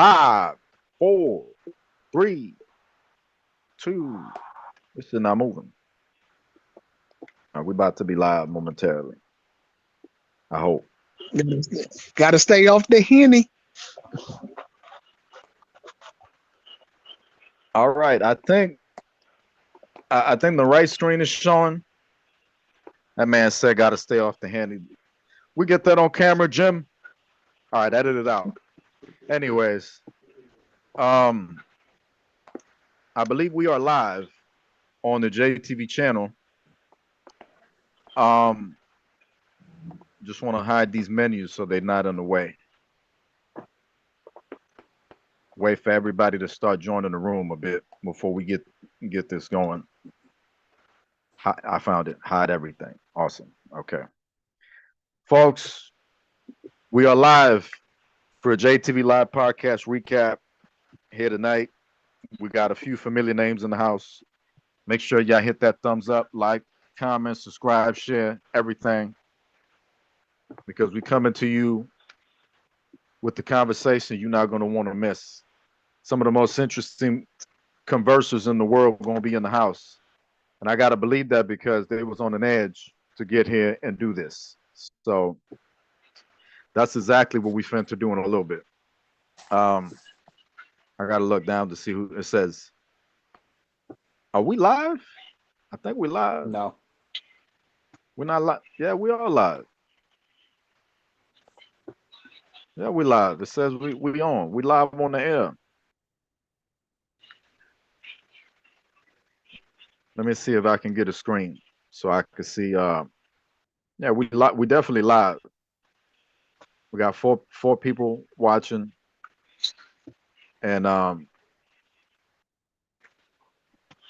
5, 4, 3, 2. This is not moving. We're about to be live momentarily. I hope. Got to stay off the henny. All right. I think the right screen is showing. That man said got to stay off the handy. We get that on camera, Jim. All right, edit it out. Anyways, um, I believe we are live on the JTV channel. Um, just want to hide these menus so they're not in the way. Wait for everybody to start joining the room a bit before we get this going. I found it. Hide everything. Awesome. Okay, folks, we are live for a JTV Live podcast recap here tonight. We got a few familiar names in the house. Make sure y'all hit that thumbs up, like, comment, subscribe, share, everything. Because we coming to you with the conversation you're not going to want to miss. Some of the most interesting conversers in the world are going to be in the house. And I got to believe that because they was on an edge to get here and do this. So that's exactly what we finna do in a little bit. I got to look down to see who it says. Are we live? I think we're live. No. We're not live. Yeah, we are live. Yeah, we live. It says we on. We live on the air. Let me see if I can get a screen so I can see. Yeah, we definitely live. We got four people watching, and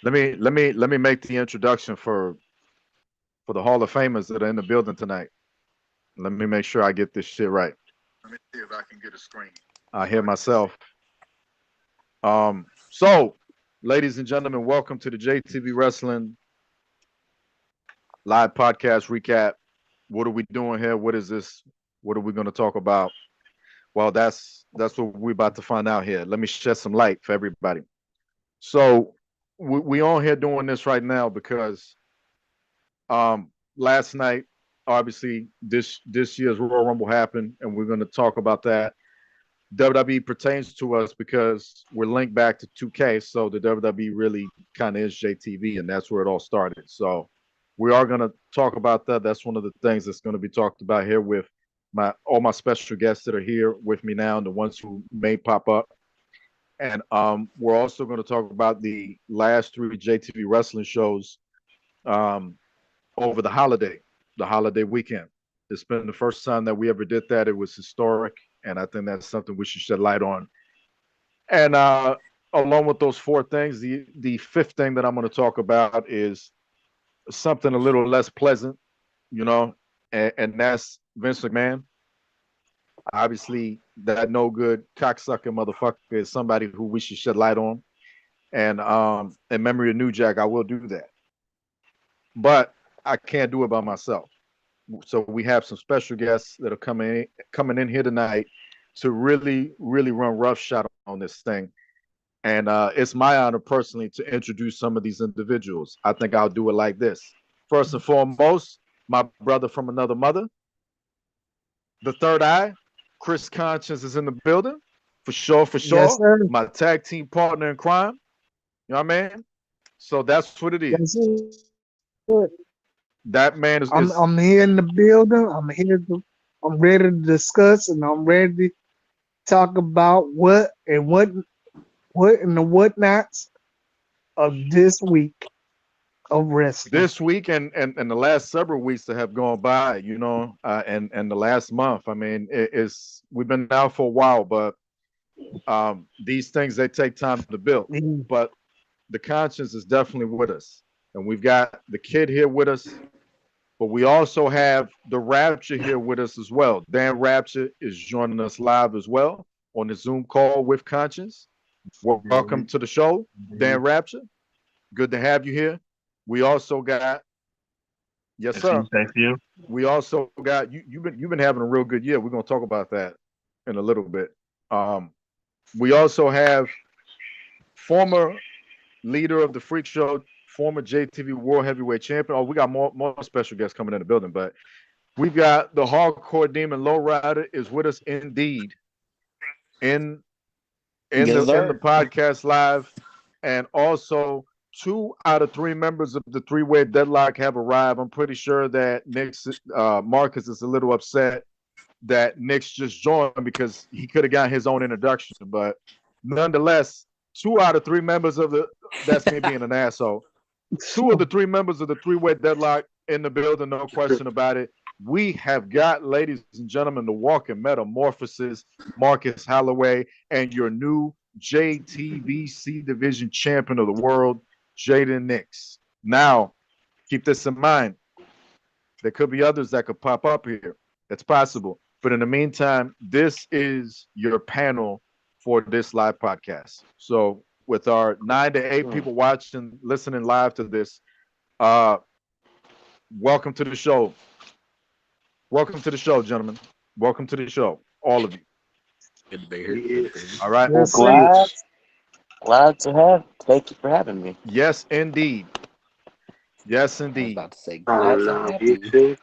let me make the introduction for the Hall of Famers that are in the building tonight. Let me make sure I get this shit right. Let me see if I can get a screen. I hear myself. So, ladies and gentlemen, welcome to the JTV Wrestling Live Podcast Recap. What are we doing here? What is this? What are we going to talk about? Well, that's what we're about to find out here. Let me shed some light for everybody. So, we on here doing this right now because last night, obviously, this year's Royal Rumble happened, and we're going to talk about that. WWE pertains to us because we're linked back to 2K, so the WWE really kind of is JTV, and that's where it all started. So we are going to talk about that. That's one of the things that's going to be talked about here with all my special guests that are here with me now, and the ones who may pop up. And we're also going to talk about the last 3 JTV wrestling shows over the holiday weekend. It's been the first time that we ever did that. It was historic, and I think that's something we should shed light on. And along with those 4 things, the fifth thing that I'm going to talk about is something a little less pleasant, you know, and that's Vince McMahon. Obviously, that no good cocksucker motherfucker is somebody who we should shed light on. And in memory of New Jack, I will do that. But I can't do it by myself. So we have some special guests that are coming in here tonight to really run roughshod on this thing. And it's my honor personally to introduce some of these individuals. I think I'll do it like this. First and foremost, my brother from another mother, the third eye, Chris Conscience is in the building. For sure. Yes, sir. My tag team partner in crime. You know what I mean? So that's what it Yes, is. sir. That man is I'm here in the building. I'm ready to discuss, and I'm ready to talk about what and the whatnots of this week of wrestling. this week and the last several weeks that have gone by, you know, and the last month. I mean, it's we've been out for a while, but these things they take time to build. Mm. But the conscience is definitely with us, and we've got the kid here with us, but we also have the Rapture here with us as well. Dan Rapture is joining us live as well on the Zoom call with Conscience. Welcome to the show, Dan Rapture. Good to have you here. We also got yes, sir. Thank you. We also got you've been having a real good year. We're gonna talk about that in a little bit. We also have former leader of the Freak Show, former JTV World Heavyweight Champion. Oh, we got more special guests coming in the building, but we've got the Hardcore Demon Lowrider is with us indeed in Yes, the sir. podcast live, and also 2 out of 3 members of the three-way deadlock have arrived. I'm pretty sure that Marcus is a little upset that Nick's just joined because he could have gotten his own introduction, but nonetheless, 2 out of 3 members of the that's me being an asshole. 2 of the 3 members of the three-way deadlock in the building, no question about it. We have got, ladies and gentlemen, the walking metamorphosis, Marcus Holloway, and your new JTBC division champion of the world, Jaden Nix. Now, keep this in mind. There could be others that could pop up here. It's possible. But in the meantime, this is your panel for this live podcast. So with our 9 to 8 people watching, listening live to this, welcome to the show. Welcome to the show, gentlemen. Welcome to the show, all of you. Good to be here. All right. Yes, Glad to have. Thank you for having me. Yes, indeed. Yes, I was indeed. about to say glad to have you. too.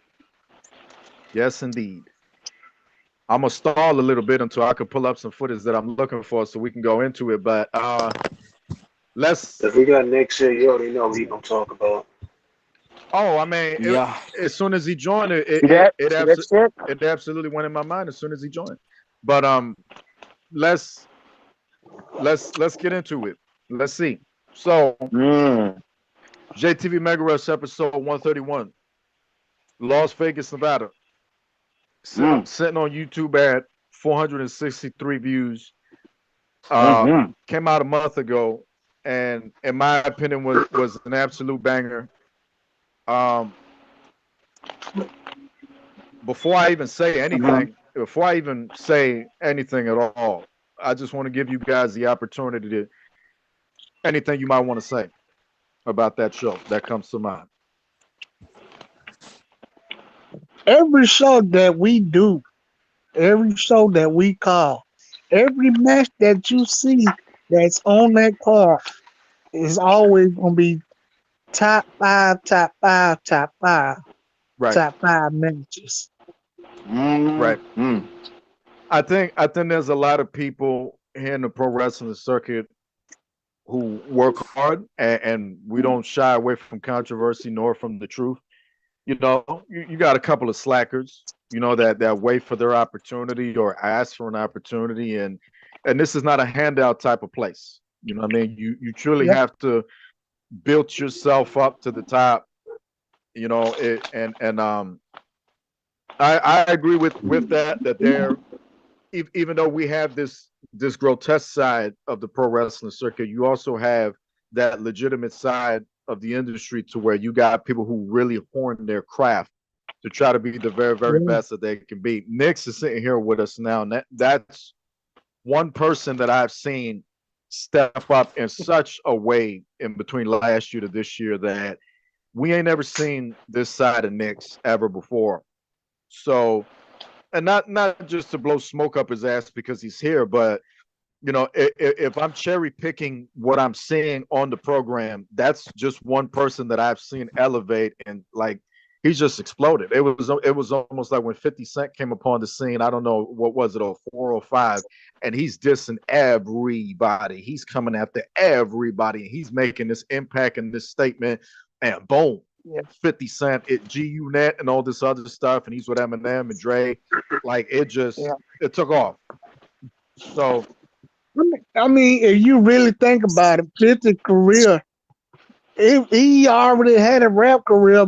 Yes, indeed. I'm gonna stall a little bit until I can pull up some footage that I'm looking for, so we can go into it. But let's. If we got next year, you already know what we gonna talk about. Oh, I mean, Yeah. as soon as he joined, See that shit? it absolutely went in my mind as soon as he joined. But let's get into it. Let's see. So JTV Mega Rush episode 131, Las Vegas, Nevada. Sitting on YouTube at 463 views. Came out a month ago, and in my opinion was an absolute banger. Before I even say anything at all, I just want to give you guys the opportunity to anything you might want to say about that show that comes to mind. every show that we do, every show that we call, every match that you see that's on that card is always gonna be top five matches. Right. I think there's a lot of people here in the pro wrestling circuit who work hard, and we don't shy away from controversy nor from the truth. You know, you got a couple of slackers, you know, that wait for their opportunity or ask for an opportunity, and this is not a handout type of place. You know what I mean? You truly have to build yourself up to the top. You know, I agree with that there, even though we have this grotesque side of the pro wrestling circuit, you also have that legitimate side of the industry to where you got people who really hone their craft to try to be the very, very best that they can be. Nix is sitting here with us now, and that's one person that I've seen step up in such a way in between last year to this year that we ain't never seen this side of Nix ever before. So, and not just to blow smoke up his ass because he's here, but you know, if I'm cherry picking what I'm seeing on the program, that's just one person that I've seen elevate, and like he's just exploded. It was almost like when 50 Cent came upon the scene. I don't know what was it, 04 or 05, and he's dissing everybody. He's coming after everybody, and he's making this impact and this statement, and boom. 50 Cent, GUNet, and all this other stuff, and he's with Eminem and Dre. Like it took off. So, I mean, if you really think about it, 50's career, he already had a rap career,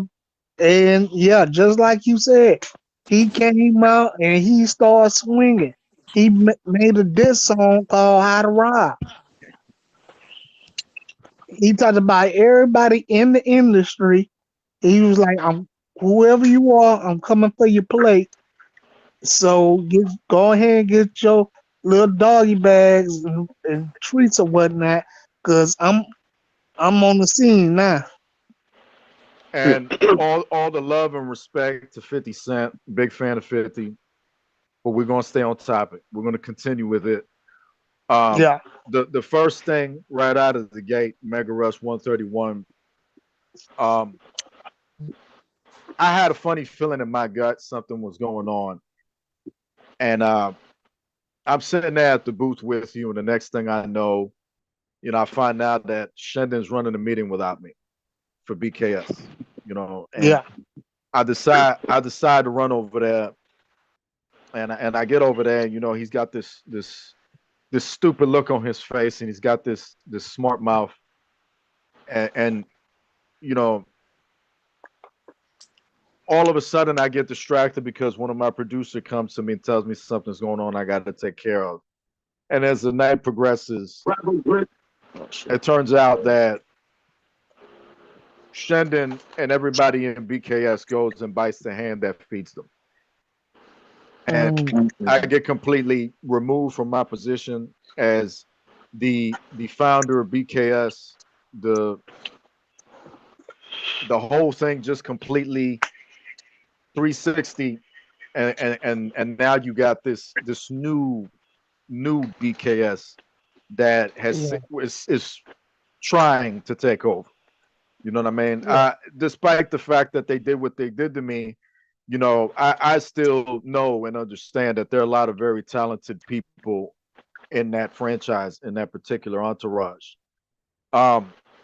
and just like you said, he came out and he started swinging. He made a diss song called "How to Rob." He talked about everybody in the industry. He was like, "I'm whoever you are, I'm coming for your plate. So go ahead and get your little doggy bags and treats or whatnot, cause I'm on the scene now." And all the love and respect to 50 Cent, big fan of 50, but we're gonna stay on topic. We're gonna continue with it. Um, Yeah. the first thing right out of the gate, Mega Rush 131. Um, I had a funny feeling in my gut something was going on, and I'm sitting there at the booth with you, and the next thing I know, I find out that Shendon's running a meeting without me for BKS. And Yeah. I decide to run over there, and I get over there, and he's got this stupid look on his face, and he's got this smart mouth, and you know, all of a sudden I get distracted because one of my producer comes to me and tells me something's going on I got to take care of. And as the night progresses, it turns out that Shendon and everybody in BKS goes and bites the hand that feeds them. And I get completely removed from my position as the founder of BKS. The whole thing just completely 360, and now you got this new BKS that is trying to take over. You know what I mean? Yeah. Despite the fact that they did what they did to me, I still know and understand that there are a lot of very talented people in that franchise, in that particular entourage.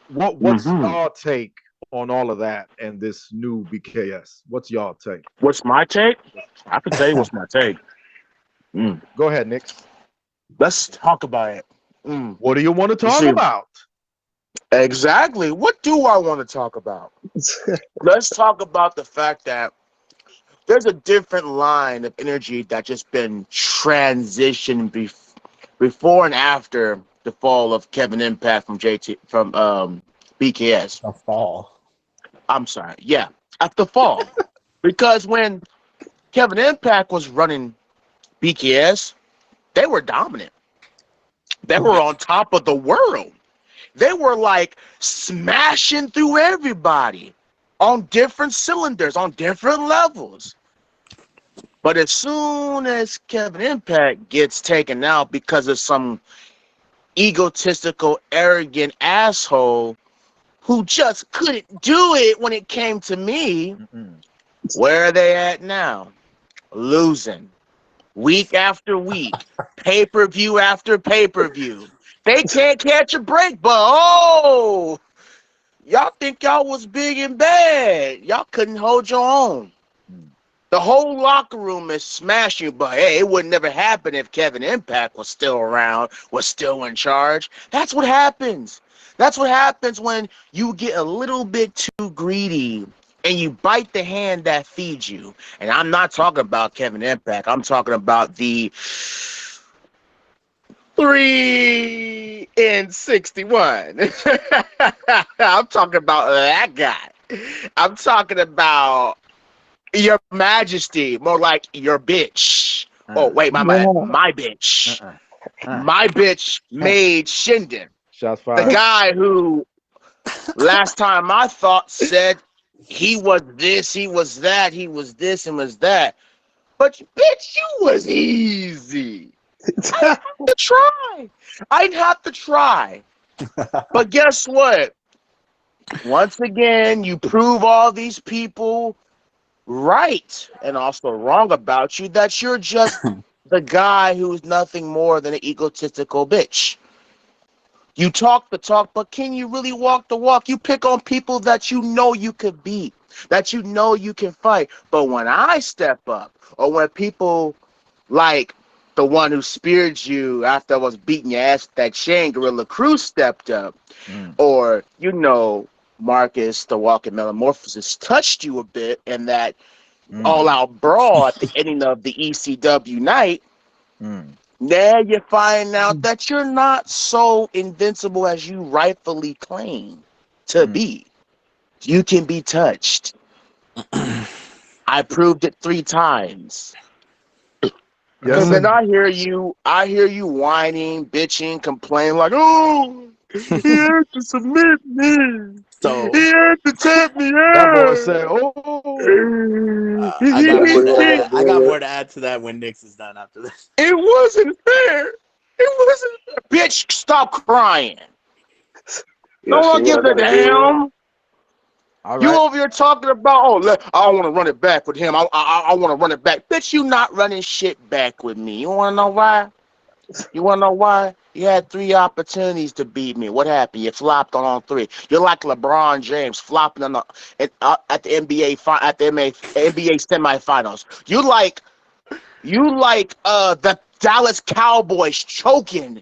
What's y'all take on all of that and this new BKS? What's y'all take? What's my take? I can tell you what's my take. Go ahead, Nick. Let's talk about it. What do you want to talk about? Exactly. What do I want to talk about? Let's talk about the fact that there's a different line of energy that just been transitioned before and after the fall of Kevin Impact from BKS. The fall. I'm sorry. Yeah, at the fall. Because when Kevin Impact was running BKS, they were dominant. They were on top of the world. They were like smashing through everybody on different cylinders, on different levels. But as soon as Kevin Impact gets taken out because of some egotistical, arrogant asshole who just couldn't do it when it came to me, where are they at now? Losing. Week after week. Pay-per-view after pay-per-view. They can't catch a break, but y'all think y'all was big and bad. Y'all couldn't hold your own. The whole locker room is smashing, but hey, it would never happen if Kevin Impact was still around, was still in charge. That's what happens. That's what happens when you get a little bit too greedy and you bite the hand that feeds you. And I'm not talking about Kevin Impact. I'm talking about the 3 in 61. I'm talking about that guy. I'm talking about Your Majesty, more like your bitch. Oh, wait, my bitch. My bitch made Shendon. Shots fired. The guy who last time I thought said he was this, he was that, he was this and was that. But bitch, you was easy. I didn't have to try. But guess what? Once again, you prove all these people right and also wrong about you, that you're just the guy who's nothing more than an egotistical bitch. You talk the talk, but can you really walk the walk? You pick on people that you know you could beat, that you know you can fight. But when I step up, or when people like the one who speared you after I was beating your ass with that chain, Gorilla Cruz, stepped up, or, Marcus, the Walking Metamorphosis, touched you a bit in that all-out brawl at the ending of the ECW night, now you find out that you're not so invincible as you rightfully claim to be. You can be touched. I proved it 3 times. Because then I hear you whining, bitching, complaining like, oh, he had to submit me. So He had to tap me out. That boy said, "Oh, I got more to add to that when Nix is done after this. It wasn't fair. It wasn't. Bitch, stop crying. No Yeah, see one what I gives a gotta do? damn. All You right. over here talking about, I don't want to run it back with him. I want to run it back. Bitch, you not running shit back with me. You want to know why? You want to know why? You had 3 opportunities to beat me. What happened? You flopped on all 3. You're like LeBron James flopping on at the NBA semifinals. You like the Dallas Cowboys choking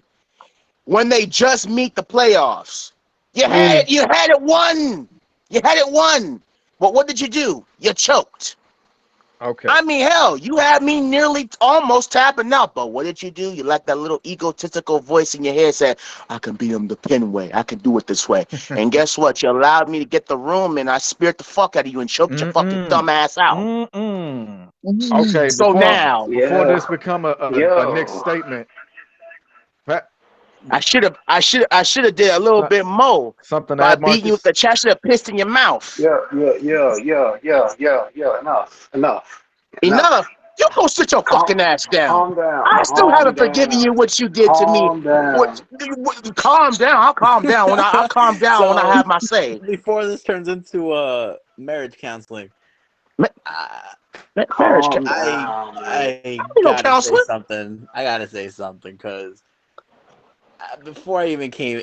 when they just meet the playoffs. You had it won. You had it won. But what did you do? You choked. Okay. I mean, hell, you had me nearly almost tapping out. But what did you do? You let that little egotistical voice in your head say, I can beat him the pin way. I can do it this way. And guess what? You allowed me to get the room and I speared the fuck out of you and choked your fucking dumb ass out. Okay. So now, Before Yeah. this become a Nick Yo. statement, Pat, I should have did a little bit more something to by add, beating you with Marcus. the chest. I should have pissed in your mouth. Yeah. Enough. Enough. You go sit your Calm, fucking ass down. calm down. I still Calm haven't forgiven down. you what you did to me. Calm down. Calm down. I'll calm down when I calm down when I So have my say. before this turns into marriage counseling, Ma- I Marriage. Calm I down, man. I You know, gotta say counselor. something. I gotta say something because before I even came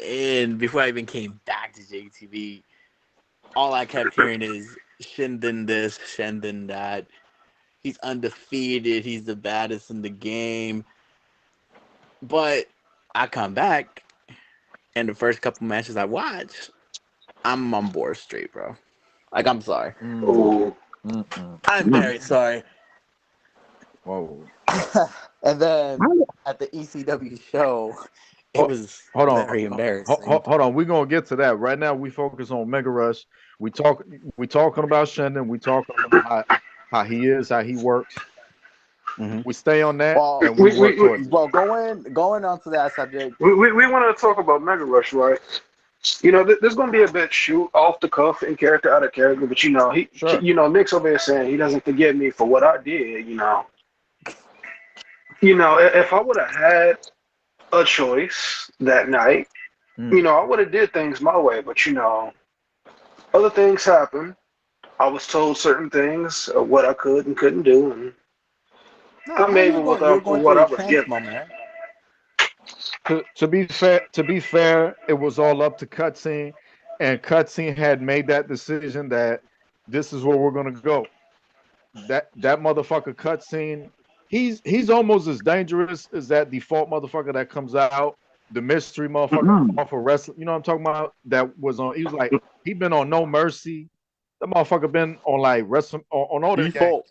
back to JTV, all I kept hearing is Shinden this, Shinden that. He's undefeated. He's the baddest in the game. But I come back, and the first couple matches I watch, I'm on board straight, bro. Like, I'm sorry. Ooh. I'm very sorry. Whoa. And then at the ECW show, it Ho- was Hold on. very embarrassing. Hold on. We're gonna get to that. Right now we focus on Mega Rush. We talking about Shandon. We talking about how he is, how he works. We stay on that Well, and we work towards it. going on to that subject. We want to talk about Mega Rush, right? You know, there's going to be a bit shoot off the cuff in character, out of character, but Sure. Nick's over here saying he doesn't forgive me for what I did. If I would have had a choice that night, I would have did things my way, but other things happen. I was told certain things of what I could and couldn't do, and I made You're with going what through I a was trans given. moment, right? To be fair, it was all up to Cutscene, and Cutscene had made that decision that this is where we're gonna go. That motherfucker Cutscene, he's almost as dangerous as that default motherfucker that comes out, the mystery motherfucker off of wrestling. You know what I'm talking about? That was on. He was like he been on No Mercy. That motherfucker been on like wrestling on all the games. Default.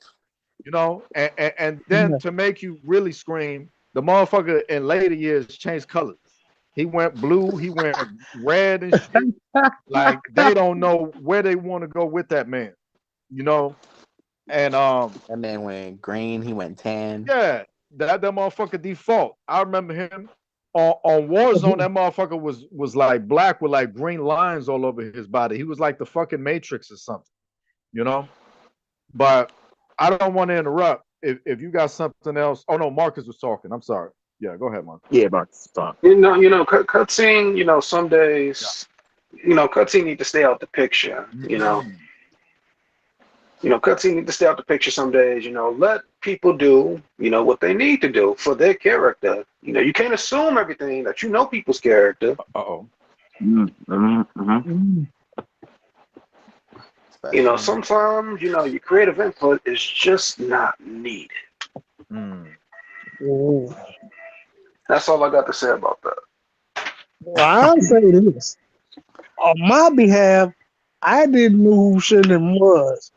And then to make you really scream, the motherfucker in later years changed colors. He went blue, he went red and shit. Like they don't know where they want to go with that man, you know. And That man went green. He went tan. yeah, that motherfucker default. I remember him on Warzone. That motherfucker was like black with like green lines all over his body. He was like the fucking Matrix or something, you know. But I don't want to interrupt. If you got something else, oh no, Marcus was talking. I'm sorry. Yeah, go ahead, Marcus. Yeah, Mark. Stop. Cutscene. Some days, Cutscene need to stay out the picture. Cutscene need to stay out the picture some days. Let people do, what they need to do for their character. You can't assume everything that people's character. Uh-oh. Sometimes, your creative input is just not needed. That's all I got to say about that. Well, I'll say this. On my behalf, I didn't know who Shinden was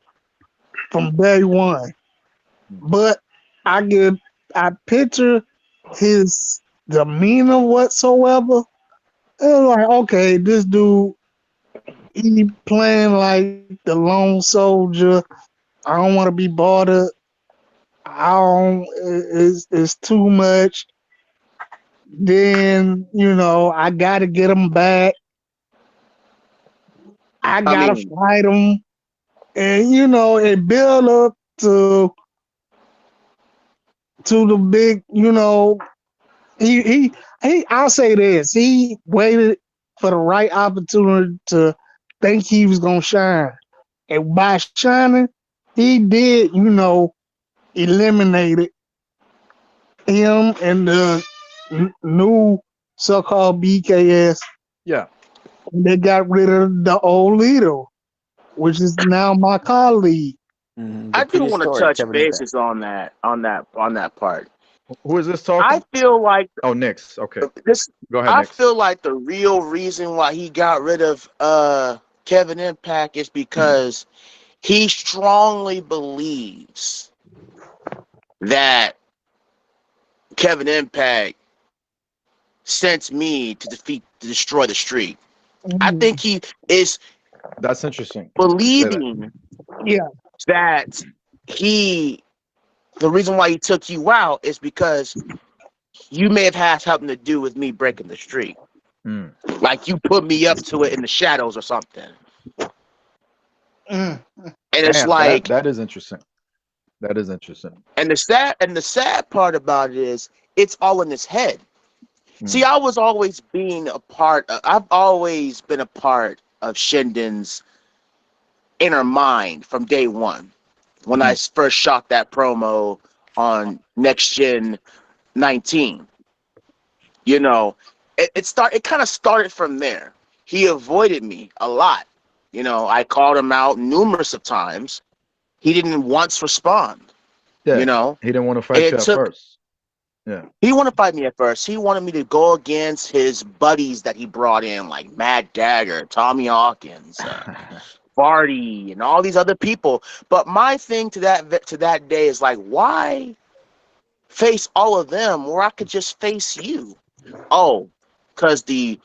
from day one. But I picture his demeanor whatsoever. It was like, okay, this dude, he playing like the lone soldier. I don't want to be bothered. It's too much. Then, I got to get him back. I got to fight him. And, it built up to the big, I'll say this. He waited for the right opportunity to think he was gonna shine. And by shining, he did, eliminated him and the new so-called BKS. Yeah. They got rid of the old leader, which is now my colleague. I do want to touch bases on that part. Who is this I talking? feel like Oh, Knicks. Okay. this. Go ahead, I Knicks. feel like the real reason why he got rid of Kevin Impact is because he strongly believes that Kevin Impact sent me to destroy the streak. I think he is That's interesting. believing Yeah. that the reason why he took you out is because you may have had something to do with me breaking the streak. Mm. Like you put me up to it in the shadows or something. Mm. And it's Damn, like that is interesting. That is interesting. and the sad part about it is it's all in his head. See, I've always been a part of Shendon's inner mind from day one. When I first shot that promo on Next Gen 19. It kind of started from there. He avoided me a lot. I called him out numerous of times. He didn't once respond. Yeah. He didn't want to fight you at first. Yeah. He wanted to fight me at first. He wanted me to go against his buddies that he brought in, like Matt Dagger, Tommy Hawkins, Vardy, and all these other people. But my thing to that day is like, why face all of them where I could just face you? Oh, because the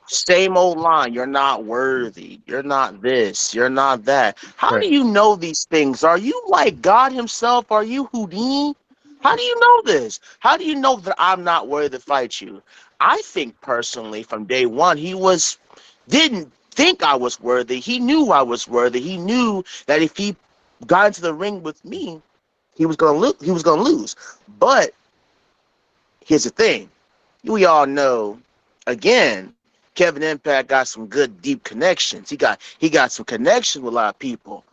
same old line, you're not worthy, you're not this, you're not that. How do you know these things? Are you like God himself? Are you Houdini? How do you know this? How do you know that I'm not worthy to fight you? I think personally from day one, he didn't think I was worthy. He knew I was worthy. He knew that if he got into the ring with me, he was gonna lose. But here's the thing. We all know, again, Kevin Impact got some good deep connections. He got some connections with a lot of people.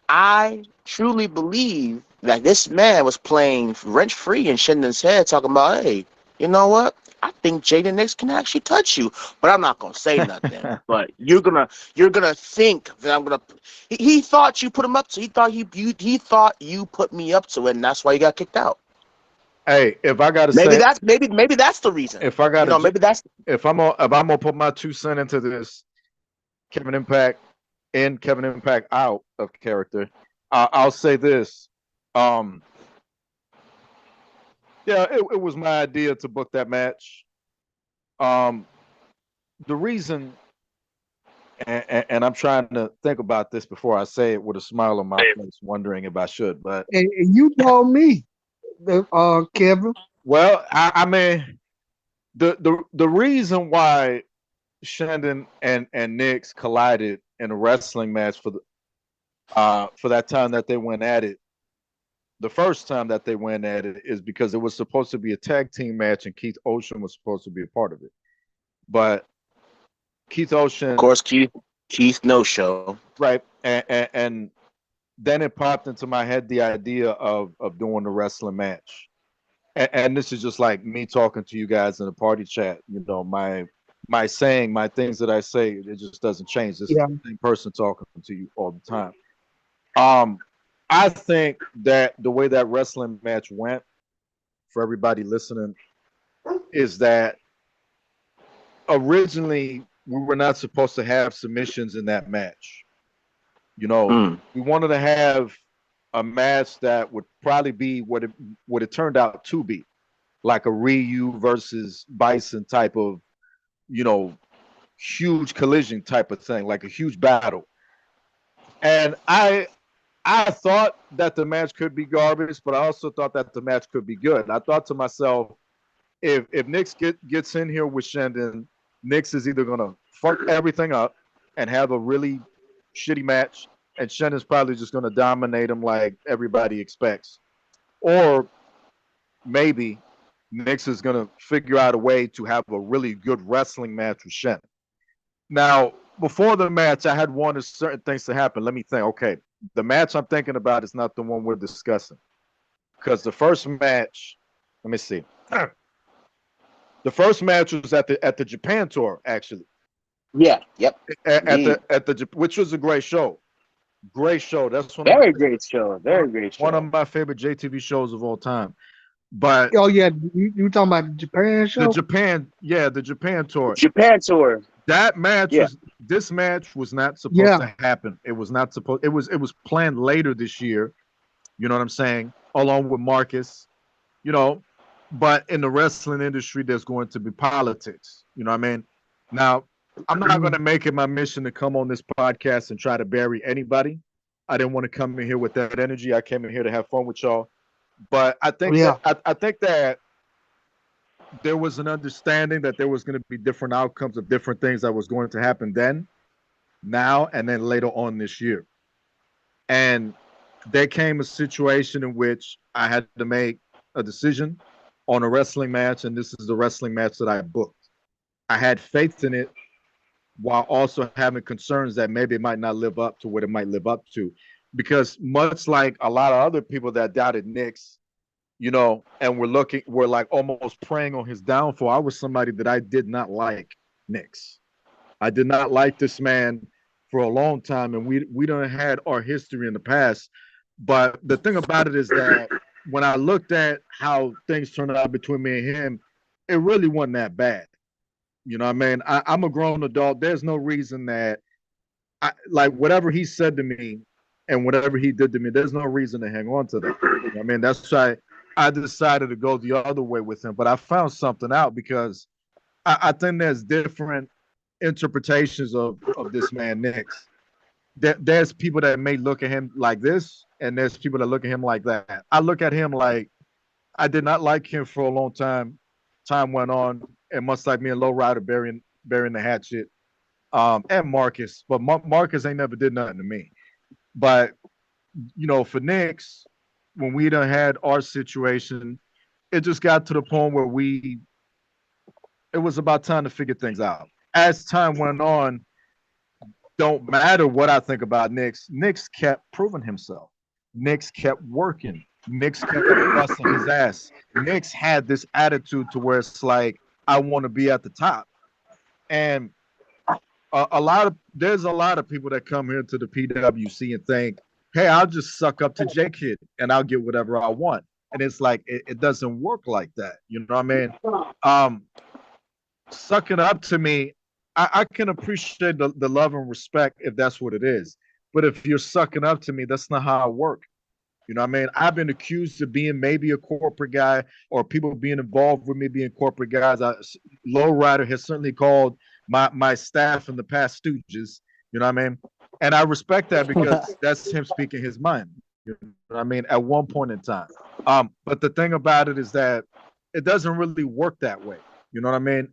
I truly believe that this man was playing rent free in Shendon's head, talking about, hey, you know what? I think Jaden Nix can actually touch you, but I'm not gonna say nothing. But you're gonna think that I'm gonna. He thought you put him up to. He thought you put me up to it, and that's why he got kicked out. Hey, if I gotta maybe say, maybe that's the reason. If I gotta, maybe that's if I'm gonna put my 2 cents into this, Kevin Impact in, Kevin Impact out of character, I'll say this. Yeah, it was my idea to book that match. The reason, and I'm trying to think about this before I say it with a smile on my face, wondering if I should, but and you told me, Kevin. Well, I mean, the reason why Shendon and Nix collided in a wrestling match for that time that they went at it, the first time that they went at it, is because it was supposed to be a tag team match and Keith Ocean was supposed to be a part of it. But Keith Ocean, of course, Keith no show, right? And then it popped into my head the idea of doing the wrestling match. And this is just like me talking to you guys in a party chat. My saying, my things that I say, it just doesn't change. This is the same person talking to you all the time. I think that the way that wrestling match went, for everybody listening, is that originally we were not supposed to have submissions in that match. We wanted to have a match that would probably be what it turned out to be, like a Ryu versus Bison type of, huge collision type of thing, like a huge battle. And I thought that the match could be garbage, but I also thought that the match could be good. I thought to myself, if Nix gets in here with Shendon, Nix is either gonna fuck everything up and have a really shitty match, and Shendon's probably just gonna dominate him like everybody expects, or maybe Nix is gonna figure out a way to have a really good wrestling match with Shen. Now, before the match, I had wanted certain things to happen. Let me think. Okay, the match I'm thinking about is not the one we're discussing because the first match. Let me see. The first match was at the Japan tour, actually. Yeah. Yep. At the which was a great show. Great show. That's Very great show. Very great show. One of my favorite JTV shows of all time. But Oh yeah, you talking about the Japan show? the Japan tour. Japan tour. That match this match was not supposed to happen. It was not supposed it was planned later this year. You know what I'm saying? Along with Marcus, you know, but in the wrestling industry, there's going to be politics. You know what I mean? Now, I'm not going to make it my mission to come on this podcast and try to bury anybody. I didn't want to come in here with that energy. I came in here to have fun with y'all. But I think I think that there was an understanding that there was going to be different outcomes of different things that was going to happen then, now, and then later on this year. And there came a situation in which I had to make a decision on a wrestling match, and this is the wrestling match that I booked. I had faith in it while also having concerns that maybe it might not live up to what it might live up to. Because much like a lot of other people that doubted Nix, you know, and we're like almost preying on his downfall. I was somebody that I did not like Nix. I did not like this man for a long time, and we don't had our history in the past. But the thing about it is that when I looked at how things turned out between me and him, it really wasn't that bad. You know what I mean? I'm a grown adult. There's no reason that like whatever he said to me and whatever he did to me, there's no reason to hang on to that. You know what I mean? That's why I decided to go the other way with him. But I found something out because I think there's different interpretations of this man Nix. There's people that may look at him like this, and there's people that look at him like that. I look at him like I did not like him for a long time. Time went on, and much like me and Low Rider burying the hatchet, and Marcus. But Marcus ain't never did nothing to me. But you know, for Nix, when we done had our situation, it just got to the point where it was about time to figure things out. As time went on, don't matter what I think about Nix kept proving himself. Nix kept working. Nix kept busting his ass. Nix had this attitude to where it's like, I want to be at the top. And there's a lot of people that come here to the PWC and think, hey, I'll just suck up to J-Kid and I'll get whatever I want. And it's like, it doesn't work like that. You know what I mean? Sucking up to me, I can appreciate the love and respect if that's what it is. But if you're sucking up to me, that's not how I work. You know what I mean? I've been accused of being maybe a corporate guy or people being involved with me being corporate guys. Lowrider has certainly called my staff in the past stooges. You know what I mean? And I respect that because that's him speaking his mind. You know what I mean? At one point in time. But the thing about it is that it doesn't really work that way. You know what I mean?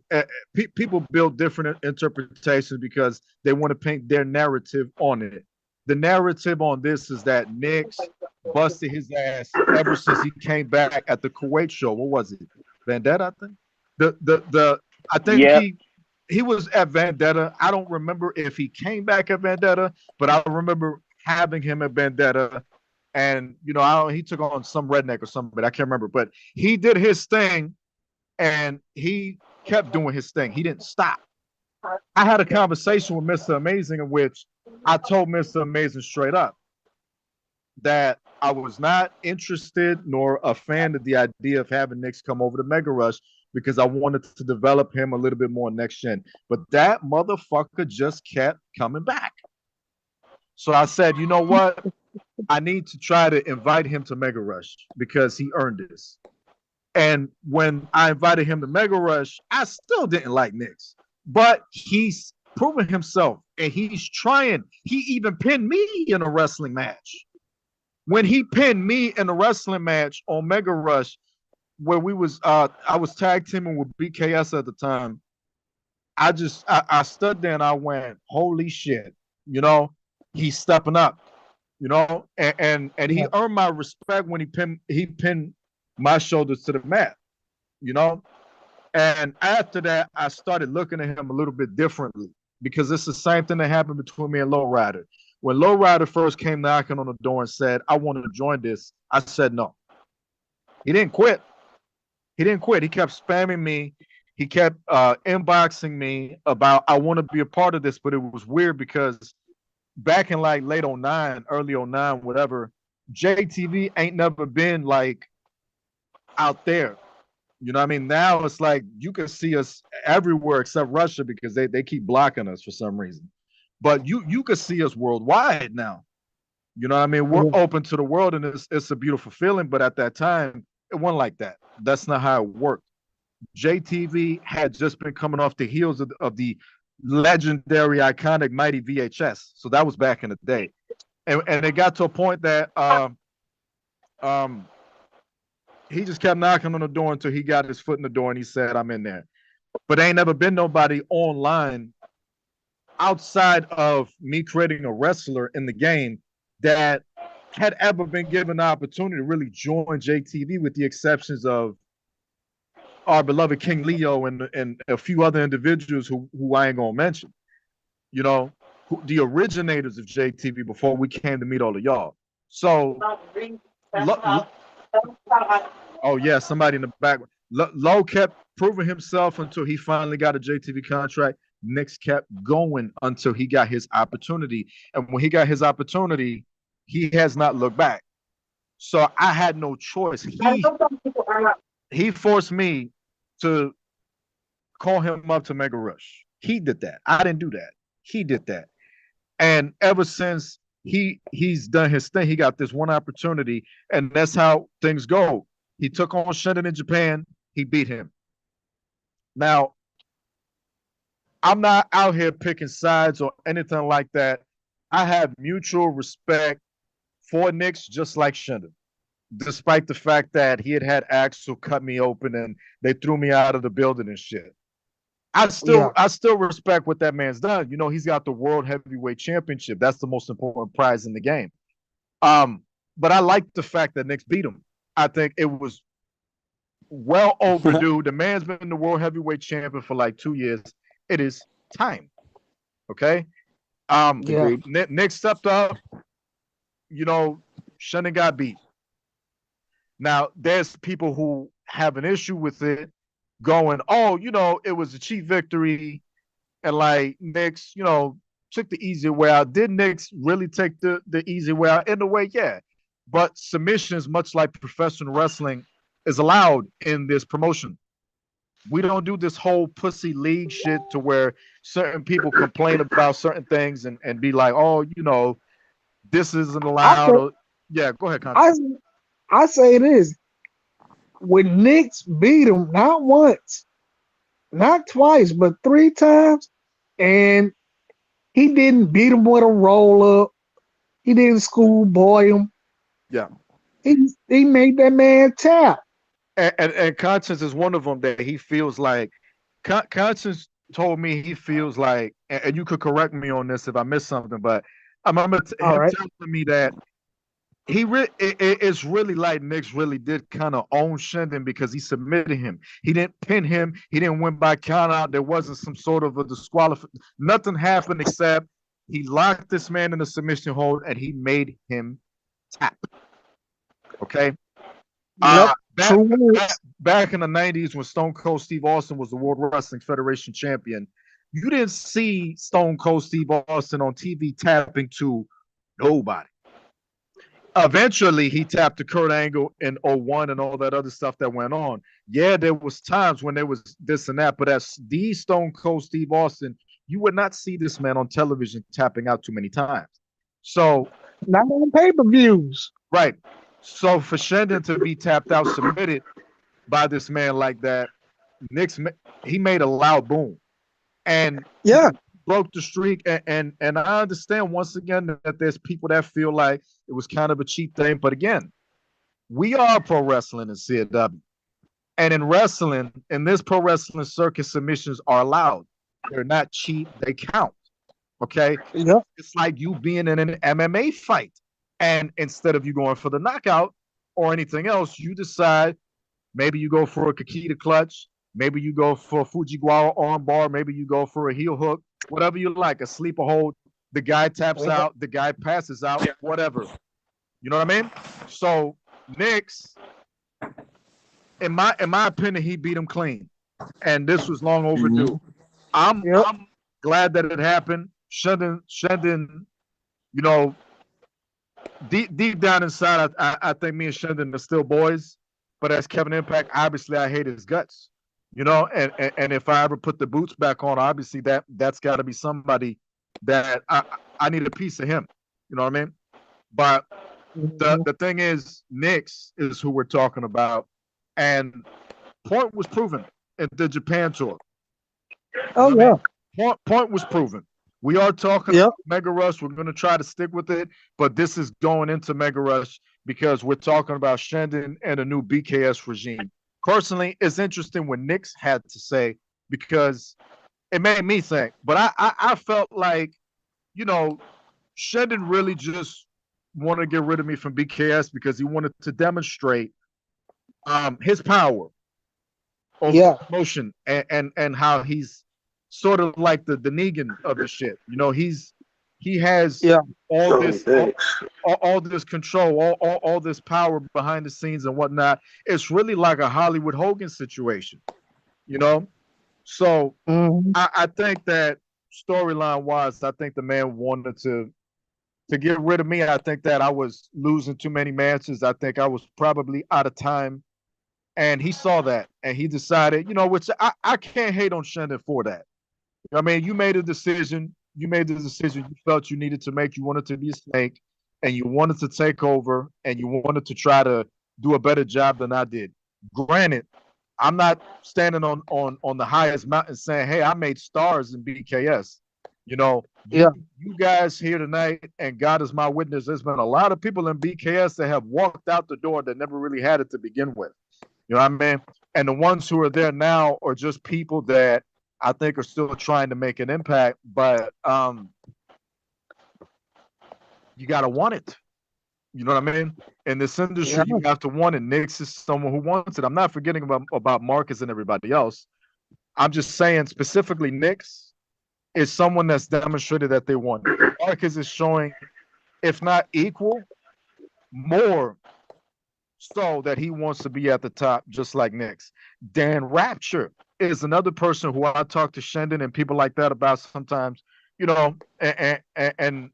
People build different interpretations because they want to paint their narrative on it. The narrative on this is that Nix busted his ass ever since he came back at the Kuwait show. What was it? Vendetta, I think. I think he was at Vendetta. I don't remember if he came back at Vendetta, but I remember having him at Vendetta. And you know, he took on some redneck or something, but I can't remember. But he did his thing. And he kept doing his thing. He didn't stop. I had a conversation with Mr. Amazing in which I told Mr. Amazing straight up that I was not interested nor a fan of the idea of having Nix come over to Mega Rush because I wanted to develop him a little bit more next gen. But that motherfucker just kept coming back. So I said, you know what? I need to try to invite him to Mega Rush because he earned this. And when I invited him to Mega Rush, I still didn't like Nix. But he's proven himself, and he's trying. He even pinned me in a wrestling match. When he pinned me in a wrestling match on Mega Rush, where I was tag teaming with BKS at the time, I stood there and I went, holy shit, you know, he's stepping up, you know, and he earned my respect when he pinned my shoulders to the mat. you know. And after that, I started looking at him a little bit differently because it's the same thing that happened between me and Lowrider. When Lowrider first came knocking on the door and said, "I want to join this," I said no. He didn't quit. He didn't quit. He kept spamming me. He kept inboxing me about I want to be a part of this, but it was weird because back in like late 09, early 09, whatever, JTV ain't never been like out there. You know what I mean? Now it's like you can see us everywhere except Russia because they keep blocking us for some reason. But you can see us worldwide now. You know what I mean? We're open to the world and it's a beautiful feeling. But at that time, it wasn't like that. That's not how it worked. JTV had just been coming off the heels of the legendary, iconic, mighty VHS. So that was back in the day. And it got to a point that he just kept knocking on the door until he got his foot in the door and he said, "I'm in there." But there ain't never been nobody online outside of me creating a wrestler in the game that had ever been given the opportunity to really join JTV, with the exceptions of our beloved King Leo and a few other individuals who I ain't gonna mention. You know, the originators of JTV before we came to meet all of y'all. So, oh yeah, somebody in the back. Low kept proving himself until he finally got a JTV contract. Nix kept going until he got his opportunity, and when he got his opportunity, he has not looked back. So I had no choice. He forced me to call him up to Mega Rush. He did that. I didn't do that. He did that. And ever since he's done his thing, he got this one opportunity, and that's how things go. He took on Shinden in Japan. He beat him. Now, I'm not out here picking sides or anything like that. I have mutual respect for Nix, just like Shinden, despite the fact that he had Axel cut me open and they threw me out of the building and shit. I still respect what that man's done. You know, he's got the World Heavyweight Championship. That's the most important prize in the game. But I like the fact that Nix beat him. I think it was well overdue. The man's been the World Heavyweight Champion for like 2 years. It is time. Okay. Nick stepped up. You know, Shinden got beat. Now, there's people who have an issue with it, going, "Oh, you know, it was a cheap victory," and like Nix, you know, took the easy way out. Did Nix really take the easy way out? In a way, yeah. But submissions, much like professional wrestling, is allowed in this promotion. We don't do this whole pussy league shit to where certain people complain about certain things and be like, "Oh, you know, this isn't allowed." Yeah, go ahead, Conte. I say this. When Nix beat him, not once, not twice, but 3 times, and he didn't beat him with a roll up. He didn't schoolboy him. Yeah. He made that man tap. And Conscience is one of them that he feels like. Conscience told me he feels like, and you could correct me on this if I missed something, but I remember telling me that it's really like Nix really did kind of own Shinden because he submitted him. He didn't pin him. He didn't win by count out. There wasn't some sort of a disqualification. Nothing happened except he locked this man in a submission hold and he made him tap. Okay. Yep. Back in the 90s when Stone Cold Steve Austin was the World Wrestling Federation champion, you didn't see Stone Cold Steve Austin on TV tapping to nobody. Eventually, he tapped to Kurt Angle in 01 and all that other stuff that went on. Yeah, there was times when there was this and that, but as the Stone Cold Steve Austin, you would not see this man on television tapping out too many times. So, not on pay-per-views. Right. So for Shinden to be tapped out, submitted by this man like that, Nix, he made a loud boom. And broke the streak. And I understand once again that there's people that feel like it was kind of a cheap thing. But again, we are pro wrestling in CW. And in wrestling, in this pro wrestling circuit, submissions are allowed. They're not cheap, they count. Okay? Yep. It's like you being in an MMA fight. And instead of you going for the knockout or anything else, you decide Maybe you go for a Kakita clutch. Maybe you go for a Fujiwara armbar. Maybe you go for a heel hook. Whatever you like, a sleeper hold. The guy taps out. The guy passes out. Whatever. You know what I mean? So Nix, in my opinion, he beat him clean, and this was long overdue. I'm glad that it happened. Shendon, you know, deep down inside, I think me and Shendon are still boys. But as Kevin Impact, obviously I hate his guts. You know, and if I ever put the boots back on, obviously that's got to be somebody that I need a piece of him. You know what I mean? But the thing is, Nix is who we're talking about, and point was proven at the Japan tour. Oh You know what I mean? Point was proven. We are talking Yep. Mega Rush. We're going to try to stick with it, but this is going into Mega Rush because we're talking about Shendon and a new BKS regime. Personally, it's interesting what Nix had to say because it made me think. But I felt like, you know, Shendon really just wanted to get rid of me from BKS because he wanted to demonstrate his power over motion and how he's sort of like the Negan of the shit. You know, he has all this control, all this power behind the scenes and whatnot. It's really like a Hollywood Hogan situation, you know. So I think that storyline wise, I think the man wanted to get rid of me. I think that I was losing too many matches. I think I was probably out of time. And he saw that and he decided, you know, which I can't hate on Shendon for that. I mean, you made a decision. You made the decision you felt you needed to make. You wanted to be a snake and you wanted to take over and you wanted to try to do a better job than I did. Granted, I'm not standing on the highest mountain saying, hey, I made stars in BKS. You know, you guys here tonight, and God is my witness, there's been a lot of people in BKS that have walked out the door that never really had it to begin with. You know what I mean? And the ones who are there now are just people that I think are still trying to make an impact, but you got to want it. You know what I mean? In this industry, you have to want it. Nix is someone who wants it. I'm not forgetting about Marcus and everybody else. I'm just saying specifically Nix is someone that's demonstrated that they want it. Marcus is showing, if not equal, more so that he wants to be at the top, just like Nix. Dan Rapture is another person who I talk to Shendon and people like that about sometimes, you know, and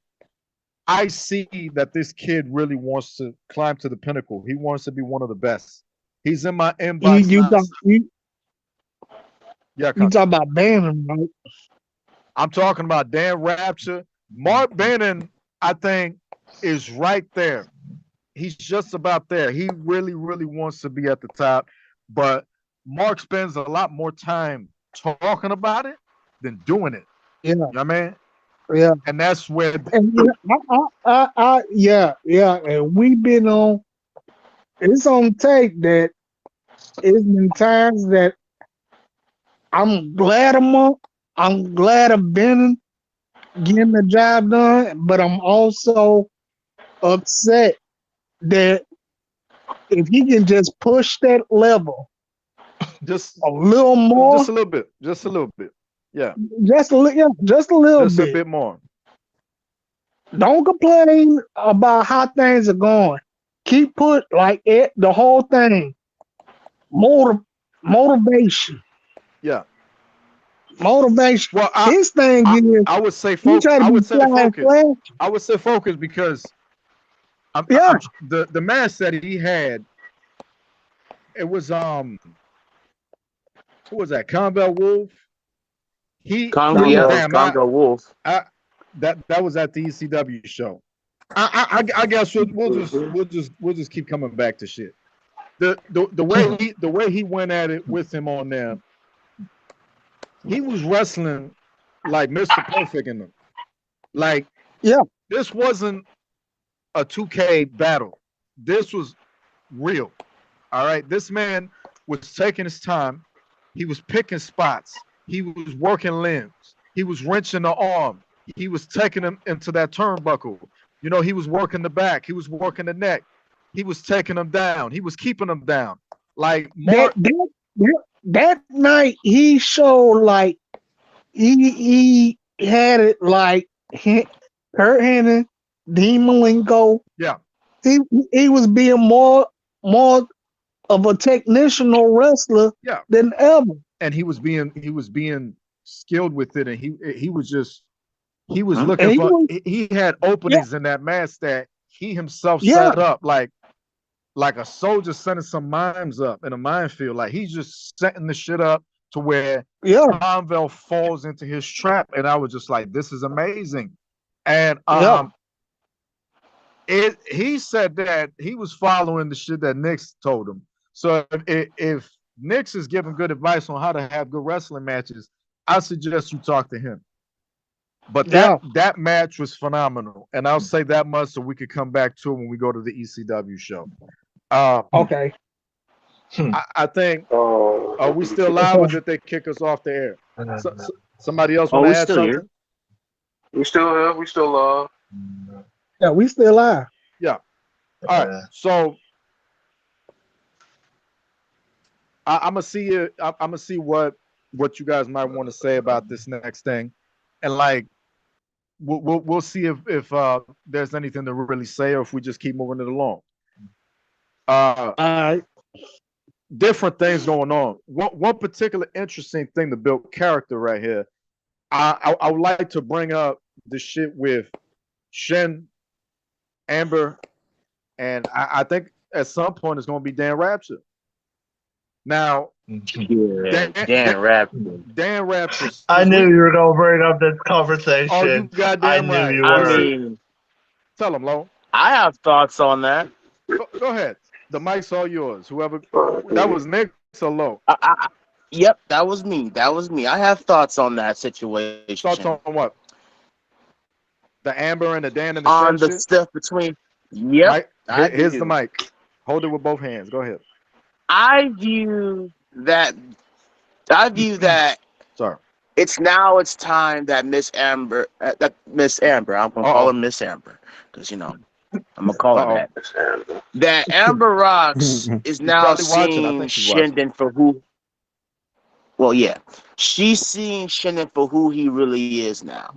I see that this kid really wants to climb to the pinnacle. He wants to be one of the best. He's in my inbox. You talking about Bannon, right? I'm talking about Dan Rapture. Mark Bannon, I think, is right there. He's just about there. He really, really wants to be at the top, but Mark spends a lot more time talking about it than doing it. Yeah. You know what I mean? Yeah. And that's where and and we've been on it's on tape that it's been times that I'm glad of Bannon getting the job done, but I'm also upset that if he can just push that level just a little more, just a little bit, yeah, just a bit more. Don't complain about how things are going. Keep the whole thing. Motivation. Yeah. Motivation. Well, his thing is I would say focus. I would say focus because the match that he had, it was who was that? Conwell Wolf. Conwell Wolf. That was at the ECW show. I guess we'll just keep coming back to shit. The way he went at it with him on there, he was wrestling like Mr. Perfect in them. Like, this wasn't a 2K battle. This was real. All right. This man was taking his time. He was picking spots. He was working limbs. He was wrenching the arm. He was taking him into that turnbuckle. You know, he was working the back. He was working the neck. He was taking them down. He was keeping them down. Like that Mark, that night he showed like he had it like Kurt Hennig, Dean Malenko. yeah, He he was being more of a technician wrestler yeah, than ever. and he was being skilled with it, and he was And looking he for was he had yeah, openings in that match that he himself yeah, set up like a soldier setting some mines up in a minefield. Like he's just setting the shit up to where yeah, Conville falls into his trap, and I was just like, this is amazing. And yeah. he said that he was following the shit that Nix told him. So if Nix is giving good advice on how to have good wrestling matches, I suggest you talk to him. But Yeah. that match was phenomenal, and I'll say that much so we could come back to it when we go to the ECW show. Okay. I think. Oh, Are we still live, or did they kick us off the air? Somebody else Oh, want to we add still here. something? we still here. We still Yeah, we still live. Yeah. All right. So I'm gonna see it. I'm gonna see what you guys might want to say about this next thing, and like we'll see if there's anything to really say, or if we just keep moving it along. All right. Different things going on. One particular interesting thing to build character right here. I would like to bring up the shit with Shin, Amber, and I think at some point it's going to be Dan Rapture. Now, Yeah, Dan Rapture. Dan Rapture. I knew you were going to bring up this conversation. Oh, you goddamn I knew right. you I were. mean, Tell him, Lo. I have thoughts on that. Go ahead. The mic's all yours. Whoever live. that was Nick or Lo. Yep, that was me. That was me. I have thoughts on that situation. Thoughts on what? The Amber and the Dan and the on Shin the shit? stuff between. Yep. Mike, here's do. the mic. Hold it with both hands. Go ahead. I view that. Sorry. It's time that Miss Amber. I'm gonna call her Miss Amber because I'm gonna call her that. That Amber Rocks is now probably watching. I seeing think she's watching. Shinden for who. Well, yeah, she's seeing Shinden for who he really is now,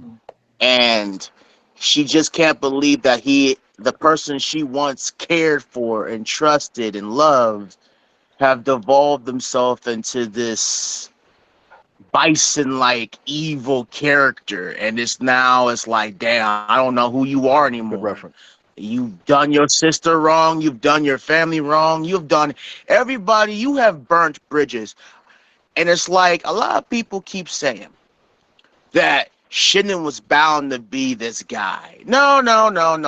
and she just can't believe that the person she once cared for and trusted and loved, have devolved themselves into this bison-like evil character, and it's like, damn, I don't know who you are anymore. Good reference. You've done your sister wrong. You've done your family wrong. You've done everybody. You have burnt bridges. And it's like a lot of people keep saying that Shinden was bound to be this guy. No.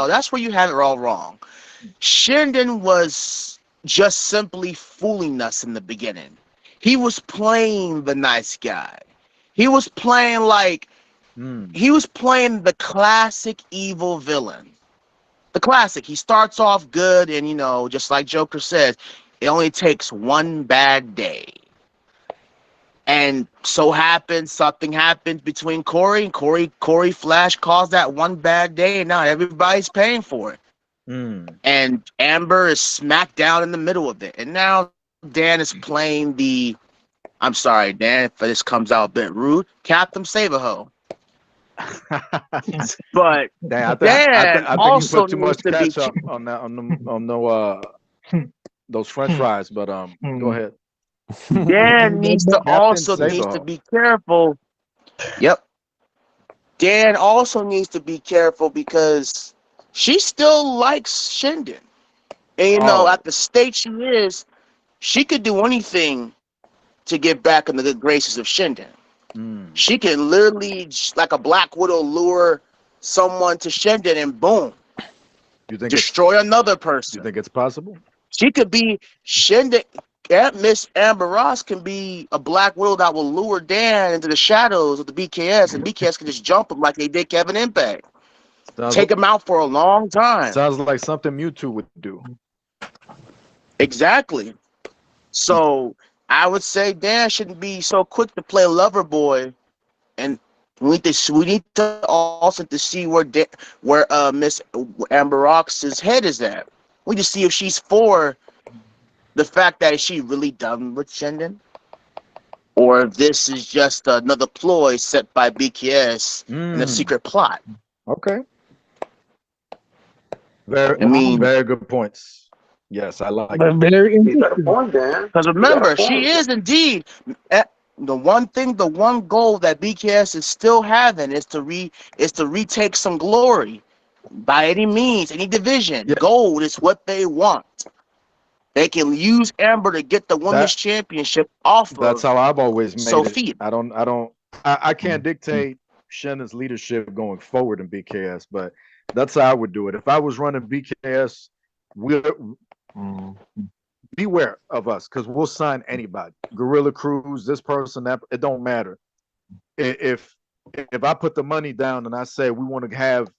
That's where you have it all wrong. Shinden was just simply fooling us in the beginning. He was playing the nice guy. He was playing he was playing the classic evil villain. The classic. He starts off good, and just like Joker says, it only takes one bad day. And something happens between Corey and Corey Flash caused that one bad day, and now everybody's paying for it. And Amber is smacked down in the middle of it. And now Dan is playing I'm sorry, Dan, if this comes out a bit rude, Captain Save-A-Ho. But I think also you put too much needs to ketchup on that on those French fries. But go ahead. Dan needs to be careful. Yep. Dan also needs to be careful because she still likes Shinden. And at the state she is, she could do anything to get back in the good graces of Shinden. She can literally, like a Black Widow, lure someone to Shinden and boom, You think destroy another person. You think it's possible? She could be Shinden. Miss Amber Ross can be a Black Widow that will lure Dan into the shadows of the BKS, and BKS can just jump him like they did Kevin Impact. Take him out for a long time. Sounds like something Mewtwo would do. Exactly. So I would say Dan shouldn't be so quick to play lover boy, and we need to also to see where Miss Amber Rox's head is at. We just see if she's for the fact that she really done with Shendon, or if this is just another ploy set by BKS in a secret plot. Okay. Very, I mean, very good points. Yes, I like But it. very You got a interesting. point, Dan. because remember, she is indeed the one goal that BKS is still having is to retake some glory by any means, any division. Yeah. Gold is what they want. They can use Amber to get the women's championship off That's of how I've always made Sophia. it. I can't dictate Shannon's leadership going forward in BKS, but that's how I would do it. If I was running BKS, beware of us because we'll sign anybody. Gorilla Cruz, this person, that it don't matter. If I put the money down and I say we want to have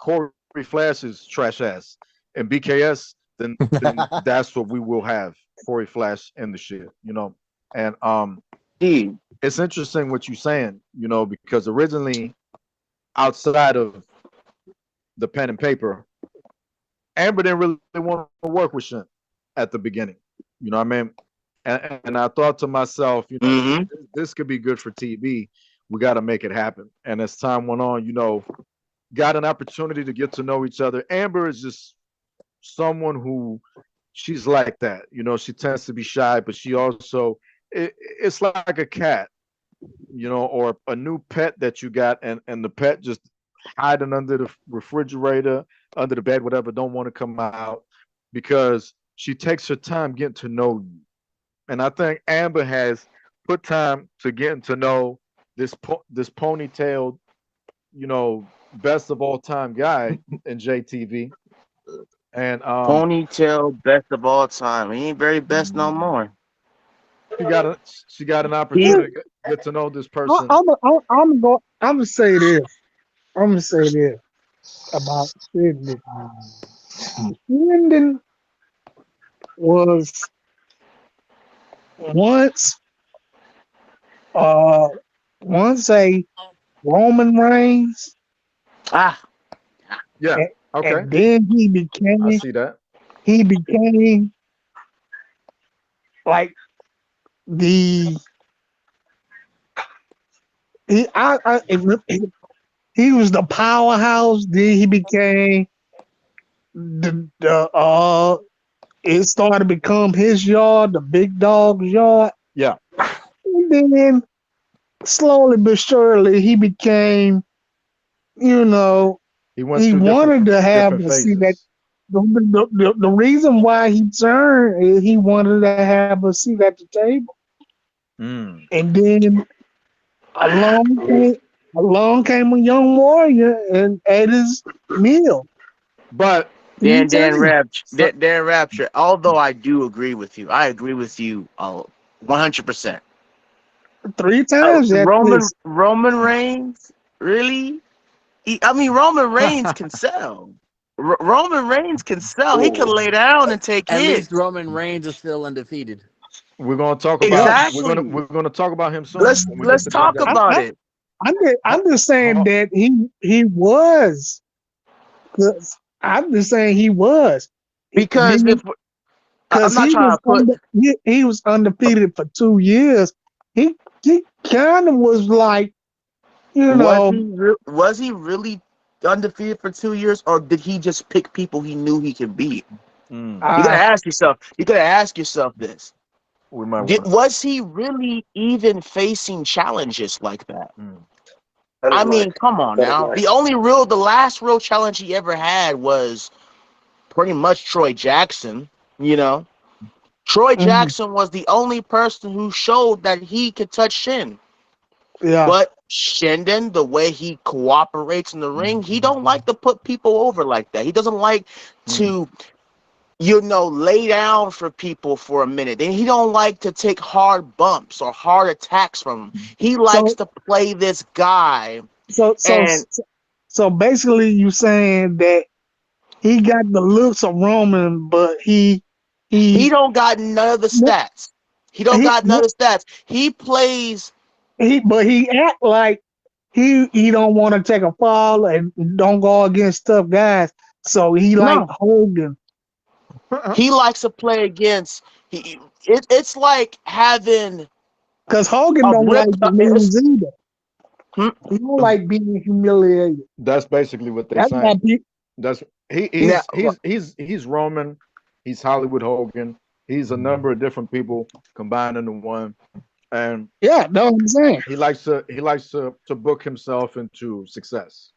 Corey Flash's trash ass and BKS, then that's what we will have. Corey Flash in the shit, you know. And it's interesting what you're saying, you know, because originally outside of the pen and paper, Amber didn't really want to work with Shin at the beginning. You know what I mean? And I thought to myself, you know, this could be good for TV. We got to make it happen. And as time went on, you know, got an opportunity to get to know each other. Amber is just someone who she's like that. You know, she tends to be shy, but she also it's like a cat, you know, or a new pet that you got, and the pet just hiding under the refrigerator, under the bed, whatever, don't want to come out because she takes her time getting to know you. And I think Amber has put time to getting to know this ponytailed, you know, best of all time guy in JTV. And ponytail best of all time. He ain't very best no more. She got an opportunity to get to know this person. I'm gonna say this. I'm gonna say this about Sydney. Sydney was once a Roman Reigns. Yeah. Okay. And then I see that. He became like he was the powerhouse. Then he became it started to become his yard, the big dog's yard. Yeah. And then slowly but surely he became, you know, he wanted to have a seat at the reason why he turned is he wanted to have a seat at the table. And then along came a young warrior and ate his meal. But Dan Rapture, although I do agree with you, I agree with you 100%. 3 times. Roman Reigns, really? Roman Reigns can sell. Roman Reigns can sell. He can lay down and take hits. At least Roman Reigns is still undefeated. We're gonna talk about we're gonna talk about him soon. Let's talk about it. I'm just saying that he was. I'm just saying he was because he was undefeated for 2 years. He kind of was like, you know, was he really undefeated for 2 years, or did he just pick people he knew he could beat? You gotta ask yourself. You gotta ask yourself this. Was he really even facing challenges like that? I mean, come on now. The last real challenge he ever had was pretty much Troy Jackson, you know. Troy Jackson was the only person who showed that he could touch Shin. Yeah. But Shendon, the way he cooperates in the ring, he don't like to put people over like that. He doesn't like to, you know, lay down for people for a minute. And he don't like to take hard bumps or hard attacks from them. He likes to play this guy. So basically you saying that he got the looks of Roman, but he don't got none of the stats. He don't got none of the stats. He plays. But he act like he don't want to take a fall and don't go against tough guys. So he like Hogan. He likes to play against. It's like having Because Hogan a don't rip. like to lose either. Hmm? He don't like being humiliated. That's basically what they're That's why saying. people. That's Now, he's Roman, he's Hollywood Hogan, he's a number of different people combined into one, and Yeah, that's what I'm saying. he likes to book himself into success.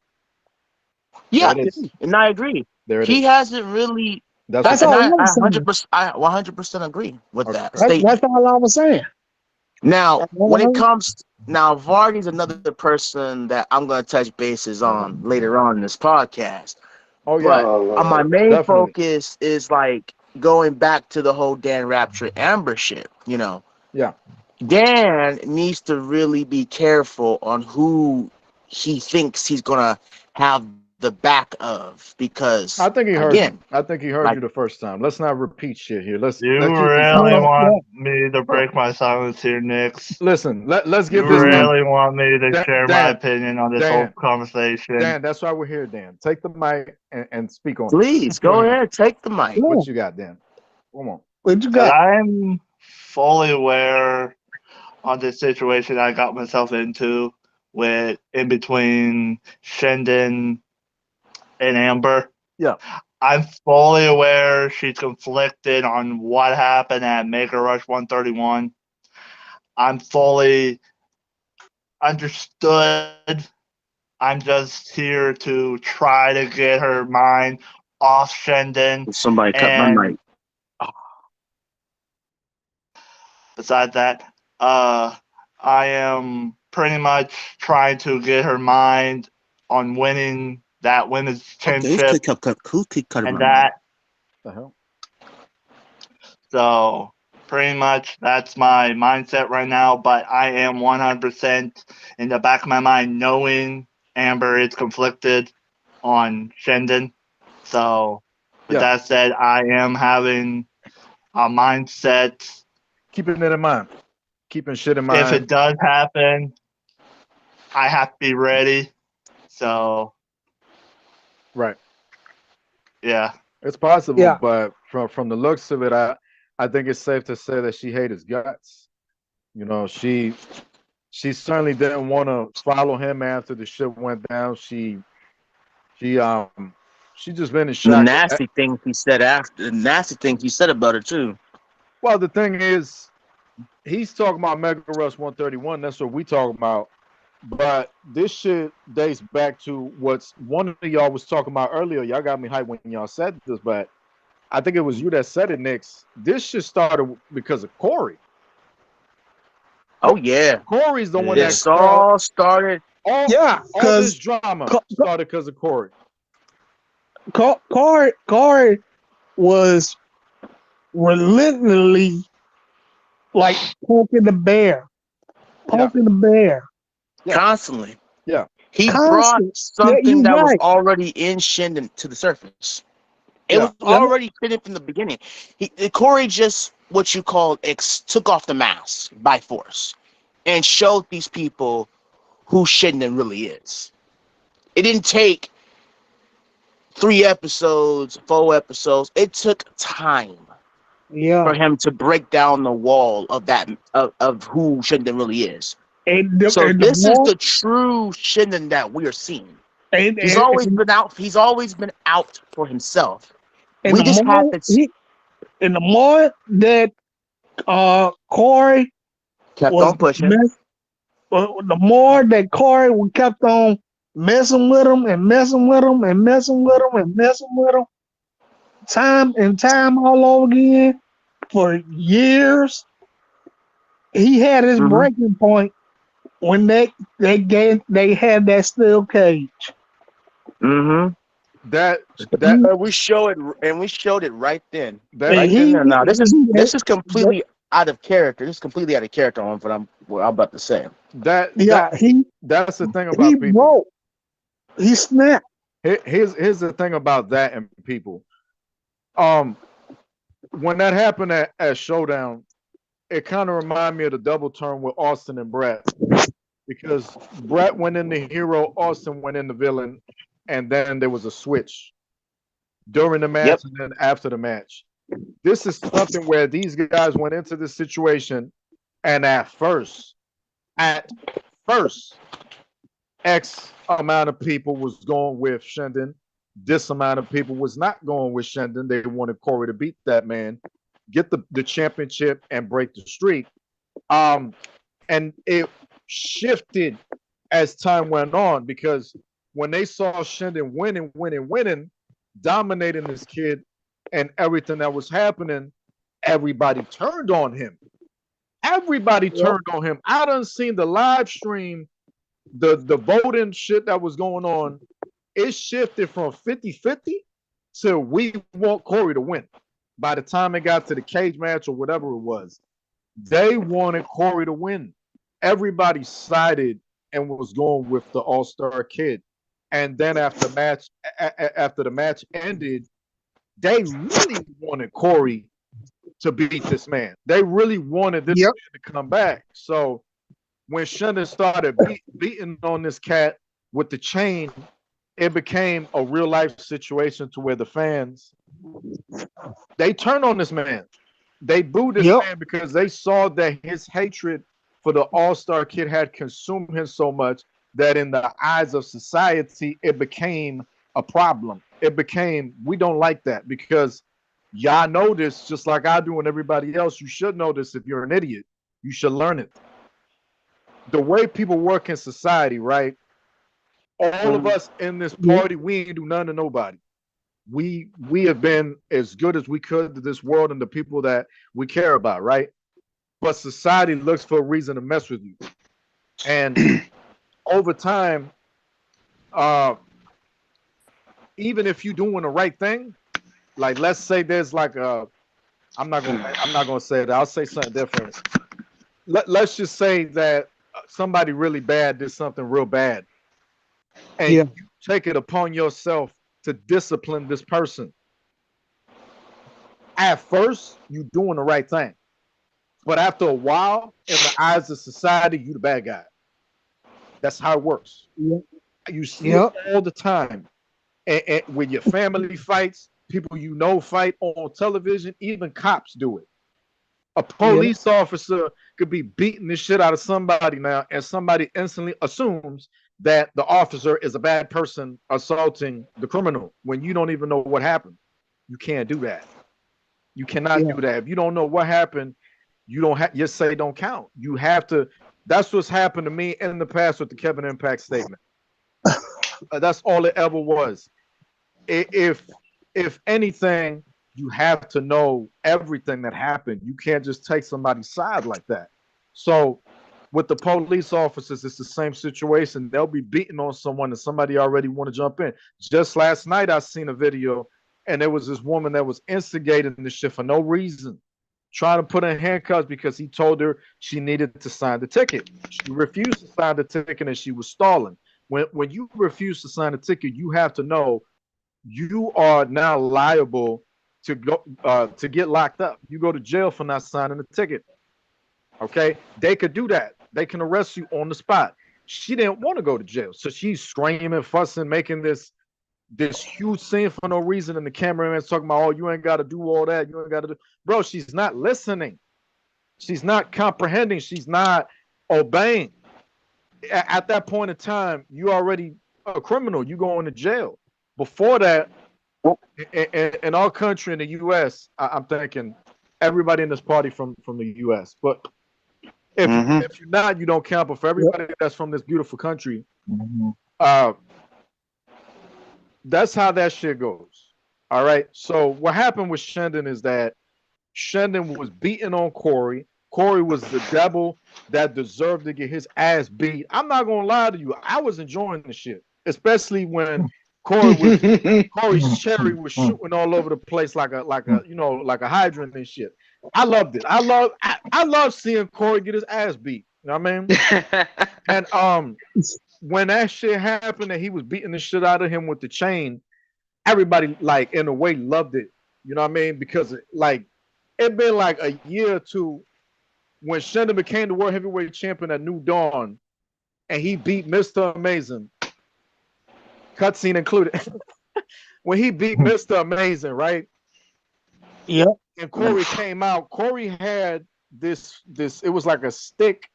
yeah, There it is. and I agree. There it He is. hasn't really, That's and all I I'm saying. 100%, I 100% agree with Okay. that statement. That's all I was saying. Now, That's all when I it was- comes now, Vardy's another person that I'm going to touch bases on later on in this podcast. Oh yeah, But Oh, my Lord. main definitely. focus is like going back to the whole Dan Rapture Amber shit. Yeah. Dan needs to really be careful on who he thinks he's gonna have the back of, because I think he heard again, you. I think he heard like- you the first time. Let's not repeat shit here. Let's You keep this really on. want me to break my silence here, Nix? Listen. Let's You give this man. really want me to share my Dan, opinion on this Dan, whole conversation? Dan, that's why we're here, Dan. Take the mic and speak on it. please go ahead, take the mic. Yeah. What you got, Dan? Come on. What you 'Cause got? I'm fully aware on the situation I got myself into with in between Shendon and Amber. Yeah. I'm fully aware she's conflicted on what happened at Mega Rush 131. I'm fully understood. I'm just here to try to get her mind off Shendon. Somebody cut my And mic. besides that, I am pretty much trying to get her mind on winning that women's championship Who could cut and my that. The hell? So pretty much that's my mindset right now. But I am 100% in the back of my mind knowing Amber is conflicted on Shendon. So with Yeah. that said, I am having a mindset. Keeping it in mind. Keeping shit in mind. If it does happen, I have to be ready. So Right. yeah. It's possible, Yeah. but from the looks of it, I think it's safe to say that she hated his guts. She certainly didn't want to follow him after the shit went down. She just been in The shock. nasty things he said about her too. Well, the thing is, he's talking about Mega Rush 131. That's what we talking about. But this shit dates back to what's one of y'all was talking about earlier. Y'all got me hyped when y'all said this, but I think it was you that said it, Nix. This shit started because of Corey. Oh yeah, Corey's the one this that all started. Yeah, all this because drama Co- started because of Corey. Corey was relentlessly like poking the bear. Yeah. Constantly. Yeah. He Constant. brought Yeah, something you're that was right. already in Shendon to the surface. It Yeah. was already hidden from the beginning. Corey just what you call took off the mask by force and showed these people who Shendon really is. It didn't take 3 episodes, 4 episodes. It took time Yeah. for him to break down the wall of that of who Shendon really is. So this is the true Shendon that we are seeing. He's always been out. He's always been out for himself. We just have to. And the more that Corey Kept was on pushing. the more that Corey kept on messing with him and messing with him and messing with him and messing with him, time and time all over again for years, he had his Mhm. breaking point when they had that steel cage. Mm-hmm. That We showed it right then. that Right he- then. Now this he- is completely out of character. This is completely out of character on what I'm about to say. that Yeah, that's the thing he about people. broke. He snapped. Here's the thing about that and people. When that happened at Showdown, it kind of reminded me of the double turn with Austin and Brett, because Brett went in the hero, Austin went in the villain, and then there was a switch during the match Yep. and then after the match. This is something where these guys went into this situation, and at first, X amount of people was going with Shendon. This amount of people was not going with Shendon. They wanted Corey to beat that man, get the championship, and break the streak. And it shifted as time went on because when they saw Shendon winning, dominating this kid and everything that was happening, everybody turned on him. Everybody turned on him. I done seen the live stream, the voting shit that was going on. It shifted from 50-50 to we want Corey to win. By the time it got to the cage match or whatever it was, they wanted Corey to win. Everybody sided and was going with the All-Star Kid. And then after the match ended, they really wanted Corey to beat this man. They really wanted this man to come back. So when Shendon started beating on this cat with the chain, it became a real life situation to where the fans, they turned on this man. They booed this man because they saw that his hatred for the All-Star Kid had consumed him so much that in the eyes of society, it became a problem. It became, we don't like that because y'all know this just like I do and everybody else. You should know this if you're an idiot. You should learn it. The way people work in society, right? All of us in this party, we ain't do none to nobody. We have been as good as we could to this world and the people that we care about, right? But society looks for a reason to mess with you. And over time, even if you're doing the right thing, like let's say there's like a, I'm not gonna say that. I'll say something different. Let's just say that somebody really bad did something real bad, and you take it upon yourself to discipline this person. At first, you're doing the right thing, but after a while, in the eyes of society, you the bad guy. That's how it works. You see it all the time, and when your family fights, people you know fight on television, even cops do it. A police officer could be beating the shit out of somebody now, and somebody instantly assumes that the officer is a bad person assaulting the criminal when you don't even know what happened. You can't do that. You cannot do that. If you don't know what happened, you don't have, your say don't count. You have to. That's what's happened to me in the past with the Kevin Impact statement. That's all it ever was. If anything, you have to know everything that happened. You can't just take somebody's side like that. So with the police officers, it's the same situation. They'll be beating on someone and somebody already want to jump in. Just last night, I seen a video and there was this woman that was instigating this shit for no reason, trying to put her in handcuffs because he told her she needed to sign the ticket. She refused to sign the ticket and she was stalling. When you refuse to sign a ticket, you have to know you are now liable to go to get locked up. You go to jail for not signing the ticket. Okay, they could do that. They can arrest you on the spot. She didn't want to go to jail, so she's screaming, fussing, making this huge scene for no reason. And the cameraman's talking about, "Oh, you ain't got to do all that. You ain't got to do." Bro, she's not listening. She's not comprehending. She's not obeying. At that point in time, you already a criminal. You going to jail. Before that, in our country, in the U.S., I'm thinking everybody in this party from the U.S. But if you're not, you don't count. But for everybody that's from this beautiful country, that's how that shit goes. All right. So what happened with Shendon is that Shendon was beating on Corey. Corey was the devil that deserved to get his ass beat. I'm not gonna lie to you. I was enjoying the shit, especially when Corey's cherry was shooting all over the place like a hydrant and shit. I loved it. I love seeing Corey get his ass beat. You know what I mean? And when that shit happened and he was beating the shit out of him with the chain, everybody like in a way loved it. You know what I mean? Because it been like a year or two when Shendon became the world heavyweight champion at New Dawn, and he beat Mr. Amazing. Cutscene included. When he beat Mr. Amazing, right? Yep. And Corey came out. Corey had this. It was like a stick,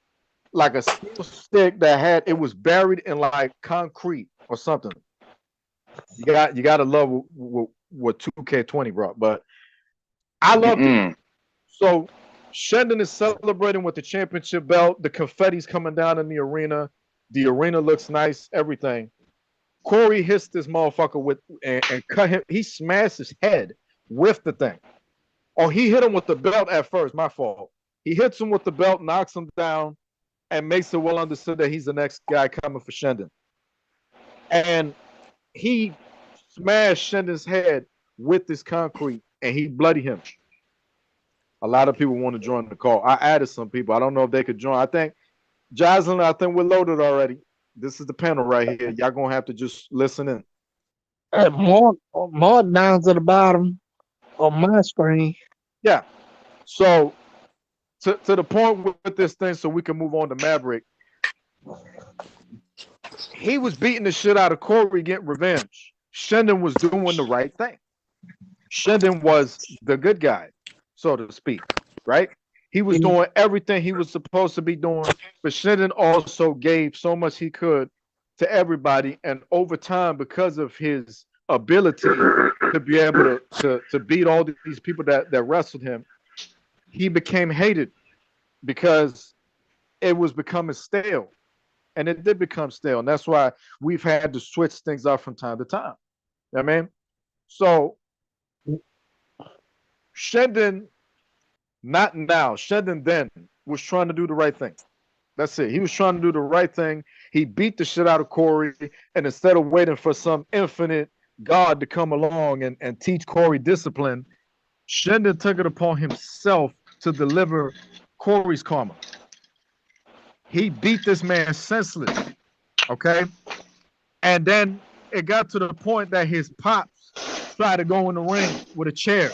like a steel stick that had. It was buried in like concrete or something. You got to love what 2K20 brought, but I loved it. So Shendon is celebrating with the championship belt. The confetti's coming down in the arena. The arena looks nice. Everything. Corey hits this motherfucker with and cut him. He smashed his head with the thing. Or he hit him with the belt at first. My fault. He hits him with the belt, knocks him down, and makes it well understood that he's the next guy coming for Shendon. And he smashed Shendon's head with this concrete, and he bloodied him. A lot of people want to join the call. I added some people. I don't know if they could join. I think, Jocelyn, I think we're loaded already. This is the panel right here. Y'all going to have to just listen in. More down to the bottom on my screen. Yeah. So, to the point with this thing, so we can move on to Maverick. He was beating the shit out of Corey, getting revenge. Shendon was doing the right thing. Shendon was the good guy, so to speak, right? He was doing everything he was supposed to be doing, but Shendon also gave so much he could to everybody, and over time, because of his ability to be able to beat all these people that wrestled him, he became hated because it was becoming stale. And it did become stale. And that's why we've had to switch things up from time to time. You know what I mean? So Shendon, not now, Shendon then was trying to do the right thing. That's it. He was trying to do the right thing. He beat the shit out of Corey. And instead of waiting for some infinite God to come along and teach Corey discipline, Shendon took it upon himself to deliver Corey's karma. He beat this man senseless, okay? And then it got to the point that his pops tried to go in the ring with a chair.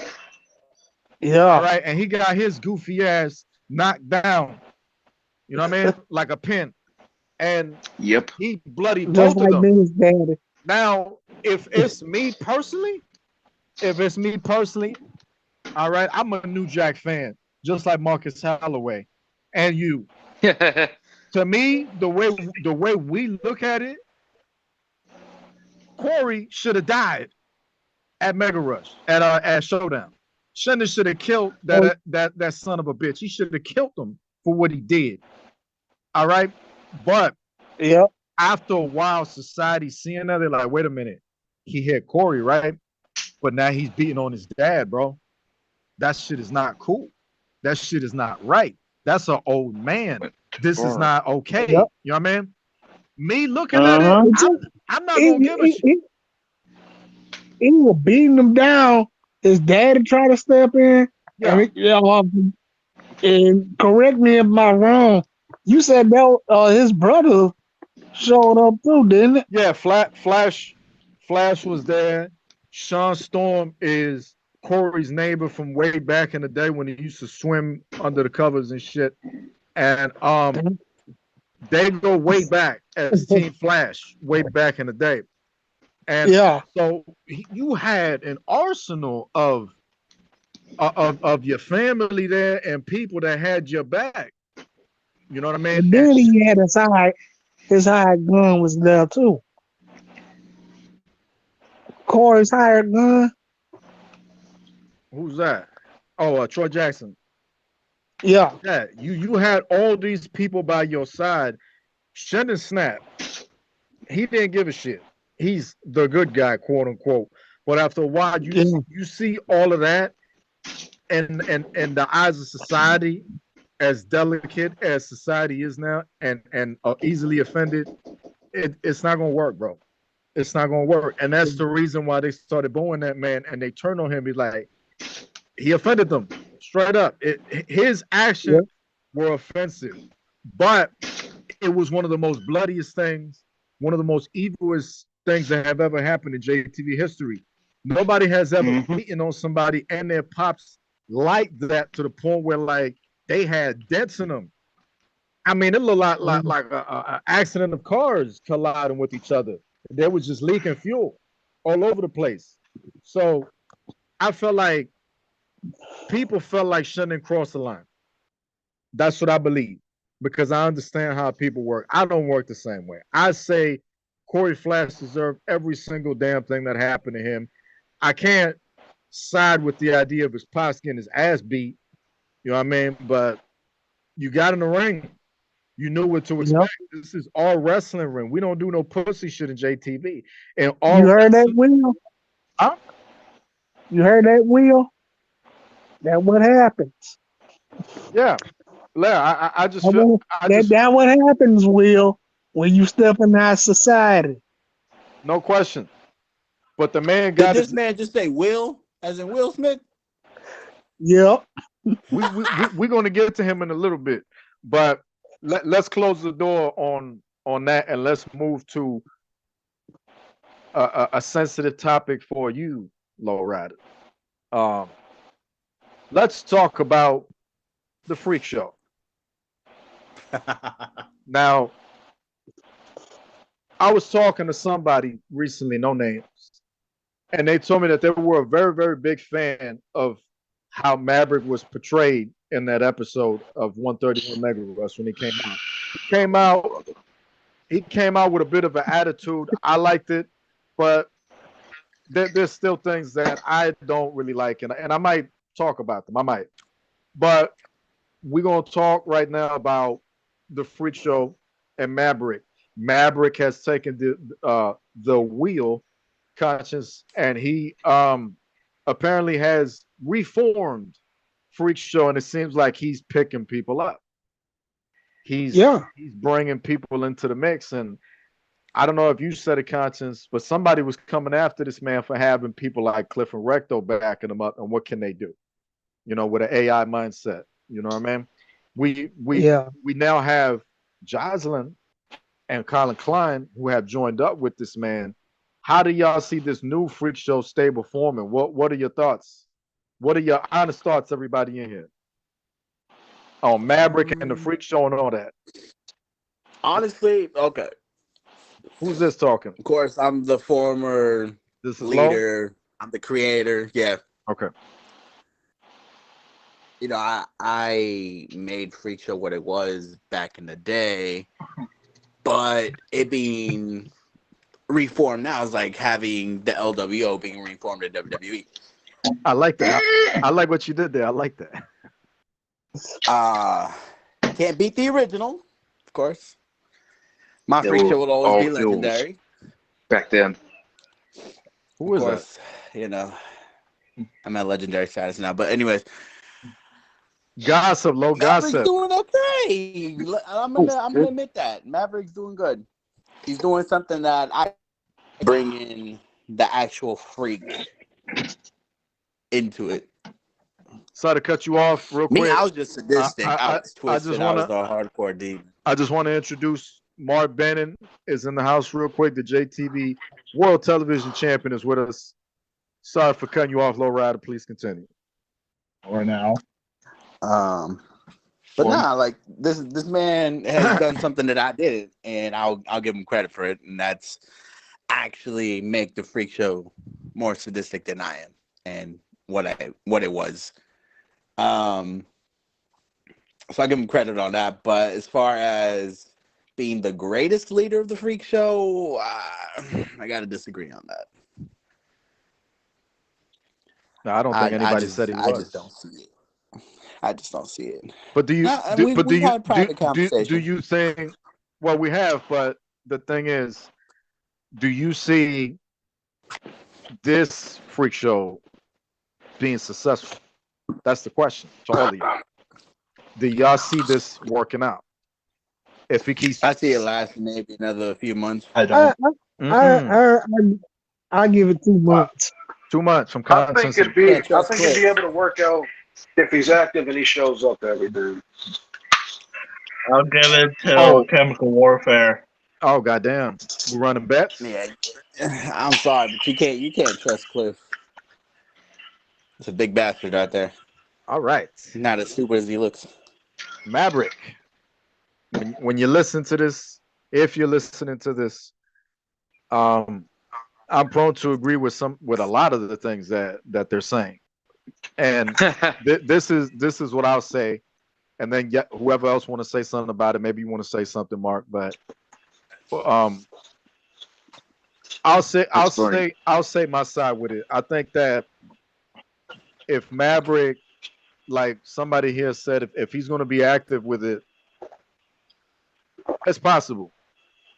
Yeah. All right, and he got his goofy ass knocked down. You know what I mean? Like a pin. And he bloodied Just both like of them. his daddy. Now, if it's me personally, all right, I'm a New Jack fan, just like Marcus Holloway and you. To me, the way we look at it, Corey should have died at Mega Rush at Showdown. Shendon should have killed that son of a bitch. He should have killed him for what he did. All right, but after a while, society seeing that, they're like, wait a minute, he hit Corey, right? But now he's beating on his dad, bro. That shit is not cool. That shit is not right. That's an old man. This is not okay. You know what I mean? Me looking at it, I'm not gonna give a shit. He was beating him down. His daddy tried to step in. And correct me if I'm wrong. You said that his brother showed up too, didn't it? Yeah, Flash was there. Sean Storm is Corey's neighbor from way back in the day when he used to swim under the covers and shit. And they go way back as Team Flash, way back in the day. And so you had an arsenal of your family there and people that had your back. You know what I mean? And then he had his hired gun was there too. Corey's hired gun. Who's that? Oh, Troy Jackson. Yeah. Yeah, you had all these people by your side. Shendon Snap, he didn't give a shit. He's the good guy, quote unquote. But after a while, you see all of that, and the eyes of society, as delicate as society is now, and easily offended, it's not gonna work, bro. It's not gonna work, and that's the reason why they started booing that man, and they turned on him. Be like, he offended them straight up. His actions were offensive, but it was one of the most bloodiest things, one of the most evilest things that have ever happened in JTV history. Nobody has ever beaten on somebody and their pops like that to the point where like they had dents in them. I mean, it looked like an accident of cars colliding with each other. They was just leaking fuel all over the place. So I felt like people felt like Shannon crossed the line. That's what I believe because I understand how people work. I don't work the same way. I say Corey Flash deserved every single damn thing that happened to him. I can't side with the idea of his pops getting his ass beat. You know what I mean? But you got in the ring. You knew what to expect. Yep. This is all wrestling ring. We don't do no pussy shit in JTV. And You heard that, Will? Huh? You heard that, Will? That what happens. Yeah. I just feel that what happens, Will, when you step in our society. No question. But the man Did got this man just say Will, as in Will Smith? Yep. We're going to get to him in a little bit, but let's close the door on that and let's move to a sensitive topic for you, Lowrider. Let's talk about the freak show. Now, I was talking to somebody recently, no names, and they told me that they were a very, very big fan of how Maverick was portrayed in that episode of 131 Mega Rush when he came out. He came out with a bit of an attitude. I liked it, but there's still things that I don't really like, and I might talk about them. I might. But we're going to talk right now about the freak show and Maverick. Maverick has taken the wheel conscience, and he apparently has reformed freak show, and it seems like he's picking people up. He's bringing people into the mix, and I don't know if you said a conscience, but somebody was coming after this man for having people like Cliff and Recto backing him up, and what can they do? You know, with an AI mindset. You know what I mean? We now have Jocelyn and Colin Klein who have joined up with this man. How do y'all see this new freak show stable forming? What are your thoughts? What are your honest thoughts, everybody in here? On Maverick and the freak show and all that. Honestly, okay. Who's this talking? Of course, I'm the former leader. Low? I'm the creator. Yeah. Okay. You know, I made Freak Show what it was back in the day, but it being reformed now is like having the LWO being reformed in WWE. I like that. I like what you did there. I like that. Can't beat the original, of course. My Freak Show will always be legendary. Back then. Who is that? You know, I'm at legendary status now. But anyways. Gossip, low Maverick's gossip. Doing okay. I'm gonna admit that. Maverick's doing good. He's doing something that I bring in the actual freak into it. Sorry to cut you off real quick. Me, I was just sadistic. I was twisted. I was the hardcore demon. I just want to introduce Mark Bennon is in the house real quick. The JTV World Television Champion is with us. Sorry for cutting you off, Lowrider. Please continue. Or now. But nah, like this man has done something that I did, and I'll give him credit for it, and that's actually make the freak show more sadistic than I am, and what it was. So I give him credit on that. But as far as being the greatest leader of the freak show, I gotta disagree on that. No, I don't think anybody said he was. I just don't see it. I just don't see it. But do you? Do you think? Well, we have, but the thing is, do you see this freak show being successful? That's the question to all of you. Do y'all see this working out? If he keeps, I see it lasting maybe another few months. I don't. I give it 2 months. 2 months from I think it'd be able to work out if he's active and he shows up to everything. I'll give it to Chemical Warfare. Oh goddamn! We're running bets. Yeah, I'm sorry, but you can't trust Cliff. It's a big bastard out there. All right, not as stupid as he looks. Maverick, when you listen to this, if you're listening to this, I'm prone to agree with a lot of the things that they're saying. And this is what I'll say, and then whoever else want to say something about it, maybe you want to say something, Mark. But I'll say my side with it. I think that if Maverick, like somebody here said, if he's going to be active with it, it's possible.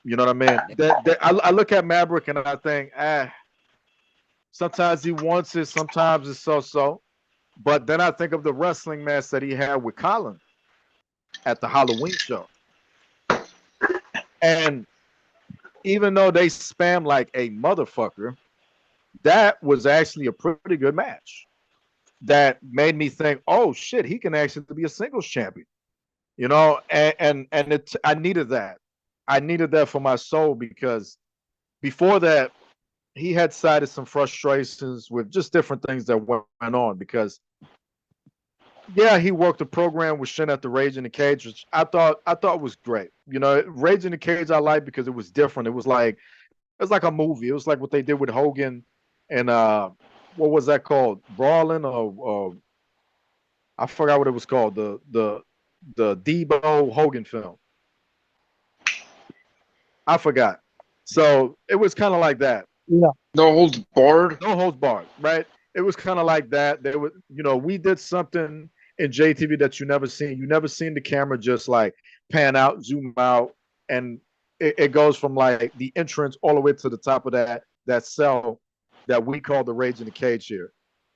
You know what I mean? I look at Maverick and I think, sometimes he wants it, sometimes it's so. But then I think of the wrestling match that he had with Colin at the Halloween show. And even though they spam like a motherfucker, that was actually a pretty good match. That made me think, oh shit, he can actually be a singles champion. You know, and I needed that. I needed that for my soul because before that, he had cited some frustrations with just different things that went on because he worked the program with Shin at the Rage in the Cage, which I thought was great. You know, Rage in the Cage I liked because it was different. It was like a movie. It was like what they did with Hogan and what was that called? Brawling or I forgot what it was called. The Debo Hogan film. I forgot. So it was kind of like that. Yeah. No holds barred. No holds barred, right? It was kind of like that. There was, we did something in JTV that you never seen. You never seen the camera just like pan out, zoom out, and it goes from like the entrance all the way to the top of that cell that we call the Rage in the Cage here.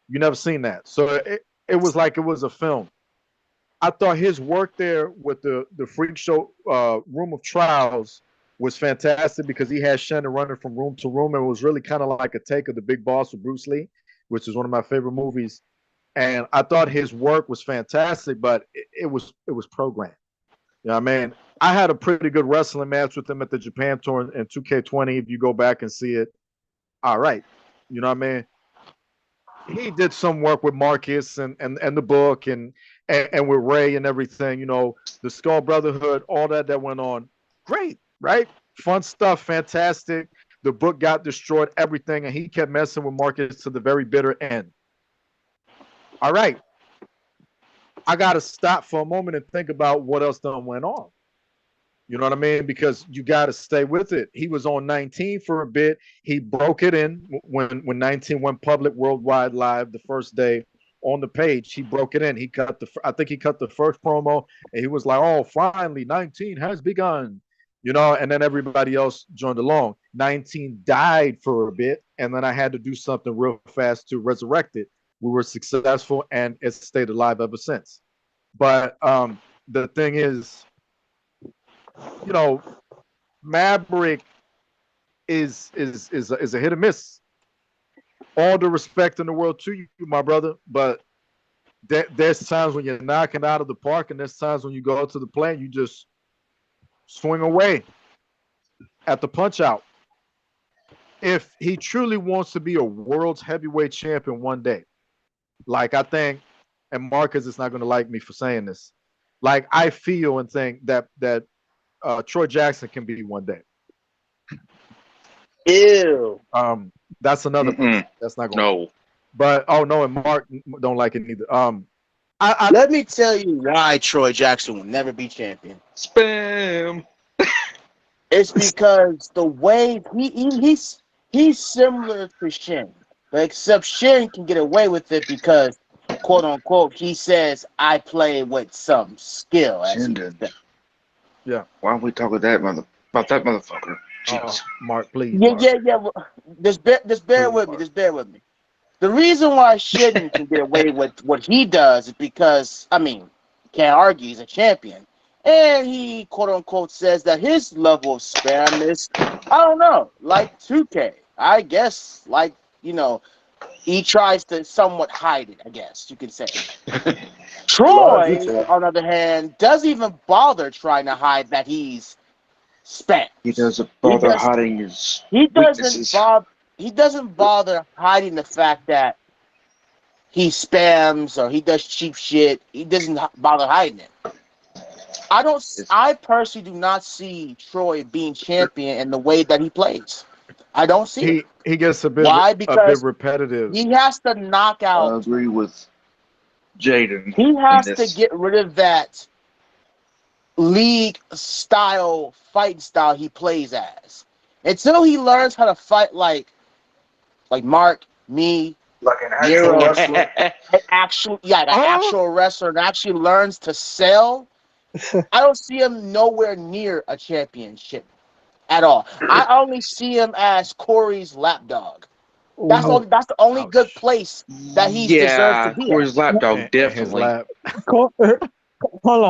You never seen that. So it was like it was a film. I thought his work there with the Freak Show Room of Trials was fantastic because he had Shannon running from room to room. And it was really kind of like a take of The Big Boss with Bruce Lee, which is one of my favorite movies. And I thought his work was fantastic, but it was programmed. You know what I mean? I had a pretty good wrestling match with him at the Japan tour in 2K20. If you go back and see it, all right. You know what I mean? He did some work with Marcus and the book and with Ray and everything, the Skull Brotherhood, all that went on. Great, right? Fun stuff, fantastic. The book got destroyed, everything, and he kept messing with Marcus to the very bitter end. All right. I got to stop for a moment and think about what else done went on. You know what I mean? Because you got to stay with it. He was on 19 for a bit. He broke it in when 19 went public worldwide live the first day on the page. He broke it in. I think he cut the first promo and he was like, oh, finally 19 has begun, and then everybody else joined along. 19 died for a bit. And then I had to do something real fast to resurrect it. We were successful and it's stayed alive ever since. But the thing is, Maverick is a hit or miss. All the respect in the world to you, my brother, but there's times when you're knocking out of the park, and there's times when you go to the plane, you just swing away at the punch out. If he truly wants to be a world's heavyweight champion one day, like I think, and Marcus is not going to like me for saying this, like I feel and think that Troy Jackson can be one day. Ew. That's another. That's not going. No. But no, and Mark don't like it neither. Let me tell you why Troy Jackson will never be champion. Spam. It's because the way he's similar to Shin, but except Shin can get away with it because, quote unquote, he says I play with some skill. Yeah. Why don't we talk about that motherfucker? Jeez. Mark, please. Yeah, Mark. yeah. Just bear with me. Just bear with me. The reason why Shin can get away with what he does is because, can't argue he's a champion. And he, quote unquote, says that his level of spam is, I don't know, like 2K. I guess, he tries to somewhat hide it, I guess you could say. Troy, on the other hand, doesn't even bother trying to hide that he's spam. He doesn't bother hiding his weaknesses. He doesn't bother hiding the fact that he spams or he does cheap shit. He doesn't bother hiding it. I personally do not see Troy being champion in the way that he plays. I don't see it. He gets a bit Why? a bit Because repetitive. he has to knock I out. agree with Jaden. He in has to this. get rid of that league style, fight style he plays as. Until he learns how to fight like Mark, me, Like an actual Nero, wrestler. an actual wrestler, and actually learns to sell, I don't see him nowhere near a championship at all. I only see him as Corey's lapdog. That's Ooh. the only Ouch. good place that he deserves to Yeah, be at. Corey's lapdog His definitely. lap. Hold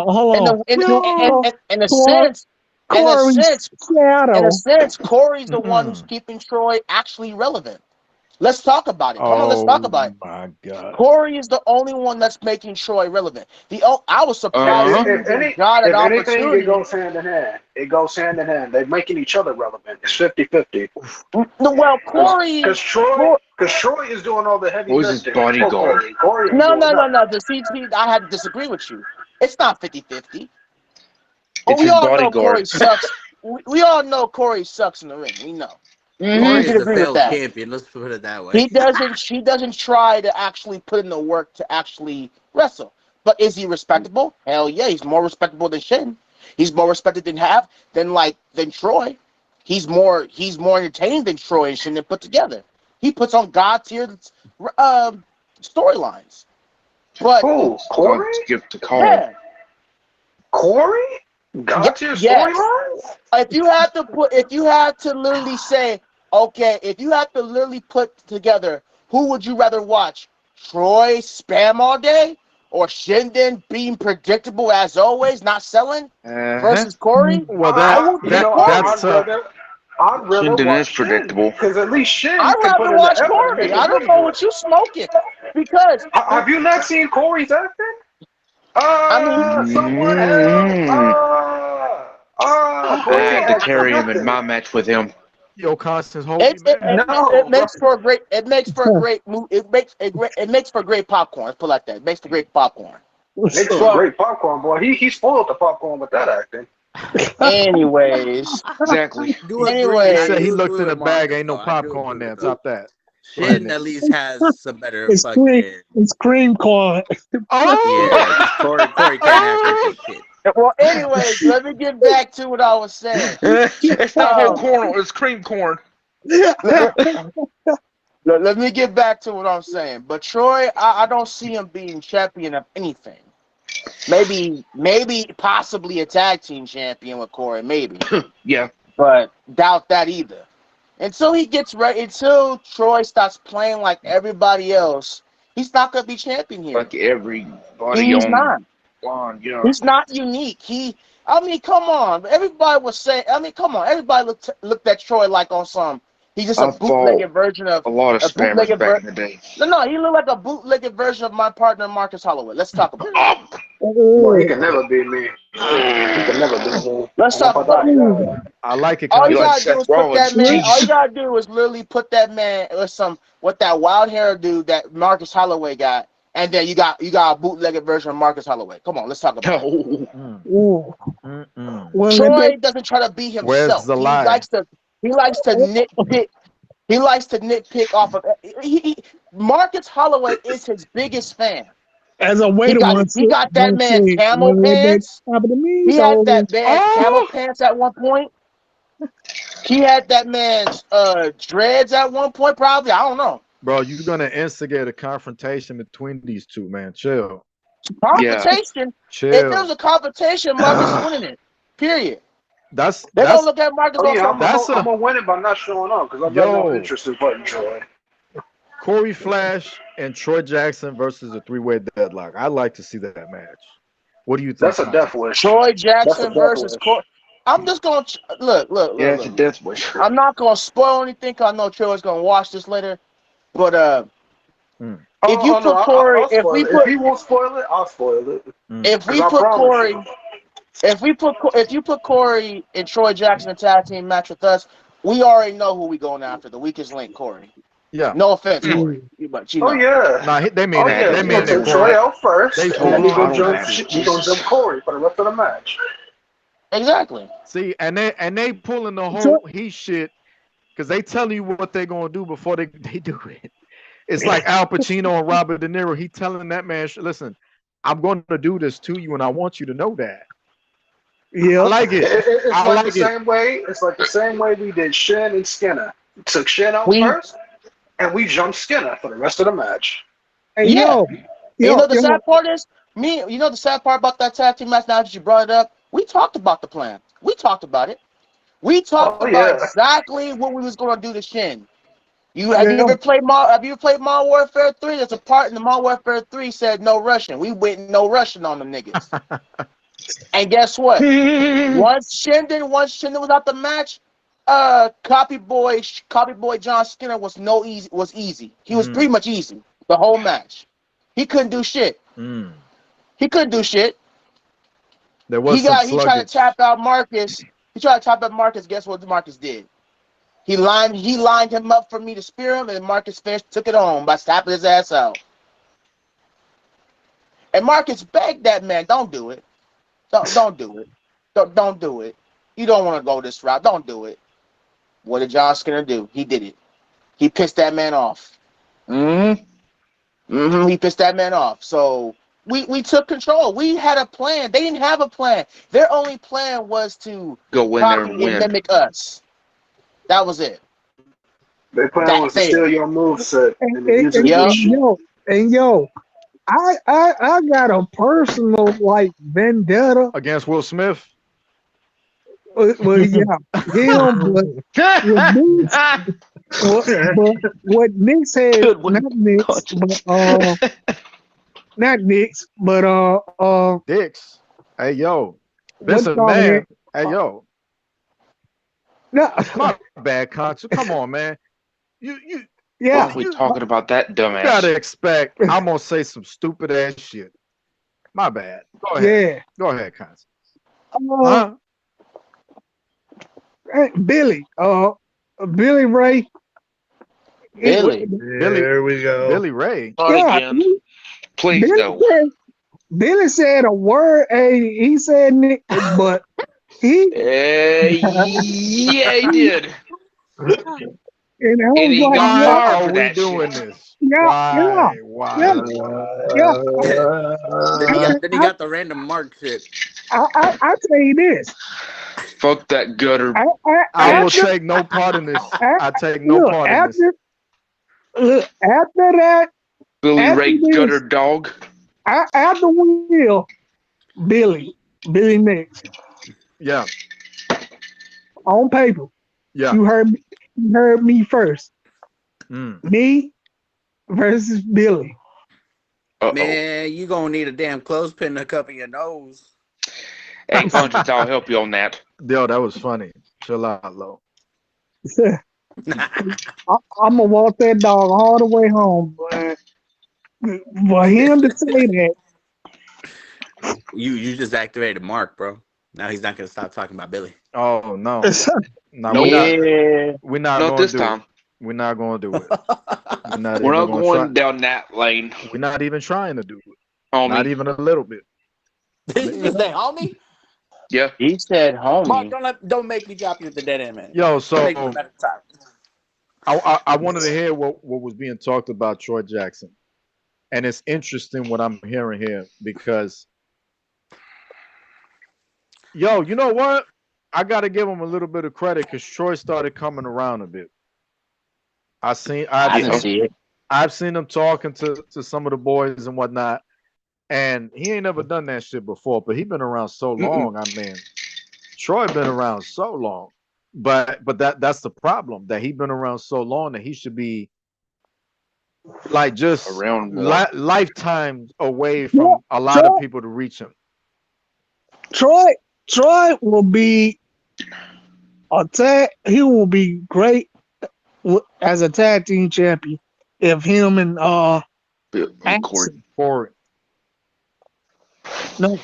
on. In a sense, Corey's shadow. Corey's the one who's keeping Troy actually relevant. Let's talk about it. Come on, let's talk about it. Oh my God. Corey is the only one that's making Troy relevant. I was surprised Uh-huh. he even got an If anything, opportunity. it goes hand in hand. It goes hand in hand. They're making each other relevant. It's 50-50. Well, Corey. Because Troy is doing all the heavy Who's his lifting. bodyguard? Corey ain't No. doing nothing. The CT, I had to disagree with you. It's not 50-50. It's We his all know bodyguard. Corey sucks. We all know Corey sucks in the ring. We know. Mhm. We Corey is can a agree with failed that. champion. Let's put it that way. He doesn't try to actually put in the work to actually wrestle. But is he respectable? Hell yeah, he's more respectable than Shin. He's more respected than Troy. He's more entertaining than Troy and Shin put together. He puts on God tier storylines. But Who? Corey? Let's give the call. yeah, Corey? Got your yes. storylines? if you had to literally say, okay, if you had to literally put together, who would you rather watch? Troy spam all day or Shinden being predictable as always, not selling versus Corey? Well, I that's I'd rather Shinden watch is predictable. Because at least Shin I'd can put rather in watch the effort to Corey. make it I don't know really what you smoking because Have you not seen Corey's acting? Someone Mm. else. I had to carry him in my match with him. Yo, Constance, hold me, man. it makes for a great move. It makes for great popcorn. Let's put it like that. It makes for great popcorn. Makes for great popcorn, boy. He spoiled the popcorn with that acting. Anyways, Exactly. Anyway, He said he looked in the bag, ain't no popcorn there. Top that. Shin at least has some better fucking. It's cream corn. Yeah, Corey can't have shit. well, anyways, let me get back to what I was saying. It's not whole corn, it's cream corn. Let me get back to what I'm saying. But Troy, I don't see him being champion of anything. Maybe possibly a tag team champion with Corey, maybe. Yeah. But doubt that either. Until Troy starts playing like everybody else, he's not gonna be champion here. Like everybody He's on not. line, yeah. He's not unique. Come on. Everybody was saying. Come on. Everybody looked at Troy like on some. He's just a bootlegged version of a lot of spammers back in the day. No, he looked like a bootlegged version of my partner Marcus Holloway. Let's talk about it. Boy, he can never be me. He can never be me. Let's talk about it. I like it. All you Constance. gotta do is put that man. All you gotta do is literally put that man with that wild hair dude that Marcus Holloway got, and then you got a bootlegged version of Marcus Holloway. Come on, let's talk about it. Well, Troy doesn't try to be himself. Where's the lie? He likes to nitpick. He likes to nitpick off of. Marcus Holloway is his biggest fan. as a way He got that man's camel pants. He had that man's camel pants at one point. He had that man's dreads at one point, probably. I don't know. Bro, you're gonna instigate a confrontation between these two, man. Chill. Confrontation. Chill. If there was a confrontation, Marcus winning it. Period. They're That's gonna look at Marcus. I'm gonna win it by not showing up because I've got no interest in fighting Troy. Corey Flash and Troy Jackson versus a three-way deadlock. I'd like to see that match. What do you think? That's a death wish. Troy Jackson versus Corey. I'm just gonna look. Yeah, it's a death wish. I'm not gonna spoil anything. 'Cause I know Troy's gonna watch this later. But if you put Corey, if he won't spoil it, I'll spoil it. If you put Corey and Troy Jackson in a tag team match with us, we already know who we going after. The weakest link, Corey. Yeah. No offense, Corey, but you know. Oh yeah. Nah, they mean that. Yeah. They mean that. Troy out first, and then we gonna Jesus. jump Corey for the rest of the match. Exactly. See, and they pulling the whole he shit because they tell you what they're gonna do before they do it. It's like Al Pacino and Robert De Niro. He telling that man, listen, I'm going to do this to you, and I want you to know that. Yeah. I like it. It's I like like the it. same way. It's like the same way we did Shin and Skinner. We took Shin out first, and we jumped Skinner for the rest of the match. Hey, Yeah. yo, You know the sad part is you know the sad part about that tag team match. Now that you brought it up, we talked about the plan. We talked about it. We talked about exactly what we was gonna do to Shin. Have you ever played Modern Warfare 3? There's a part in the Modern Warfare 3 said no rushing. We went no rushing on them niggas. And guess what? Once Shendon was out the match, Copy Boy John Skinner was easy. He was pretty much easy the whole match. He couldn't do shit. He couldn't do shit. There was He tried to tap out Marcus. Guess what Marcus did? He lined him up for me to spear him, and Marcus Finch took it home by slapping his ass out. And Marcus begged that man, don't do it. Don't do it. Don't do it. You don't want to go this route. Don't do it. What did John Skinner do? He did it. He pissed that man off. He pissed that man off. So we took control. We had a plan. They didn't have a plan. Their only plan was to go in there and win. Mimic us. That was it. Their plan was to steal your moveset and use it against you. Yo, I got a personal vendetta against Will Smith. Well, yeah, him, but what Nick said, not Nick's, but Dix. Hey yo, listen, man. Hey yo. No, my bad, Concha. Come on, man. You. Yeah, we talking about that dumbass. You gotta expect I'm gonna say some stupid ass shit. My bad. Go ahead. Yeah. Go ahead, Concha. Billy. Billy Ray. There we go. Billy Ray. Again. Please no. Billy said a word. He said Nick, but he. Yeah, he did. And he got why for that doing shit. this? Why? Then he got the random mark shit. I tell you this. Fuck that gutter. I will take no part in this. I take no part in this. Look, after that, Billy Ray gutter dog. After Will, Billy next. Yeah. On paper. Yeah. You heard me first. Me versus Billy. Man, you gonna need a damn clothespin to cover your nose. Hey, Punches, I'll help you on that. Yo, that was funny. Chill out, low. I'm gonna walk that dog all the way home, but for him to say that, you just activated Mark, bro. Now he's not gonna stop talking about Billy. Oh no, no, we're not not going this to do time. It. We're not going to do it. We're not going down that lane. We're not even trying to do it. Homie. Not even a little bit. Did you say homie? Yeah. He said homie. Mark, don't make me drop you at the dead end, man. Yo, so I I wanted to hear what was being talked about Troy Jackson. And it's interesting what I'm hearing here because yo, you know what? I got to give him a little bit of credit because Troy started coming around a bit. I've seen him talking to some of the boys and whatnot, and he ain't never done that shit before. But he been around so long. I mean, Troy been around so long, but that's the problem that he been around so long that he should be like just around lifetimes away from a lot of people to reach him. Troy will be he will be great as a tag team champion if him and Corey. No.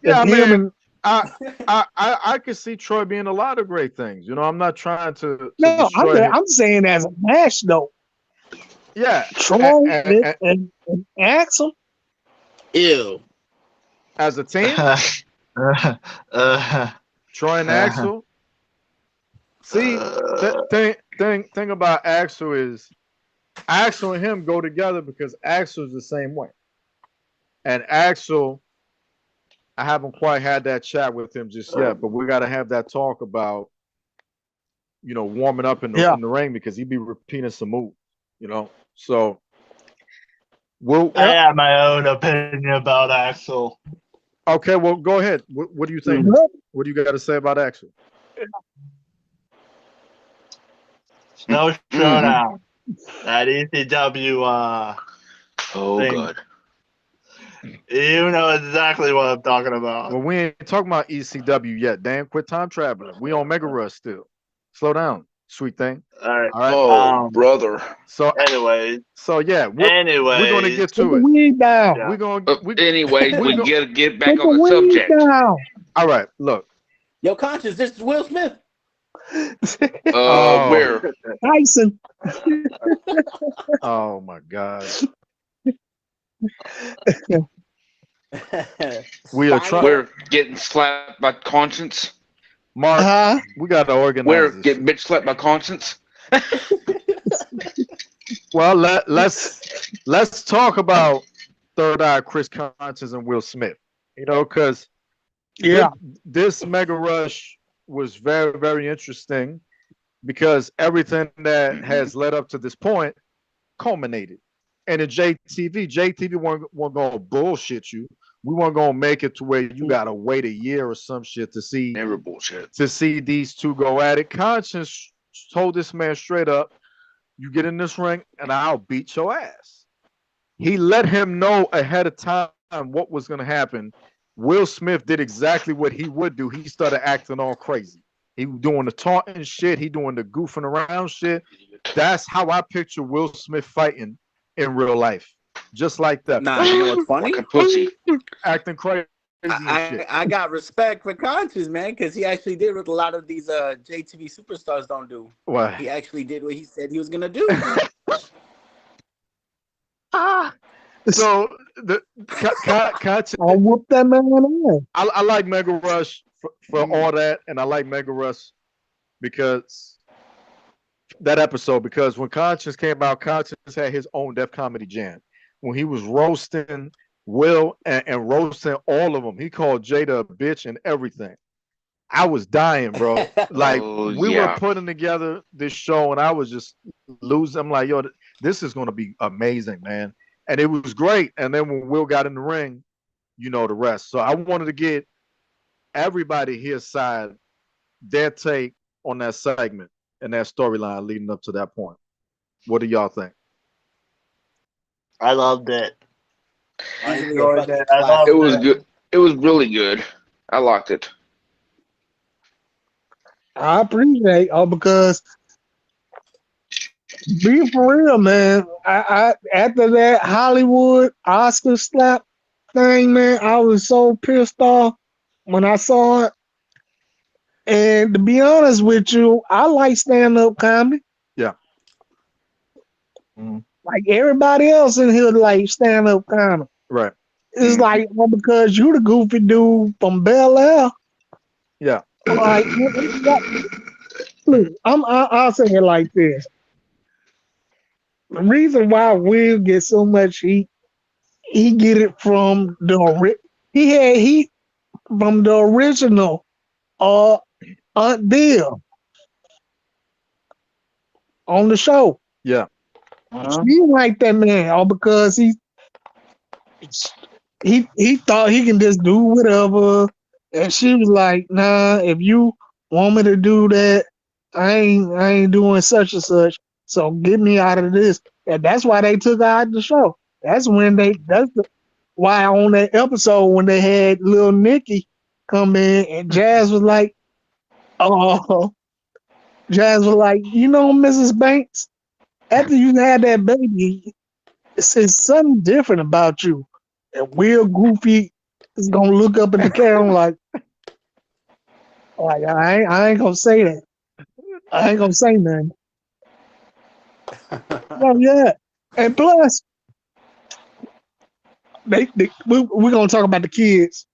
Yeah, man. I could see Troy being a lot of great things. You know, I'm not trying to I'm saying as a match though. Yeah. Troy and Axel. Ew. As a team? Troy and Axel. See, thing about Axel is Axel and him go together because Axel's the same way. And Axel, I haven't quite had that chat with him just yet, but we got to have that talk about, warming up in the ring because he'd be repeating some moves, So, I have my own opinion about Axel. Okay, well, go ahead. What do you think? What do you got to say about Axel? No showdown. That ECW. Oh, thing. God. You know exactly what I'm talking about. Well, we ain't talking about ECW yet. Damn, quit time traveling. We on Mega Rush still. Slow down, sweet thing. All right. Oh, brother. So anyways. So yeah. We're gonna get to it. Weed down. Yeah. We're gonna. Anyways, we gotta get back Put on the subject. Down. All right. Look. Yo, Conscious, this is Will Smith. Where? Tyson. Oh my God. We're getting slapped by conscience. Mark, we got to organize. We're getting bitch slapped by conscience. Well, let's talk about Third Eye Chris Conscience and Will Smith. Because this Mega Rush was very, very interesting because everything that has led up to this point culminated. And in JTV weren't going to bullshit you. We weren't going to make it to where you got to wait a year or some shit to see. Never bullshit. To see these two go at it. Conscience told this man straight up, you get in this ring and I'll beat your ass. He let him know ahead of time what was going to happen. Will Smith did exactly what he would do. He started acting all crazy. He was doing the taunting shit. He doing the goofing around shit. That's how I picture Will Smith fighting in real life. Just like that. Nah, you know what's funny? Like a pussy. Acting crazy. I got respect for Conscious, man, because he actually did what a lot of these JTV superstars don't do. What? He actually did what he said he was gonna do. So the Conscious. I'll whoop that man on. I like Mega Rush for all that, and I like Mega Rush because that episode. Because when Conscious came out, Conscious had his own Def Comedy Jam. When he was roasting Will and roasting all of them, he called Jada a bitch and everything. I was dying, bro. Like we were putting together this show, and I was just losing. I'm like, yo, this is gonna be amazing, man. And it was great. And then when Will got in the ring, you know the rest. So I wanted to get everybody his side, their take on that segment and that storyline leading up to that point. What do y'all think? I loved it. I enjoyed it. It was good. It was really good. I liked it. I appreciate because be for real, man. I after that Hollywood Oscar slap thing, man, I was so pissed off when I saw it. And to be honest with you, I like stand-up comedy. Yeah. Like everybody else in here like stand-up comedy. Right. It's like, well, because you the goofy dude from Bel Air. Yeah. Like, look, I'll say it like this. The reason why Will gets so much heat, he get it from he had heat from the original Aunt Bill on the show. Yeah. She didn't like that man all because he thought he can just do whatever. And she was like, nah, if you want me to do that, I ain't doing such and such. So get me out of this. And that's why they took her out of the show. That's why on that episode when they had Lil Nicky come in and Jazz was like, you know, Mrs. Banks, after you had that baby, it says something different about you. And Will Goofy is gonna look up at the camera like I ain't gonna say that. I ain't gonna say nothing. Well, yeah, and plus, we're gonna talk about the kids.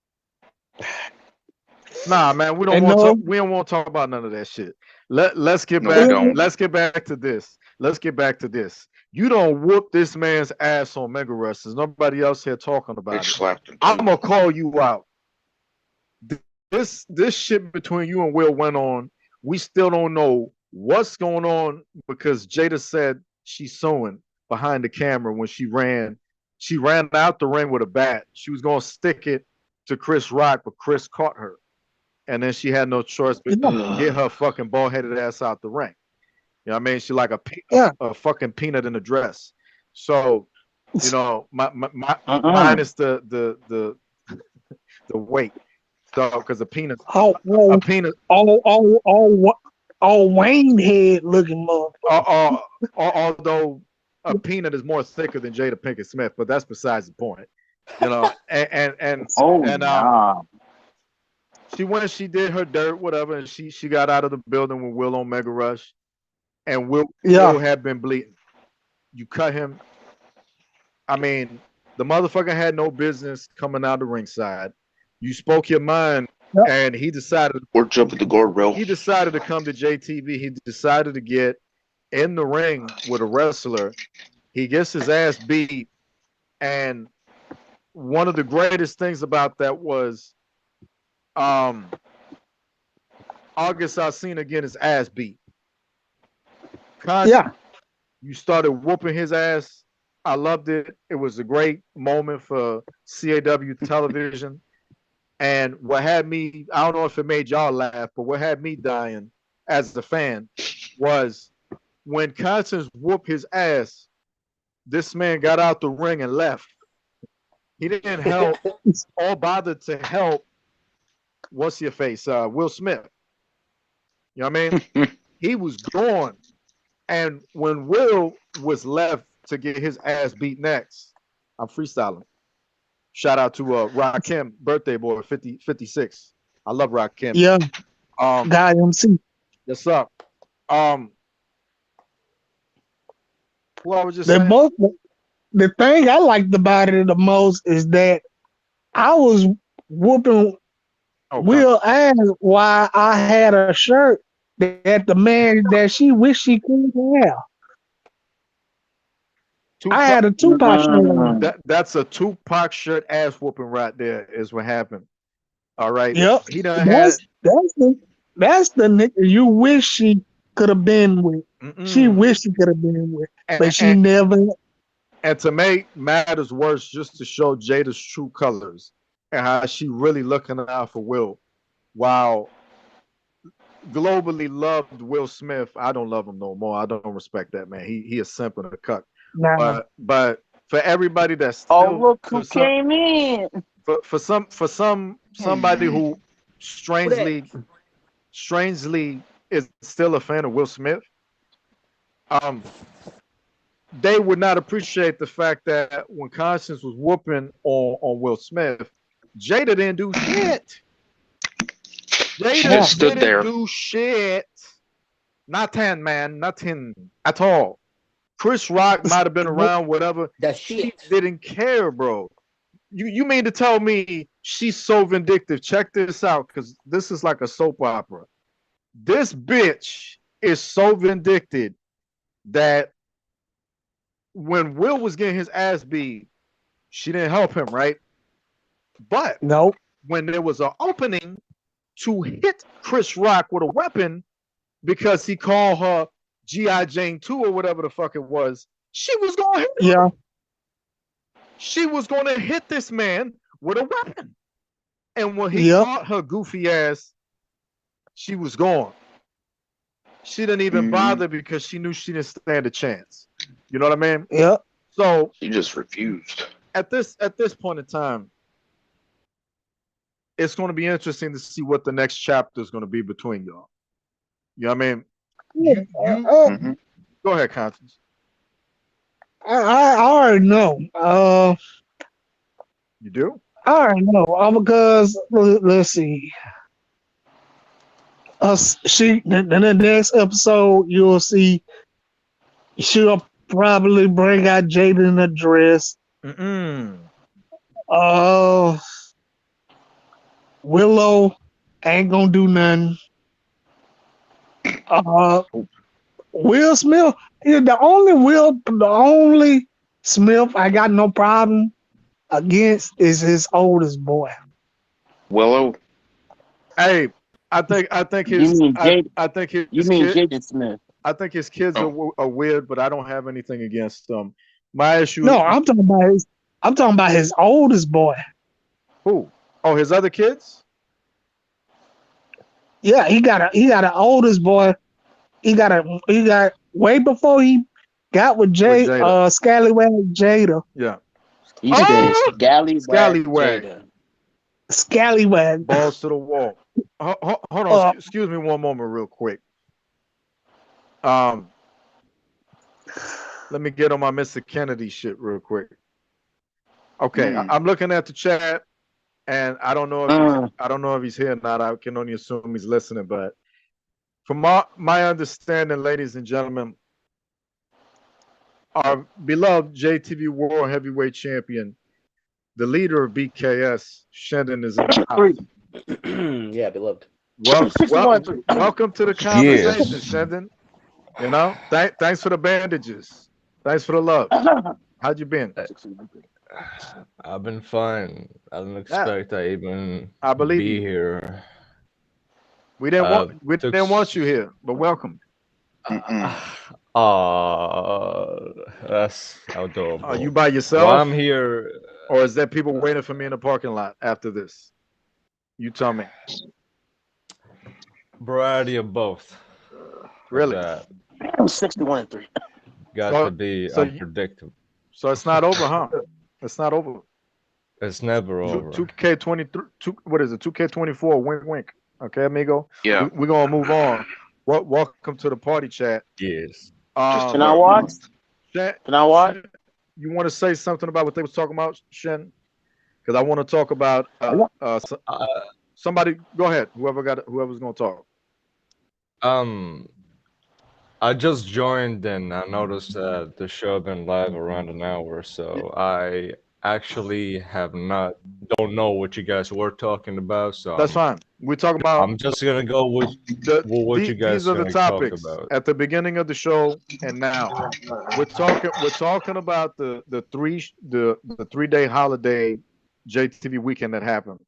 Nah, man, we don't want to talk about none of that shit. let's get No, we back. don't. Let's get back to this. Let's get back to this. You don't whoop this man's ass on Mega Rush. There's nobody else here talking They about it. slapped him. I'm Too. gonna call you out. This shit between you and Will went on. We still don't know what's going on because Jada said she's sewing behind the camera when she ran. She ran out the ring with a bat. She was gonna stick it to Chris Rock, but Chris caught her, and then she had no choice but to get her fucking bald headed ass out the ring. You know what I mean? She like a fucking peanut in a dress. So, you know, minus the weight. So, because a peanut, a peanut, all Wayne head looking motherfucker. Although a peanut is more thicker than Jada Pinkett Smith, but that's besides the point. You know, she went, she did her dirt, whatever, and she got out of the building with Will on Mega Rush, and Will had been bleeding. You cut him. I mean, the motherfucker had no business coming out the ringside. You spoke your mind, and he decided. Or jump at the guardrail. He decided to come to JTV. He decided to get in the ring with a wrestler. He gets his ass beat, and one of the greatest things about that was August Alsina getting his ass beat. You started whooping his ass. I loved it. It was a great moment for CAW television. And what had me, I don't know if it made y'all laugh, but what had me dying as a fan was when Constance whooped his ass, this man got out the ring and left. He didn't help or bother to help, what's your face, Will Smith. You know what I mean? He was gone. And when Will was left to get his ass beat next, I'm freestyling. Shout out to Rakim, birthday boy, 56. I love Rakim. Yeah. Guy MC. Yes, up. Well, I was just saying. The thing I liked about it the most is that I was whooping Will ass while I had a shirt that the man that she wished she couldn't have. I had a Tupac shirt. That's a Tupac shirt ass whooping right there is what happened. All right. Yep. He done that's the nigga you wish she could have been with. She wished she could have been with, but she never. And to make matters worse, just to show Jada's true colors and how she really looking out for Will. While globally loved Will Smith, I don't love him no more. I don't respect that man. He is simple and a cuck. Nah. But for everybody that's still, look who came in. For somebody who strangely is still a fan of Will Smith, they would not appreciate the fact that when Constance was whooping on Will Smith, Jada didn't do shit. Jada didn't do shit. Nothing, man. Nothing at all. Chris Rock might have been around, whatever. She didn't care, bro. You mean to tell me she's so vindictive? Check this out, because this is like a soap opera. This bitch is so vindictive that when Will was getting his ass beat, she didn't help him, right? But when there was an opening to hit Chris Rock with a weapon because he called her G.I. Jane 2 or whatever the fuck it was, she was going to hit him. Yeah. She was going to hit this man with a weapon. And when he caught her goofy ass, she was gone. She didn't even bother because she knew she didn't stand a chance. You know what I mean? Yeah. So she just refused. At this point in time, it's going to be interesting to see what the next chapter is going to be between y'all. You know what I mean? Go ahead, Constance. I already know. You do? I already know. Because let's see. In the next episode, you'll see. She'll probably bring out Jada in a dress. Willow ain't gonna do nothing. Will Smith. The only Smith I got no problem against is his oldest boy. Willow. Hey, I think You his mean Jade? I think You his mean kid Jaden Smith? I think his kids Oh. are weird, but I don't have anything against them. My issue. No, I'm talking about his oldest boy. Who? Oh, his other kids? Yeah, he got an oldest boy. He got way before he got with Jada. Scallywag Jada. Yeah. He said Scallywag Scallywag. Jada. Scallywag. Balls to the wall. Hold on. Uh, Excuse me one moment, real quick. Let me get on my Mr. Kennedy shit real quick. Okay, I'm looking at the chat, and I don't know if he's here or not. I can only assume he's listening. But from my understanding, ladies and gentlemen, our beloved JTV World Heavyweight Champion, the leader of BKS, Shendon, is in the house. Yeah, beloved. Welcome to the conversation, Shendon. You know, thanks for the bandages. Thanks for the love. How'd you been? I've been fine. I didn't expect I even I believe be you. here. We didn't want you here, but welcome. That's adorable. Are you by yourself? Well, I'm here. Or is there people waiting for me in the parking lot after this? You tell me. Variety of both. Really? I'm 61-3. Got to be unpredictable. So it's not over, huh? It's not over. It's never over. 2K23. What is it? 2K24. Wink, wink. Okay, amigo. Yeah. We're gonna move on. Welcome to the party chat. Yes. Can I watch? Shen, Can I watch? you want to say something about what they was talking about, Shen? Because I want to talk about somebody. Go ahead. Whoever's gonna talk. I just joined and I noticed that the show been live around an hour, so I actually don't know what you guys were talking about. So that's fine. We're talking about. I'm just gonna go with what you guys these are the topics talk about. at the beginning of the show and now. We're talking about the 3-day holiday JTV weekend that happened.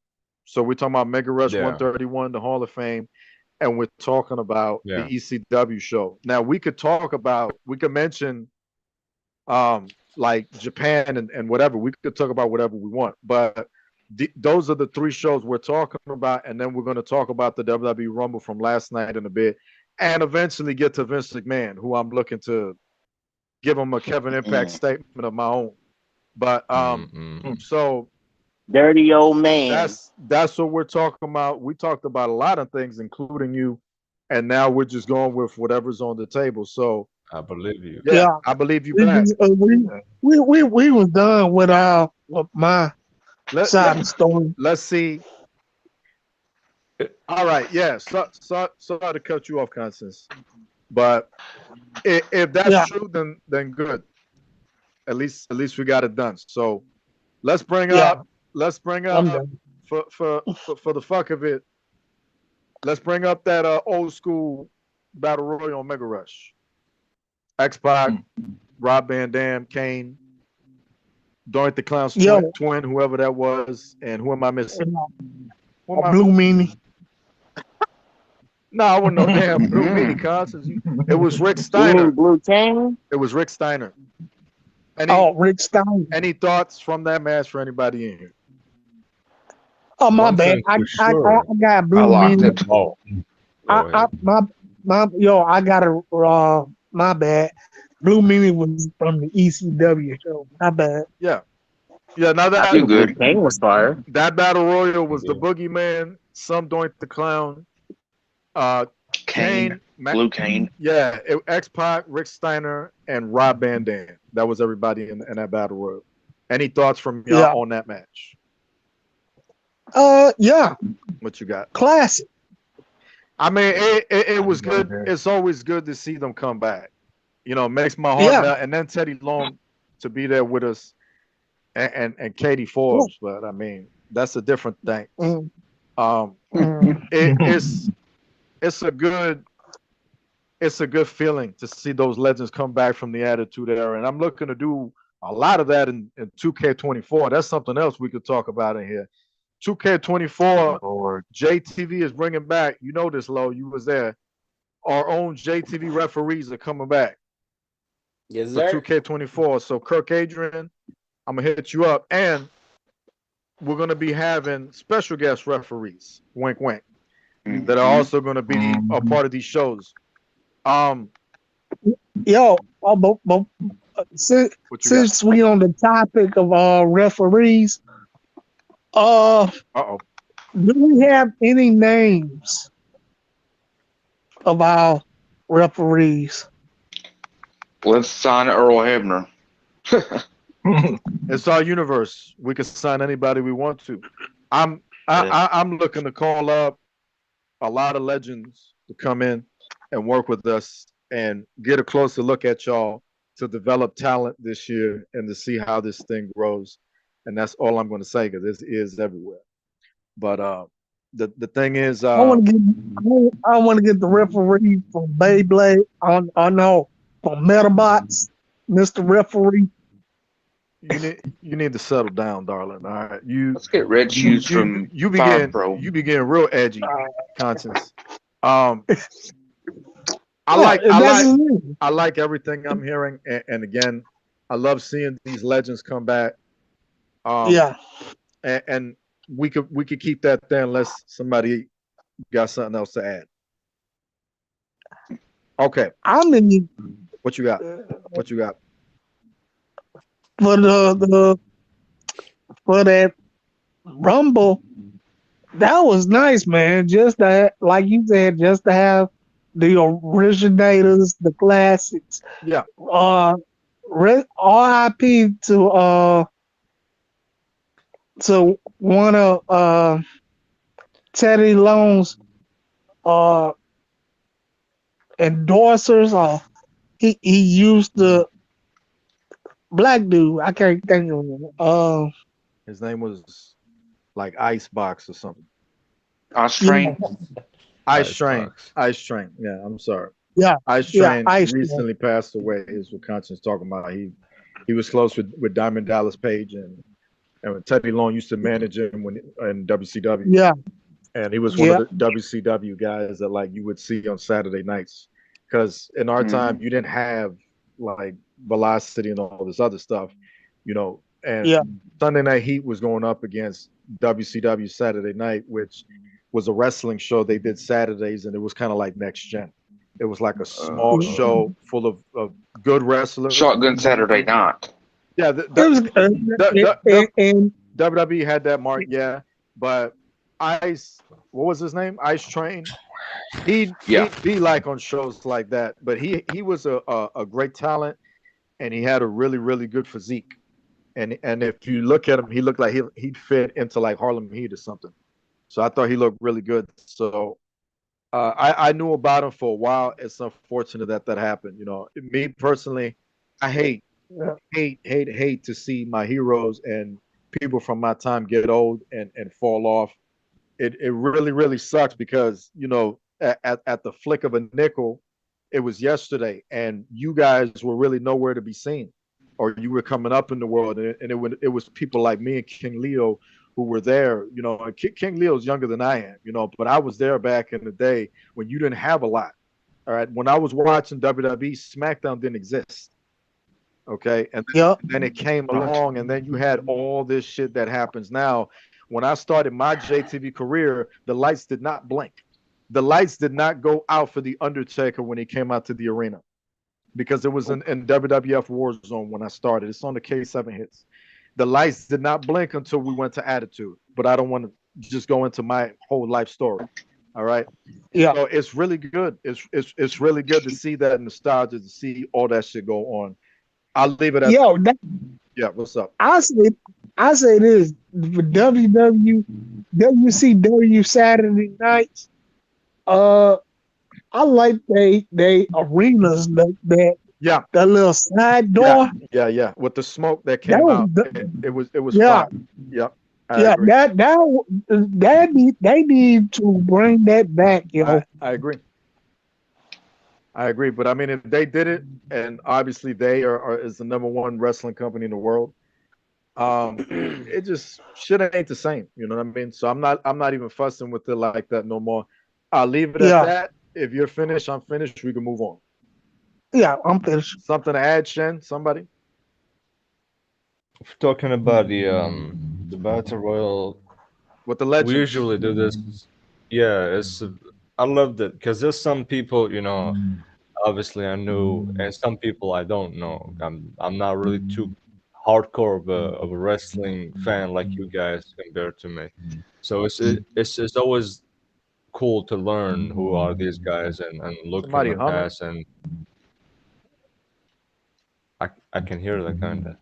So we're talking about Mega Rush 131, the Hall of Fame. And we're talking about the ECW show. Now we could mention like Japan and whatever. We could talk about whatever we want. But those are the 3 shows we're talking about. And then we're going to talk about the WWE Rumble from last night in a bit. And eventually get to Vince McMahon, who I'm looking to give him a Kevin Impact statement of my own. But so dirty old man. That's what we're talking about. We talked about a lot of things, including you, and now we're just going with whatever's on the table. So I believe you. Yeah, I believe you back. We was done with my side of the story. Let's see. All right, yeah. Sorry to cut you off, Constance. But if that's true, then good. At least we got it done. So let's bring up for the fuck of it. Let's bring up that old school battle royal on Mega Rush. X-Pac, Rob Van Dam, Kane, Doink the Clown's twin, whoever that was, and who am I missing? Blue Meanie. No, I wouldn't know damn Blue Meanie, Constance. It was Rick Steiner. Blue Kane? It was Rick Steiner. Rick Steiner. Any thoughts from that match for anybody in here? Oh, my bad. I got Blue Meanie. I got a my bad. Blue Meanie was from the ECW show. My bad. Yeah. Now that good. Kane was fire. That battle royal was the Boogeyman, some Doink the Clown, Kane, Blue Kane. Yeah, X-Pac, Rick Steiner, and Rob Van Dam. That was everybody in that battle royal. Any thoughts from y'all on that match? Yeah. What you got? Classic. I mean, it was good. It's always good to see them come back. You know, it makes my heart melt. And then Teddy Long to be there with us, and Katie Forbes. But I mean, that's a different thing. It's a good it's a good feeling to see those legends come back from the Attitude Era, and I'm looking to do a lot of that in 2K24. That's something else we could talk about in here. 2K24, Lord. JTV is bringing back. You know this, Lo. You was there. Our own JTV referees are coming back Yes, for sir. 2K24. So Kirk Adrian, I'm gonna hit you up, and we're gonna be having special guest referees. Wink, wink. That are also gonna be a part of these shows. Yo, but since, What you got? since we on the topic of referees, Uh-oh. do we have any names of our referees? Let's sign Earl Hebner. It's our universe. We can sign anybody we want to. I'm looking to call up a lot of legends to come in and work with us and get a closer look at y'all to develop talent this year and to see how this thing grows. And that's all I'm going to say because this is everywhere. But the thing is, I want to get the referee from Beyblade. I know from Metabots, Mr. Referee. you need to settle down, darling. All right, Let's get Red Shoes from you Fire begin Pro. you begin real edgy, Conscience. I like everything I'm hearing, and again, I love seeing these legends come back. And we could keep that there unless somebody got something else to add. Okay, I'm in what you got? What you got? for for that Rumble. That was nice, man. Just that, like you said, just to have the originators, the classics. Yeah. R.I.P. to one of Teddy Lone's endorsers. He used the black dude. I can't think of him. His name was like Icebox or something. Ice Train. Ice Train. Ice Train. Yeah, I'm sorry. Yeah. Ice Train Ice recently passed away. Is what Conscience talking about. He was close with Diamond Dallas Page and when Teddy Long used to manage him in WCW. Yeah. And he was one of the WCW guys that like you would see on Saturday nights. Because in our time you didn't have like Velocity and all this other stuff, you know. And Sunday Night Heat was going up against WCW Saturday Night, which was a wrestling show they did Saturdays, and it was kind of like Next Gen. It was like a small show full of good wrestlers. Shotgun Saturday Night. Yeah, WWE had that mark, yeah. But Ice, what was his name? Ice Train. He'd be like on shows like that, but he was a great talent, and he had a really, really good physique. And if you look at him, he looked like he'd fit into like Harlem Heat or something. So I thought he looked really good. So I knew about him for a while. It's unfortunate that happened. You know, me personally, I hate to see my heroes and people from my time get old and fall off. It really, really sucks because, you know, at the flick of a nickel, it was yesterday, and you guys were really nowhere to be seen, or you were coming up in the world, and it was people like me and King Leo who were there. You know, King Leo's younger than I am, you know, but I was there back in the day when you didn't have a lot. All right, when I was watching WWE, SmackDown didn't exist. Okay, and then it came along, and then you had all this shit that happens now. When I started my JTV career, the lights did not blink. The lights did not go out for The Undertaker when he came out to the arena because it was in WWF Warzone when I started. It's on the K7 hits. The lights did not blink until we went to Attitude, but I don't want to just go into my whole life story. All right. Yeah. So it's really good. It's really good to see that nostalgia, to see all that shit go on. I'll leave it at yeah. What's up? I say this for WCW Saturday nights. I like they arenas that little side door. Yeah. With the smoke that came out, it was fun. Yeah. They need to bring that back, yo. I agree. I agree, but I mean, if they did it, and obviously they are is the number one wrestling company in the world, it just shit ain't the same. You know what I mean? So I'm not even fussing with it like that no more. I'll leave it at Yeah, that. If you're finished, I'm finished. We can move on. yeah, I'm finished. Something to add, Shen? Somebody? Talking about the battle royal, With the we legends. usually do this. Yeah, I love that because there's some people, obviously I knew, and some people I don't know. I'm not really too hardcore of a wrestling fan like you guys compared to me. So it's always cool to learn who are these guys and look in Somebody the humming? past, and I can hear that kind of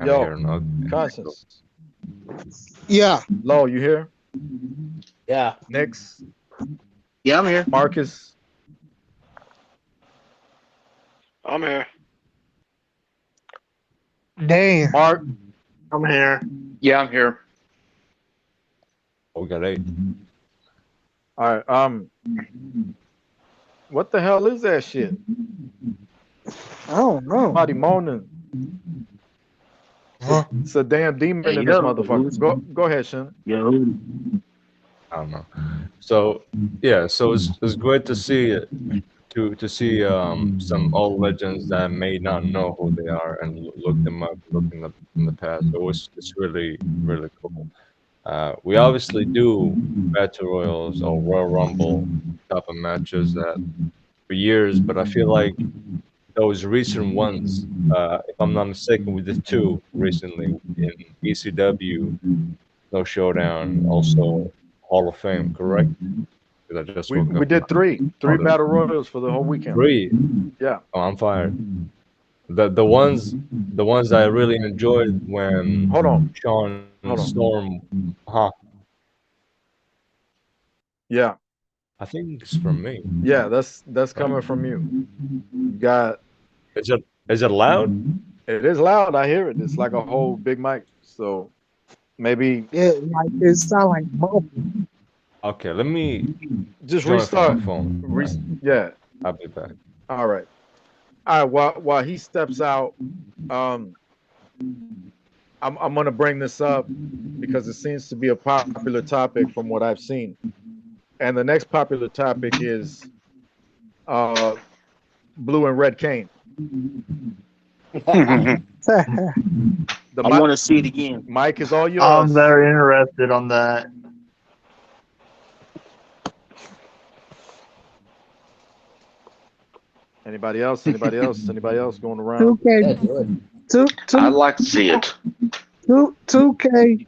Yo, hear an Constance. Yeah, Lo, you here? Yeah. Nix, Yeah, I'm here. Marcus, I'm here. damn. Mark. I'm here. Yeah, I'm here. we got 8. All right. What the hell is that shit? I don't know. Somebody moaning. Huh? It's a damn demon Hey, in this yo. motherfucker. Go ahead, Shen. Yo. I don't know. So yeah, so it's great to see to see some old legends that I may not know who they are and look them up, look in the past. It's really cool. We obviously do battle royals or Royal Rumble type of matches that for years, but I feel like those recent ones, if I'm not mistaken, we did 2 recently in ECW, No Showdown, also Hall of Fame, correct? Because I just We woke we up. did three battle royals for the whole weekend. 3. Yeah. Oh, I'm fired. The ones I really enjoyed when Hold on. Sean Hold on. Storm, Yeah. I think it's from me. Yeah. That's coming from you. You got. Is it loud? It is loud. I hear it. It's like a whole big mic. So maybe Yeah, like it sound like muffled. Okay, let me just join from my restart. phone. Yeah. I'll be back. All right. All right. While he steps out, I'm gonna bring this up because it seems to be a popular topic from what I've seen. And the next popular topic is blue and red cane. The I want to see it again. mic is all yours. I'm very interested on that. Anybody else? Anybody else? Anybody else going around? 2K, I'd like to see it. 2K,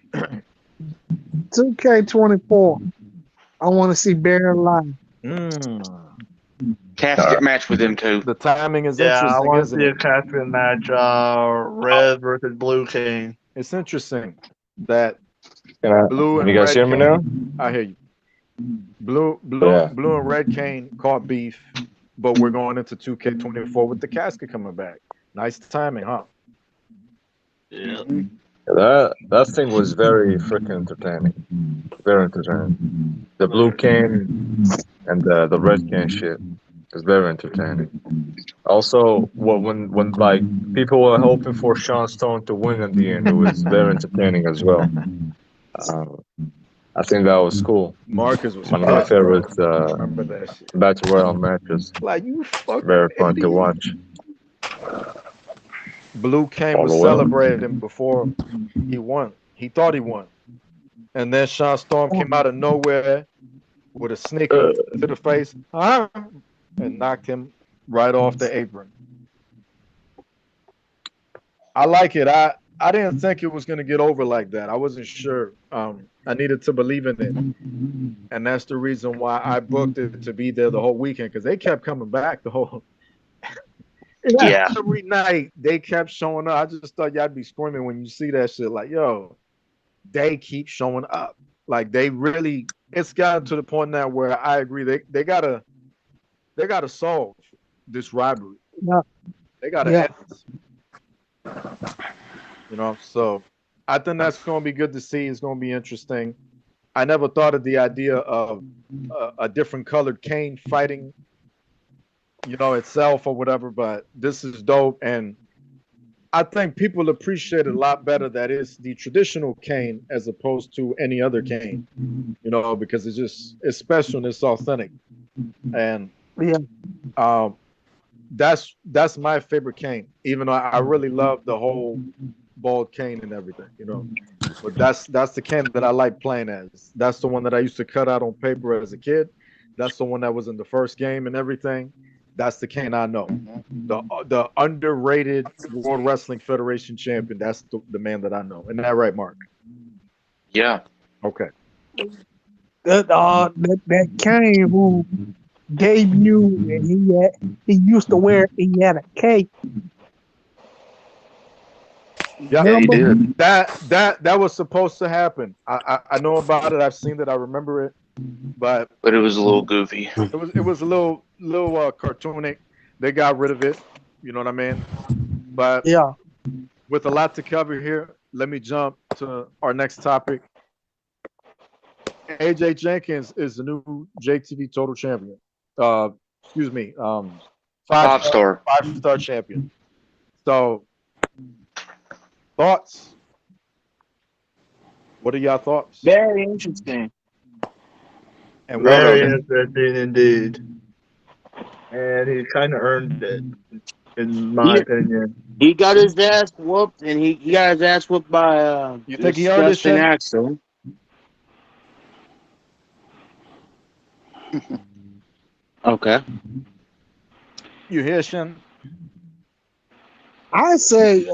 2K24. I want to see Barry live. Casket match with them too. The timing is Yeah, I interesting, want to isn't see a it? casket match. Red versus Blue King. It's interesting that Can blue and you guys red hear me cane. now? I hear you. Blue Yeah. and red cane caught beef, but we're going into 2K24 with the casket coming back. Nice timing, huh? Yeah. That thing was very freaking entertaining. Very entertaining. The blue cane and the red cane shit is very entertaining. Also, when like people were hoping for Sean Stone to win in the end, it was very entertaining as well. I think that was cool. Marcus was One of my pissed, bro. favorite Remember that shit. battle royal matches. Like you fucking Very fun to idiot. watch. Blue Cane was All the way. celebrating before he won. He thought he won. And then Sean Storm came out of nowhere with a sneaker to the face, and knocked him right off the apron. I like it. I didn't think it was gonna get over like that. I wasn't sure. I needed to believe in it, and that's the reason why I booked it to be there the whole weekend because they kept coming back the whole. Yeah. Every night they kept showing up. I just thought y'all be screaming when you see that shit. Like, yo, they keep showing up. Like they really. It's gotten to the point now where I agree. They gotta solve this rivalry. Yeah. They gotta Yeah. end this. You know, so I think that's going to be good to see. It's going to be interesting. I never thought of the idea of a different colored Kane fighting itself or whatever. But this is dope, and I think people appreciate it a lot better that it's the traditional Kane as opposed to any other Kane. Because it's special and it's authentic, and Yeah. um, that's my favorite Kane. Even though I really love the whole bald Kane and everything. But that's the Kane that I like playing as. That's the one that I used to cut out on paper as a kid. That's the one that was in the first game and everything. That's the Kane I know. The underrated World Wrestling Federation champion. That's the man that I know. Isn't that right, Mark? Yeah. Okay. That Kane who debuted and he used to wear, he had a cape. Yeah, he did. That was supposed to happen. I know about it. I've seen it. I remember it. But it was a little goofy. It was a little cartoonic. They got rid of it. You know what I mean? But Yeah. with a lot to cover here, let me jump to our next topic. AJ Jenkins is the new JTV Total Champion. Excuse me, Five-star champion. So, thoughts? What are y'all thoughts? Very interesting. And Very interesting indeed. And he kind of earned it, in my opinion. He got his ass whooped, and he got his ass whooped by You think he earned it, disgusting Shin? Axel. Okay. You hear, Shin? I say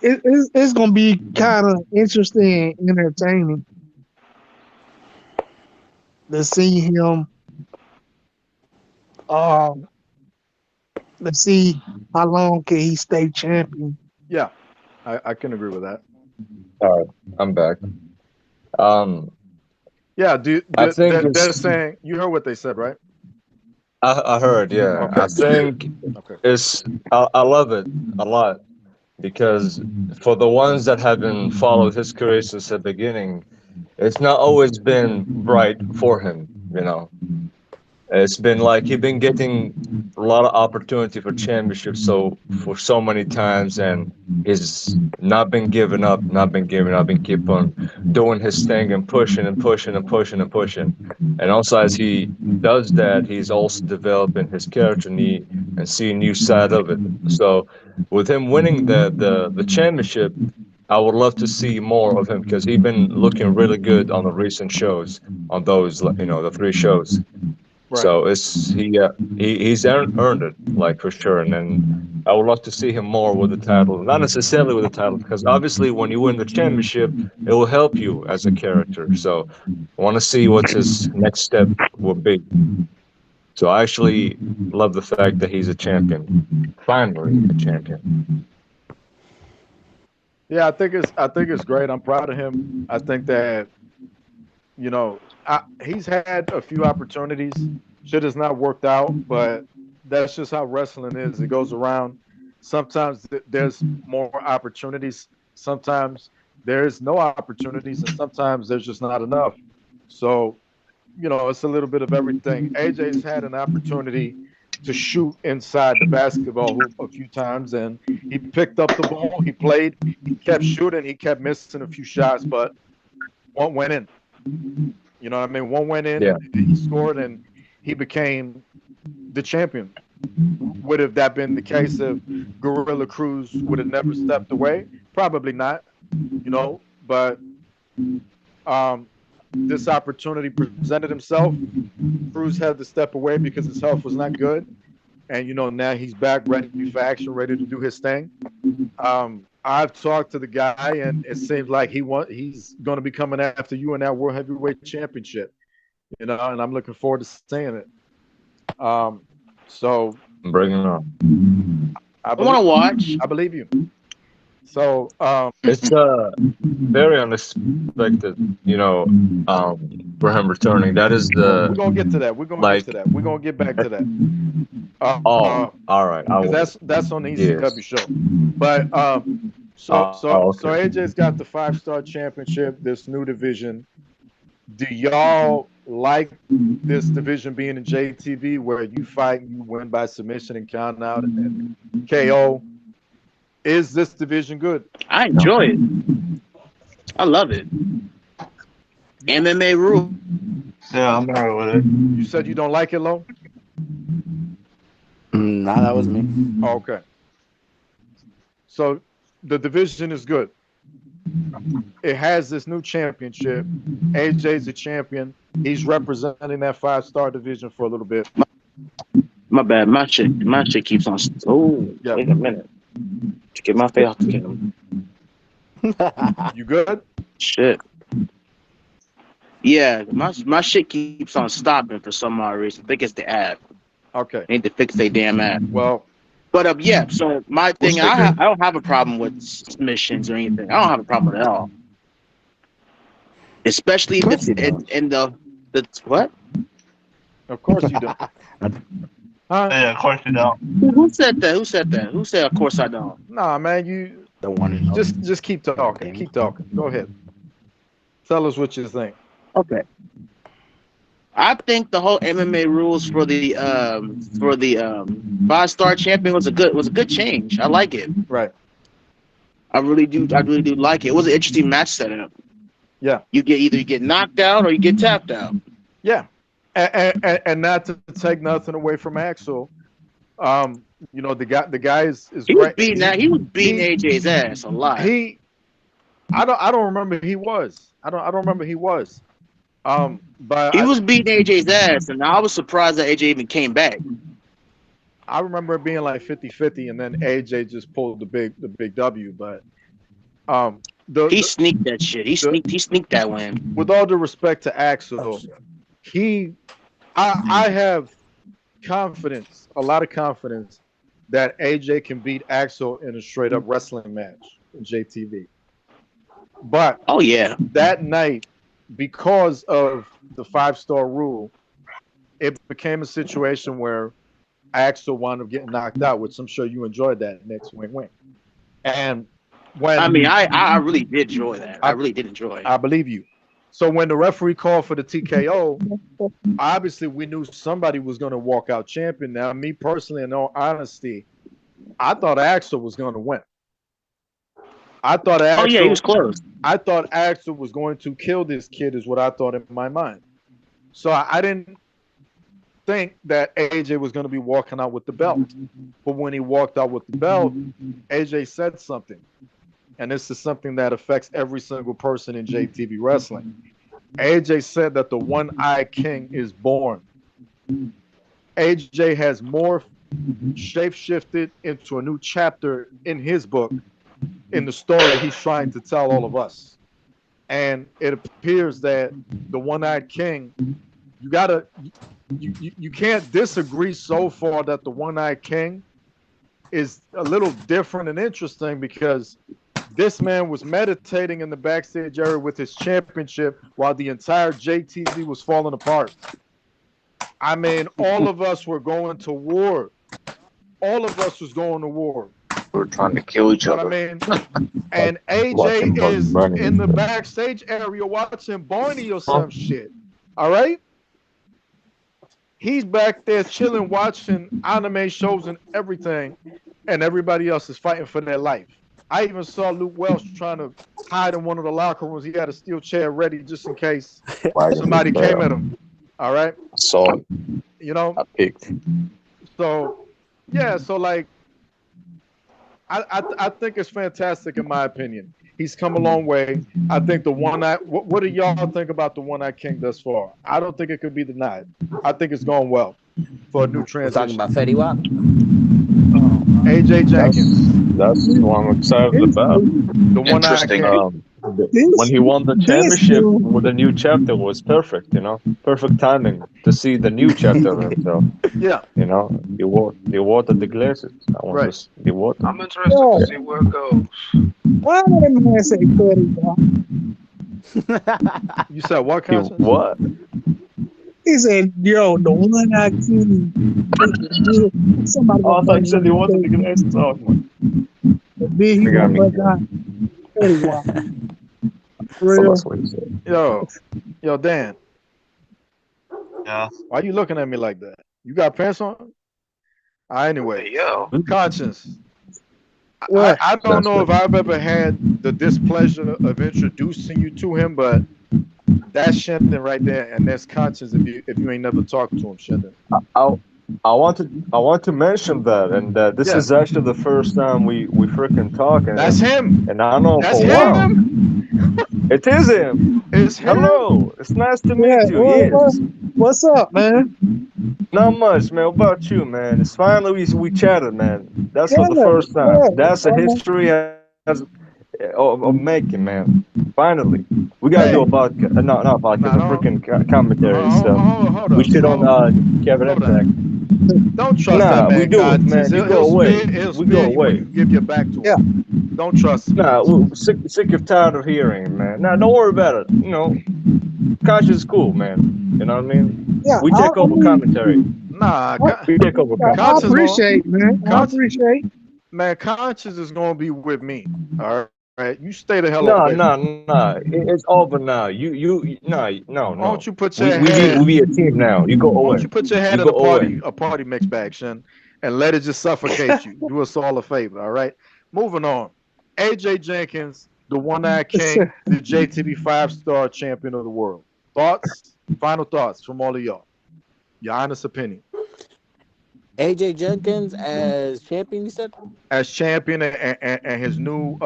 it's gonna be kind of interesting and entertaining to see him. Let's see how long can he stay champion. Yeah, I can agree with that. All right, I'm back. Yeah, I think they're saying, you heard what they said, right? I heard, yeah. Okay. I think I love it a lot because for the ones that haven't followed his career since the beginning, it's not always been bright for him, It's been like he's been getting a lot of opportunity for championships for so many times, and he's not been giving up, and keep on doing his thing and pushing and pushing and pushing and pushing. And also as he does that, he's also developing his character and seeing new side of it. So with him winning the championship, I would love to see more of him because he's been looking really good on the recent shows, on those the 3 shows. Right. So he's earned it, like, for sure, and then I would love to see him more with the title. Not necessarily with the title, because obviously when you win the championship, it will help you as a character. So I want to see what his next step will be. So I actually love the fact that he's a champion, finally a champion. Yeah, I think it's great. I'm proud of him. I think that he's had a few opportunities. Shit has not worked out, but that's just how wrestling is. It goes around. Sometimes there's more opportunities. Sometimes there's no opportunities, and sometimes there's just not enough. So, it's a little bit of everything. AJ's had an opportunity to shoot inside the basketball hoop a few times, and he picked up the ball. He played. He kept shooting. He kept missing a few shots, but one went in. You know what I mean? One went in, Yeah. He scored, and he became the champion. Would have that been the case if Gorilla Cruz would have never stepped away? Probably not, but this opportunity presented himself. Cruz had to step away because his health was not good. And, now he's back ready for action, ready to do his thing. I've talked to the guy, and it seems like he's going to be coming after you in that World Heavyweight Championship, and I'm looking forward to seeing it. So Bring it on. I want to watch. I believe you. So It's very unexpected, for him returning. That is we're gonna get to that. We're gonna like- get to that. We're gonna get back to that. all right. I will. That's on the ECW Yes. show. But so okay. AJ's got the 5-star championship, this new division. Do y'all like this division being in JTV where you fight and you win by submission and count out and KO. Is this division good? I enjoy it. I love it. MMA rule. Yeah, I'm alright with it. You said you don't like it, Lo? Nah, that was me. Oh, okay. So the division is good. It has this new championship. AJ's a champion. He's representing that 5-star division for a little bit. My bad. My shit keeps on. Oh, Yeah. wait a minute. To get my face off the camera. You good? Shit. Yeah, my shit keeps on stopping for some odd reason. I think it's the app. Okay. They need to fix their damn app. Well, But yeah, so my thing, I don't have a problem with submissions or anything. I don't have a problem with it at all. Especially if it's in the what? of course you do. Huh? Yeah, of course you don't. Who said that? Who said that? Who said of course I don't? Nah, man, you The one and only. just keep talking. Keep talking. Go ahead. Tell us what you think. Okay. I think the whole MMA rules for the 5-star champion was a good change. I like it. Right. I really do like it. It was an interesting match setup. Yeah. You get knocked out or you get tapped out. Yeah. And not to take nothing away from Axel. You know, the guy is He was great. beating AJ's ass a lot. I don't remember he was. I don't remember he was. But He was beating AJ's ass, and I was surprised that AJ even came back. I remember it being like 50-50, and then AJ just pulled the big W. But He sneaked that shit. He sneaked that win. with all due respect to Axel, I have confidence, a lot of confidence, that AJ can beat Axel in a straight up wrestling match in JTV. But Oh yeah, that night, because of the 5-star rule, it became a situation where Axel wound up getting knocked out, which I'm sure you enjoyed that next wing. And when I mean, I really did enjoy that. I really did enjoy it. I believe you. So when the referee called for the TKO, obviously we knew somebody was going to walk out champion. Now, me personally, in all honesty, I thought Axel was going to win. I thought Axel, Oh yeah, he was close. I thought Axel was going to kill this kid, is what I thought in my mind. So I didn't think that AJ was going to be walking out with the belt. But when he walked out with the belt, AJ said something. And this is something that affects every single person in JTV wrestling. AJ said that the One-Eye King is born. AJ has morphed, shape-shifted into a new chapter in his book, in the story he's trying to tell all of us. And it appears that the One-Eyed King, you can't disagree so far that the One-Eyed King is a little different and interesting, because this man was meditating in the backstage area with his championship while the entire JTV was falling apart. I mean, all of us were going to war. All of us was going to war. We're trying to kill each You know other. what I mean? And Watching AJ Bugs is Bunny. in the backstage area watching Barney or some shit. All right? He's back there chilling, watching anime shows and everything, and everybody else is fighting for their life. I even saw Luke Welch trying to hide in one of the locker rooms. He had a steel chair ready just in case somebody came at him. All right? So You know? I picked. So, yeah, so like, I think it's fantastic in my opinion. He's come a long way. I think the One-Eye, what do y'all think about the One-Eye King thus far? I don't think it could be denied. I think it's going well for a new We're talking transition. about Fetty Wap. AJ Jenkins, That's what I'm excited about. the One-Eye Interesting. King. When he won the championship with the new chapter was perfect, perfect timing to see the new chapter of himself. Yeah, He watered the glasses. I want Right. to see water. I'm interested to see where it goes. Why did that man say Fetty Wap? you said what, He, Constance? what? He said, "Yo, the One-Eye King." Somebody. Oh, I thought you said he watered the glasses. Oh, man. Then he You got went me. back on Fetty Wap. So Real. that's what he said. Yo, Dan, Yeah. Why you looking at me like that? You got pants on? Anyway, Hey, yo. conscience. What? I don't That's know what. if I've ever had the displeasure of introducing you to him, but that's Shendon right there, and that's conscience if you ain't never talked to him, Shendon. I I want to mention that, and this Yeah, is actually the first time we freaking talk, that's him. and I don't know That's for a while. him. It is him. It's him. Hello, it's nice to Yeah. meet you. Yes. What's up, man? Not much, man. What about you, man? It's finally we chatted, man. That's for the Yeah. first time. Yeah. That's a history of making, man. Finally, we gotta do Hey, a podcast. Not a podcast, nah, a don't. freaking commentary stuff. Hold We up. shit on Kevin Slow Impact. down. Don't trust that Nah, we man, do it, conscience. man. You He'll, go he'll away. spare, he'll We spare go you when away. you give your back to him. Yeah. Don't trust him. Nah, we're sick of tired of hearing, it, man. Nah, don't worry about it. You know, Conscious is cool, man. You know what I mean? Yeah. We take over commentary. Nah, We take over I conscience commentary. appreciate, man. I Conscience, appreciate. man, conscience is gonna be with me. All right, you stay the hell No, away. no. It's over now. No. Why don't you put We your we be head? we be a team now. You go Why don't away. you put your head You in go away. a party mix bag, Shen, and let it just suffocate you. Do us all a favor, all right? Moving on. AJ Jenkins, the one-eyed king, the JTB five-star champion of the world. Thoughts? Final thoughts from all of y'all. Your honest opinion. AJ Jenkins as champion, you said? As champion and his new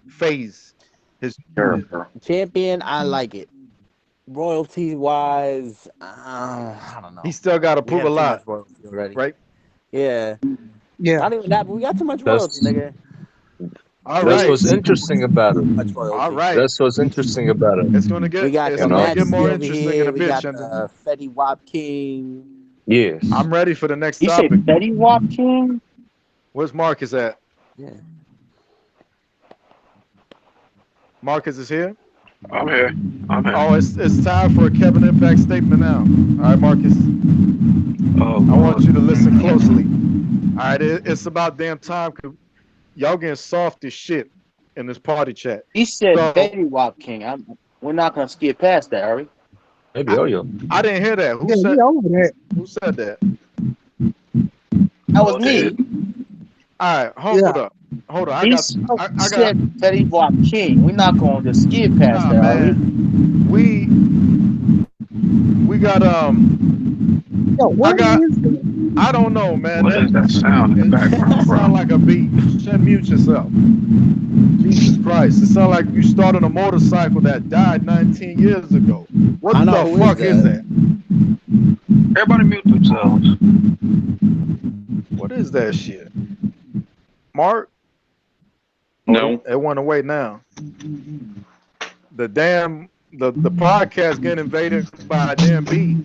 phase. His Character. Champion, I like it. Royalty wise, I don't know. he still got to We prove have a too lot, much royalty already. right? Yeah. Yeah. Not even that, but we got too much royalty, That's nigga. All that's right. what's interesting about it. Much All royalty. right. That's what's interesting about it. It's gonna We get got it's the You gonna know? get Majesty more over interesting in here. a We bit, got Shendon. the Fetty Wap King. Yes. I'm ready for the next You say topic. Betty Wap King? Where's Marcus at? Yeah. Marcus is here. I'm here. Oh, it's time for a Kevin Impact statement now. All right, Marcus. Oh, I want Lord. you to listen closely. All right, it's about damn time. 'Cause y'all getting soft as shit in this party chat. He said So Betty Wap King. We're not gonna skip past that, are we? Maybe Oyo. I didn't hear that. Yeah, we over that. Who said that? That was me. All right, hold up. I He got. I got. said Betty Wap King. We're not gonna just skip past Nah, that, are we? man. We got Yo, what is it? I don't know, man. What does that sound in the background, It bro? sound like a beat. Shen, mute yourself. Jesus Christ. It sounds like you started a motorcycle that died 19 years ago. What I know, the who fuck is is that? that? Everybody mute themselves. What is that shit? Mark? No. It went away now. The podcast getting invaded by a damn bee.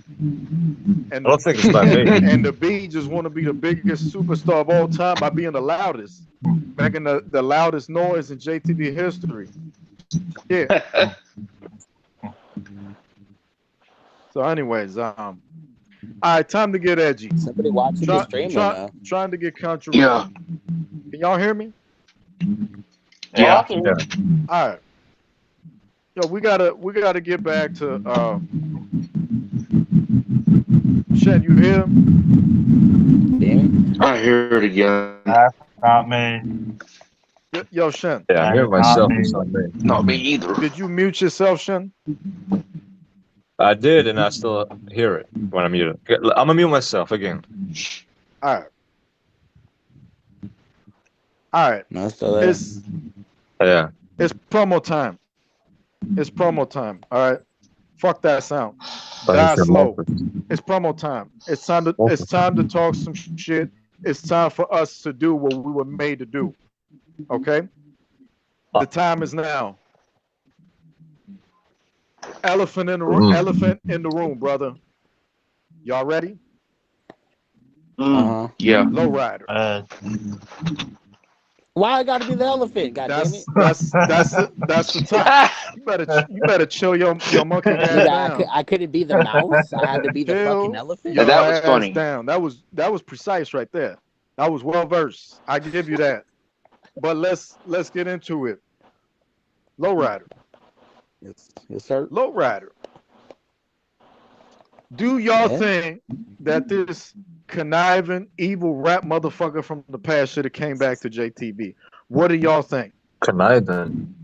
And I don't think it's by me. and the bee just want to be the biggest superstar of all time by being the loudest, making the loudest noise in JTV history. Yeah. So, anyways, all right, time to get edgy. Somebody watching the stream right now. Trying to get controversial. Yeah. Can y'all hear me? Yeah. Yeah. All right. Yo, we gotta get back to Shen, you here? Damn I hear it again. Not me. Yo, Shen, Yeah, I hear myself. It's not me. Not me either. did you mute yourself, Shen? I did, and I still hear it when I'm muted. Okay, I'm gonna mute myself again. All right. All right. No, it's still there. Yeah. It's promo time. It's promo time. All right. Fuck that sound. But Die it's slow. remote. It's promo time. It's time to talk some shit. It's time for us to do what we were made to do. Okay? The time is now. Elephant in the room, elephant in the room, brother. Y'all ready? Uh-huh. Yeah. Lowrider. Why I gotta be the elephant? God damn it! That's the top. You better chill your monkey ass Nigga, down. I couldn't be the mouse. I had to be the Chill fucking elephant. your That was ass funny. down. That was precise right there. That was well versed. I give you that. But let's get into it. Lowrider. Yes, sir. Lowrider. Do y'all Yeah. think that this conniving, evil rap motherfucker from the past should have came back to JTV? What do y'all think? Conniving.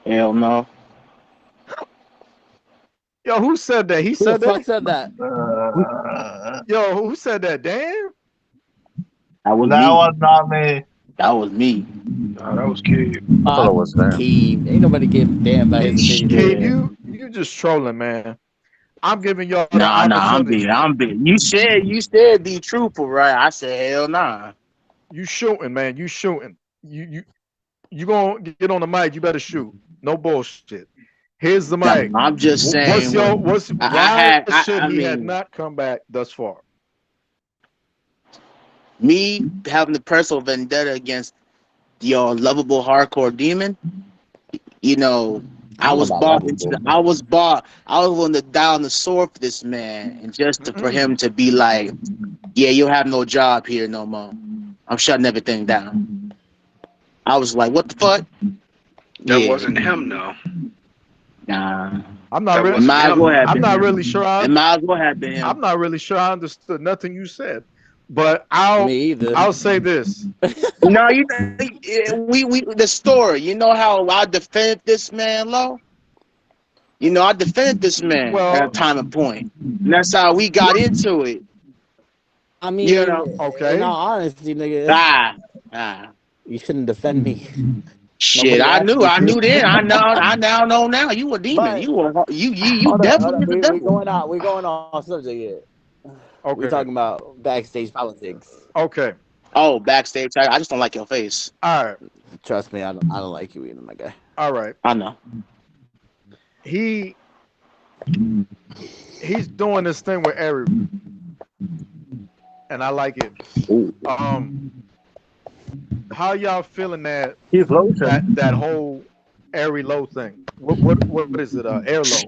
Hell no. Yo, who said that? He Who the said fuck that? said that? Yo, who said that? Dan? That was That me. was not me. That was me. Nah, that was kid. I thought it was that. Keem. Ain't nobody give a damn about his opinion. Kid, Yeah. you just trolling, man. I'm giving y'all the Nah, I'm opportunity. being. You said be truthful, right? I said hell nah. You shooting, man. You shooting. You gonna get on the mic. You better shoot. No bullshit. Here's the Nah, mic. I'm just saying. Why should he had not come back thus far? Me having the personal vendetta against your lovable hardcore demon. You know, I I'm was about bought lovable. into. I was willing to die on the sword for this man, and for him to be like, yeah, you'll have no job here no more. I'm shutting everything down. I was like, what the fuck? That wasn't him, though. Nah. I'm not That really. wasn't him. I'm not really sure. It might as well have been him. I'm not really sure I understood nothing you said, but I'll say this. No, we the story. You know how I defended this man, Lo? You know, I defended this man at a time and point. And that's how we got into it. I mean, You know, okay. In all honesty, nigga, you shouldn't defend me. Shit, I knew then. I now know now. You a demon. But- You definitely we going off subject here. Okay. We're talking about backstage politics. Okay. Oh, backstage. I just don't like your face. All right. Trust me, I don't like you either, my guy. All right. I know. He's doing this thing with Ari, and I like it. Ooh. How y'all feeling that He's lotion. that whole Ari Low thing? What is it? Air Low.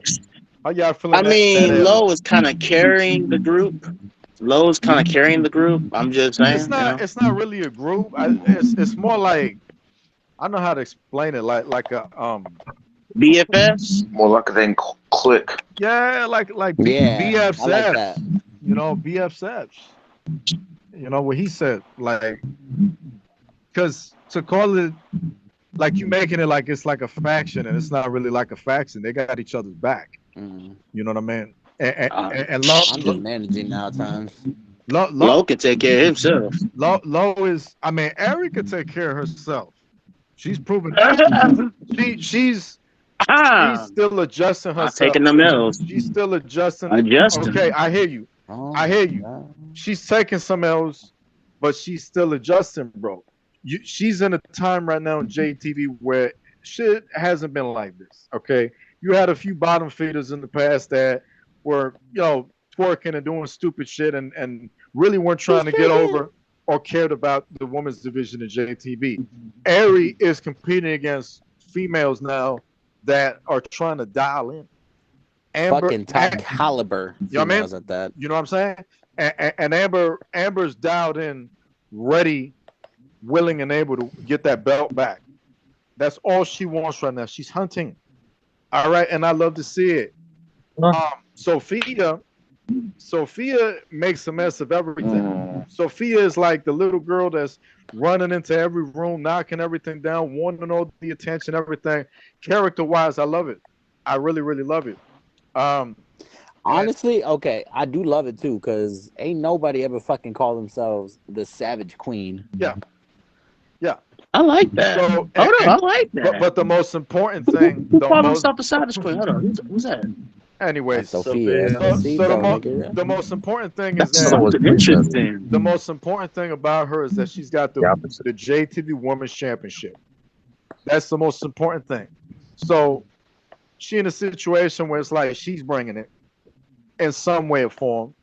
How y'all feeling? I mean, Lo is kind of carrying the group. Lowe's kind of carrying the group. I'm just saying. It's not. It's not really a group. It's more like, I don't know how to explain it. Like a BFS. More like a thing click. Yeah, like BFS. I like that. You know, BFS. You know what he said, like, because to call it like you making it like it's like a faction, and it's not really like a faction. They got each other's back. Mm-hmm. You know what I mean? And I'm just managing now at times. Lo can take care of himself. Lo is, I mean, Ari can take care of herself. She's proven she's still adjusting herself. Taking them L's. She's still adjusting. Adjusting. Okay, I hear you. I hear you. She's taking some L's, but she's still adjusting, bro. She's in a time right now in JTV where shit hasn't been like this. Okay, you had a few bottom feeders in the past that were, you know, twerking and doing stupid shit and really weren't trying to get over or cared about the women's division in JTV. Ari is competing against females now that are trying to dial in. Fucking top caliber. You know what I mean? At that. You know what I'm saying? And Amber's dialed in, ready, willing, and able to get that belt back. That's all she wants right now. She's hunting. All right, and I love to see it. Sophia makes a mess of everything. Sophia is like the little girl that's running into every room, knocking everything down, wanting all the attention, everything. Character-wise, I love it. I really, really love it. Honestly, okay, I do love it too, because ain't nobody ever fucking call themselves the Savage Queen. Yeah. I like that. So, I like that. But the most important thing, Who called himself the Savage Queen? Hold on, who's that? Anyways, Sophia. The most important thing is That's that interesting. the most important thing about her is that she's got the JTV Women's Championship. That's the most important thing. So she in a situation where it's like she's bringing it in some way or form,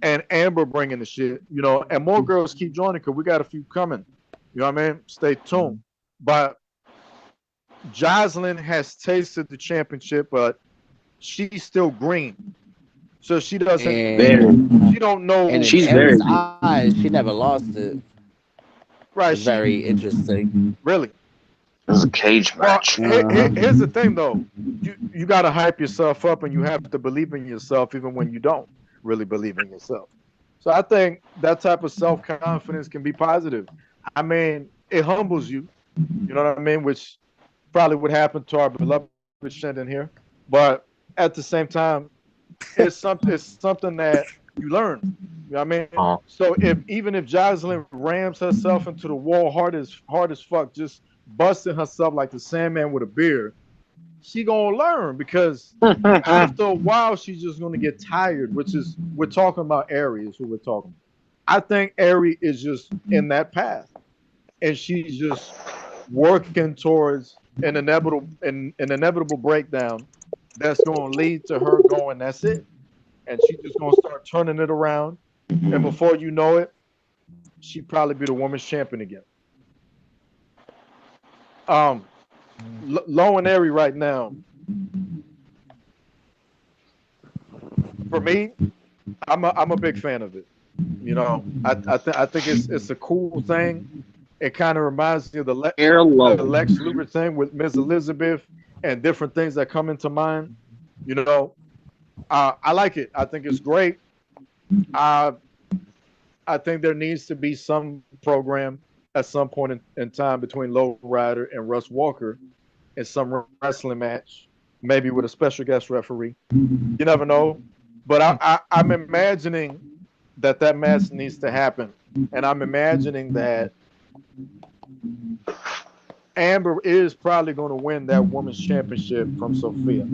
and Amber bringing the shit, you know, and more girls keep joining because we got a few coming. You know what I mean? Stay tuned. But Jocelyn has tasted the championship, but she's still green, so she doesn't. She don't know. And she's very eyes. She never lost it. Right. It's very interesting. Really. This is a cage Well, match. here's the thing though. You gotta hype yourself up and you have to believe in yourself even when you don't really believe in yourself. So I think that type of self-confidence can be positive. I mean, it humbles you. You know what I mean? Which probably would happen to our beloved Shendon here. But at the same time, it's something that you learn. You know what I mean? So even if Jocelyn rams herself into the wall hard as fuck, just busting herself like the Sandman with a beer, she gonna learn because after a while she's just gonna get tired. Which is we're talking about Aerie is who we're talking about. I think Aerie is just in that path, and she's just working towards an inevitable breakdown that's gonna lead to her going. That's it, and she's just gonna start turning it around, and before you know it, she probably be the women's champion again. Low and Aerie right now. For me, I'm a big fan of it. You know, I think it's a cool thing. It kind of reminds me of the Lex Luger thing with Ms. Elizabeth and different things that come into mind. You know, I like it. I think it's great. I think there needs to be some program at some point in time between Low Rider and Russ Walker in some wrestling match, maybe with a special guest referee. You never know. But I'm imagining that match needs to happen. And I'm imagining that Amber is probably going to win that women's championship from Sophia.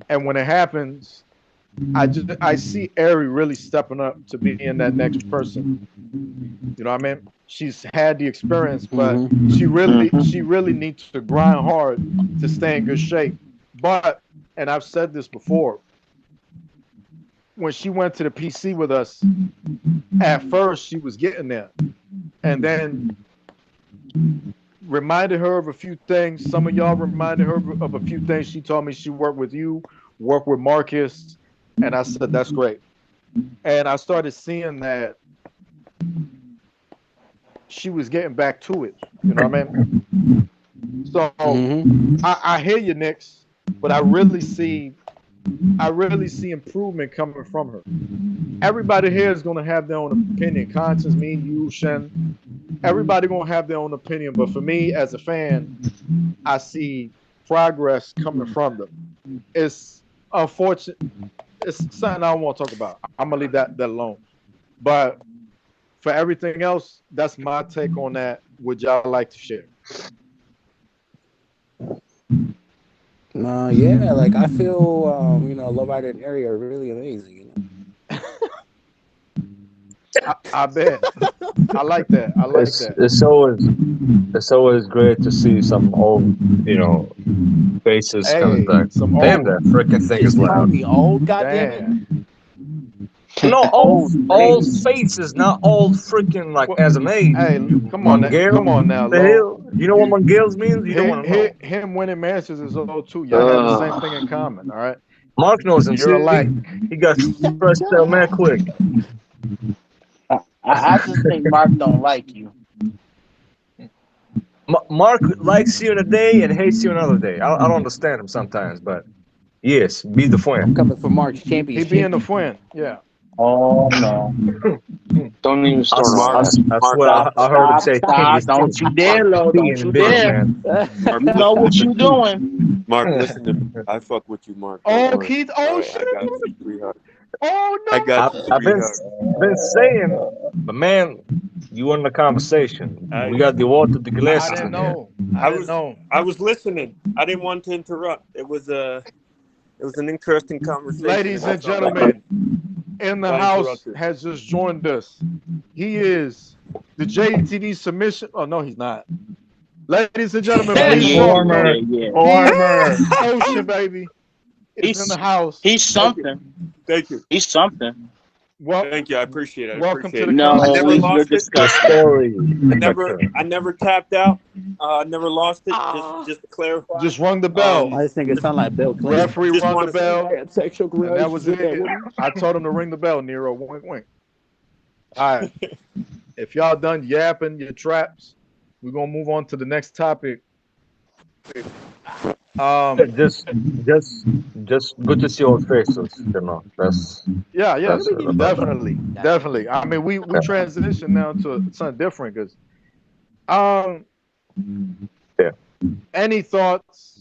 And when it happens, I see Aerie really stepping up to being that next person. You know what I mean? She's had the experience, but she really needs to grind hard to stay in good shape. But, and I've said this before, when she went to the PC with us, at first she was getting there, and then reminded her of a few things. Some of y'all reminded her of a few things. She told me she worked with you, worked with Marcus, and I said that's great. And I started seeing that she was getting back to it. You know what I mean? So I hear you, Nix, but I really see improvement coming from her. Everybody here is going to have their own opinion. Conscience, me, you, Shen. Everybody going to have their own opinion. But for me, as a fan, I see progress coming from them. It's unfortunate. It's something I don't want to talk about. I'm going to leave that alone. But for everything else, that's my take on that. Would y'all like to share? Yeah, like I feel, Low Rider and Aerie are really amazing. You know? I bet. I like that. It's always great to see some old, faces coming back. Damn, that freaking thing is loud. Me old, goddamn it. No, old faces, not old freaking like as an age. Hey, come on now. The hell? You know what Mangales means? You don't want to know. Him winning matches is old too. Y'all have the same thing in common, all right? Mark knows him. You're alike. He got pressed out man quick. I just think Mark don't like you. Mark likes you in a day and hates you another day. I don't understand him sometimes, but yes, be the friend. I'm coming for Mark's championship. He being the friend, yeah. Oh no! Don't even start. I heard him say, "Don't you dare, Lo! Don't you dare! You know what you doing?" Mark, listen to me. I fuck with you, Mark. Oh, Keith! Oh, shit! I got you 300. Oh no! I got you 300. I've been saying, but man, you in the conversation. We got the water to glasses. I didn't know. I was listening. I didn't want to interrupt. It was an interesting conversation. Ladies and gentlemen, in the house has just joined us. He is the JTV submission. Oh no, he's not. Ladies and gentlemen, Former Ocean baby. He's in the house. He's something. Thank you. He's something. Well, thank you. I appreciate it. Welcome to the No, I never lost it. Story. I never tapped out. Never lost it. Just to clarify. Just rung the bell. I just think it sounded like Bill Clinton. Referee rung the bell. And that was it. I told him to ring the bell, Nero. Wink, wink. All right. If y'all done yapping your traps, we're gonna move on to the next topic. Just good to see old faces. That's Yeah, that's it about that. definitely. I mean, we transition now to something different because um, Yeah. any thoughts?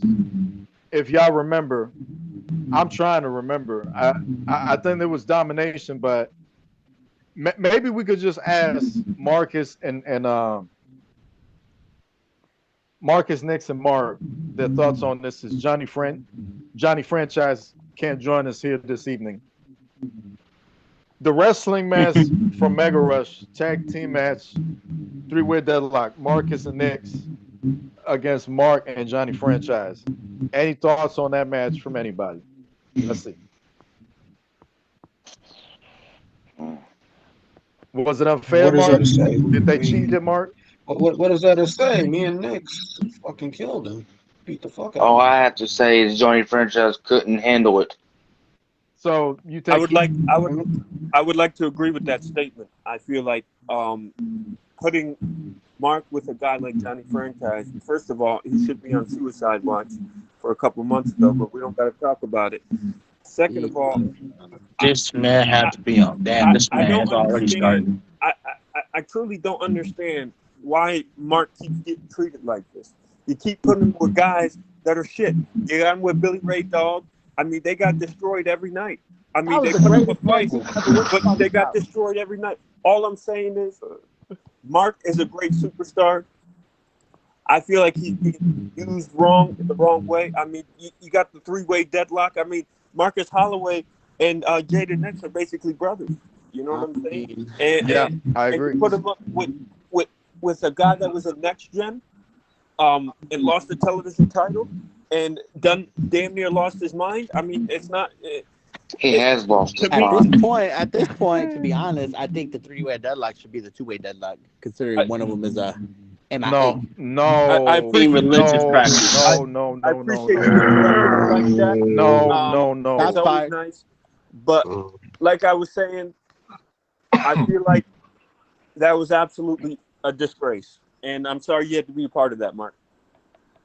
If y'all remember, I'm trying to remember. I think there was domination, but maybe we could just ask Marcus and Marcus, Nix, and Mark their thoughts on this. Is Johnny Franchise can't join us here this evening. The wrestling match from Mega Rush tag team match, 3-way deadlock. Marcus and Nix against Mark and Johnny Franchise. Any thoughts on that match from anybody? Let's see. Was it unfair, What is Mark? that to say? Did they I mean, cheat it, Mark? what is that to say? Me and Nix fucking killed him. Beat the fuck out All of him. I have to say is Johnny Franchise couldn't handle it. So you I think would like to agree with that statement. I feel like putting Mark with a guy like Johnny Franchise, first of all, he should be on suicide watch for a couple months ago, but we don't got to talk about it. Second of all, This man had to be on. Damn, this I man don't has already started. understand. I truly don't understand why Mark keeps getting treated like this. You keep putting him with guys that are shit. You got him with Billy Ray Dog. I mean, they got destroyed every night. I mean, they put him with fights, but they got destroyed every night. All I'm saying is, Mark is a great superstar. I feel like he's being used wrong in the wrong way. I mean, you got the 3-way deadlock. I mean, Marcus Holloway and Jada Nix are basically brothers. You know what I'm saying? And I and agree. you put him up with a guy that was a next gen, and lost the television title, and damn near lost his mind. I mean, it's not. He has lost his At mind. this point, to be honest, I think the 3-way deadlock should be the 2-way deadlock, considering one of them is a MIA. I appreciate religious practice. No. I appreciate you like that. No. It's always nice, but like I was saying, I feel like that was absolutely a disgrace, and I'm sorry you had to be a part of that, Mark.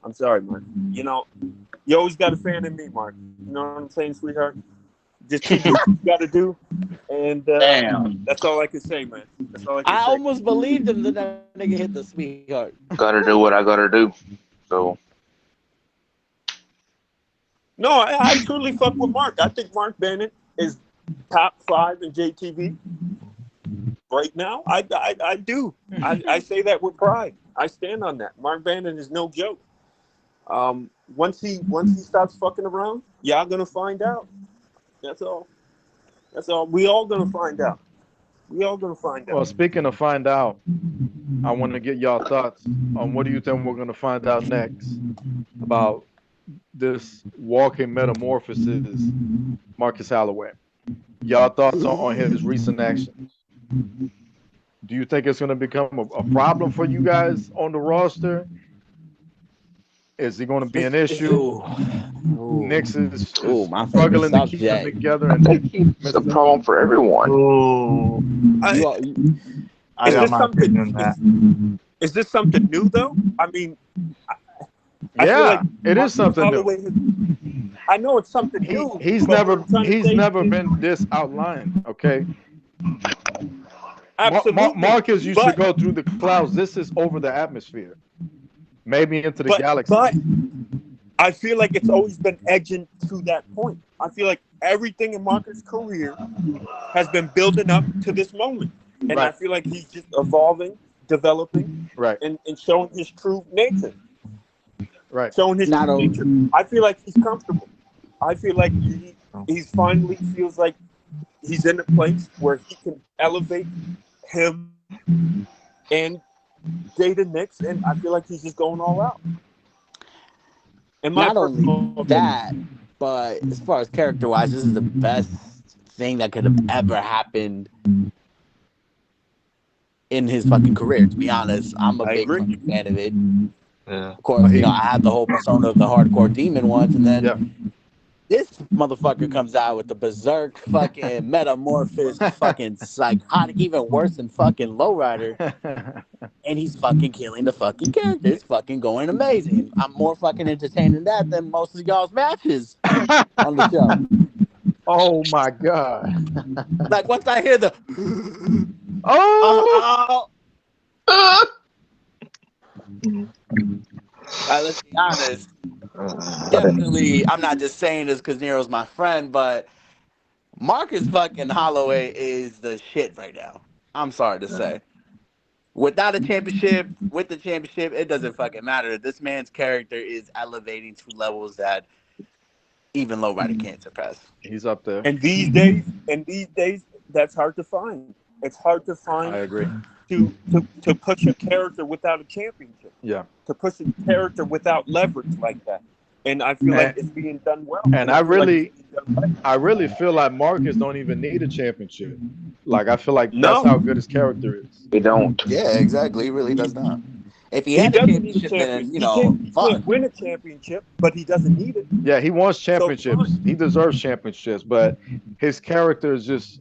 I'm sorry, Mark. You know, you always got a fan in me, Mark. You know what I'm saying, sweetheart? Just keep doing what you got to do, and that's all I can say, man. That's all I can say. Almost believed him that that nigga hit the sweetheart. Gotta do what I gotta do. So No, I truly fuck with Mark. I think Mark Bennett is top 5 in JTV right now. I do. I say that with pride. I stand on that. Mark Bennett is no joke. Once he stops fucking around, y'all gonna find out. That's all. We all gonna find out. Well, speaking of find out, I want to get y'all thoughts on what do you think we're going to find out next about this walking metamorphosis, Marcus Holloway. Y'all thoughts on his recent actions? Do you think it's going to become a problem for you guys on the roster? Is he going to be an issue? Nix is struggling to keep them together. And it's a problem for everyone. Is this something new, though? I mean, I feel like it is something new. I know it's something new. He's never been this outlined, okay? Absolutely. Marcus used to go through the clouds. This is over the atmosphere. Maybe into the galaxy. But I feel like it's always been edging to that point. I feel like everything in Marcus' career has been building up to this moment. And I feel like he's just evolving, developing, and showing his true nature. Showing his true nature. I feel like he's comfortable. I feel like he's finally feels like he's in a place where he can elevate him and Jada Nix, and I feel like he's just going all out. And not only that, but as far as character-wise, this is the best thing that could have ever happened in his fucking career. To be honest, I'm a big fan of it. Yeah. Of course, I had the whole persona of the hardcore demon once, and then This motherfucker comes out with the berserk fucking metamorphosis, fucking psychotic, even worse than fucking Lowrider, and he's fucking killing the fucking character. It's fucking going amazing. I'm more fucking entertained in that than most of y'all's matches on the show. Oh my god! Like once I hear the let's be honest. Definitely, I'm not just saying this because Nero's my friend, but Marcus fucking Holloway is the shit right now. I'm sorry to say. Without a championship, with the championship, it doesn't fucking matter. This man's character is elevating to levels that even Lowrider can't surpass. He's up there. And these days, that's hard to find. It's hard to find. I agree. To push a character without a championship. Yeah. To push a character without leverage like that. And I feel like it's being done well. And I really feel like Marcus don't even need a championship. Like I feel like that's how good his character is. They don't. Yeah, exactly. He really does not. If he had a championship, then he can't win a championship, but he doesn't need it. Yeah, he wants championships. He deserves championships, but his character is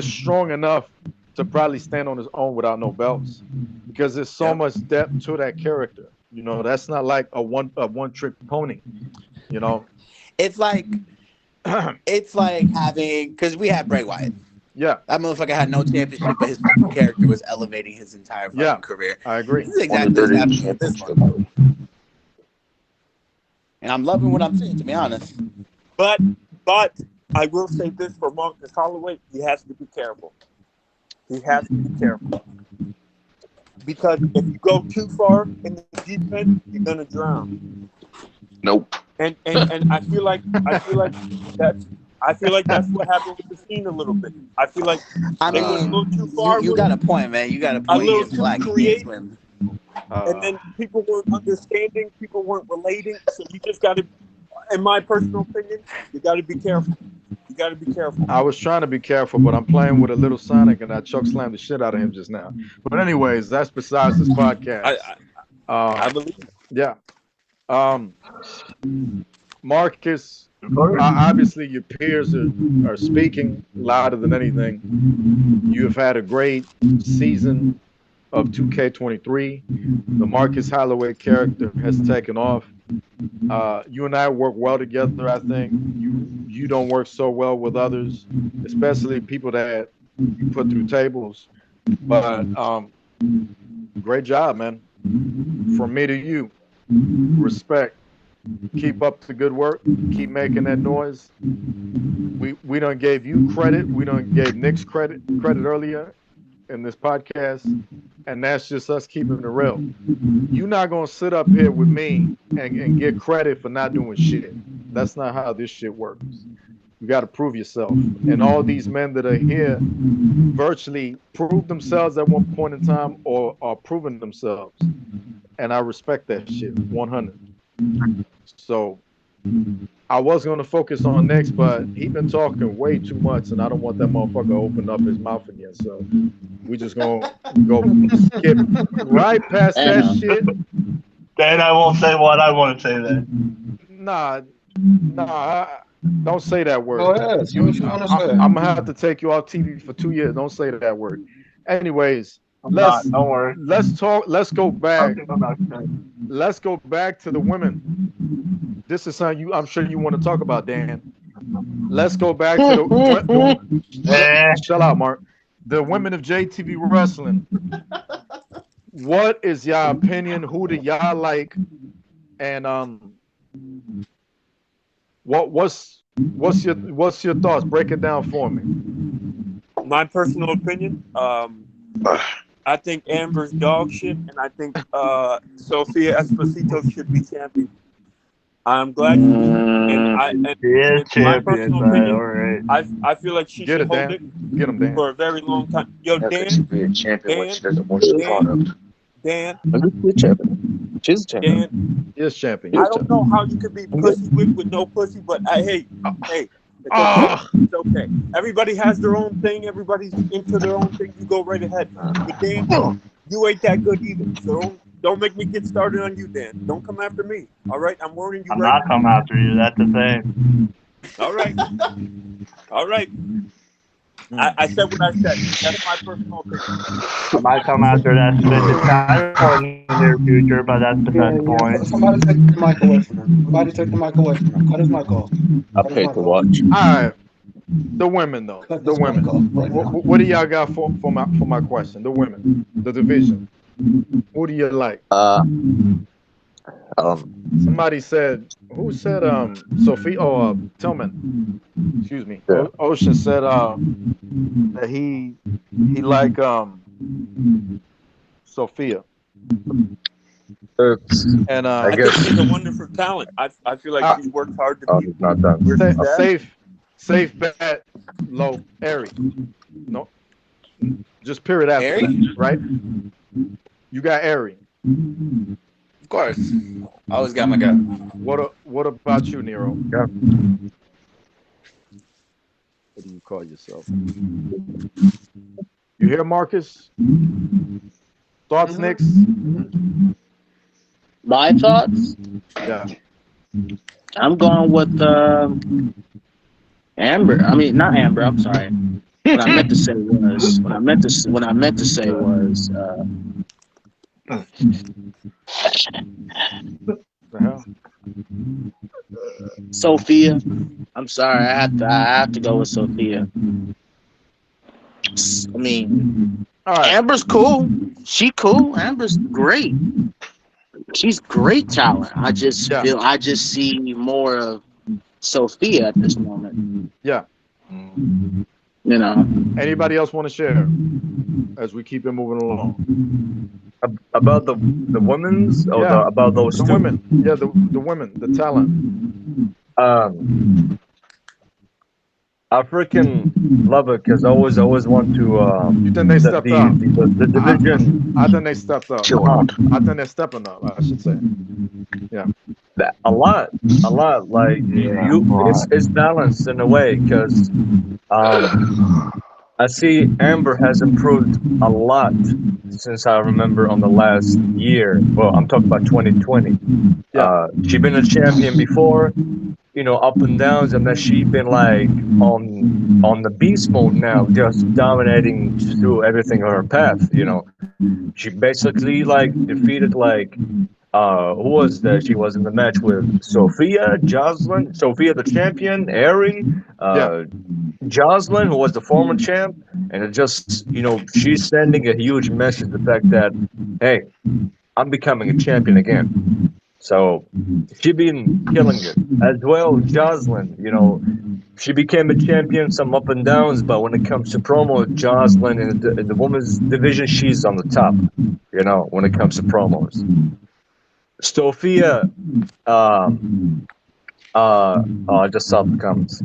strong enough to probably stand on his own without no belts, because there's so much depth to that character. You know, that's not like a one trick pony. You know, it's like having, because we had Bray Wyatt. Yeah, that motherfucker had no championship, but his character was elevating his entire fucking career. I agree. This is exactly what's happening with this one. And I'm loving what I'm seeing, to be honest. But I will say this for Marcus Holloway: he has to be careful. He has to be careful, because if you go too far in the deep end, you're gonna drown. Nope. And I feel like that's what happened with the scene a little bit. I feel like they went a little too far. You got a point, man. You got a point. A little too creative. And then people weren't understanding. People weren't relating. So you just got to, in my personal opinion, you got to be careful. You got to be careful. I was trying to be careful, but I'm playing with a little Sonic, and I choke slammed the shit out of him just now. But anyways, that's besides this podcast. I believe it. Yeah. Marcus, obviously your peers are speaking louder than anything. You have had a great season of 2K23. The Marcus Holloway character has taken off. You and I work well together. I think you don't work so well with others, especially people that you put through tables. But great job, man. From me to you, respect. Keep up the good work. Keep making that noise. We done gave you credit. We done gave Nick's credit earlier in this podcast, and that's just us keeping it real. You're not gonna sit up here with me and get credit for not doing shit. That's not how this shit works. You got to prove yourself. And all these men that are here virtually proved themselves at one point in time or are proving themselves. And I respect that shit 100. So I was going to focus on next, but he been talking way too much, and I don't want that motherfucker to open up his mouth again. So we just going to go skip right past that shit. Then I won't say what I want to say then. Nah, don't say that word. Go ahead. What you wanna say? I'm going to have to take you off TV for 2 years. Don't say that word. Anyways, don't worry. Let's go back. Let's go back to the women. This is something I'm sure you want to talk about, Dan. Let's go back to the shut out, Mark. The women of JTV Wrestling. What is y'all opinion? Who do y'all like? And what's your thoughts? Break it down for me. My personal opinion, I think Amber's dog shit, and I think Sophia Esposito should be champion. I'm glad. My personal opinion, I feel like she should hold it for a very long time. Yo, Dan, she be a champion when she doesn't want the product. Dan, she's a champion. Yes, champion. I don't know how you could be pussy with no pussy, but hey, it's okay. Everybody has their own thing. Everybody's into their own thing. You go right ahead. But Dan, you ain't that good either. So don't make me get started on you, Dan. Don't come after me. All right, I'm warning you. I'm not coming after you. That's the thing. All right. All right. I said what I said. That's my personal opinion. I might come after that submitted title in the near future, but that's beside the point. Somebody take the mic away from him. Somebody take the mic away from him. Cut his mic off. I Cut his paid mic to off. watch. All right, the women though. Cut The this mic women. off right now. What do y'all got for my question? The women, the division. Who do you like? Somebody said. Who said? Sophie. Oh, Tillman. Excuse me. Yeah. Ocean said that he like Sophia. And I guess think she's a wonderful talent. I feel like she's worked hard to be it's not done. where she's at. safe bet, low, Ari. No, just period after Ari? that, right? You got Ari. Of course. Always got my guy. What about you, Nero? Yeah. What do you call yourself? You hear, Marcus? Thoughts, Knicks? My thoughts? Yeah. I'm going with Amber. I mean, not Amber. I'm sorry. What I meant to say was. The hell? Sophia. I'm sorry. I have to go with Sophia. I mean, All right. Amber's cool. She cool. Amber's great. She's great talent. I just see more of Sophia at this moment. Yeah. You know. Anybody else want to share as we keep it moving along? About the women's or Yeah. about those The two? women. Yeah, the women, the talent. I freaking love it because I always want to. You think they stepped up? The division. I think they stepped up. I think they're stepping up, I should say. Yeah. A lot. Like it's balanced in a way because I see Amber has improved a lot since I remember on the last year. Well, I'm talking about 2020. She's been a champion before, you know, up and downs, and then she's been like on the beast mode now, just dominating through everything on her path. You know, she basically like defeated like who was that? She was in the match with Sophia, Jocelyn, Sophia the champion, Ari, Jocelyn, who was the former champ, and it just, you know, she's sending a huge message, the fact that, hey, I'm becoming a champion again. So she been killing it as well. Jocelyn, you know, she became a champion, some up and downs, but when it comes to promo, Jocelyn in the women's division, she's on the top. You know, when it comes to promos. Sophia, I just saw the comments.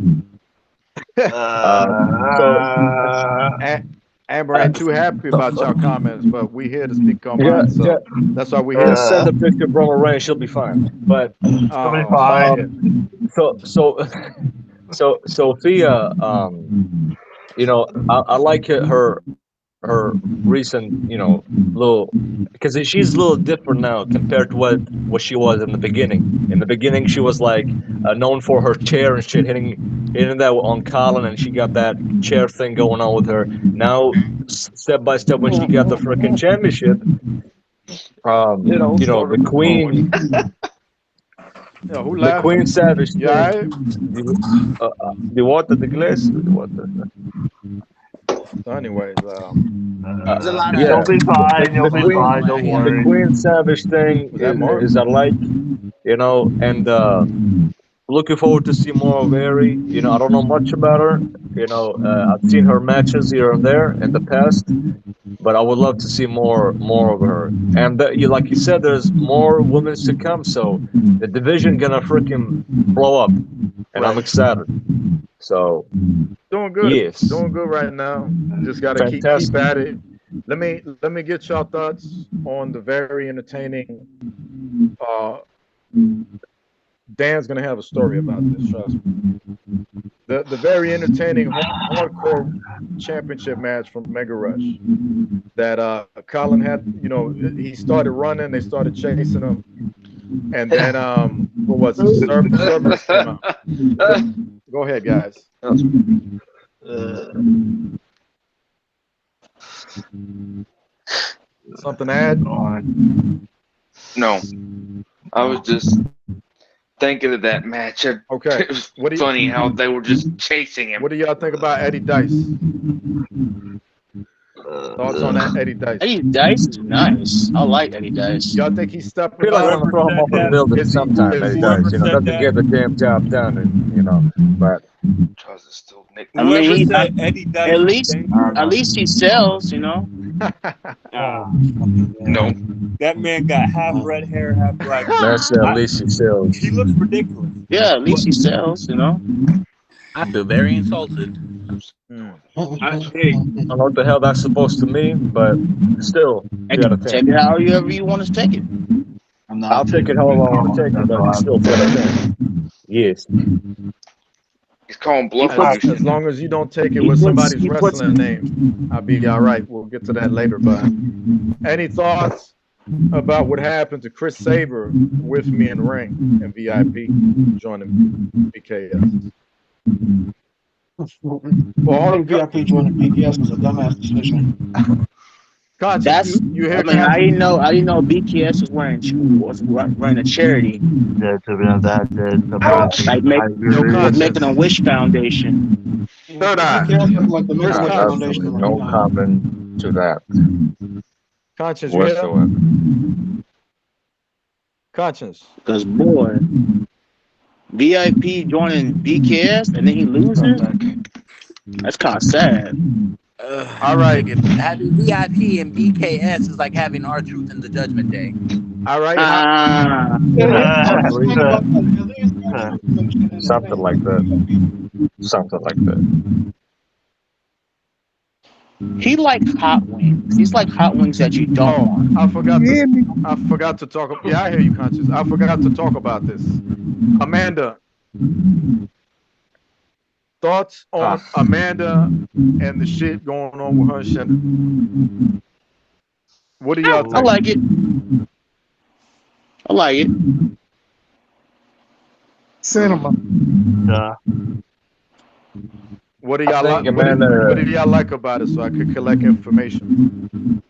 Amber ain't too happy about your comments, but we here to speak on mine, so that's why we here. Send a picture of Brother Ray, she'll be fine. But She'll be fine. So Sophia, you know, I like her recent, you know, little, because she's a little different now compared to what she was in the beginning. In the beginning, she was like known for her chair and shit, hitting that on Colin, and she got that chair thing going on with her. Now, step by step, when she got the freaking championship, you know, the Queen. Yeah, who The laughed? Queen Savage. Yeah, The water, the glass, the water. So anyways, There's a lot of You'll be fine. You'll be fine. Don't The worry. Queen Savage thing that Mark? is I like, you know, and looking forward to see more of Ari. You know, I don't know much about her. You know, I've seen her matches here and there in the past, but I would love to see more of her. And like you said, there's more women to come, so the division gonna freaking blow up, and I'm excited. So doing good. Yes. Doing good right now. Just gotta keep Fantastic. at it. Let me get y'all thoughts on the very entertaining. Dan's gonna have a story about this. Trust me. The very entertaining hardcore championship match from Mega Rush that Colin had. You know, he started running. They started chasing him, and then what was it? Cerberus came out. Go ahead, guys. Something to add? No, I was just thinking of that match. Okay. It was funny how they were just chasing him. What do y'all think about Eddie Dice? Thoughts on that, Eddie Dice? Eddie Dice is nice. I like Eddie Dice. Y'all think he's I stepping feel like I up? want to throw him off the building sometimes. Eddie Dice, doesn't get the damn job done, and but. I mean, Whoever he, said Eddie Dice, at least he sells, Nah, No. that man got half red hair, half black. That's at least he sells. He looks ridiculous. Yeah, at least he sells, I feel very insulted. Hey, I don't know what the hell that's supposed to mean, but still, you gotta take think. it however you want to take it. I'll take it however I want to take it, but still feel the thing. Yes. He's calling bluff. As long as you don't take it with somebody's wrestling name, I'll be all right. We'll get to that later. But any thoughts about what happened to Chris Saber with me in the ring and VIP joining BKS? Well, VIP joining BKS was a dumbass decision. Conscious, you hear? I mean, I didn't know BKS was running a charity. Yeah, to be honest, that did. Like making a wish foundation. Third eye. BKS is like the Make-A-Wish Absolutely Foundation. no comment to that. Conscious, you hear? Whatsoever. Conscious. Because boy, VIP joining BKS and then he loses. That's kind of sad. All right. Having VIP and BKS is like having R-Truth in the Judgment Day. All right. Something like that. Something like that. He likes hot wings. He's like hot wings that you don't want. I forgot to talk. Yeah, I hear you, Conscious. I forgot to talk about this. Amanda, thoughts on Amanda and the shit going on with her and Shannon? What do y'all think? I like it. I like it. Cinema. What do y'all like? What do y'all like about it, so I could collect information?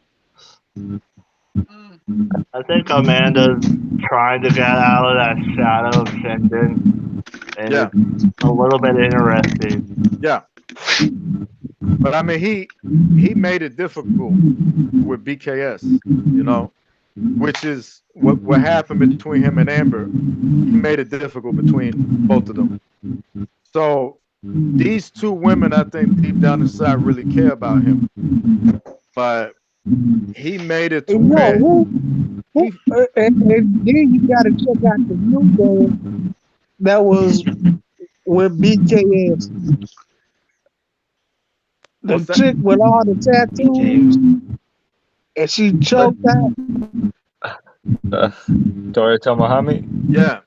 I think Amanda's trying to get out of that shadow of Shendon, and it's a little bit interesting. Yeah. But I mean, he made it difficult with BKS, which is what happened between him and Amber. He made it difficult between both of them. So these two women, I think, deep down inside, really care about him. But he made it to where. And then you got to check out the new girl that was with BKS. The chick with all the tattoos, and she choked out. Toyota Muhammad? Yeah.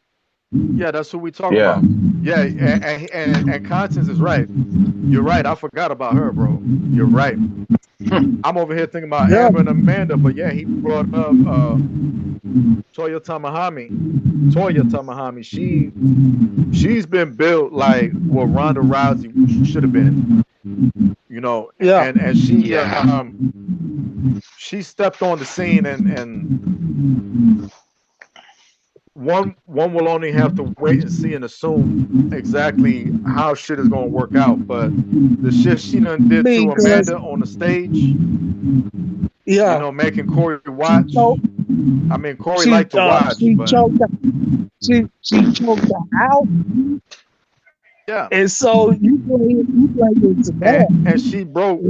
Yeah, that's who we talk about. Yeah, and Constance is right. You're right. I forgot about her, bro. You're right. I'm over here thinking about Amber and Amanda, but yeah, he brought up Toya Tamahami. She's been built like what Ronda Rousey should have been. And she stepped on the scene and one will only have to wait and see and assume exactly how shit is gonna work out. But the shit she done did to Amanda on the stage, making Corey watch. I mean, Corey liked to watch. She choked her out. Yeah. And so you play into that. And she broke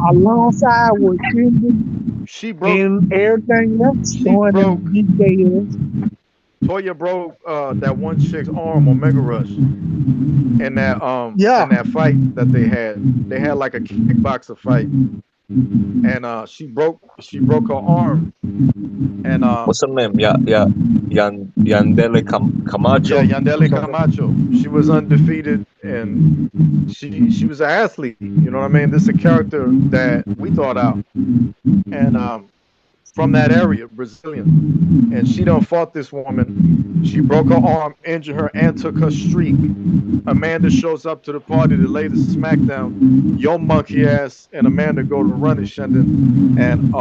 alongside with Shindy. She broke and everything else going in BKS. Toya broke that one chick's arm on Mega Rush in that in that fight that they had. They had like a kickboxer fight. And she broke her arm. And what's her name? Yandele Camacho. Yeah, Yandele Camacho. She was undefeated, and she was an athlete. You know what I mean? This is a character that we thought out. And from that area, Brazilian, and she done fought this woman. She broke her arm, injured her, and took her streak. Amanda shows up to the party to lay the smackdown. Your monkey ass and Amanda go to run it, Shendon, and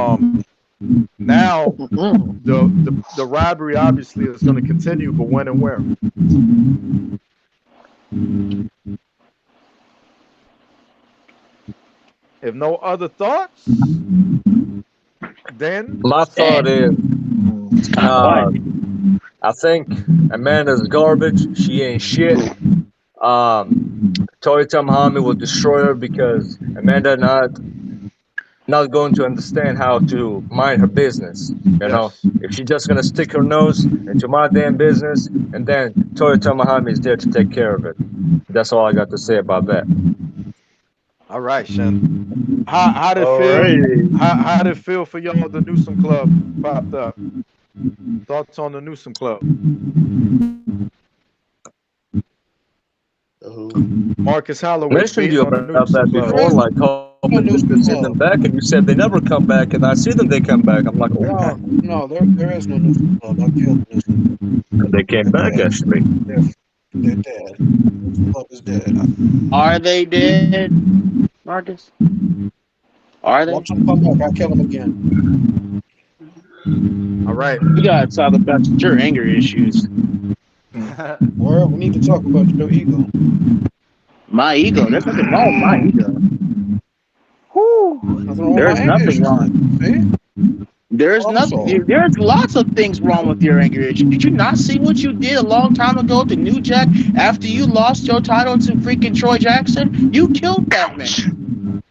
now the rivalry obviously is going to continue, but when and where? If no other thoughts, then My thought is, I think Amanda's garbage. She ain't shit. Tori Tamahami will destroy her because Amanda not going to understand how to mind her business. You know, if she's just gonna stick her nose into my damn business, and then Tori Tamahami is there to take care of it. That's all I got to say about that. All right, Shen. How did it feel? How did it feel for y'all? The Newsom Club popped up. Thoughts on the Newsom Club? Marcus Holloway mentioned you about that before, like hoping to see them back, and you said they never come back, and I see them, they come back. I'm like, oh. No, there is no Newsom Club. I killed the Newsom Club. They came back, actually. They're dead. Newsom Club is dead. Are they dead, Marcus? Are they? Watch them come back. I'll kill them again. All right. You gotta talk about your anger issues. Well, we need to talk about your ego. My ego? There's nothing wrong with my ego. There's nothing wrong. See? There's nothing. There's lots of things wrong with your anger issue. Did you not see what you did a long time ago to New Jack after you lost your title to freaking Troy Jackson? You killed that man.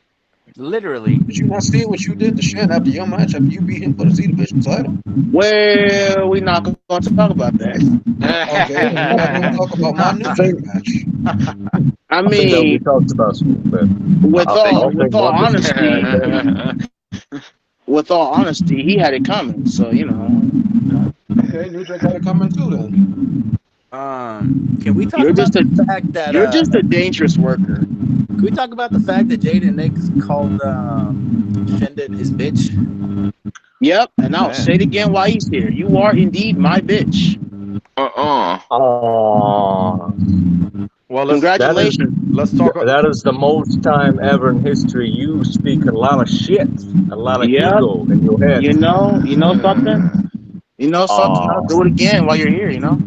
Literally. Did you not see what you did to Shen after your match after you beat him for the Z Division title? Well, we're not going to talk about that. Okay, we're not going to talk about my New Jack match. I mean, we talked about with all honesty, he had it coming. So you know. Okay, New Jack had it coming too then. Can we talk about the fact that you're just a dangerous worker? Can we talk about the fact that Jaden Nix called Shendon his bitch? Yep, and I'll say it again while he's here. You are indeed my bitch. Well, congratulations. Let's talk. That is the most time ever in history you speak a lot of shit, a lot of ego in your head. You know something? You know something? I'll do it again while you're here. You know.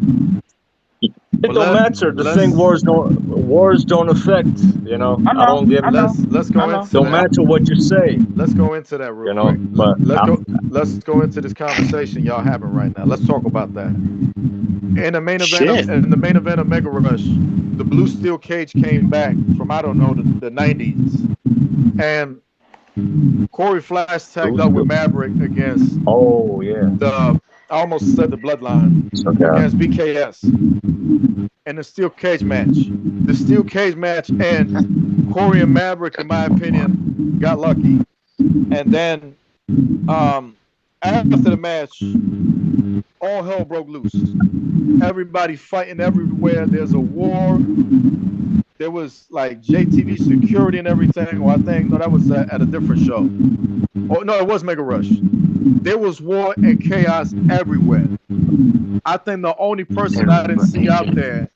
It don't matter. The thing wars don't affect. You know. I don't give. Let's go into. Don't matter what you say. Let's go into that real quick. But let's go into this conversation y'all having right now. Let's talk about that. In the main event of Mega Rush, the blue steel cage came back from the 90s, and Corey Flash tagged up with Maverick against. Oh yeah. I almost said the Bloodline against BKS in the steel cage match. The steel cage match, and Corey and Maverick, in my opinion, got lucky. And then after the match, all hell broke loose. Everybody fighting everywhere. There's a war. There was like JTV security and everything. Well, that was at a different show. Oh no, it was Mega Rush. There was war and chaos everywhere. I think the only person I didn't see out there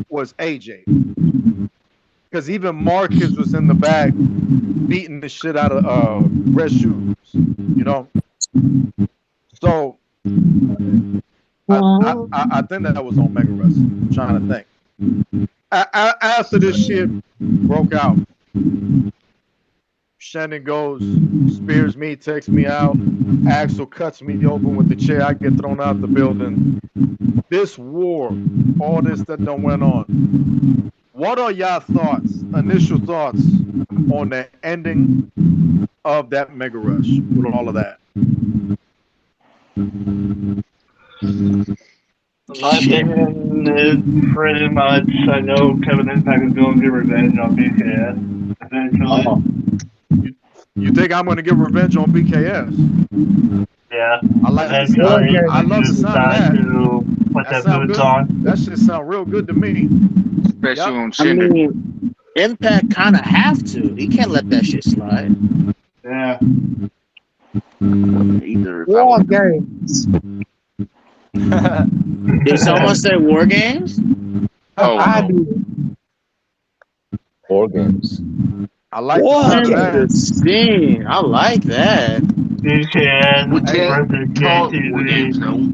was AJ. Because even Marcus was in the back beating the shit out of Red Shoes, you know? So I think that was on Mega Rush. I'm trying to think. After this shit broke out, Shannon goes, spears me, takes me out. Axel cuts me open with the chair. I get thrown out the building. This war, all this that done went on. What are y'all thoughts, initial thoughts on the ending of that Mega Rush with all of that? My opinion is pretty much, I know Kevin Impact is going to get revenge on BKS eventually. You think I'm going to get revenge on BKS? Yeah. I like the sound. I love the sound of that. Put that boots on. That shit sound real good to me. Especially on I Cinder. mean, Impact kind of have to. He can't let that shit slide. Yeah. Either if I War would. games. Did someone say war games? Oh I no. did. War games. I like the War sound of that. Interesting. I like that. BKN We Hey, can't versus call it war JTV. games though.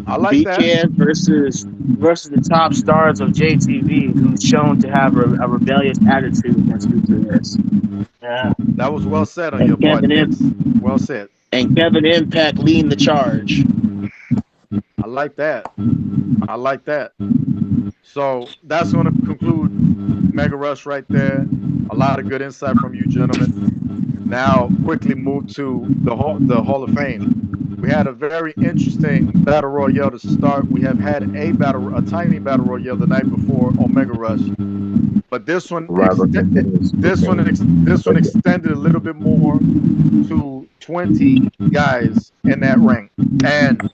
I like that. BKS versus the top stars of JTV, who's shown to have a rebellious attitude against BKS. Yeah. That was well said on And your part, Kevin Nix. Well said. And Kevin Impact leading the charge. I like that. I like that. So that's going to conclude Mega Rush right there. A lot of good insight from you, gentlemen. Now, quickly move to the Hall of Fame. We had a very interesting battle royale to start. We have had a tiny battle royale the night before on Mega Rush, but this one extended a little bit more to 20 guys in that ring, and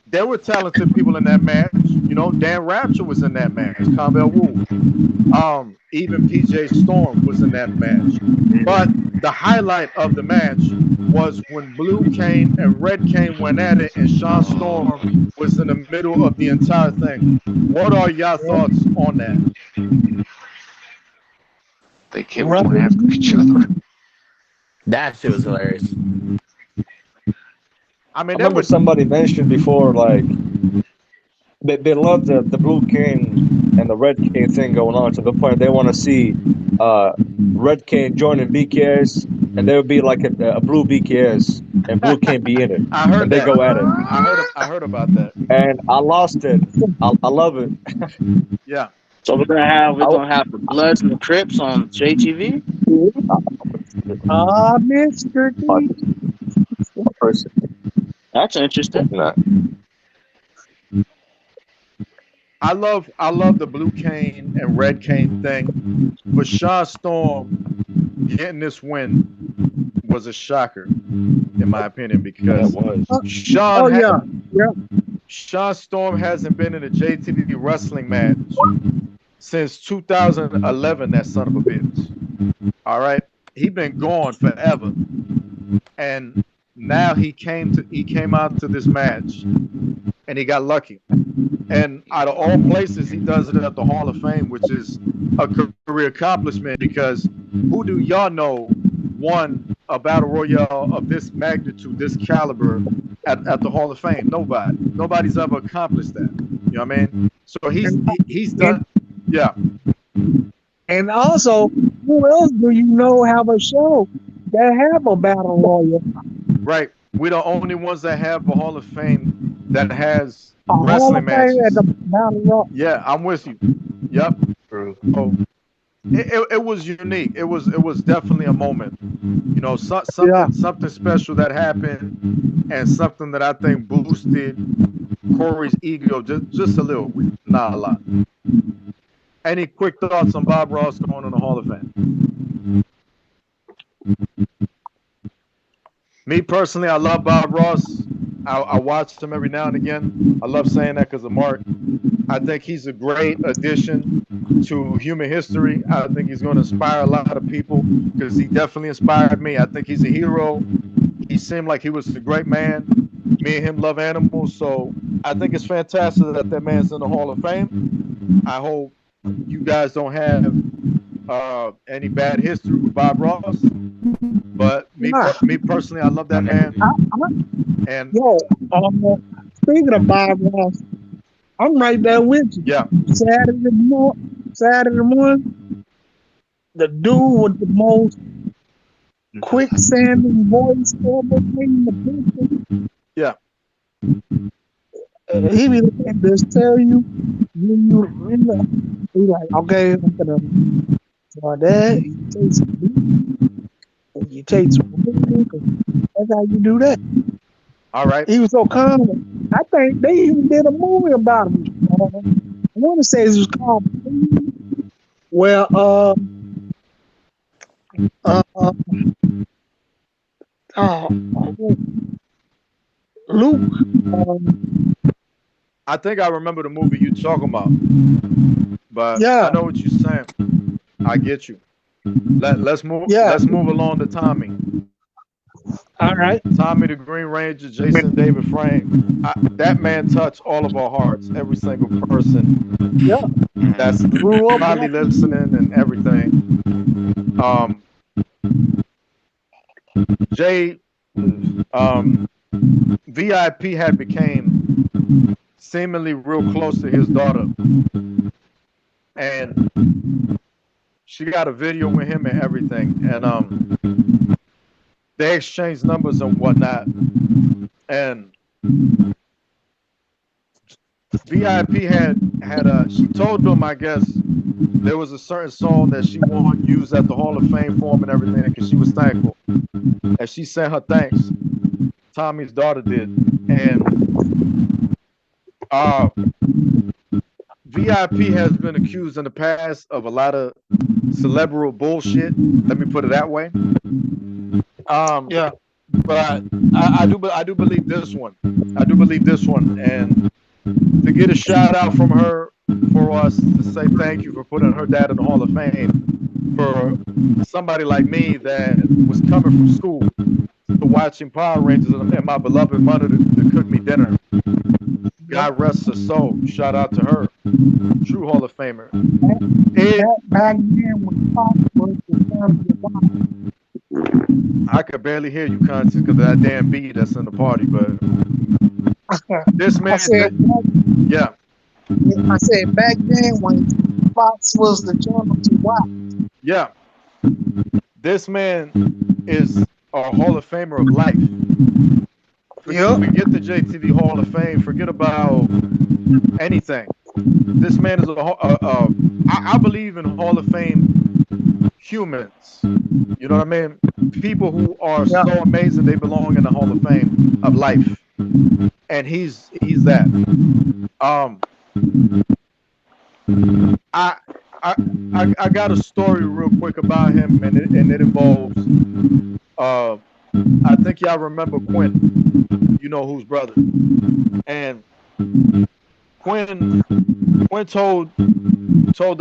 there were talented people in that match. You know, Dan Rapture was in that match. Convell Wu. Even PJ Storm was in that match. But the highlight of the match was when Blue Cane and Red Cane went at it, and Sean Storm was in the middle of the entire thing. What are y'all thoughts on that? They kept going after each other. That shit was hilarious. I mean, I remember somebody mentioned before, like, they love the Blue Cane and the Red Cane thing going on to the point they want to see Red Cane joining BKS, and there would be like a blue BKS, and Blue Cane be in it. I heard and that. They go at it. I heard about that. And I lost it. I love it. Yeah. So we're gonna have the Bloods and the Crips on JTV. Mr. D. That's interesting. I love the Blue Cane and Red Cane thing, but Sean Storm getting this win was a shocker, in my opinion, because Sean Storm hasn't been in a JTV wrestling match since 2011. That son of a bitch. All right, he been gone forever, and now he came out to this match, and he got lucky. And out of all places, he does it at the Hall of Fame, which is a career accomplishment, because who do y'all know won a battle royale of this magnitude, this caliber at the Hall of Fame? Nobody. Nobody's ever accomplished that. You know what I mean? So he's done. Yeah. And also, who else do you know have a show that have a battle royal? Right. We're the only ones that have a Hall of Fame that has A Hall wrestling of Fame matches. at the battle royal. Yeah, I'm with you. Yep. True. Oh, it was unique. It was definitely a moment. You know, something special that happened, and something that I think boosted Corey's ego just a little bit, not a lot. Any quick thoughts on Bob Ross going in the Hall of Fame? Me personally, I love Bob Ross. I watch him every now and again. I love saying that because of Mark. I think he's a great addition to human history. I think he's going to inspire a lot of people, because he definitely inspired me. I think he's a hero. He seemed like he was a great man. Me and him love animals, so I think it's fantastic that man's in the Hall of Fame. I hope you guys don't have any bad history with Bob Ross, but me personally, I love that man. And Speaking of Bob Ross, I'm right there with you. Yeah. Saturday morning, the dude with the most quicksanding voice ever in the picture. Yeah. He be like, just tell you, he like, okay, I'm gonna for that. You take some weed, that's how you do that. All right. He was so calm. I think they even did a movie about him. I want to say it was called. Well, Luke. I think I remember the movie you talking about, but Yeah. I know what you're saying. I get you. Let's move. Yeah. Let's move along the timing. All right. Tommy the Green Ranger, Jason David Frank. That man touched all of our hearts. Every single person Yeah. that's Grew up probably watching. listening and everything. Jay, VIP had became seemingly real close to his daughter, and she got a video with him and everything, and they exchanged numbers and whatnot, and VIP had she told them, I guess, there was a certain song that she wanted used at the Hall of Fame for him and everything because she was thankful, and she sent her thanks. Tommy's daughter did, and VIP has been accused in the past of a lot of cerebral bullshit. Let me put it that way. Yeah. But I do believe this one. I do believe this one, and to get a shout out from her for us to say thank you for putting her dad in the Hall of Fame for somebody like me that was coming from school to watching Power Rangers and my beloved mother to cook me dinner. God rest her soul. Shout out to her. True Hall of Famer. Back then when Fox was the family I could barely hear you, Constance, because of that damn beat that's in the party, but this man, I said, yeah. I said back then when Fox was the channel to watch. Yeah. This man is a Hall of Famer of life. Forget the JTV Hall of Fame. Forget about anything. This man is I believe in Hall of Fame humans. You know what I mean? People who are so amazing they belong in the Hall of Fame of life. And he's that. I got a story real quick about him, and it involves I think y'all remember Quinn. You know whose brother. And Quinn told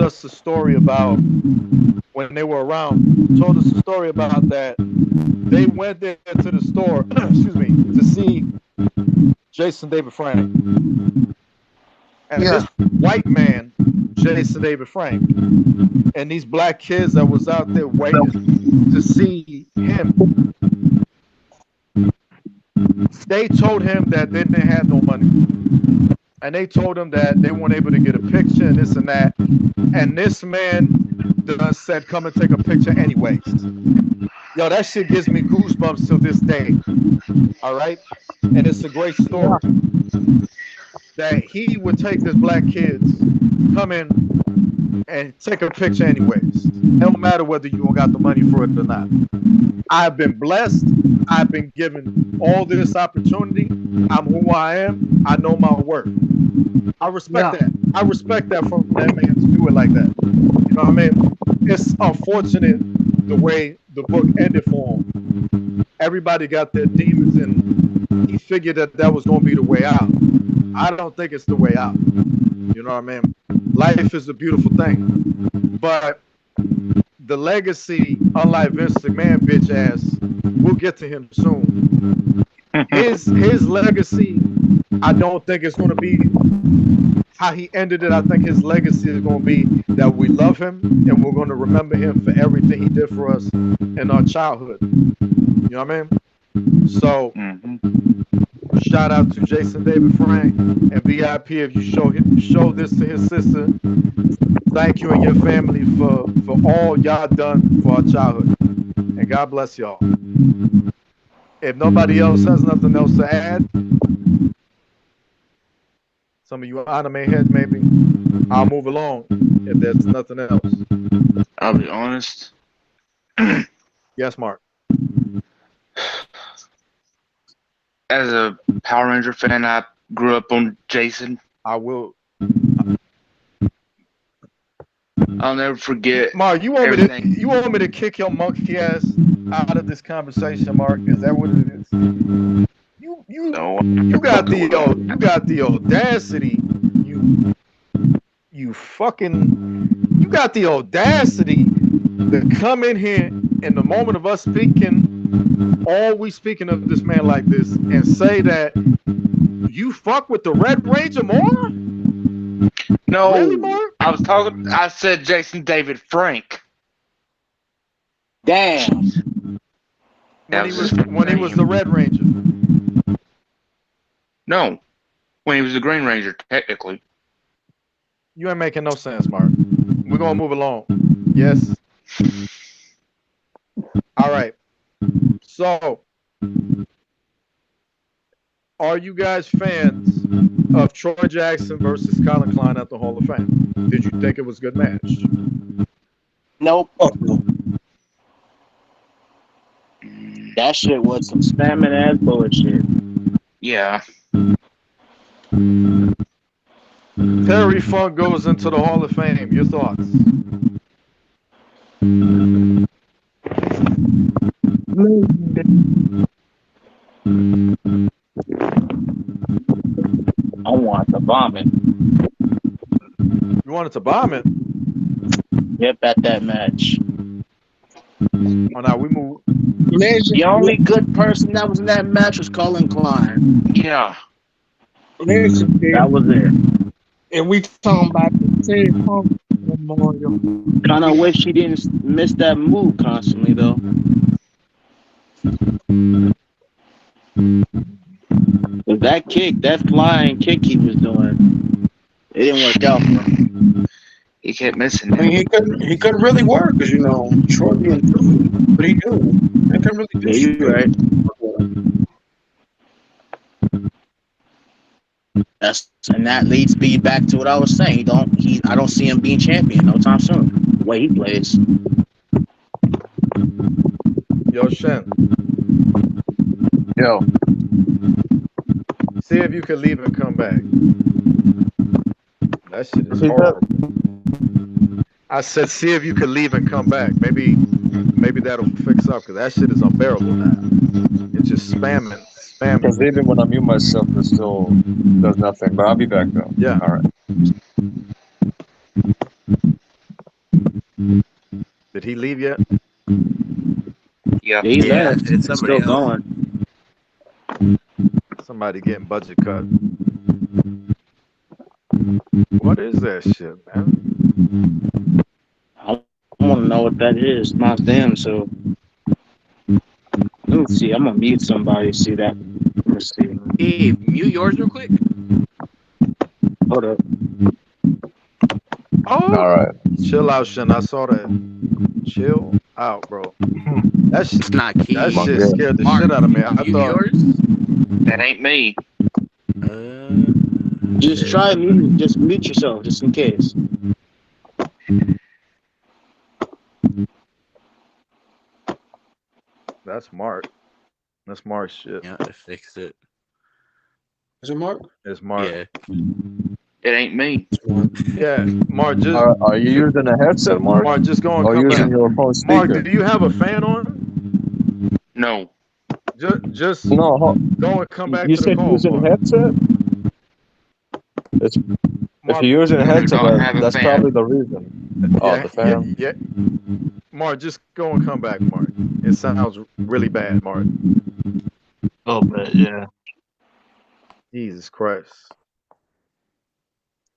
us a story about when they were around. Told us a story about that they went there to the store, excuse me, to see Jason David Frank. And this white man, Jason David Frank, and these black kids that was out there waiting to see him, they told him that they didn't have no money. And they told him that they weren't able to get a picture and this and that. And this man said, come and take a picture anyways. Yo, that shit gives me goosebumps till this day. All right? And it's a great story. That he would take this black kids, come in and take a picture anyways. It don't matter whether you got the money for it or not. I've been blessed. I've been given all this opportunity. I'm who I am. I know my worth. I respect that. I respect that from that man to do it like that. You know what I mean? It's unfortunate the way the book ended for him. Everybody got their demons and he figured that was going to be the way out. I don't think it's the way out. You know what I mean? Life is a beautiful thing. But the legacy, unlike Vince McMahon, bitch ass, we'll get to him soon. His legacy, I don't think it's going to be how he ended it. I think his legacy is going to be that we love him and we're going to remember him for everything he did for us in our childhood. You know what I mean? So, shout out to Jason David Frank and VIP if you show this to his sister. Thank you and your family for all y'all done for our childhood. And God bless y'all. If nobody else has nothing else to add, some of you anime heads maybe, I'll move along if there's nothing else. I'll be honest. Yes, Mark. As a Power Ranger fan, I grew up on Jason. I'll never forget. Mark, you want me to kick your monkey ass out of this conversation, Mark? Is that what it is? You got the audacity. You got the audacity to come in here in the moment of us speaking always speaking of this man like this and say that you fuck with the Red Ranger more? No, Really, Mark? I said Jason David Frank. Damn. When he was the Red Ranger. No, when he was the Green Ranger, technically. You ain't making no sense, Mark. We're gonna move along. Yes. All right. So, are you guys fans of Troy Jackson versus Colin Klein at the Hall of Fame? Did you think it was a good match? Nope. That shit was some spamming ass bullshit. Yeah. Terry Funk goes into the Hall of Fame. Your thoughts? I want to bomb it. You wanted to bomb it? Yep, at that match. Oh, now we move. The only good person that was in that match was Colin Klein. Yeah. That was it. And we talking about the Terry Funk Memorial. Kind of wish he didn't miss that move constantly, though. With that kick, that flying kick he was doing, it didn't work out for him. He kept missing. I mean, he couldn't really work because Troy being through, but he do. He couldn't really do shit. You're right. And that leads me back to what I was saying. I don't see him being champion no time soon. The way he plays. Yo, Shen. Yo. See if you can leave and come back. That shit is horrible. I said, see if you can leave and come back. Maybe that'll fix up because that shit is unbearable now. It's just spamming. Because even when I mute myself, it still does nothing. But I'll be back though. Yeah. All right. Did he leave yet? Yeah. He left. It's It's still going. Somebody getting budget cut. What is that shit, man? I want to know what that is. My damn. So let me see. I'm gonna mute somebody. See that? Let me see. Hey, mute yours real quick. Hold up. Oh, All right. Chill out, Shen. I saw that. Chill out, bro. It's not key. That Come on, shit yeah. scared the Mark, shit out of me. I mute thought. yours. That ain't me. Just try mute. Just mute yourself, just in case. That's Mark. That's Mark's shit. Yeah, I fixed it. Is it Mark? It's Mark. Yeah. It ain't me. Yeah, Mark. Just Are you using a headset, Mark? Mark. Just go and Or come using back. your phone Mark, speaker? do you have a fan on? No. Just No. go and come back You to the said call, using a Mark. headset? If Mark, you're using a headset, don't have a that's fan. probably the reason. Oh, the fan. yeah. Mark, just go and come back, Mark. It sounds really bad, Mark. A little bit, yeah. Jesus Christ.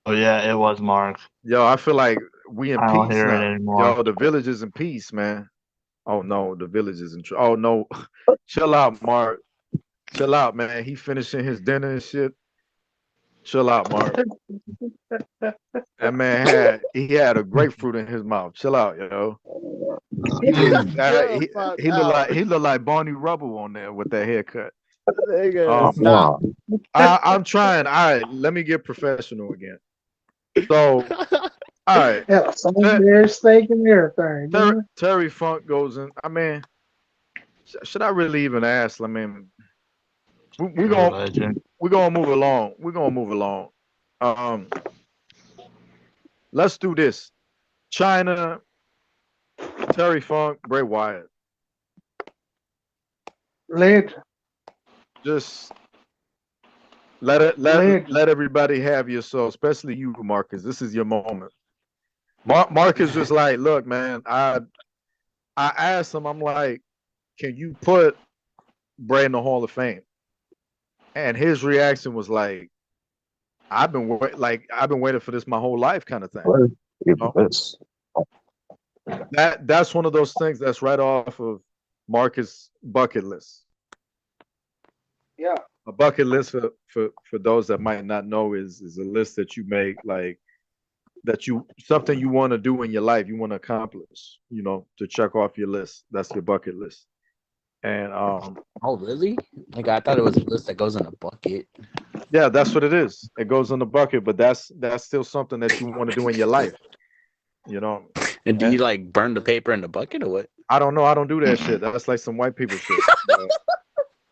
Oh yeah, it was Mark. Yo, I feel like we in I don't peace hear it now. anymore. Yo, the village is in peace, man. Oh no, the village is in oh no. Chill out, Mark. Chill out, man. He finishing his dinner and shit. Chill out, Mark. That man had a grapefruit in his mouth. Chill out, yo. He looked like Barney Rubble on there with that haircut. Wow. I'm trying. All right, let me get professional again. So, all right. Yeah, some there steak and everything. Terry Funk goes in. I mean, should I really even ask? I mean, we're gonna move along. We're gonna move along. Let's do this. China, Terry Funk, Bray Wyatt. Legend. Just let everybody have your soul, especially you, Marcus. This is your moment. Marcus just like, look, man. I asked him. I'm like, can you put Bray in the Hall of Fame, and his reaction was like, I've been waiting for this my whole life, kind of thing. You know? That's one of those things that's right off of Marcus' bucket list. Yeah. A bucket list for those that might not know is a list that you make, like that you something you want to do in your life, you want to accomplish, you know, to check off your list. That's your bucket list. And Oh, really? Like, I thought it was a list that goes in a bucket. yeah, that's what it is. It goes in the bucket, but that's still something that you want to do in your life. You know. And do you like burn the paper in the bucket or what? I don't know. I don't do that shit. That's like some white people shit.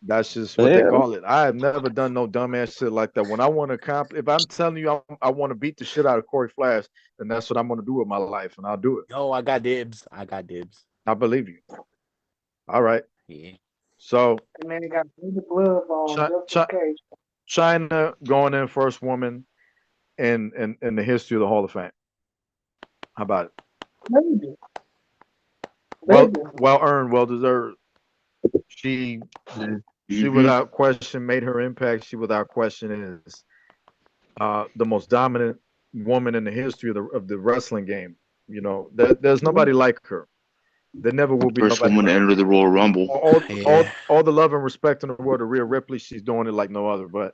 That's just what they call it. I have never done no dumbass shit like that. When I want to accomplish, if I'm telling you I want to beat the shit out of Corey Flash, then that's what I'm going to do with my life, and I'll do it. Oh, I got dibs. I believe you. All right. Yeah. So And then he got the glove on just in case. China going in first woman in the history of the Hall of Fame. How about it? Maybe. Well earned, well deserved. She without question made her impact. She without question is the most dominant woman in the history of the wrestling game. You know, there's nobody like her. There never will be First nobody woman like to enter the Royal Rumble. All the love and respect in the world to Rhea Ripley. She's doing it like no other, but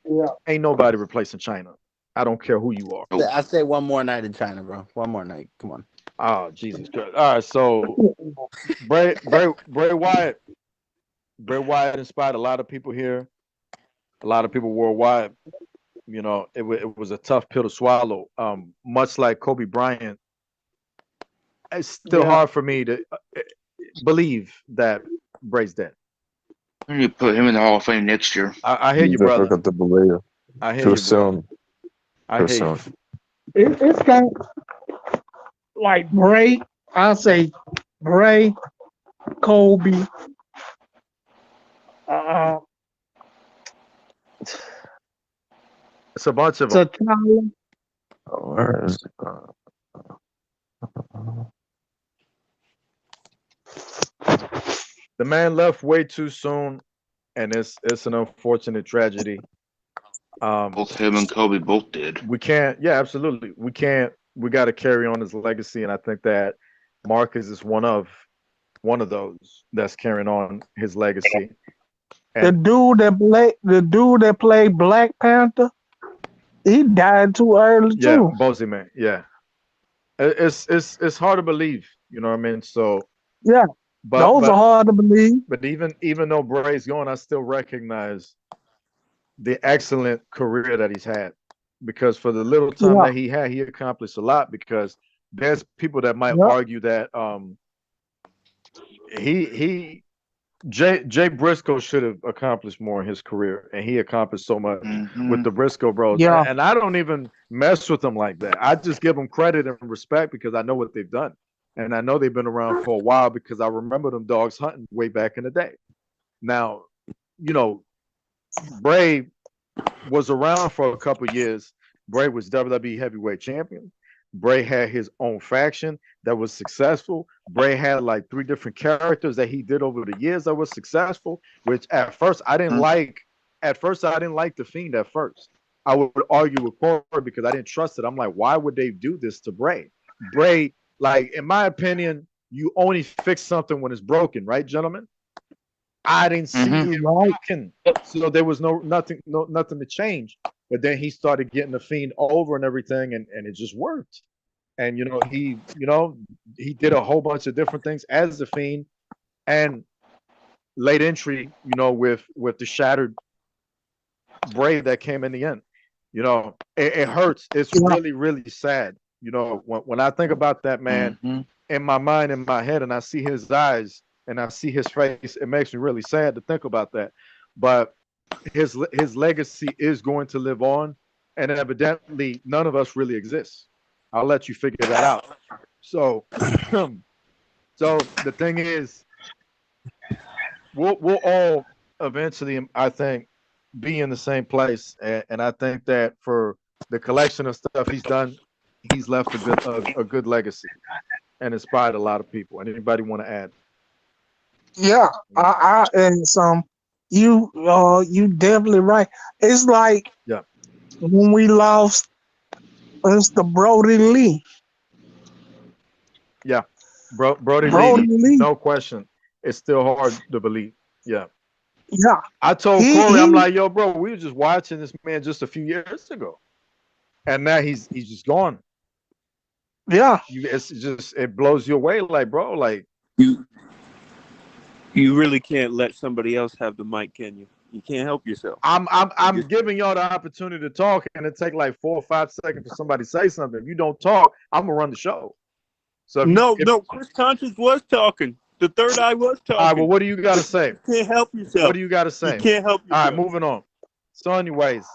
yeah, ain't nobody replacing China. I don't care who you are. I say one more night in China, bro. One more night. Come on. Oh, Jesus Christ. All right, so Bray Wyatt inspired a lot of people here, a lot of people worldwide. You know, it was a tough pill to swallow. Much like Kobe Bryant, it's still hard for me to believe that Bray's dead. We need to put him in the Hall of Fame next year. I hear you, brother. Difficult to believe. I hear Too you, soon. I Too hear soon. you. It's kind of like Bray. I'll say Bray, Kobe. It's a bunch of them. T'Challa. Where is it? The man left way too soon, and it's an unfortunate tragedy. Both him and Kobe both did. We can't. Yeah, absolutely. We can't. We got to carry on his legacy, and I think that Marcus is one of those that's carrying on his legacy. The dude that played Black Panther, he died too early Yeah, too. Bozy Man. Yeah, it's hard to believe. You know what I mean? So yeah, those are hard to believe. But even though Bray's gone, I still recognize the excellent career that he's had, because for the little time that he had, he accomplished a lot. Because there's people that might argue that Jay Briscoe should have accomplished more in his career, and he accomplished so much with the Briscoe Bros. Yeah. And I don't even mess with them like that. I just give them credit and respect because I know what they've done, and I know they've been around for a while because I remember them dogs hunting way back in the day. Now, you know, Bray was around for a couple years. Bray was WWE Heavyweight Champion. Bray had his own faction that was successful. Bray had like 3 different characters that he did over the years that was successful, which at first I didn't like. At first I didn't like The Fiend at first. I would argue with Corey because I didn't trust it. I'm like, why would they do this to Bray? Bray, like, in my opinion, you only fix something when it's broken, right, gentlemen? I didn't see it broken, so there was nothing to change. But then he started getting The Fiend over and everything, and it just worked. And he did a whole bunch of different things as The Fiend, and late entry, with the shattered Bray that came in the end. It hurts. It's really, really sad. When I think about that man in my mind, in my head, and I see his eyes and I see his face, it makes me really sad to think about that. But his legacy is going to live on, and evidently none of us really exist. I'll let you figure that out. So the thing is, we'll all eventually, I think, be in the same place, and I think that for the collection of stuff he's done, he's left a good legacy and inspired a lot of people. And anybody want to add? Yeah, and you definitely right. It's like Yeah. when we lost Mr. Brody Lee. Yeah. Brody Brody Lee, Lee. no question. It's still hard to believe. Yeah. Yeah. I told He Corey, I'm he like, yo, bro, we were just watching this man just a few years ago. And now he's just gone. yeah. It's just it blows you away, like, bro, like You really can't let somebody else have the mic, can you? You can't help yourself. I'm giving y'all the opportunity to talk, and it take like 4 or 5 seconds for somebody to say something. If you don't talk, I'm gonna run the show. So No, Chris Conscious was talking. The third eye was talking. All right, well, what do you got to say? You can't help yourself. What do you got to say? You can't help yourself. All right, moving on. So, anyways,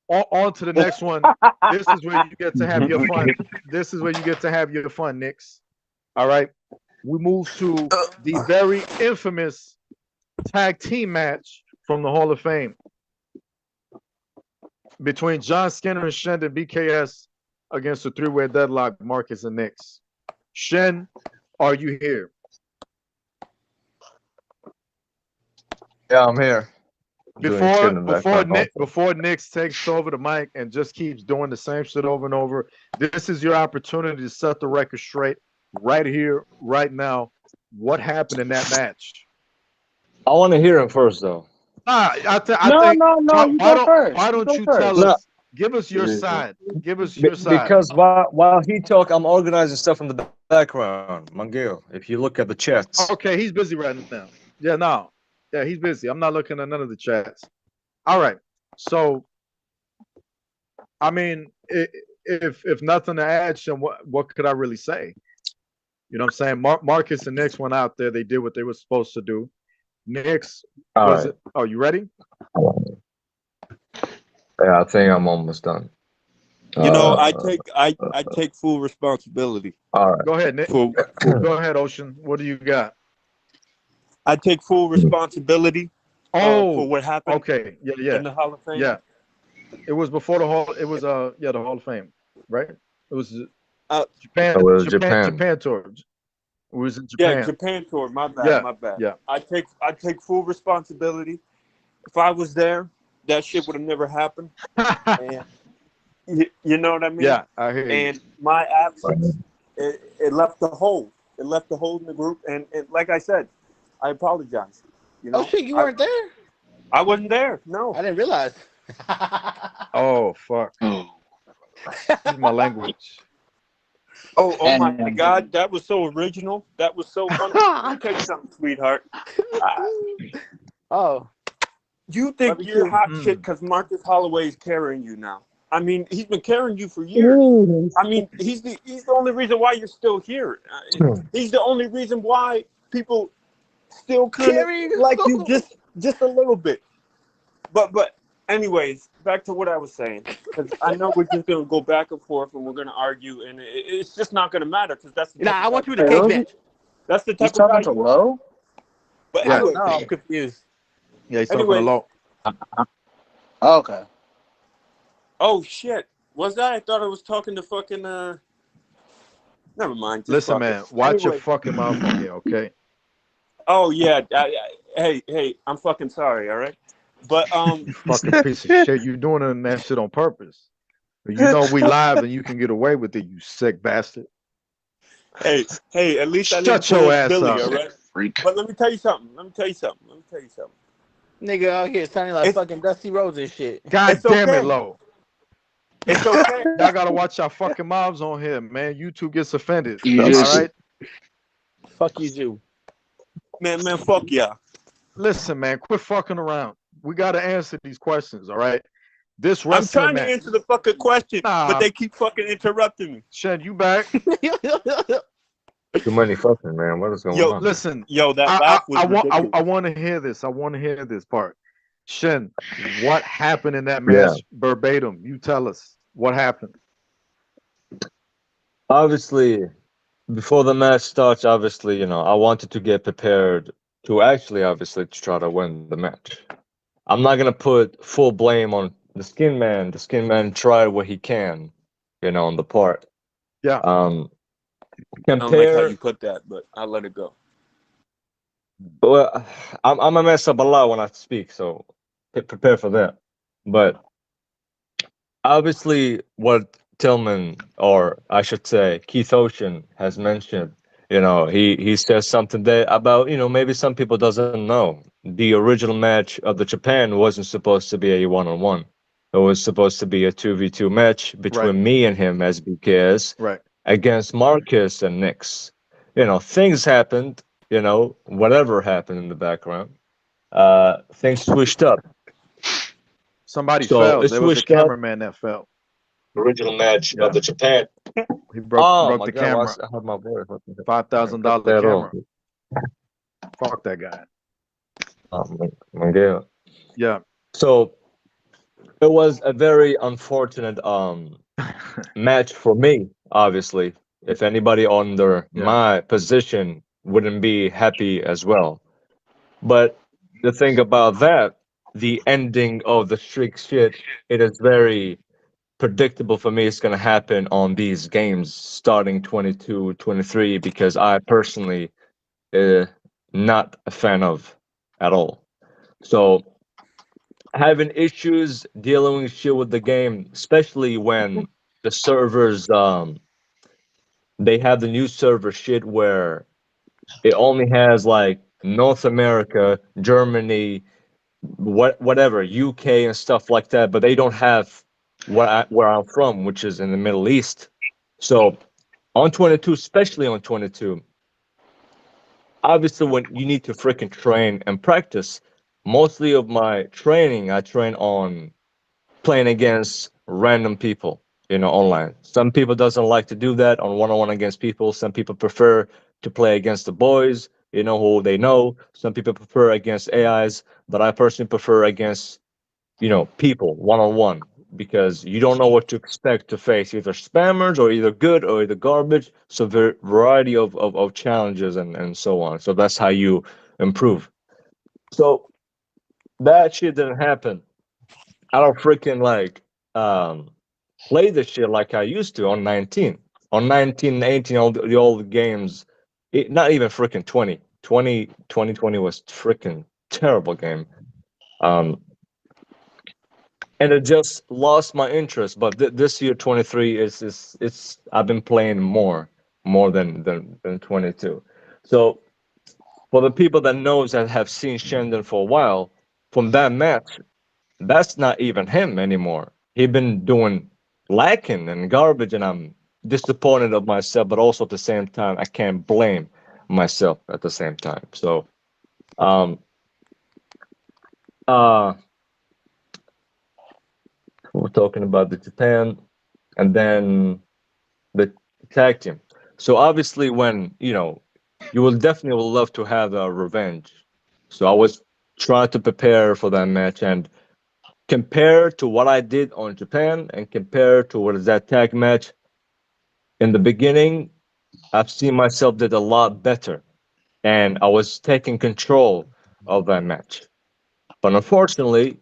on to the next one. This is where you get to have your fun. This is where you get to have your fun, Knicks. All right. We move to the very infamous tag team match from the Hall of Fame between John Skinner and Shendon BKS against the three-way deadlock, Marcus and Knicks. Shen, are you here? Yeah, I'm here. Before Knicks takes over the mic and just keeps doing the same shit over and over, this is your opportunity to set the record straight right here, right now. What happened in that match? I want to hear him first, though. No. You go first. Why don't you tell us? Give us your side. Give us your side. Because while he talk, I'm organizing stuff in the background. Mangil, if you look at the chats. Okay, he's busy right now. Yeah, he's busy. I'm not looking at none of the chats. All right. So, I mean, if nothing to add, Shem, what could I really say? You know what I'm saying? Marcus and Knicks went out there. They did what they were supposed to do. Knicks, oh, you ready? Yeah, I think I'm almost done. You know, I take full responsibility. All right. Go ahead, Nick. Go ahead, Ocean. What do you got? I take full responsibility for what happened. Okay. Yeah. In the Hall of Fame. Yeah. It was before the Hall. It was the Hall of Fame, right? It was Japan. Japan tour. It was in Japan. Yeah, Japan tour. My bad. My bad. Yeah. I take full responsibility. If I was there, that shit would have never happened. And you know what I mean? Yeah, I hear you. And my absence, it left a hole. It left a hole in the group. And like I said, I apologize. You know? Oh shit, you weren't there? I wasn't there. No, I didn't realize. Oh fuck! Excuse my language. Oh my God, that was so original. That was so funny. Let me tell you something, sweetheart. You think you're hot shit because Marcus Holloway is carrying you now. I mean, he's been carrying you for years. I mean, he's the only reason why you're still here. He's the only reason why people still kind of like you just a little bit. But anyways, back to what I was saying, because I know we're just gonna go back and forth and we're gonna argue, and it's just not gonna matter because that's. I want you to cage match. That's the type of guy you low. But Yeah. anyway, I'm confused. Yeah, he's talking low. Okay. Oh shit! Was that? I thought I was talking to fucking. Never mind. Just Listen, fuck man, it. watch your Anyway. fucking mouth on here, okay? Oh yeah. Hey, I'm fucking sorry. All right. But You fucking piece of shit. You doing that shit on purpose. You know we live and you can get away with it, you sick bastard. Hey, at least I Shut didn't your pull ass Billy, up. all right? Freak. But let me tell you something. Nigga out here sounding like fucking Dusty Rhodes and shit. God It's damn okay. it, low. It's okay. Y'all gotta watch your fucking mouths on here, man. YouTube gets offended. You All just- right? Fuck you, Jew. Man, fuck yeah. Listen, man, quit fucking around. We gotta answer these questions, all right? This I'm wrestling trying to match. answer the fucking question, Nah. but they keep fucking interrupting me. Shed, you back? Too many fucking, man. What is going on? Listen, Yo, that laugh was ridiculous. I want to hear this. I want to hear this part. Shen, what happened in that match? Verbatim. You tell us what happened. Obviously, before the match starts, obviously, I wanted to get prepared to actually, obviously, to try to win the match. I'm not going to put full blame on the Skin Man. The Skin Man tried what he can, on the part. Yeah. I don't like how Compare. you put that, but I'll let it go. Well, I'm gonna mess up a lot when I speak, so prepare for that. But obviously, what Tillman, or I should say Keith Ocean, has mentioned, he says something there about, maybe some people doesn't know. The original match of the Japan wasn't supposed to be a one-on-one. It was supposed to be a 2v2 match Right. between me and him as BKS Right. against Marcus and Nix. Things happened, whatever happened in the background. Things switched up. Somebody So fell. it There was the switched up. cameraman that fell. Original match Yeah. of the Japan. He Oh broke my the God! Why camera. I have my voice? What the heck? $5,000 Cut that off. camera. Fuck that guy. Oh my God. Yeah. So it was a very unfortunate match for me. Obviously, if anybody under Yeah. my position wouldn't be happy as well. But the thing about that, the ending of the streak shit, it is very predictable for me it's going to happen on these games starting 22, 23, because I personally not a fan of at all. So having issues dealing with shit with the game, especially when the servers they have the new server shit where it only has like North America, Germany, whatever, UK and stuff like that, but they don't have where I'm from, which is in the Middle East. So on 22, especially on 22, obviously when you need to freaking train and practice, mostly of my training, I train on playing against random people, online. Some people doesn't like to do that on one-on-one against people. Some people prefer to play against the boys, who they know. Some people prefer against AIs, but I personally prefer against, people one-on-one, because you don't know what to expect to face, either spammers or either good or either garbage. So variety of challenges and so on. So that's how you improve. So that shit didn't happen. I don't freaking like play the shit like I used to on 19. On 19, 18, all the old games, not even freaking 20. 2020 was freaking terrible game. And it just lost my interest. But this year, 23 it's I've been playing more than 22. So for the people that knows that have seen Shandon for a while, from that match, that's not even him anymore. He been doing lacking and garbage, and I'm disappointed of myself, but also at the same time, I can't blame myself at the same time. So, uh, we're talking about the Japan and then the tag team. So obviously, when you will definitely love to have a revenge. So I was trying to prepare for that match, and compare to what I did on Japan and compare to what is that tag match in the beginning, I've seen myself did a lot better, and I was taking control of that match. But unfortunately,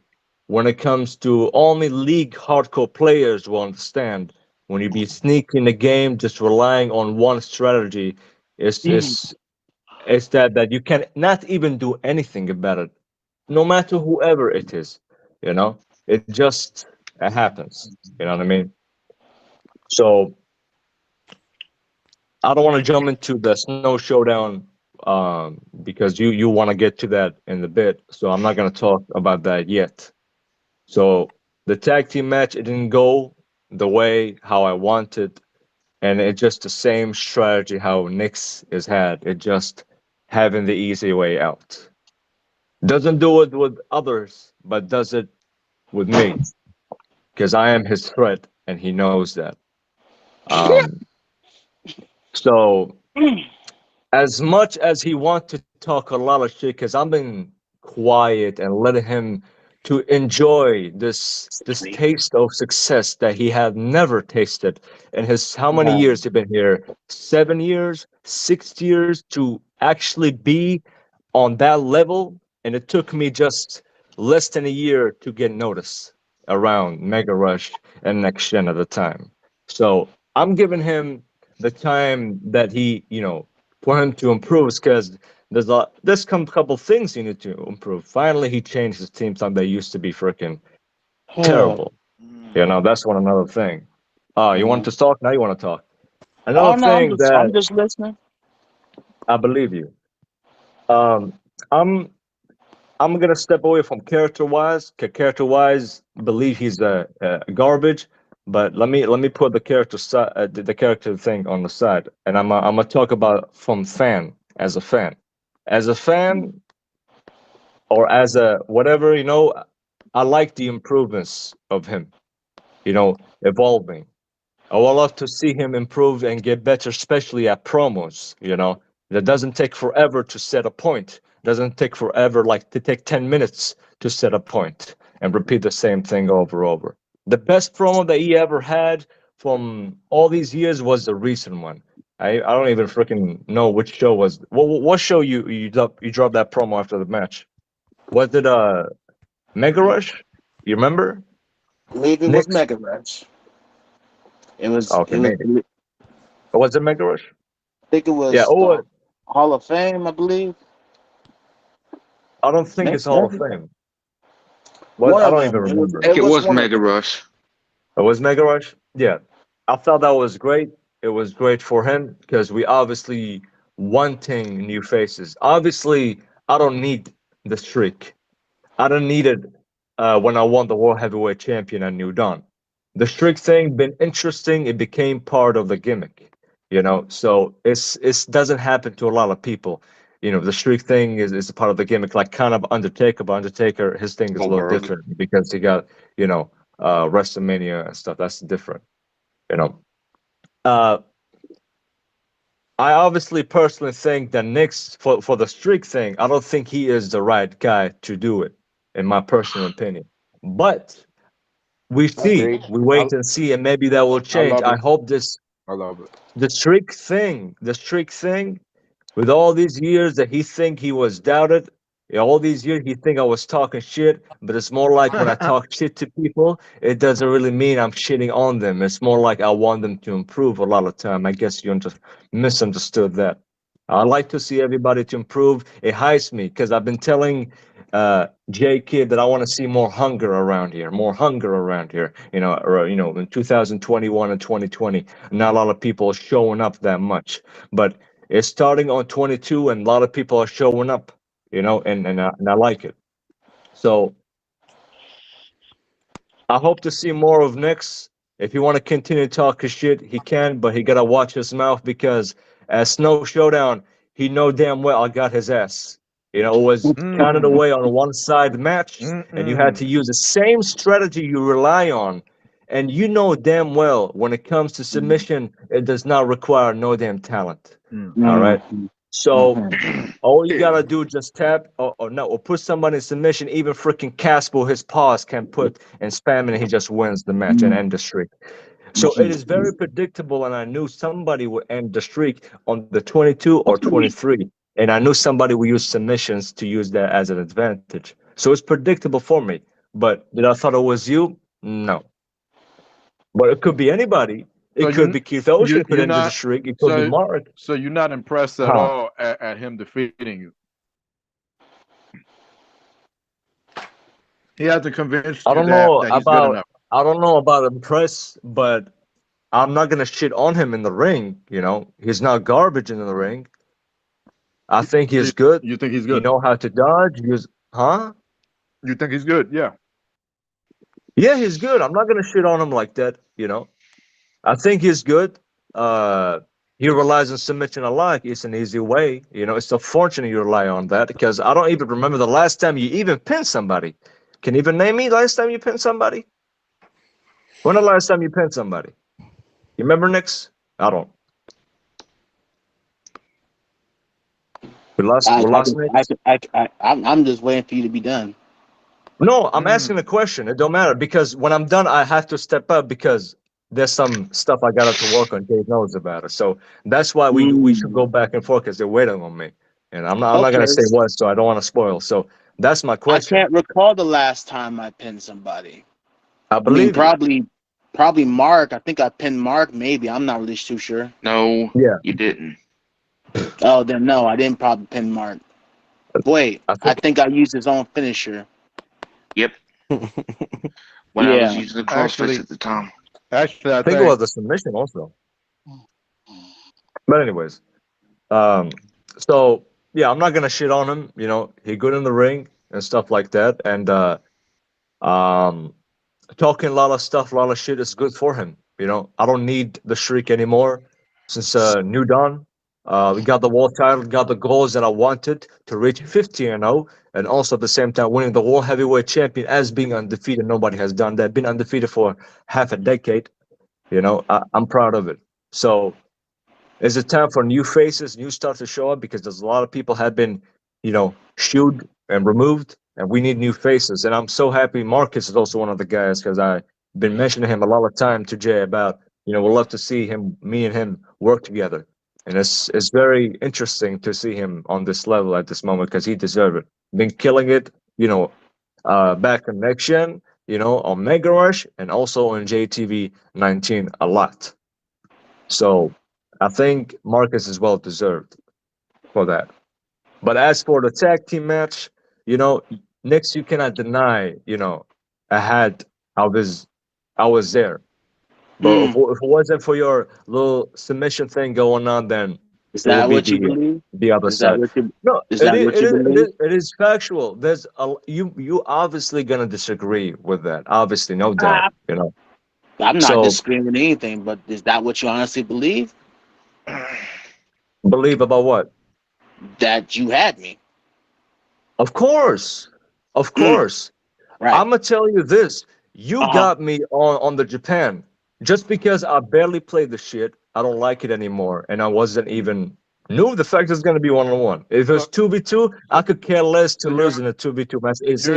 when it comes to only league hardcore players will understand, when you be sneaking the game, just relying on one strategy, it's that you can not even do anything about it, no matter whoever it is. It just happens. You know what I mean? So I don't want to jump into the Snow Showdown because you want to get to that in a bit. So I'm not going to talk about that yet. So the tag team match, it didn't go the way how I wanted, and it's just the same strategy how Nyx has had. It just having the easy way out. Doesn't do it with others, but does it with me, because I am his threat, and he knows that. So as much as he wants to talk a lot of shit, because I've been quiet and letting him to enjoy this taste of success that he had never tasted in his how many years he been here? 7 years, 6 years to actually be on that level, and it took me just less than a year to get noticed around Mega Rush and Next Gen at the time. So I'm giving him the time that he, for him to improve, because there's couple things you need to improve. Finally, he changed his team. Something that used to be freaking terrible. You know, that's another thing. You want to talk now? You want to talk? Another Oh no, thing I'm that just listening. I believe you. I'm gonna step away from character wise. Character wise, believe he's garbage. But let me put the character the character thing on the side, and I'm gonna talk about from as a fan, or as a whatever, you know. I like the improvements of him, you know, evolving. I would love to see him improve and get better, especially at promos. You know, that doesn't take forever to set a point. Doesn't take forever, like to take 10 minutes to set a point and repeat the same thing over and over. The best promo that he ever had from all these years was the recent one. I don't even freaking know which show was. What show you dropped that promo after the match? Was it Mega Rush? You remember? I believe it was Mega Rush. It was. Okay, It was. maybe. Was it Mega Rush? I think it was Yeah. Oh, Hall of Fame, I believe. I don't think it's Hall of Fame. What? One I of don't them. even remember. It was one of Mega Rush. It was Mega Rush? Yeah. I thought that was great. It was great for him because we obviously wanting new faces. Obviously, I don't need the streak. I don't need it when I won the World Heavyweight Champion at New Dawn. The streak thing been interesting. It became part of the gimmick, you know. So it doesn't happen to a lot of people. You know, the streak thing is a part of the gimmick, like kind of Undertaker. But Undertaker, his thing is a little Goldberg. different because he got, you know, WrestleMania and stuff. That's different, you know. I obviously personally think that Nick's for the streak thing, I don't think he is the right guy to do it, in my personal opinion. But we see, Agreed. we wait and see, and maybe that will change. love I it. hope this I love it. the streak thing, with all these years that he think he was doubted, all these years he think I was talking shit, but it's more like when I talk shit to people, it doesn't really mean I'm shitting on them. It's more like I want them to improve a lot of time. I guess you misunderstood that. I like to see everybody to improve. It hypes me because I've been telling J Kid that I want to see more hunger around here, You know, or, you know, in 2021 and 2020, not a lot of people are showing up that much, but it's starting on 22, and a lot of people are showing up. You know, and I like it. So I hope to see more of Nix. If you want to continue talking shit, he can, but he gotta watch his mouth because at Snow Showdown, he know damn well I got his ass. You know, it was counted away on one side match, and you had to use the same strategy you rely on. And you know damn well when it comes to submission, it does not require no damn talent. All right. So all you gotta do is just tap or put somebody in submission. Even freaking Casper, his paws can put and spam, and he just wins the match and end the streak. So it is very predictable, and I knew somebody would end the streak on the 22 or 23, and I knew somebody would use submissions to use that as an advantage. So it's predictable for me. But did I thought it was you? No. But it could be anybody. It could be Keith Ocean could end the streak. It could be Mark. So you're not impressed at all at him defeating you? He hasn't convinced you that he's good enough. I don't know about impressed, but I'm not gonna shit on him in the ring. You know, he's not garbage in the ring. I think he's good. You think he's good? You know how to dodge. You think he's good? Yeah. Yeah, he's good. I'm not gonna shit on him like that. You know. I think he's good. He relies on submission a lot. It's an easy way. You know, it's unfortunate you rely on that because I don't even remember the last time you even pinned somebody. Can you even name me last time you pinned somebody? When the last time you pinned somebody? You remember, Nix? I don't. We lost Nix? I'm just waiting for you to be done. No, I'm asking a question. It don't matter because when I'm done, I have to step up because there's some stuff I got to work on. Dave knows about it, so that's why we should go back and forth because they're waiting on me, and I'm not gonna say what, so I don't want to spoil. So that's my question. I can't recall the last time I pinned somebody. I believe probably Mark. I think I pinned Mark. Maybe I'm not really too sure. No, yeah, you didn't. Oh, then no, I didn't probably pin Mark. Wait, I think I used his own finisher. Yep. When I was Yeah. using the crossface at the time. Actually, I think it was a submission also. But anyways, so yeah, I'm not gonna shit on him. You know, he good in the ring and stuff like that, and talking a lot of stuff, a lot of shit is good for him. You know, I don't need the streak anymore since New Dawn. We got the world title, got the goals that I wanted to reach 50-0, and also at the same time winning the world heavyweight champion as being undefeated. Nobody has done that. Been undefeated for half a decade. You know, I'm proud of it. So, is it time for new faces, new stuff to show up? Because there's a lot of people have been, you know, shooed and removed, and we need new faces. And I'm so happy Marcus is also one of the guys because I've been mentioning him a lot of time to Jay about, you know, we'd love to see him, me and him work together. And it's very interesting to see him on this level at this moment because he deserves it. Been killing it, you know, back in Next Gen, you know, on Mega Rush and also on JTV 19 a lot. So I think Marcus is well deserved for that. But as for the tag team match, you know, Nix, you cannot deny, you know, I was there. But if it wasn't for your little submission thing going on, then Is it would that be what you believe? the other Is that side. what you? No, Is that what you believe? it is factual. There's you obviously gonna disagree with that. Obviously, no doubt. You know. I'm not So disagreeing with anything, but is that what you honestly believe? believe about what? That you had me. Of course, of course. Right. I'm gonna tell you this. You got me on the Japan just because I barely played the shit. I don't like it anymore, and I wasn't even knew the fact it's gonna be 1-on-1. If it's 2v2, I could care less to lose in a 2v2 match. It's You're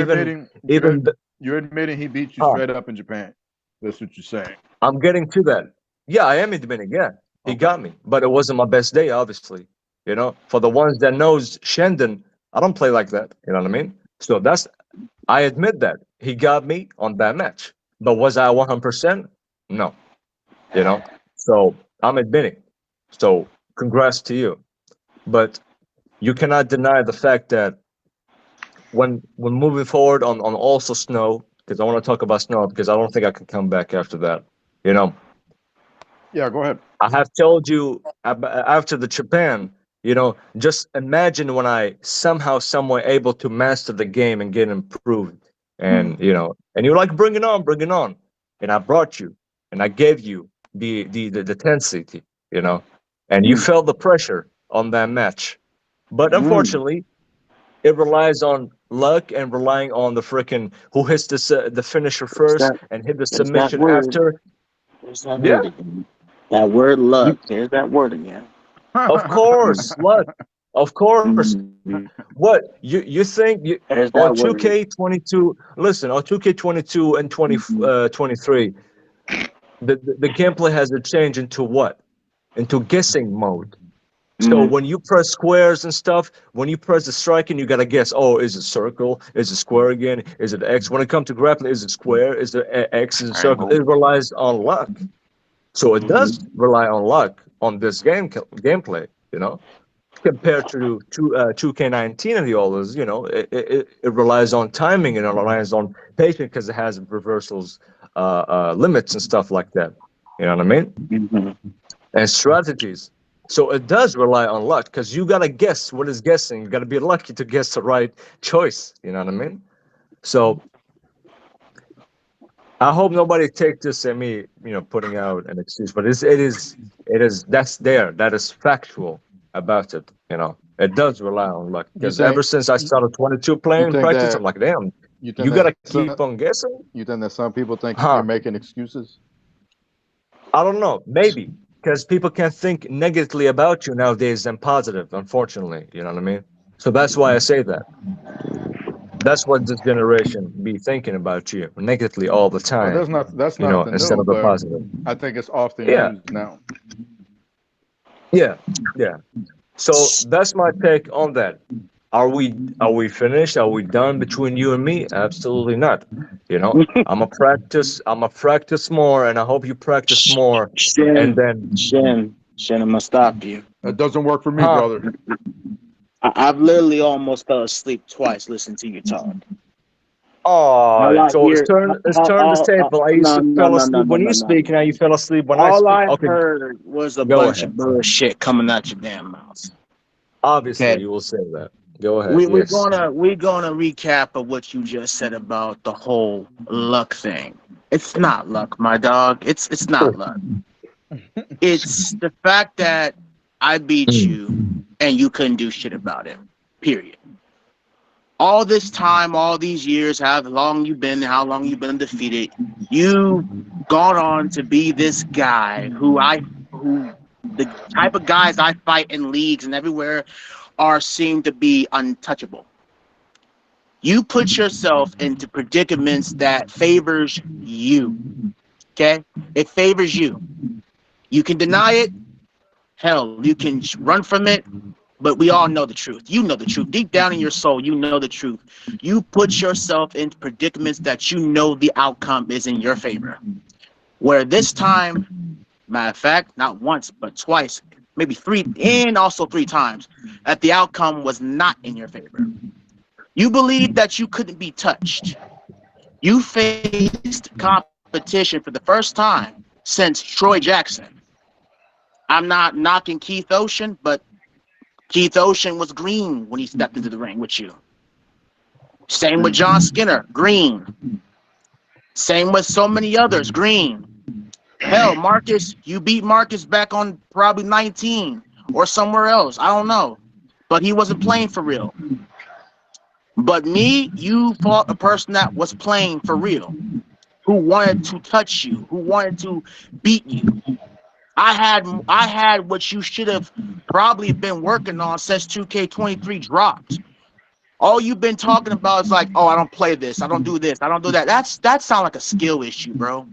even you're admitting he beat you Huh. straight up in Japan. That's what you're saying. I'm getting to that. Yeah, I am admitting. Yeah, he got me, but it wasn't my best day, obviously. You know, for the ones that knows Shendon, I don't play like that. You know what I mean? So I admit that he got me on that match, but was I 100%? No. You know, so I'm admitting. So congrats to you, but you cannot deny the fact that when moving forward on also Snow, because I want to talk about Snow because I don't think I can come back after that. You know, Yeah, go ahead. I have told you after the Japan, you know, just imagine when I somehow, someway able to master the game and get improved. And, you know, and you're like, bring it on. And I brought you and I gave you the intensity, you know, and you felt the pressure on that match. But unfortunately, it relies on luck and relying on the freaking who hits the finisher first and hit the submission after. There's that Yeah. word again. That word luck. There's that word again. Of course, luck. Of course. What you think There's on that word. 2K22? Listen, on 2K22 and 23, the gameplay has a change into what? Into guessing mode. So when you press squares and stuff, when you press the striking, you gotta guess. Oh, is it circle? Is it square again? Is it X? When it comes to grappling, is it square? Is it X? Is it circle? It relies on luck. So it does rely on luck on this gameplay, you know, compared to 2K19 and the others. You know, it relies on timing and it relies on patience because it has reversals, limits and stuff like that. You know what I mean? And strategies. So it does rely on luck because you gotta guess what is guessing. You gotta be lucky to guess the right choice. You know what I mean? So I hope nobody takes this and me, you know, putting out an excuse. But it is that is factual about it. You know, it does rely on luck because ever since I started 22 playing practice, I'm like, damn, you gotta keep on guessing. You think that some people think you're making excuses? I don't know, maybe. Because people can think negatively about you nowadays than positive, unfortunately. You know what I mean? So that's why I say that. That's what this generation be thinking about you negatively all the time. Well, that's you know, nothing instead new, of the but positive. I think it's often used now. Yeah. So that's my take on that. Are we finished? Are we done between you and me? Absolutely not. You know, I'm a practice more, and I hope you practice more. Shen, and then I'm gonna stop you. That doesn't work for me, Huh. brother. I've literally almost fell asleep twice listening to you talk. Oh, I so hear, it's turn the table. I used no, to no, fell no, no, asleep no, when no, you no. speak, now you fell asleep when I All speak. I Okay, heard was a go bunch ahead. of bullshit coming out your damn mouth. Obviously, Okay. you will say that. Go ahead. We're Yes. gonna recap of what you just said about the whole luck thing. It's not luck, my dog. It's not luck. It's the fact that I beat you and you couldn't do shit about it. Period. All this time, all these years, how long you've been undefeated, you've gone on to be this guy who the type of guys I fight in leagues and everywhere seem to be untouchable. You put yourself into predicaments that favors you. Okay? It favors you. You can deny it. Hell, you can run from it. But we all know the truth. You know the truth. Deep down in your soul, you know the truth. You put yourself in predicaments that you know the outcome is in your favor. Where this time, matter of fact, not once, but twice, maybe three, and also 3 times, that the outcome was not in your favor. You believed that you couldn't be touched. You faced competition for the first time since Troy Jackson. I'm not knocking Keith Ocean, but Keith Ocean was green when he stepped into the ring with you. Same with John Skinner, green. Same with so many others, green. Hell, Marcus, you beat Marcus back on probably 19 or somewhere else. I don't know. But he wasn't playing for real. But me, you fought a person that was playing for real, who wanted to touch you, who wanted to beat you. I had what you should have probably been working on since 2K23 dropped. All you've been talking about is like, oh, I don't play this, I don't do this, I don't do that. That sounds like a skill issue, bro.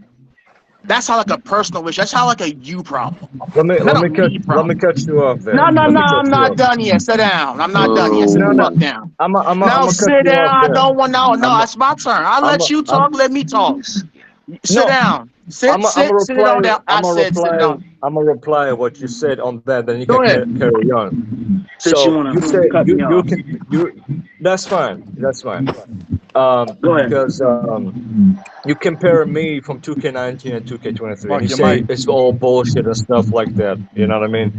That sounds like a personal issue. That sounds like a you problem. Let me problem. cut you off there. No, Let me cut I'm you not off. done yet. Sit down. I'm not done yet. Sit No, the no. fuck down. I'm No, cut sit you down. off I there. don't want no, it's my turn. I'll let you talk. Let me talk. Sit down. Sit it on down. I said sit down. I'm gonna reply what you said on that, then you Go can ahead. carry on. Since So you wanna you say cut me off. that's fine. That's fine. Go ahead. Because you compare me from 2K19 and 2K23, Mark, and you your say mic. it's all bullshit and stuff like that. You know what I mean?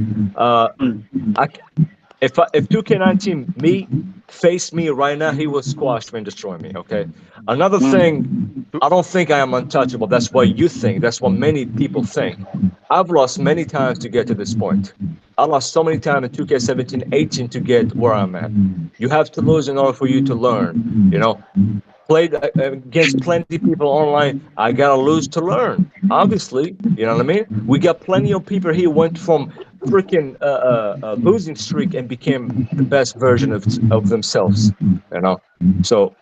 If 2K19 me face me right now, he will squash me and destroy me. Okay. Another thing, I don't think I am untouchable. That's what you think. That's what many people think. I've lost many times to get to this point. I lost so many times in 2K17, 18 to get where I'm at. You have to lose in order for you to learn. You know, played against plenty of people online. I gotta lose to learn. Obviously, you know what I mean. We got plenty of people here went from freaking losing streak and became the best version of themselves. You know, so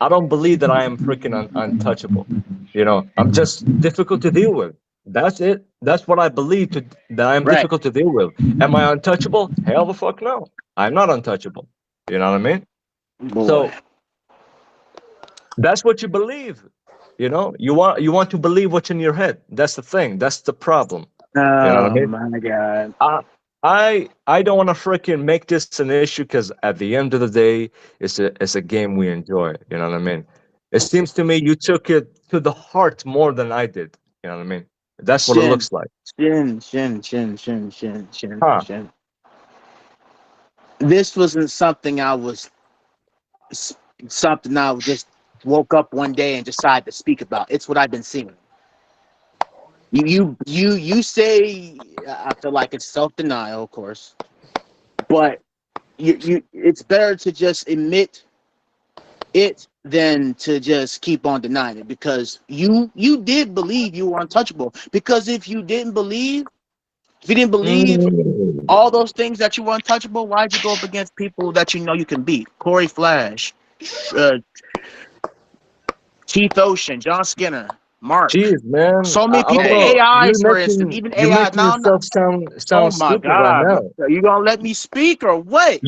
I don't believe that I am freaking untouchable. You know, I'm just difficult to deal with. That's it. That's what I believe that I'm difficult to deal with. Am I untouchable? Hell the fuck no. I'm not untouchable. You know what I mean? Boy. So that's what you believe. You know, you want to believe what's in your head. That's the thing. That's the problem. You know what I mean? My God. I don't want to freaking make this an issue because at the end of the day, it's a game we enjoy. You know what I mean? It seems to me you took it to the heart more than I did. You know what I mean? That's what it looks like. Shin. This wasn't something I just woke up one day and decided to speak about. It's what I've been seeing. You say, I feel like it's self-denial, of course, but it's better to just admit it than to just keep on denying it, because you did believe you were untouchable. Because if you didn't believe all those things that you were untouchable, why'd you go up against people that you know you can beat? Corey Flash, Keith Ocean, John Skinner. Mark. Jeez, man. So many I don't people, know. AIs, for instance, even You're AI. making Now, yourself sound oh my stupid right God, now. are you gonna let me speak or what?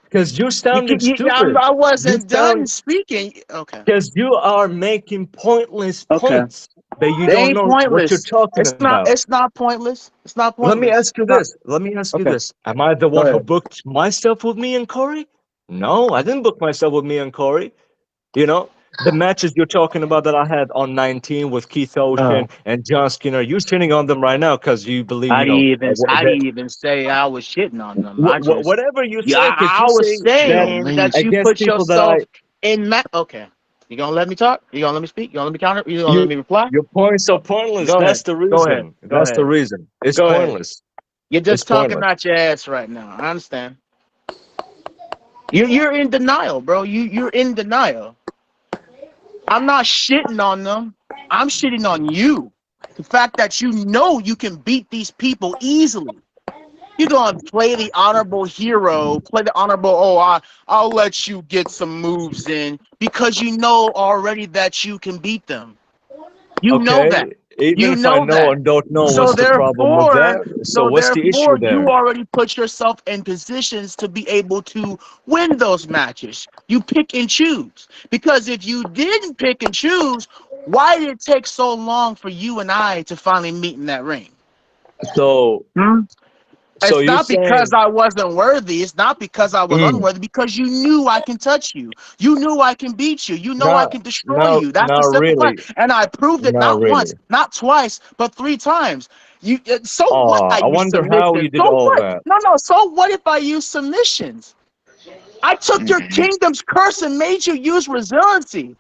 Because you're sounding stupid. I You wasn't done sound speaking. Okay. because you are making pointless Okay. points that you They don't ain't know what you're pointless. talking about. It's not pointless. It's not Let me pointless. ask you It's not- this. Let me ask you Okay. this. Am I the Go one who ahead. booked myself with me and Corey? No, I didn't book myself with me and Corey. You know, the matches you're talking about that I had on 19 with Keith Ocean and John Skinner, you're shitting on them right now because you believe, I you know, didn't even say I was shitting on them. whatever you Yeah, say, because I you was say that saying that you against put people that yourself in Okay. You gonna let me talk? You gonna let me speak? You gonna let me counter? You gonna let me reply? your points are pointless. Go That's ahead. the Go ahead. reason. Go That's the ahead. reason. It's Go ahead. pointless. You're It's just talking pointless. out your ass right now. I understand. You're in denial, bro. You're in denial. I'm not shitting on them. I'm shitting on you. The fact that you know you can beat these people easily. You're gonna play the honorable hero, play the honorable, I'll let you get some moves in because you know already that you can beat them. You know that. Okay. Even You if I know know that. and don't know, So what's the problem with that? So what's the issue therefore, you there? already put yourself in positions to be able to win those matches. You pick and choose. Because if you didn't pick and choose, why did it take so long for you and I to finally meet in that ring? So, so It's you're not because saying, I wasn't worthy. It's not because I was unworthy. Because you knew I can touch you. You knew I can beat you. You know I not, can destroy you. That's the not simple really, fact. And I proved it not not once, really. not twice, but 3 times. So what? I I use wonder how you submissions. did So all what? that. No. So what if I use submissions? I took your kingdom's curse and made you use resiliency.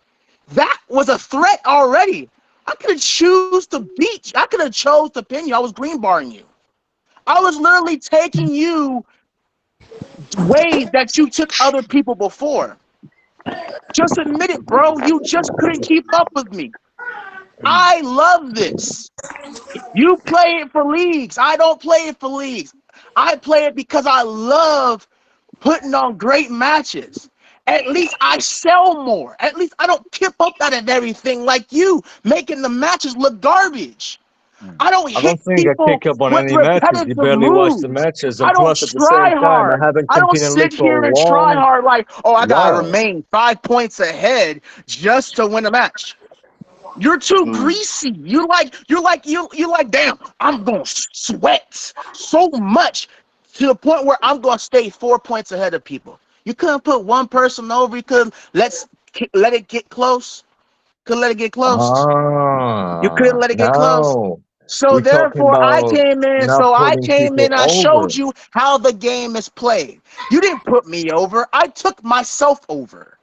That was a threat already. I could have choose to beat you. I could have chose to pin you. I was green barring you. I was literally taking you ways that you took other people before. Just admit it, bro. You just couldn't keep up with me. I love this. You play it for leagues. I don't play it for leagues. I play it because I love putting on great matches. At least I sell more. At least I don't kip up out of everything like you, making the matches look garbage. I don't I hit don't think I people kick up on with any matches. You repetitive barely watch the moves. matches, I and don't plus at the try same time, I hard. haven't I don't competed in league sit for here a and try long hard like, I gotta while. remain 5 points ahead just to win a match. You're too greasy. You're like, damn, I'm gonna sweat so much to the point where I'm gonna stay 4 points ahead of people. You couldn't put one person over. You could let it get close. Could let it get close. You couldn't let it get close. Now So we're talking therefore, I about came in. not So I putting came people in. I over. showed you how the game is played. You didn't put me over. I took myself over.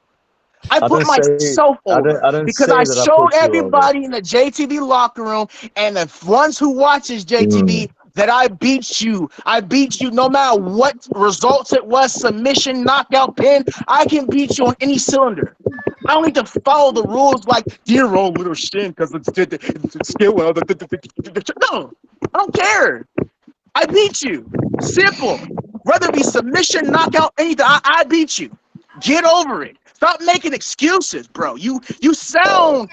I put myself over I didn't because say I that I showed put you over. everybody in the JTV locker room and the ones who watches JTV that I beat you. I beat you no matter what results it was, submission, knockout, pin. I can beat you on any cylinder. I don't need to follow the rules like dear old little shin because it's skill. No, I don't care. I beat you. Simple. Whether it be submission, knockout, anything, I beat you. Get over it. Stop making excuses, bro. You sound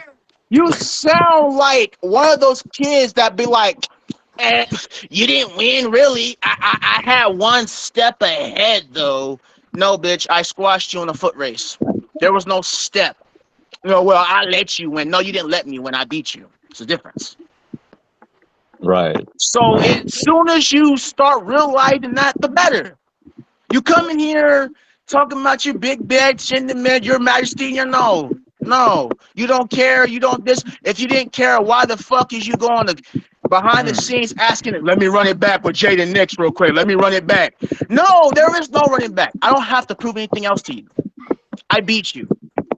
like one of those kids that be like, you didn't win, really. I had 1 step ahead, though. No, bitch, I squashed you in a foot race. There was no step. No, well, I let you win. No, you didn't let me win. I beat you. It's a difference. Right. So as soon as you start realizing that, the better. You come in here talking about your big bed, Shindemed, your majesty, no, you don't care. You don't this. If you didn't care, why the fuck is you going to behind the scenes asking it? Let me run it back with Jaden Nix real quick. Let me run it back. No, there is no running back. I don't have to prove anything else to you. I beat you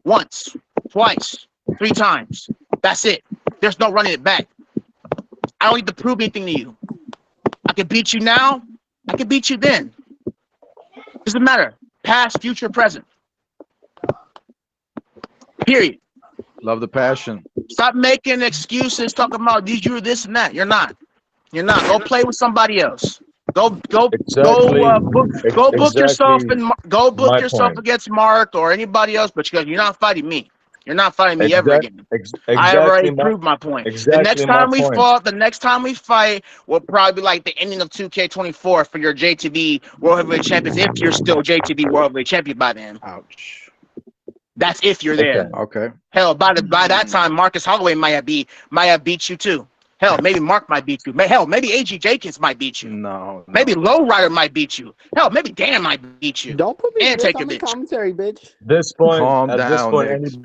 once, twice, 3 times. That's it. There's no running it back. I don't need to prove anything to you. I can beat you now. I can beat you then. Doesn't matter. Past, future, present. Period. Love the passion. Stop making excuses talking about you're this and that. You're not. You're not. Go play with somebody else. Go book yourself Exactly and go book my yourself point. against Mark or anybody else, but you're not fighting me. You're not fighting me ever again. I already proved my point. The next time we fight will probably be like the ending of 2K24 for your JTB World Heavyweight Champions, if you're still JTB World Heavyweight Champion by then. Ouch. That's if you're there. Okay. Hell, by that time, Marcus Holloway might have beat you too. Hell, maybe Mark might beat you. Hell, maybe A.G. Jenkins might beat you. No. Maybe Lowrider might beat you. Hell, maybe Dan might beat you. Don't put me and take on your the bitch. commentary, bitch. This point, Calm at down, this point, Nick.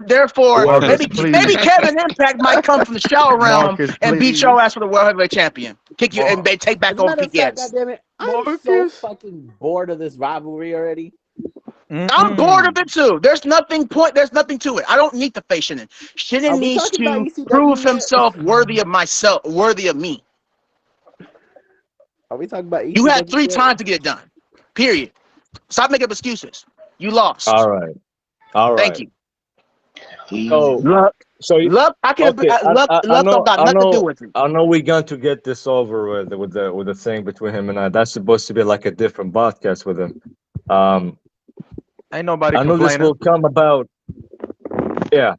Therefore, Marcus, maybe please. Kevin Impact might come from the Shadow Realm Marcus, and beat please. your ass for the World Heavyweight Champion. Kick you and they take back over PKS. Goddammit, I'm so fucking bored of this rivalry already. I'm bored of it too. There's nothing to it. I don't need to face Shannon. Shannon needs to prove himself worthy of me. Are we talking about ECW? You had 3 times to get it done. Period. Stop making up excuses. You lost. All right. Thank you. Luck don't got nothing to do with it. I know we're going to get this over with the thing between him and I. That's supposed to be like a different podcast with him. Ain't nobody I know complaining. this will come about. Yeah,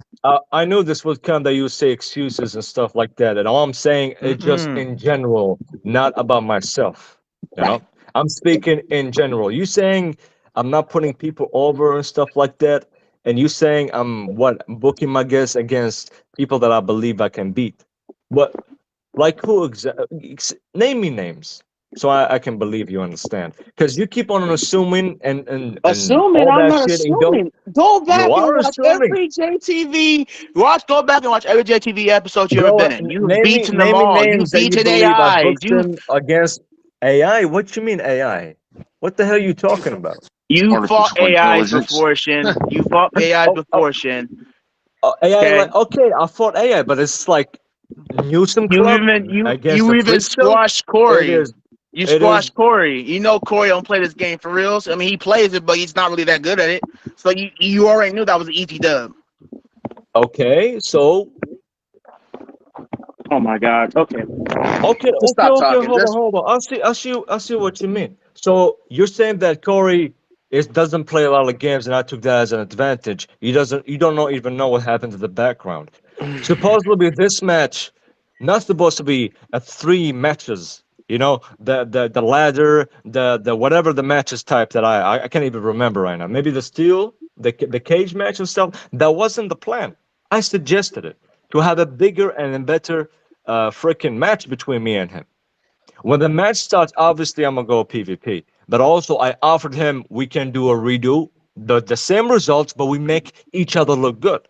I know this will come that you say excuses and stuff like that. And all I'm saying is just in general, not about myself. You know, I'm speaking in general. You saying I'm not putting people over and stuff like that, and you saying I'm booking my guests against people that I believe I can beat. What, like who name me names. So I can believe you understand, because you keep on assuming and assuming. all I'm that not shit assuming. Go back and watch assuming. every JTV. Go back and watch every JTV episode you've ever been in. You've beaten them name all. me You've names that you beaten believe I AI. booked them against AI. What you mean AI? What the hell are you talking about? You fought AI before, Shin. You fought AI before, Shin. AI, okay, I fought AI, but it's like Newsom Club. You even squashed Corey. You squashed Corey. You know Corey don't play this game for reals. I mean, he plays it, but he's not really that good at it. So you already knew that was an easy dub. Okay, so. Oh my God. Okay. Okay. Hold on. I see what you mean. So you're saying that Corey doesn't play a lot of games, and I took that as an advantage. You don't even know what happened to the background. Supposedly this match, not supposed to be 3 matches. You know, the ladder, the whatever the matches type that I can't even remember right now. Maybe the steel, the cage match and stuff. That wasn't the plan. I suggested it to have a bigger and better freaking match between me and him. When the match starts, obviously I'm gonna go PvP. But also I offered him we can do a redo, the same results, but we make each other look good.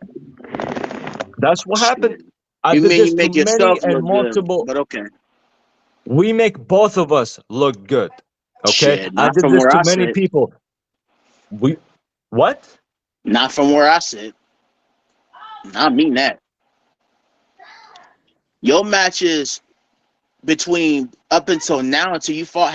That's what happened. I did this make to yourself many and look multiple. good, but okay. We make both of us look good. Okay, Shit, I not did from this where to I many sit. people. What? Not from where I sit. I mean that. Your matches between up until now, until you fought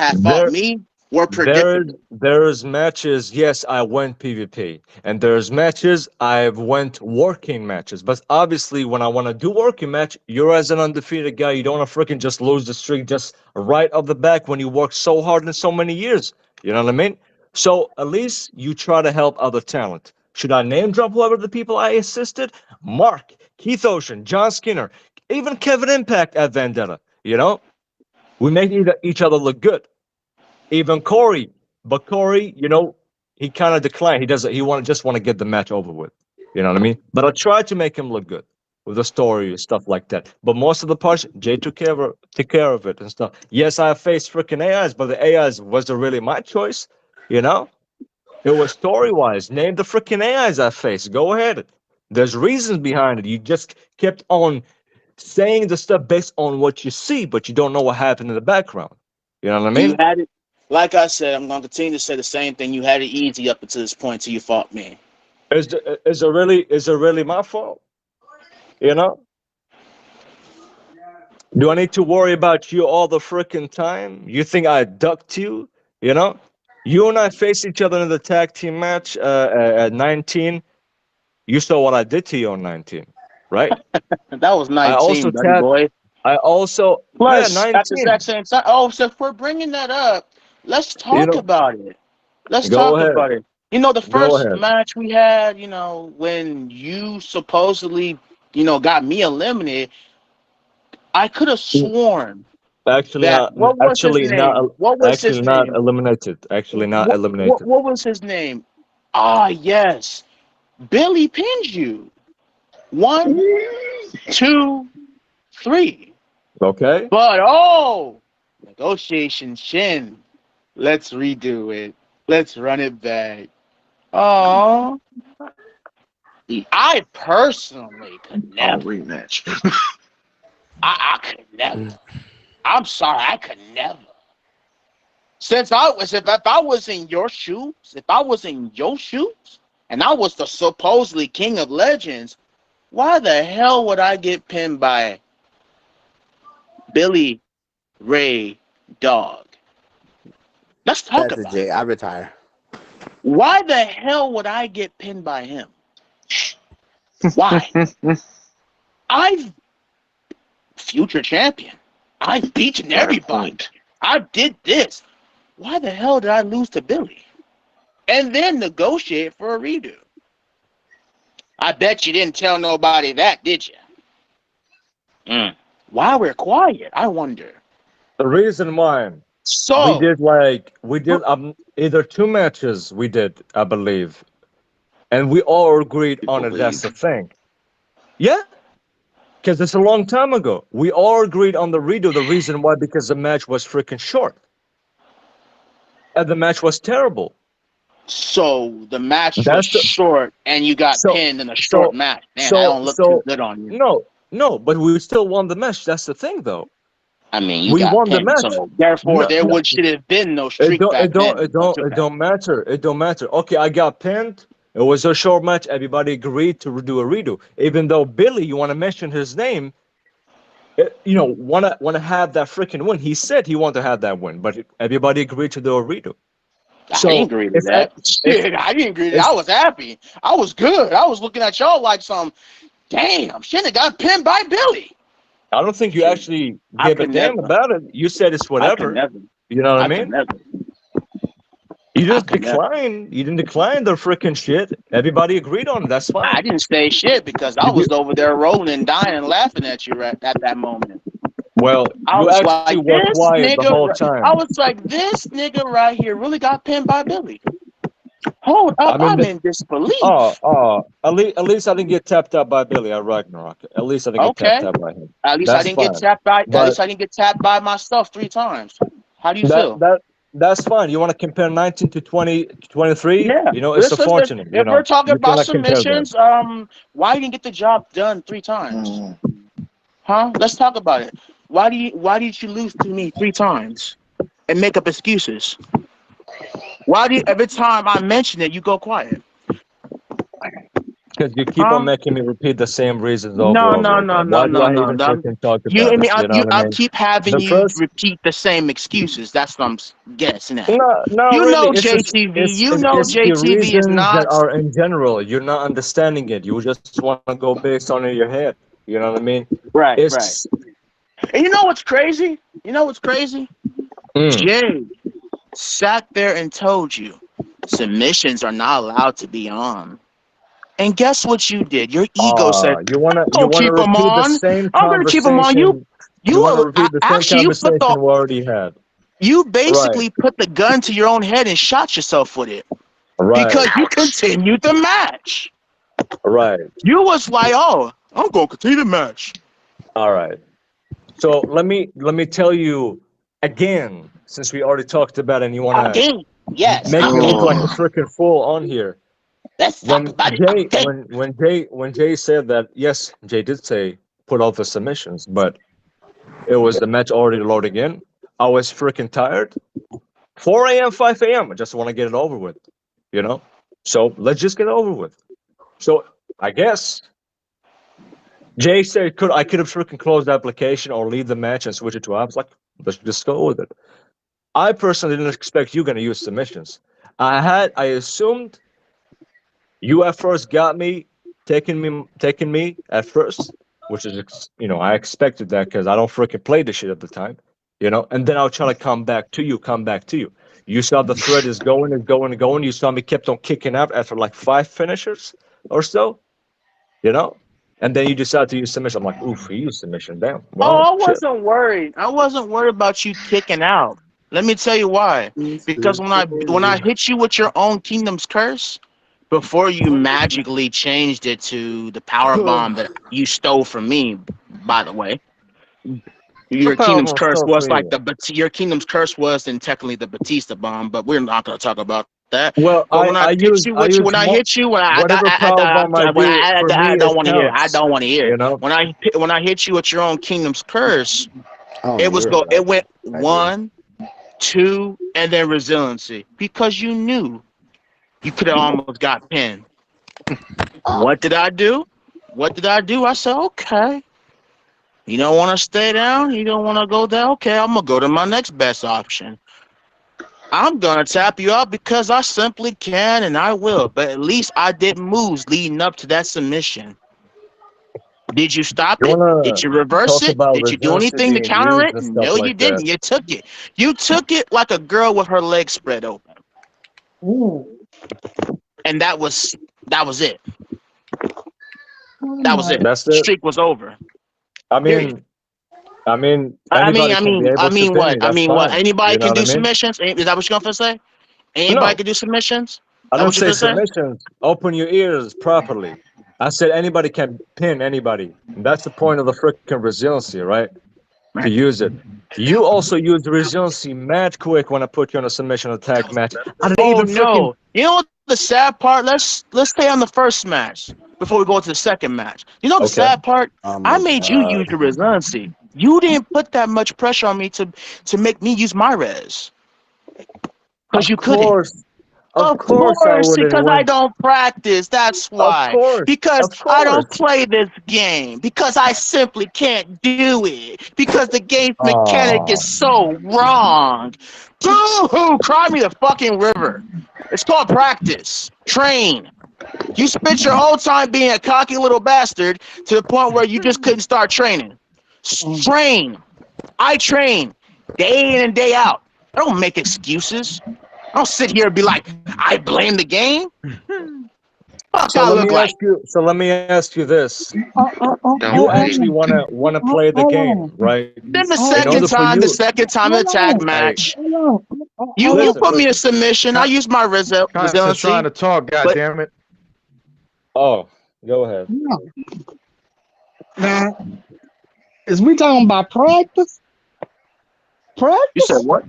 me, were predictable. There's matches. Yes, I went PvP, and there's matches I've went working matches. But obviously, when I want to do working match, you're as an undefeated guy. You don't want to freaking just lose the streak just right off the back when you work so hard in so many years. You know what I mean? So at least you try to help other talent. Should I name drop whoever the people I assisted? Mark, Keith Ocean, John Skinner, even Kevin Impact at Vendetta. You know, we make each other look good. Even Corey, but Corey, you know, he kind of declined. He doesn't. He just want to get the match over with. You know what I mean? But I tried to make him look good with the story and stuff like that. But most of the parts, Jay took care of it and stuff. Yes, I faced freaking AIs, but the AIs wasn't really my choice. You know, it was story wise. Name the freaking AIs I faced. Go ahead. There's reasons behind it. You just kept on saying the stuff based on what you see, but you don't know what happened in the background. You know what I mean? You had it. Like I said, I'm going to continue to say the same thing. You had it easy up until this point till you fought me. Is it really my fault? You know? Do I need to worry about you all the freaking time? You think I ducked you? You know? You and I faced each other in the tag team match at 19. You saw what I did to you on 19, right? That was 19, buddy boy. I also... Plus, yeah, 19. at the exact same time. Oh, so if we're bringing that up, let's talk about it. Let's talk about it. You know, the Go first ahead. match we had, you know, when you supposedly, you know, got me eliminated, I could have sworn Actually, that not. what was his Actually, not. name? What was Actually, his not name? eliminated. Actually, not What what, eliminated. what was his name? Ah, yes. Billy pinned you. 1, 2, 3. Okay. But oh, negotiation Shin. Let's redo it. Let's run it back. Oh, I personally could never. rematch. I could never. I'm sorry, I could never. Since I was, if I was in your shoes, and I was the supposedly king of legends, why the hell would I get pinned by Billy Ray Dog? Let's talk That's a about J. it. I retire. Why the hell would I get pinned by him? Why? I've future champion. I've beaten everybody. I did this. Why the hell did I lose to Billy? And then negotiate for a redo. I bet you didn't tell nobody that, did you? Why we're quiet, I wonder. The reason why So we did either 2 matches we did, I believe, and we all agreed on it. That's the thing. Yeah, because it's a long time ago. We all agreed on the redo. The reason why, because the match was freaking short, and the match was terrible. So the match was That's the short, and you got so pinned in a short so match. Man, that so don't look too so good on you. no, but we still won the match. That's the thing, though. I mean, you We got won the pinned, match. so therefore No, there no, should have been no it streak don't, back it don't, then. it don't, it don't matter. It don't matter. Okay, I got pinned. It was a short match. Everybody agreed to do a redo. Even though Billy, you want to mention his name, you know, wanna have that freaking win. He said he wanted to have that win, but everybody agreed to do a redo. I So didn't agree to if that. if Shit, I didn't agree to that. if I was happy. I was good. I was looking at y'all like some, damn, shit, got pinned by Billy. I don't think you actually I gave a could damn never. about it. You said it's I could whatever. never. You know what I I could mean? never. You I just could never. decline. You didn't decline the freaking shit. Everybody agreed on it. That's I fine. didn't say shit because I Did was you? over there rolling and dying and laughing at you right at that moment. Well, I you was actually like, were this quiet the nigga. whole I time. was like, this nigga right here really got pinned by Billy. Hold up, I mean, I'm in disbelief. at least I didn't get tapped out by Billy at Ragnarok. At least I didn't get tapped Okay. out by him. At least I That's didn't get fine. tapped by. At But least I didn't get tapped by myself 3 times. How do you feel? that's fine. You want to compare 19 to 20 to 23? Yeah. You know, it's Listen, unfortunate. You if we're know, talking you about cannot compare that. submissions, why you didn't get the job done 3 times? Huh? Let's talk about it. Why did you lose to me 3 times and make up excuses? Why do you, every time I mention it, you go quiet? Because you keep on making me repeat the same reasons over No, and over again. Why do I even freaking talk You, about I mean, it? You know what I I mean? keep having The you first, repeat the same excuses. That's what I'm guessing at. no, You really, know it's just JTV. You know it's the JTV is reasons that not. are in general. You're not understanding it. You just want to go based on in your head. You know what I mean? Right. It's And you know what's crazy? You know what's crazy? Jay sat there and told you submissions are not allowed to be on. And guess what you did? Your ego said, you wanna "I'll keep them repeat the on. same I'm gonna keep them on." conversation. You want to repeat the same Actually, conversation we already had. you Right. basically put the gun to your own head and shot yourself with it Right. because you continued the match. Right. You was like, "Oh, I'm gonna continue the match." All right. So let me tell you again, since we already talked about it and you want to Yes, make me look like a again. freaking fool on here. Let's talk about it again. When Jay said that, yes, Jay did say put out the submissions, but it was the match already loading in. I was freaking tired. 4 a.m., 5 a.m. I just want to get it over with, you know? So let's just get it over with. So I guess Jay said I could have freaking closed the application or leave the match and switch it to apps. Like, let's just go with it. I personally didn't expect you gonna use submissions. I assumed you at first got me, taking me at first, which is, you know, I expected that because I don't freaking play this shit at the time, you know. And then I'll try to come back to you. You saw the thread is going and going and going. You saw me kept on kicking out after like 5 finishers or so, you know? And then you decide to use submission. I'm like, oof, he used submission. Damn. Oh, Wow, I shit. wasn't worried. I wasn't worried about you kicking out. Let me tell you why. Because when I hit you with your own Kingdom's Curse, before you magically changed it to the power bomb that you stole from me, by the way, your Kingdom's Curse was like your Kingdom's Curse was then technically the Batista bomb, but we're not going to talk about that. Well, but when I hit you, I don't want to hear. I don't want to hear. You know? When I hit you with your own Kingdom's Curse, Oh, it went 1, 2, and then resiliency because you knew you could have almost got pinned. What did I do? I said, okay. You don't want to stay down? You don't want to go down? Okay, I'm going to go to my next best option. I'm going to tap you out because I simply can and I will. But at least I did moves leading up to that submission. Did you stop it? Did you reverse it? Did you do anything to counter it? No, you didn't. You took it. You took it like a girl with her legs spread open. Ooh. And that was it. That was it. That's it. Streak was over. I mean, what? Anybody can do submissions? Is that what you're gonna say? Anybody can do submissions? I don't say submissions. Open your ears properly. I said anybody can pin anybody. And that's the point of the freaking resiliency, right? To use it. You also use the resiliency mad quick when I put you on a submission attack match. I didn't even no. You know what the sad part? Let's stay on the first match before we go to the second match. You know the sad part? I made you use your resiliency. You didn't put that much pressure on me to make me use my res. Because you couldn't. Of course, because I don't practice. That's why. Because I don't play this game. Because I simply can't do it. Because the game's mechanic is so wrong. Boo-hoo! Cry me the fucking river. It's called practice. Train. You spent your whole time being a cocky little bastard to the point where you just couldn't start training. Train. I train day in and day out. I don't make excuses. I don't sit here and be like, I blame the game. So let me ask you this: you actually wanna play the game, right? Then the second time in the tag match, you put me in submission. I use my resiliency. Trying to talk, goddammit. Oh, go ahead. Now, is we talking about practice? Practice? You said what?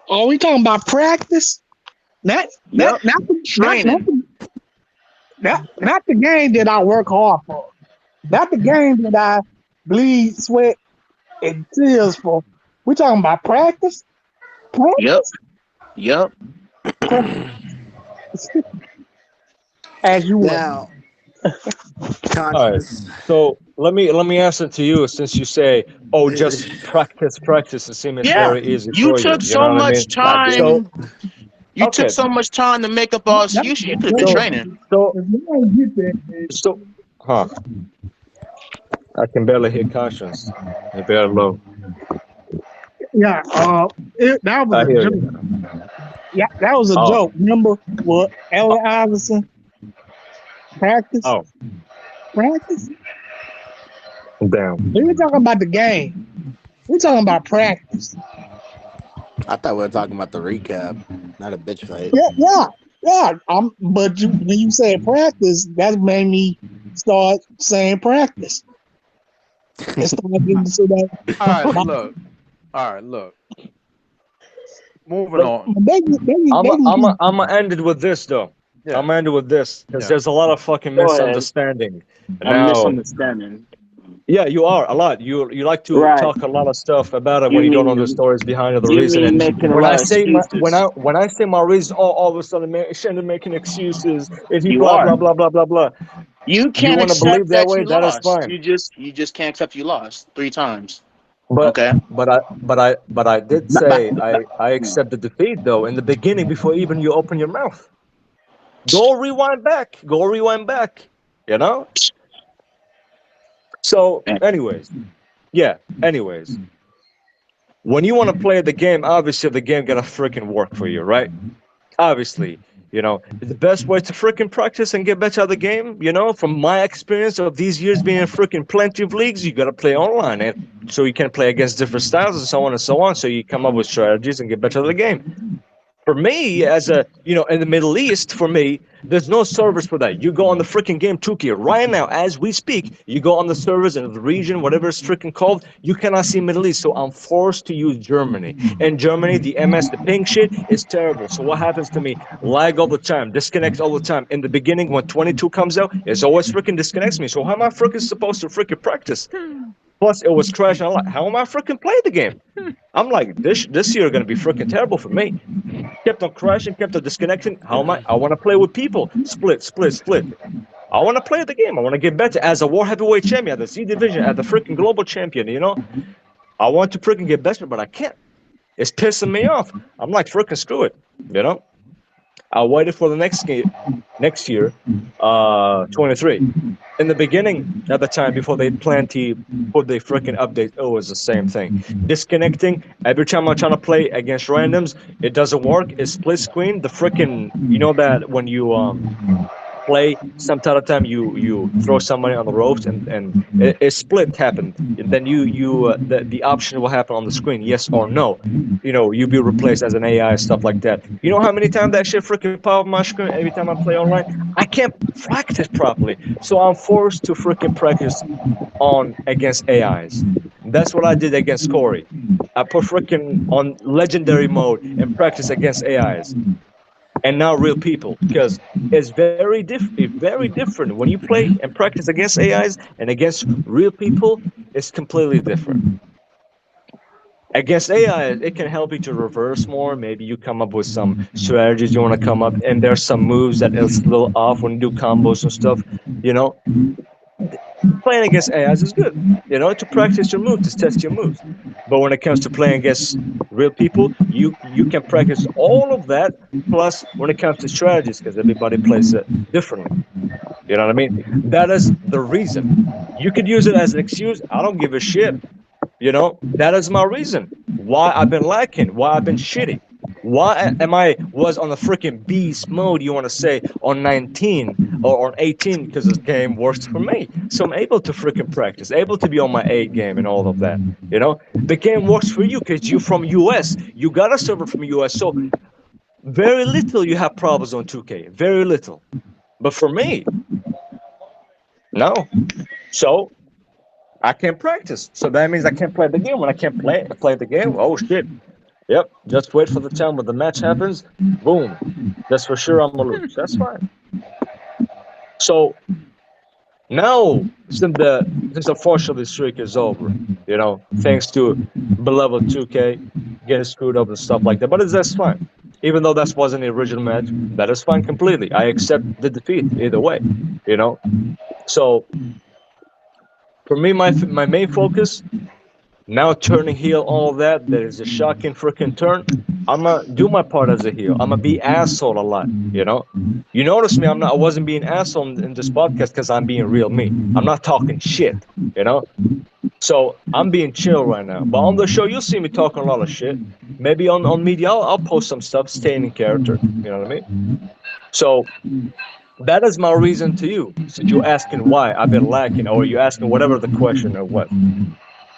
Are we talking about practice? Not the game that I work hard for. Not the game that I bleed, sweat, and tears for. We talking about practice? Yep. As you now. All right. So let me answer to you, since you say, "Oh, just practice." It seems very easy. You took so much time. You took so much time to make up all excuses. You could have been training. I can barely hear conscience. You're very low. Yeah. That was a joke. Yeah, that was a joke. Remember what Allen Iverson? Practice. Practice. Damn. We were talking about the game. We're talking about practice. I thought we were talking about the recap, not a bitch fight. Yeah. But when you said practice, that made me start saying practice. All right, look. Moving on. I'm gonna end it with this though. Yeah. I'm gonna end it with this because there's a lot of fucking misunderstanding. Misunderstanding. Yeah, you are a lot. You like to talk a lot of stuff about it when you don't know the stories behind the reason. And when I say my reason, all of a sudden, man, Shandon making excuses. If he blah blah blah. You can't want to believe that way? That is fine. You just can't accept you lost 3 times. But I did say I accepted defeat though in the beginning before even you open your mouth. Go rewind back. You know. So, anyways, when you want to play the game, obviously the game gotta freaking work for you, right? Obviously, you know, the best way to freaking practice and get better at the game, you know, from my experience of these years being in freaking plenty of leagues, you gotta play online, and so you can play against different styles and so on and so on. So you come up with strategies and get better at the game. For me, as a, you know, in the Middle East, for me, there's no servers for that. You go on the freaking game 2K right now, as we speak. You go on the servers in the region, whatever it's freaking called. You cannot see Middle East, so I'm forced to use Germany. In Germany, the MS, the ping shit is terrible. So what happens to me? Lag all the time, disconnects all the time. In the beginning, when 22 comes out, it's always freaking disconnects me. So how am I freaking supposed to freaking practice? Plus, it was crashing a lot. How am I freaking playing the game? I'm like, this year gonna be freaking terrible for me. Kept on crashing, kept on disconnecting. How am I? I want to play with people. Split. I want to play the game. I want to get better as a War Heavyweight Champion, at the Z Division, at the freaking Global Champion, you know? I want to freaking get better, but I can't. It's pissing me off. I'm like, freaking screw it, you know? I waited for the next game, next year, 23. In the beginning, at the time, before they planned to put the freaking update, it was the same thing. Disconnecting. Every time I'm trying to play against randoms, it doesn't work. It's split screen. The freaking, you know that when you play, some time you throw somebody on the ropes and it split happened. And then the option will happen on the screen, yes or no. You know, you be replaced as an AI, stuff like that. You know how many times that shit freaking pop up my screen every time I play online? I can't practice properly, so I'm forced to freaking practice on against AIs. That's what I did against Corey. I put freaking on legendary mode and practice against AIs. And now real people, because it's very different when you play and practice against AIs and against real people. It's completely different. Against AI, it can help you to reverse more. Maybe you come up with some strategies you want to come up, and there's some moves that is a little off when you do combos and stuff. You know, playing against AIs is good, you know, to practice your moves, to test your moves. But when it comes to playing against real people, you can practice all of that. Plus, when it comes to strategies, because everybody plays it differently. You know what I mean? That is the reason. You could use it as an excuse. I don't give a shit. You know, that is my reason why I've been lacking, why I've been shitty. Why am I was on the freaking beast mode, you want to say, on 19 or on 18, because this game works for me. So I'm able to freaking practice, able to be on my A game and all of that. You know, the game works for you because you're from US. You got a server from US. So very little you have problems on 2K. Very little. But for me, no. So I can't practice. So that means I can't play the game. When I can't play the game, oh shit. Yep, just wait for the time when the match happens. Boom. That's for sure I'm gonna lose. That's fine. So now, since unfortunately the streak is over, you know, thanks to beloved 2K getting screwed up and stuff like that. But that's fine. Even though that wasn't the original match, that is fine completely. I accept the defeat either way, you know. So for me, my main focus. Now turning heel, all that is a shocking freaking turn. I'm gonna do my part as a heel. I'm gonna be asshole a lot, you know. You notice me, I wasn't being asshole in this podcast because I'm being real me. I'm not talking shit, you know. So I'm being chill right now. But on the show, you'll see me talking a lot of shit. Maybe on media, I'll post some stuff, staying in character. You know what I mean? So that is my reason to you. Since you're asking why I've been lacking, or you're asking whatever the question or what.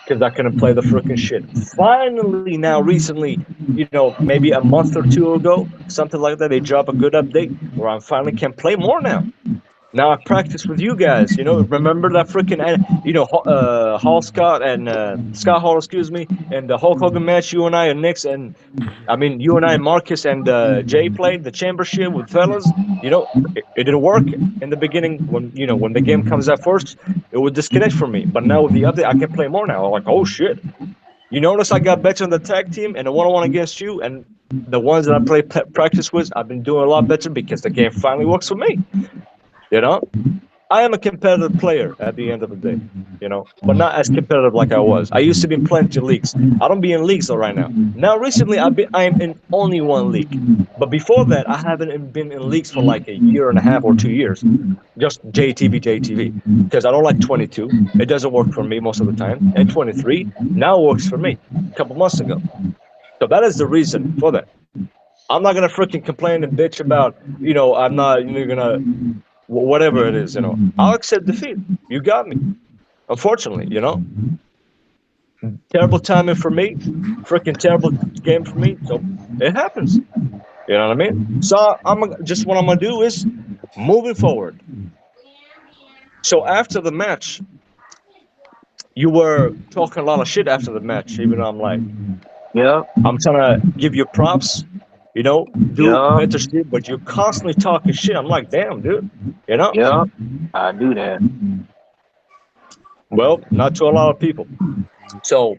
Because I couldn't play the freaking shit. Finally, now, recently, you know, maybe a month or two ago, something like that, they drop a good update where I finally can play more now. Now I practice with you guys, you know. Remember that freaking, you know, Hall Scott and Scott Hall, excuse me, and the Hulk Hogan match. You and I and Nix, and I mean, you and I, Marcus and Jay played the championship with fellas. You know, it didn't work in the beginning when the game comes out first. It would disconnect from me. But now with the update, I can play more now. I'm like, oh shit. You notice I got better in the tag team and the one-on-one against you, and the ones that I practice with, I've been doing a lot better because the game finally works for me. You know, I am a competitive player at the end of the day. you know, but not as competitive like I was. I used to be in plenty of leagues. I don't be in leagues though right now. Now recently I'm in only one league, but before that I haven't been in leagues for like a year and a half or 2 years. Just JTV, because I don't like 22. It doesn't work for me most of the time, and 23 now works for me. A couple months ago, so that is the reason for that. I'm not gonna freaking complain and bitch about, you know, I'm not, you know, gonna whatever it is, you know. I'll accept defeat. You got me. Unfortunately, you know. Terrible timing for me. Freaking terrible game for me. So it happens. You know what I mean? So just what I'm gonna do is moving forward. So after the match, you were talking a lot of shit after the match, even though I'm like, Yeah. I'm trying to give you props, you know, do mentorship, but you're constantly talking shit. I'm like, damn, dude, you know? Yeah. I do that. Well, not to a lot of people. So,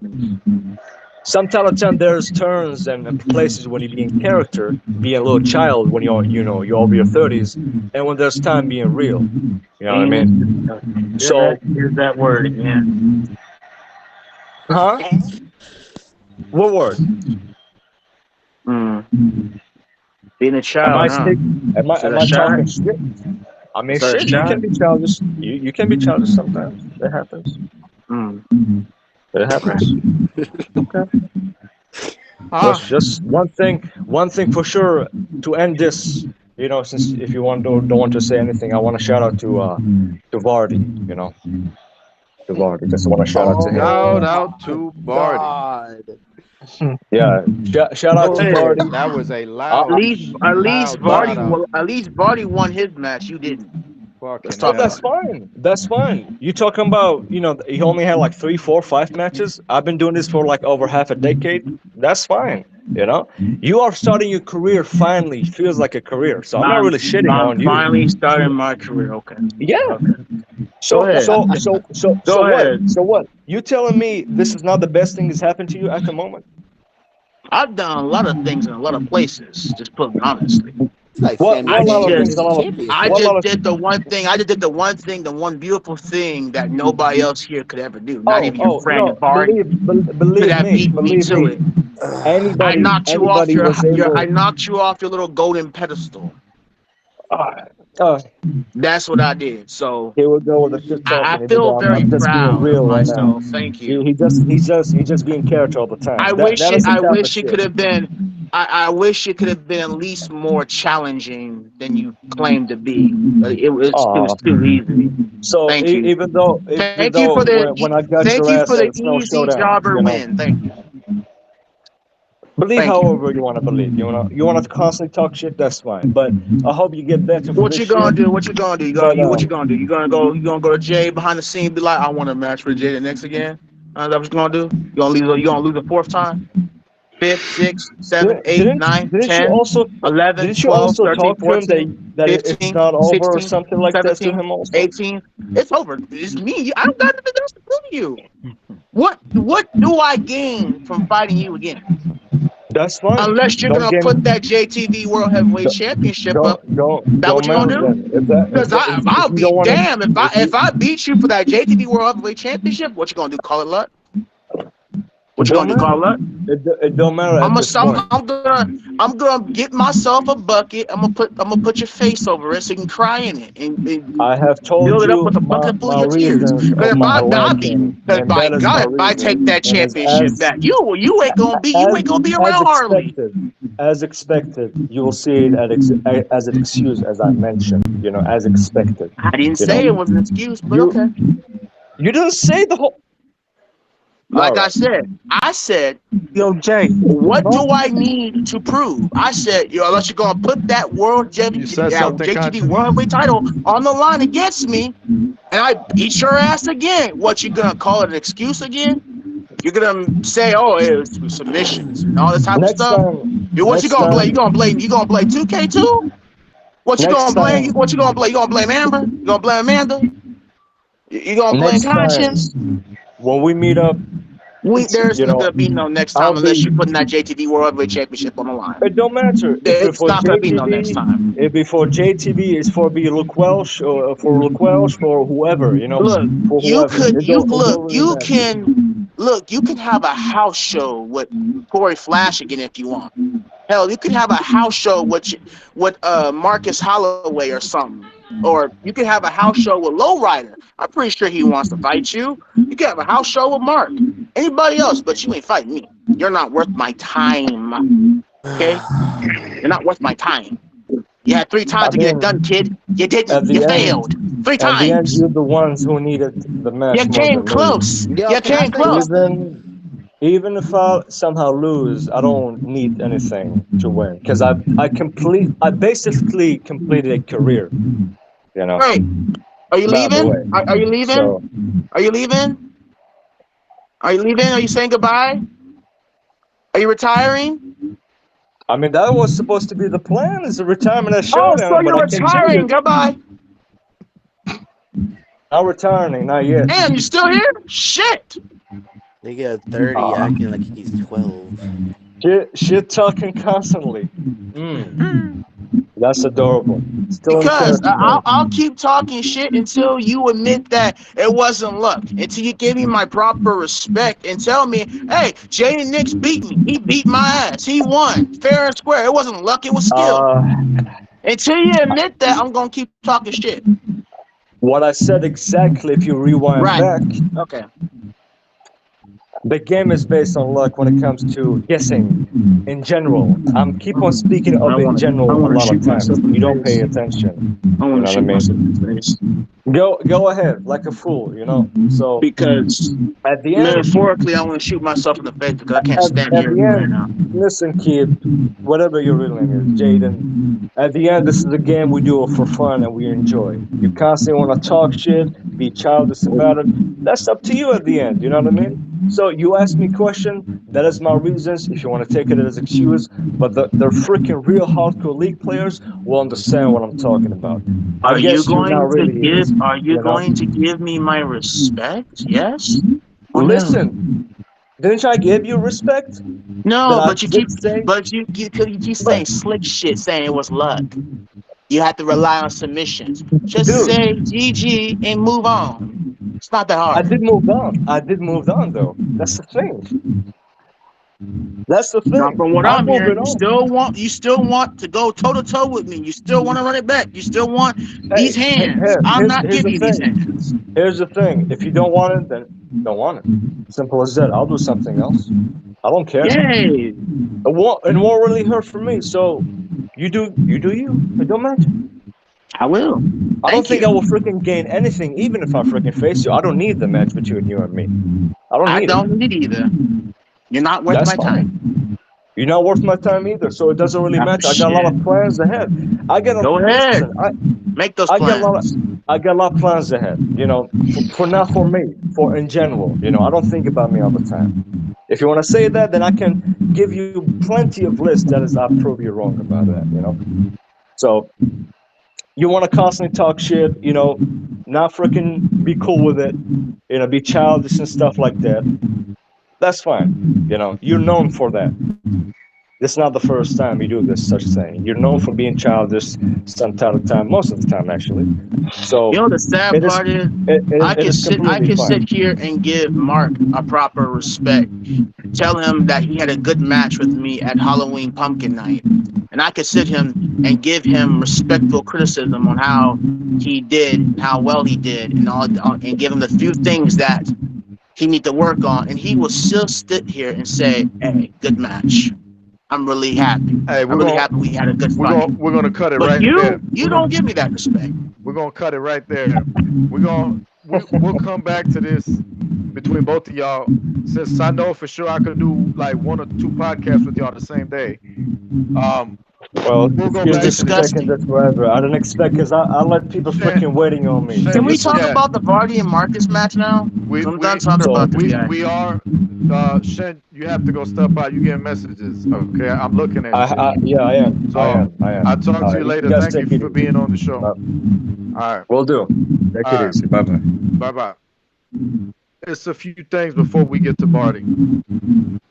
sometimes at time there's turns and places when you be in character, being a little child when you're, you know, you're over your 30s, and when there's time being real. You know what I mean? So, Here's that word again. huh? What word? Being a Am child, I huh? speaking? Am So I that's talking shy? shit? I mean, So that's shit. You shy? can be childish. You can be childish sometimes. It happens. It happens. Okay. Just one thing for sure to end this. You know, since if you don't want to say anything, I want to shout out to Vardy. You know, to Vardy. Just want to shout out to him. Shout out to Barty. Yeah, shout out to Vardy. That was a loud. At least Vardy won his match. You didn't. Let's Oh, talk that's about it. fine. That's fine. You talking about, you know, he only had like 3, 4, 5 matches. I've been doing this for like over half a decade. That's fine. You know, you are starting your career finally. Feels like a career. So I'm not really shitting on you. Finally starting my career. Okay. Yeah. Okay. So Go ahead. Go ahead. what? So what? You telling me this is not the best thing that's happened to you at the moment? I've done a lot of things in a lot of places. Just put it honestly. Like What I lot of just, things? A lot of, I what lot just of, did the one thing. I just did the one beautiful thing that nobody else here could ever do. Not even your friend no, Barty believe that me, beat me to it. I knocked you off anybody I knocked you off your little golden pedestal. uh, That's what I did. So here we go with the shit talking. I Here we feel go. very I'm just being proud real of right now. myself. Thank you. He's just being character all the time. I That wish is the I type of wish it shit. could have been. I wish it could have been at least more challenging than you claimed to be. It was too easy. So Thank you. even though Thank you for when I got thank your you ass for the at Snow easy Showdown, jobber you know, win. Thank you. believe Thank you. however you want to believe. You want to constantly talk shit. That's fine. But I hope you get better for What this you gonna shit. do? What you gonna do? But What you gonna do? You gonna go to Jay behind the scene? Be like, I want a match with Jay the next again. Is that what you gonna do? You gonna lose a fourth time? 5th, 6th, 7th, 8th, 9th, didn't 10th, you also 11th, didn't you 12th, also 13th, talk to him 14th, that it's 15th, not over or 16th, something like that to 17th, him also? 18th. It's over. It's me. I don't got nothing else to prove to you. What do I gain from fighting you again? That's fine. Unless you're gonna put that JTV World Heavyweight Championship up. That what you're gonna do? Because I'll be damned if I beat you for that JTV World Heavyweight Championship. What you gonna do? Call it luck? What you gonna do? Call it luck? It don't matter. I'm gonna get myself a bucket. I'm gonna put your face over it so you can cry in it and I have told build it you up with a bucket full of your tears. reasons Because of if my I liking, because and by that is God, my if I take reason. that And championship back, you ain't gonna be around hardly. As expected, you will see it as an excuse, as I mentioned. You know, as expected. I didn't say it was an excuse, but okay. You didn't say the whole. Like I said, Yo, Jay, what do I need to prove? I said, unless you're gonna put that JTV World Heavyweight title on the line against me, and I beat your ass again, what you gonna call it an excuse again? You're gonna say, oh, it was submissions and all this type of stuff. What you gonna blame? You gonna blame 2K too? What you gonna blame? What you gonna blame? You gonna blame Amber? You gonna blame Amanda? You gonna blame Conscience? When we meet up, There's You not know, gonna be no next I'll time unless be. you're putting that JTV World Heavyweight Championship on the line. It don't matter if It's before not gonna be no next JTV, time. if before JTV is for be Luke Welsh or for Luke Welsh for whoever, you know, Look, for you whoever. could It you don't look really you matter. can look you can have a house show with Corey Flash again if you want. Hell, you could have a house show with Marcus Holloway or something. Or you could have a house show with Lowrider. I'm pretty sure he wants to fight you. You could have a house show with Mark. Anybody else, but you ain't fighting me. You're not worth my time. Okay? You're not worth my time. You had 3 times I to get it mean, done, kid. You at didn't. the You end, failed. 3 at the end, times. you're the ones who needed the match You more came than me. close. Yo, You can I came say close. something? Even if I somehow lose, I don't need anything to win because I basically completed a career. You know, Right. Are you by the way. leaving? Are you leaving? So Are you leaving? Are you leaving? Are you saying goodbye? Are you retiring? I mean, that was supposed to be the plan, is a retirement at Oh, so Showdown, but you're I can change retiring. it. Goodbye. Not retiring, not yet. Damn, you still here? Shit. They got 30 acting like he's 12. Shit talking constantly. That's adorable. Still Because encouraging. I'll keep talking shit until you admit that it wasn't luck. Until you give me my proper respect and tell me, hey, Jaden Nix beat me. He beat my ass. He won. Fair and square. It wasn't luck. It was skill. Until you admit that, I'm going to keep talking shit. What I said exactly, if you rewind back, Okay. the game is based on luck when it comes to guessing in general. I'm keep on speaking of in general a lot of times. You don't pay attention. I You want know to what I shoot mean? myself in the face. Go ahead, like a fool, you know. So Because at the end, metaphorically, I want to shoot myself in the face because I can't stand at here the right now. end, listen, kid, whatever your real name is, Jaden. At the end, this is a game we do it for fun and we enjoy. You constantly want to talk shit, be childish about it. That's up to you at the end. You know what I mean? So you ask me a question. That is my reasons. If you want to take it as excuse, but the freaking real hardcore league players will understand what I'm talking about. Are you you're not going to really is, give? Are you know? going to give me my respect? Yes. Or no? Listen, didn't I give you respect? No, That I but you keep, did say? but you keep saying slick shit, saying it was luck. You have to rely on submissions. Just Dude. say GG and move on. It's not that I hard. did move on. I did move on though. That's the thing. That's the Now, thing. from what I'm I'm hearing, moving you still want to go toe to toe with me. You still want to run it back. You still want these Hey, hands. I'm not here's giving the you these thing. hands. Here's the thing. If you don't want it, then don't want it. Simple as that. I'll do something else. I don't care. Yay! It won't really hurt for me. So you do you. It don't matter. I will. I don't think I will freaking gain anything, even if I freaking face you. I don't need the match between you and me. I don't need it either. You're not worth my time. You're not worth my time either, so it doesn't really matter. I got a lot of plans ahead. Go ahead. Make those plans. I got a lot of plans ahead. You know, for not for me, for in general. You know, I don't think about me all the time. If you want to say that, then I can give you plenty of lists that is I prove you wrong about that. You know, so you want to constantly talk shit. You know, not freaking be cool with it. You know, be childish and stuff like that. That's fine. You know, you're known for that. It's not the first time you do this such thing. You're known for being childish some time, most of the time actually. So you know the sad part is, I can sit here and give Mark a proper respect. Tell him that he had a good match with me at Halloween Pumpkin Night, and I could sit him and give him respectful criticism on how he did, how well he did, and all, and give him the few things that he need to work on, and he will still sit here and say, "Hey, good match. I'm really happy. I'm really happy we had a good fight." We're gonna cut it but right there. You don't give me that respect. We're gonna cut it right there. We'll come back to this between both of y'all. Since I know for sure I could do like 1 or 2 podcasts with y'all the same day. Well, we'll go you're back expecting this forever. I don't expect because I let people freaking waiting on me. Can we talk about the Vardy and Marcus match now? I'm done talking about this guy. We are. Shen, you have to go step out. You getting messages? Okay, I'm looking at you. Yeah, I am. So, I am. I'll talk to you later. Thank you for being on the show. All right. Will do. Take it easy. Bye bye. Bye bye. it's a few things before we get to Marty.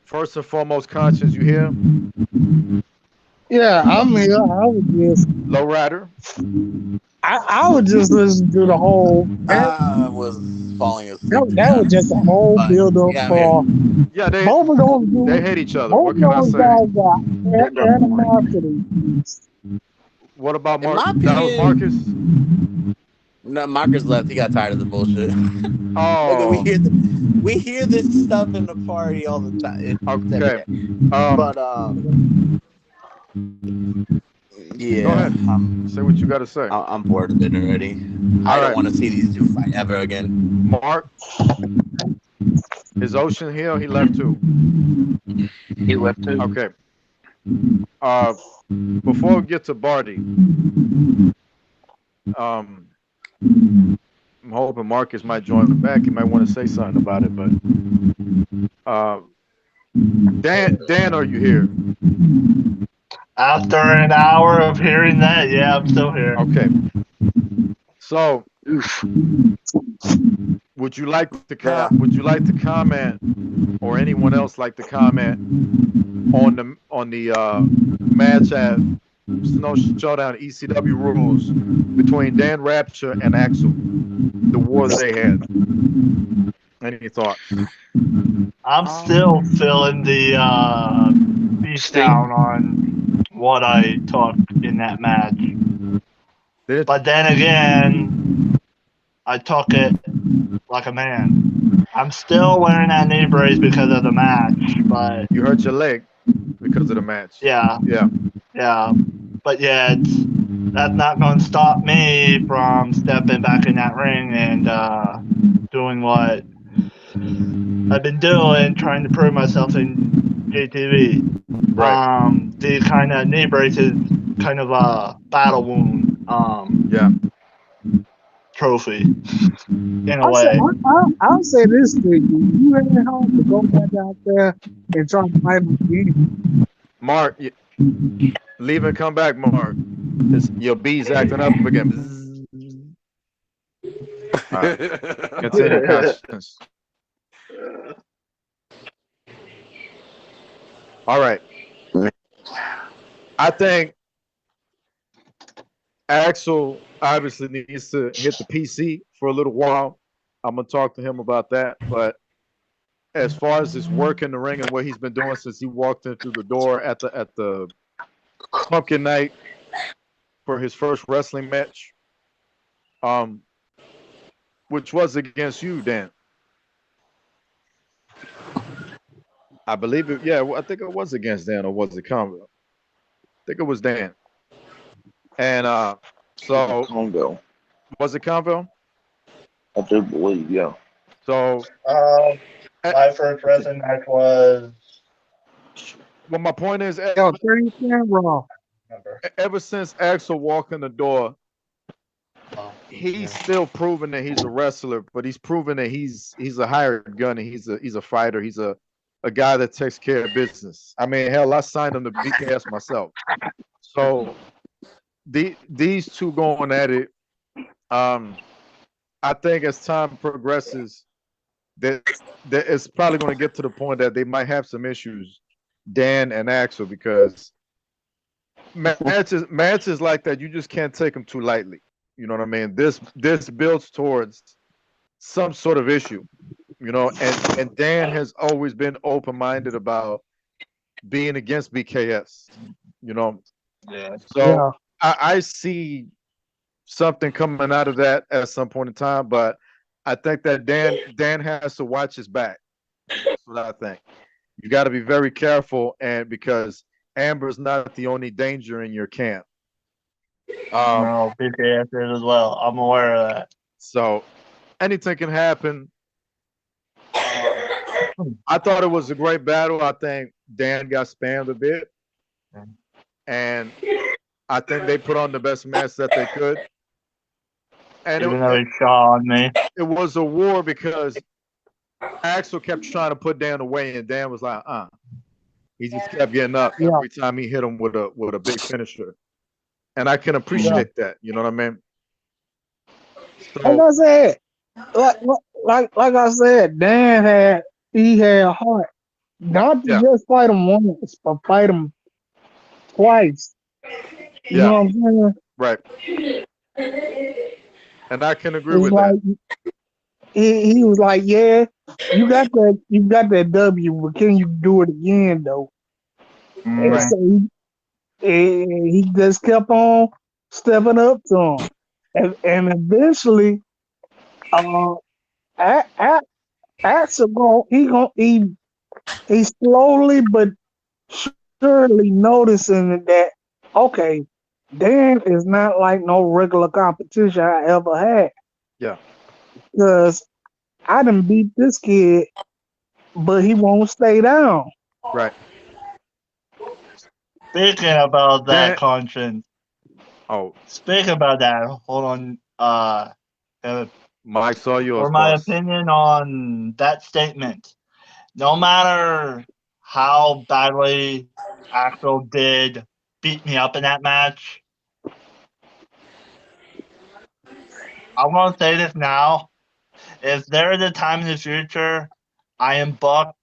First and foremost, Conscience, you here? Yeah, I'm here. I was just, Lowrider. I was just listening to the whole. I was falling asleep. That was just a whole build up yeah, for Yeah, both of those they dudes. hate each other. Both What of can I those say? guys got animosity. What about In my Marcus? That was Marcus? opinion, no, Marcus left. He got tired of the bullshit. Oh, we hear this stuff in the party all the time. It's every okay. day. But yeah, Go ahead. Say what you got to say. I'm bored of it already. I don't want to see these two fight ever again. Mark, is Ocean here? Or he left too. He left too. Okay. Before we get to Barty, I'm hoping Marcus might join back. He might want to say something about it, but Dan, are you here? After an hour of hearing that, yeah, I'm still here. Okay. So, would you like to comment, or anyone else like to comment on the match at Snow Showdown ECW rules between Dan Rapture and Axel, the war they had? Any thoughts? I'm still feeling the beat down on what I took in that match. But then again, I took it like a man. I'm still wearing that knee brace because of the match, but you hurt your leg because of the match. Yeah. But yeah, that's not going to stop me from stepping back in that ring and doing what I've been doing, trying to prove myself in JTV. Right. The kind of knee brace is kind of a battle wound. Trophy in a way. I'll say this to you: you ain't home to go back out there and try to fight again. Mark, leave and come back, Mark. Your B's acting up again. All right. Continue, Conscience. All right. I think Axel obviously needs to hit the PC for a little while. I'm gonna talk to him about that. But as far as his work in the ring and what he's been doing since he walked in through the door at the Pumpkin Night for his first wrestling match, which was against you, Dan. I believe it. Yeah, I think it was against Dan, or was it Conville? I think it was Dan. And so Conville. Was it Conville? I do believe, yeah. So my first wrestling match was. Well, my point is, wrong. Ever since Axel walked in the door, he's still proving that he's a wrestler, but he's proven that he's a hired gun, and he's a fighter. He's a guy that takes care of business. I mean, hell, I signed him to BKS myself. So these two going at it. I think as time progresses, that it's probably going to get to the point that they might have some issues, Dan and Axel, because matches like that, you just can't take them too lightly. You know what I mean? This builds towards some sort of issue, you know, and Dan has always been open-minded about being against BKS, you know. Yeah. So I see something coming out of that at some point in time, but I think that Dan has to watch his back. That's what I think. You got to be very careful, and because Amber's not the only danger in your camp. No, BKS is as well. I'm aware of that. So anything can happen. I thought it was a great battle. I think Dan got spammed a bit, and I think they put on the best match that they could. And even though he shot on me, it was a war because Axel kept trying to put Dan away, and Dan was like, He just kept getting up every time he hit him with a big finisher, and I can appreciate that. You know what I mean? So, Like I said, like I said, he had heart not to Yeah, just fight him once, but fight him twice. You yeah, know what I'm saying? right. And I can agree It's with that. like he was like, yeah, you got that W, but can you do it again though? And Right. Mm, so he just kept on stepping up to him, and eventually, uh, A- A- Axel he slowly but surely noticing that okay, Dan is not like no regular competition I ever had Yeah. because I done beat this kid, but he won't stay down. Right. speaking about that, Dan. conscience. Oh, Speaking about that, hold on. Uh, Mike's all yours, for my boss. opinion on that statement, no matter how badly Axel did beat me up in that match, I want to say this now. If there is a time in the future I am bucked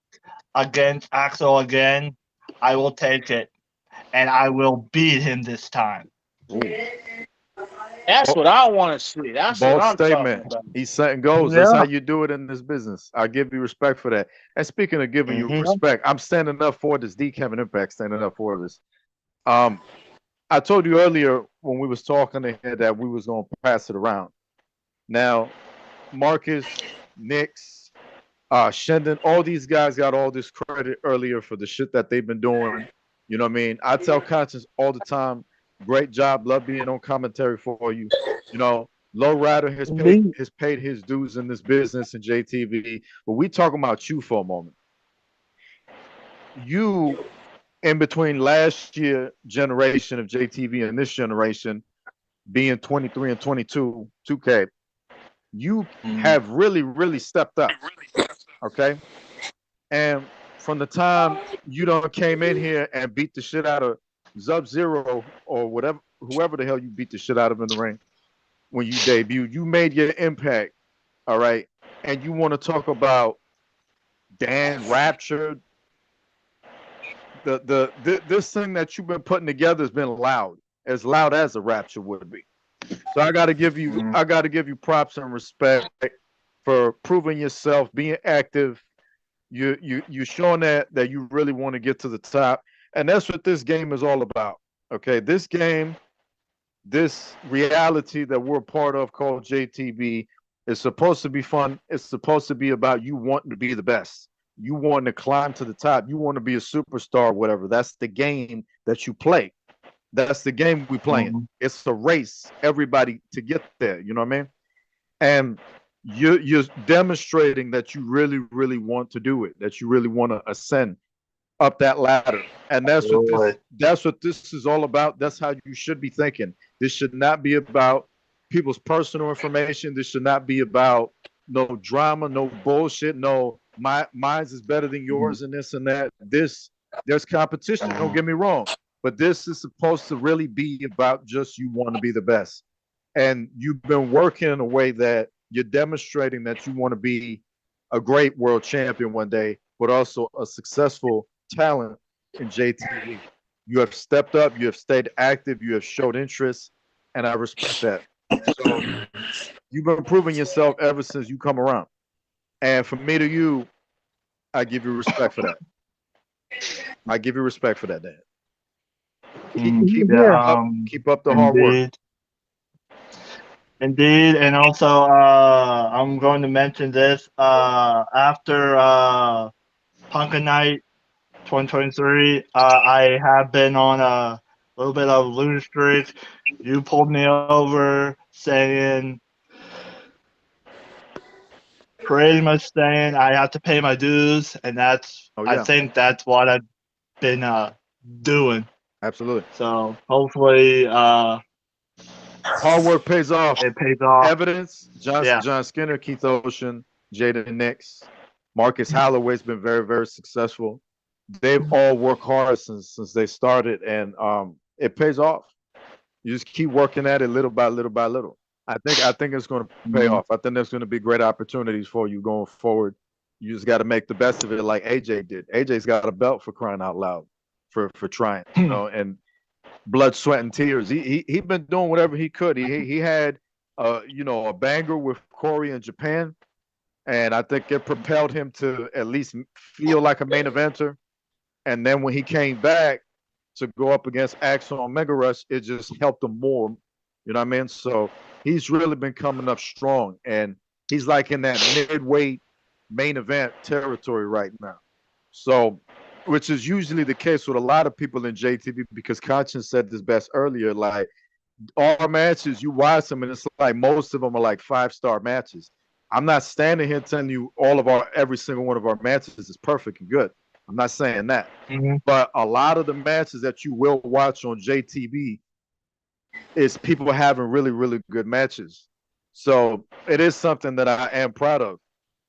against Axel again, I will take it. And I will beat him this time. Ooh. That's Bo- what I want to see. That's what Bold I'm talking statement. about. He's setting goals. That's how Yeah, you do it in this business. I give you respect for that. And speaking of giving you Hmm. respect, I'm standing up for this. D Kevin Impact standing up for this. Um, I told you earlier when we was talking ahead that we was gonna pass it around. Now, Marcus, Nix, Shendon, all these guys got all this credit earlier for the shit that they've been doing. You know what I mean? I tell Conscience all the time, great job, love being on commentary for you. You know, Low Rider indeed. has paid his dues in this business in JTV. But we talking about you for a moment. You in between last year generation of JTV and this generation being 23 and 22, 2K, you Mm. have really, really stepped up. Okay. And from the time you don't came in here and beat the shit out of Sub Zero or whatever, whoever the hell you beat the shit out of in the ring when you debuted, you made your impact. All right. And you want to talk about Dan Rapture. This thing that you've been putting together has been loud as a Rapture would be. So Mm. I gotta give you props and respect for proving yourself, being active. You showing that you really want to get to the top, and that's what this game is all about. Okay, this game, this reality that we're a part of called JTB is supposed to be fun. It's supposed to be about you wanting to be the best. You want to climb to the top. You want to be a superstar, whatever. That's the game that you play. That's the game we playing. Mm. It's a race, everybody to get there. You know what I mean? And you're demonstrating that you really, really want to do it. That you really want to ascend up that ladder. And Absolutely. that's what this is all about. That's how you should be thinking. This should not be about people's personal information. This should not be about no drama, no bullshit, no mine's is better than Mm. yours and this and that. There's competition, don't get me wrong. But this is supposed to really be about just you want to be the best. And you've been working in a way that you're demonstrating that you want to be a great world champion one day, but also a successful talent in JTV. You have stepped up, you have stayed active, you have showed interest, and I respect that. So you've been proving yourself ever since you come around. And from me to you, I give you respect for that. I give you respect for that, Dan. Mm. Yeah, Keep up the hard work. Indeed. Indeed, and also I'm going to mention this after Punkin Night 2023. I have been on a little bit of a loser streak. You pulled me over, pretty much saying I have to pay my dues, and Oh I yeah, think that's what I've been doing. absolutely. So hopefully Hard work pays off. it pays off. Evidence: Yeah. John Skinner, Keith Ocean, Jaden Nix, Marcus Holloway's been very, very successful. They've all worked hard since they started, and it pays off. You just keep working at it little by little by little. I think it's going to pay off. I think there's going to be great opportunities for you going forward. You just got to make the best of it, like AJ did. AJ's got a belt for crying out loud, for trying, and blood, sweat, and tears. He been doing whatever he could. He had a banger with Corey in Japan, and I think it propelled him to at least feel like a main eventer. And then when he came back to go up against Axel on Mega Rush, it just helped him more. You know what I mean? So he's really been coming up strong, and he's like in that midweight main event territory right now. So, which is usually the case with a lot of people in JTB, because Conscience said this best earlier. Like, our matches, you watch them, and it's like most of them are like 5-star matches. I'm not standing here telling you every single one of our matches is perfect and good. I'm not saying that. But a lot of the matches that you will watch on JTB is people having really, really good matches. So it is something that I am proud of,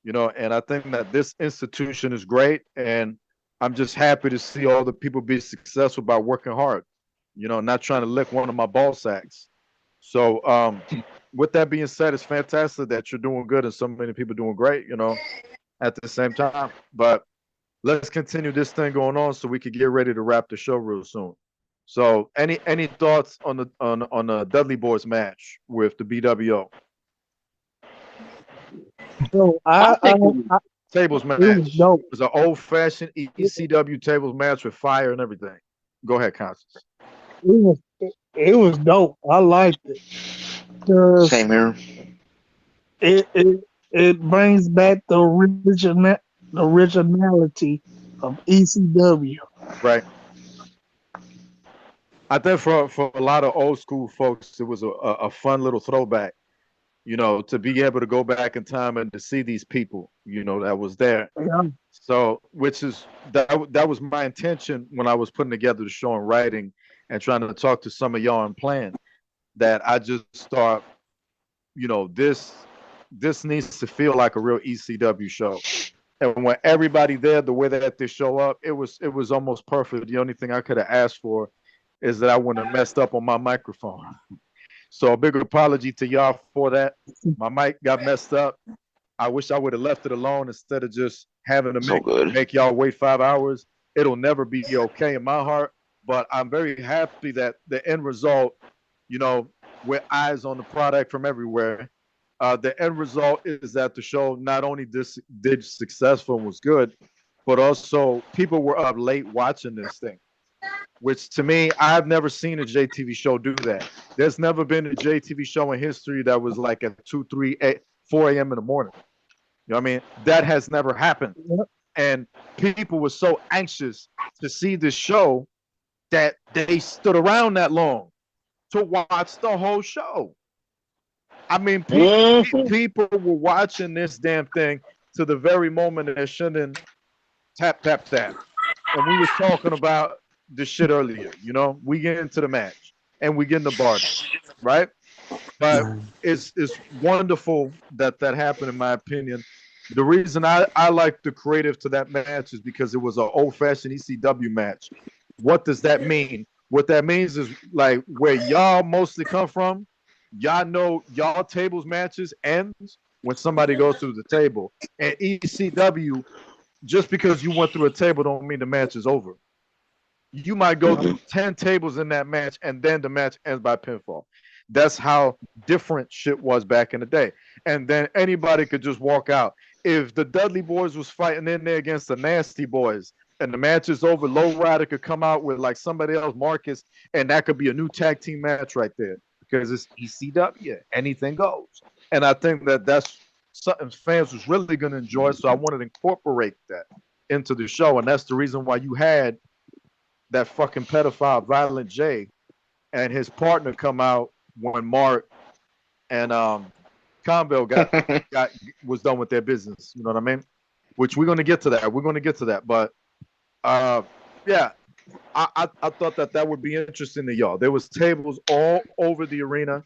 and I think that this institution is great, and I'm just happy to see all the people be successful by working hard, not trying to lick one of my ball sacks. So with that being said, it's fantastic that you're doing good and so many people doing great, at the same time. But let's continue this thing going on so we could get ready to wrap the show real soon. So any thoughts on the Dudley Boys match with the BWO? So tables match. It was an old-fashioned ECW tables match with fire and everything. Go ahead, Constance. It was dope. I liked it. Same here. It brings back the originality of ECW. Right. I think for a lot of old school folks, it was a fun little throwback, to be able to go back in time and to see these people, that was there. Yeah. So, that was my intention when I was putting together the show and writing and trying to talk to some of y'all and plan, that I just thought, this needs to feel like a real ECW show. And when everybody there, the way that they show up, it was almost perfect. The only thing I could have asked for is that I wouldn't have messed up on my microphone. So a big apology to y'all for that. My mic got messed up. I wish I would have left it alone instead of just having to make y'all wait 5 hours. It'll never be okay in my heart, but I'm very happy that the end result, with eyes on the product from everywhere, the end result is that the show not only did successful and was good, but also people were up late watching this thing. Which to me, I've never seen a JTV show do that. There's never been a JTV show in history that was like at 2, 3, 4 a.m. in the morning. You know what I mean? That has never happened. Yep. And people were so anxious to see this show that they stood around that long to watch the whole show. I mean, people were watching this damn thing to the very moment that Shinden tap. And we was talking about this shit earlier, we get into the match and we get in the bargain, right? But it's wonderful that happened, in my opinion. The reason I like the creative to that match is because it was an old-fashioned ECW match. What does that mean? What that means is, like, where y'all mostly come from, y'all know y'all tables matches ends when somebody goes through the table. And ECW, just because you went through a table don't mean the match is over. You might go through 10 tables in that match, and then the match ends by pinfall. That's how different shit was back in the day. And then anybody could just walk out. If the Dudley Boys was fighting in there against the Nasty Boys, and the match is over, Lowrider could come out with like somebody else, Marcus, and that could be a new tag team match right there. Because it's ECW, anything goes. And I think that's something fans was really going to enjoy, so I wanted to incorporate that into the show. And that's the reason why you had that fucking pedophile Violent J and his partner come out when Mark and Conville was done with their business. You know what I mean? Which we're gonna get to that. But yeah, I thought that would be interesting to y'all. There was tables all over the arena,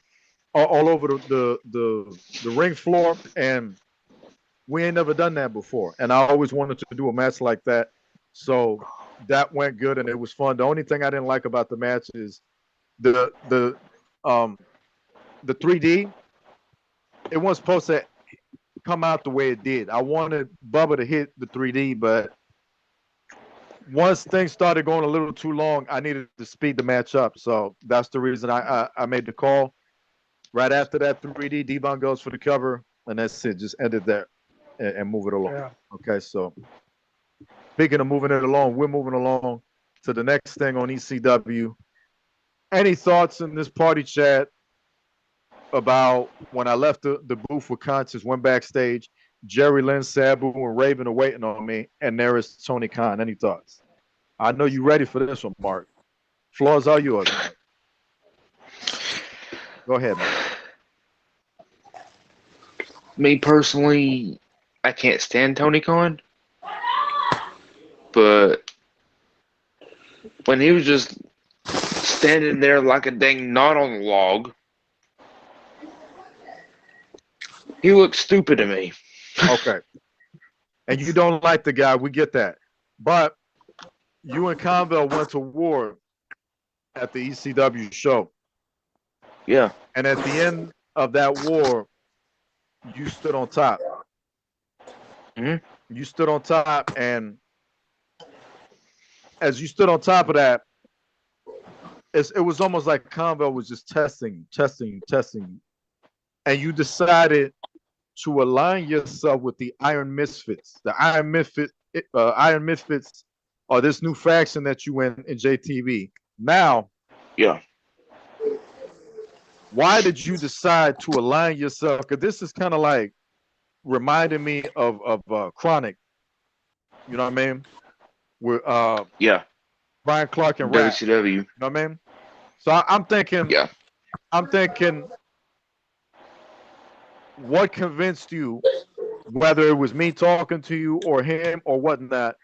all over the ring floor, and we ain't never done that before. And I always wanted to do a match like that. So that went good and it was fun. The only thing I didn't like about the match is the 3D. it wasn't supposed to come out the way it did. I wanted Bubba to hit the 3D, but once things started going a little too long, I needed to speed the match up. So that's the reason I made the call. Right after that 3D, Devon goes for the cover, and that's it. Just end it there and move it along. Yeah. Okay, so speaking of moving it along, we're moving along to the next thing on ECW. Any thoughts in this party chat about when I left the booth with Conscious, went backstage, Jerry Lynn, Sabu, and Raven are waiting on me, and there is Tony Khan. Any thoughts? I know you ready for this one, Mark. Floors are yours, man. Go ahead, man. Me personally, I can't stand Tony Khan, but when he was just standing there like a dang knot on a log, he looked stupid to me. Okay. And you don't like the guy, we get that. But you and Conville went to war at the ECW show. Yeah. And at the end of that war, you stood on top. Mm-hmm. You stood on top, and as you stood on top of that, it was almost like Conville was just testing, and you decided to align yourself with the Iron Misfits. The Iron Misfits are this new faction that you in JTV. Now, yeah. Why did you decide to align yourself? Because this is kind of like reminding me of Chronic. You know what I mean? With yeah, Brian Clark and Rap. WCW. You know what I mean? So I'm thinking. Yeah. I'm thinking. What convinced you, whether it was me talking to you or him or whatnot,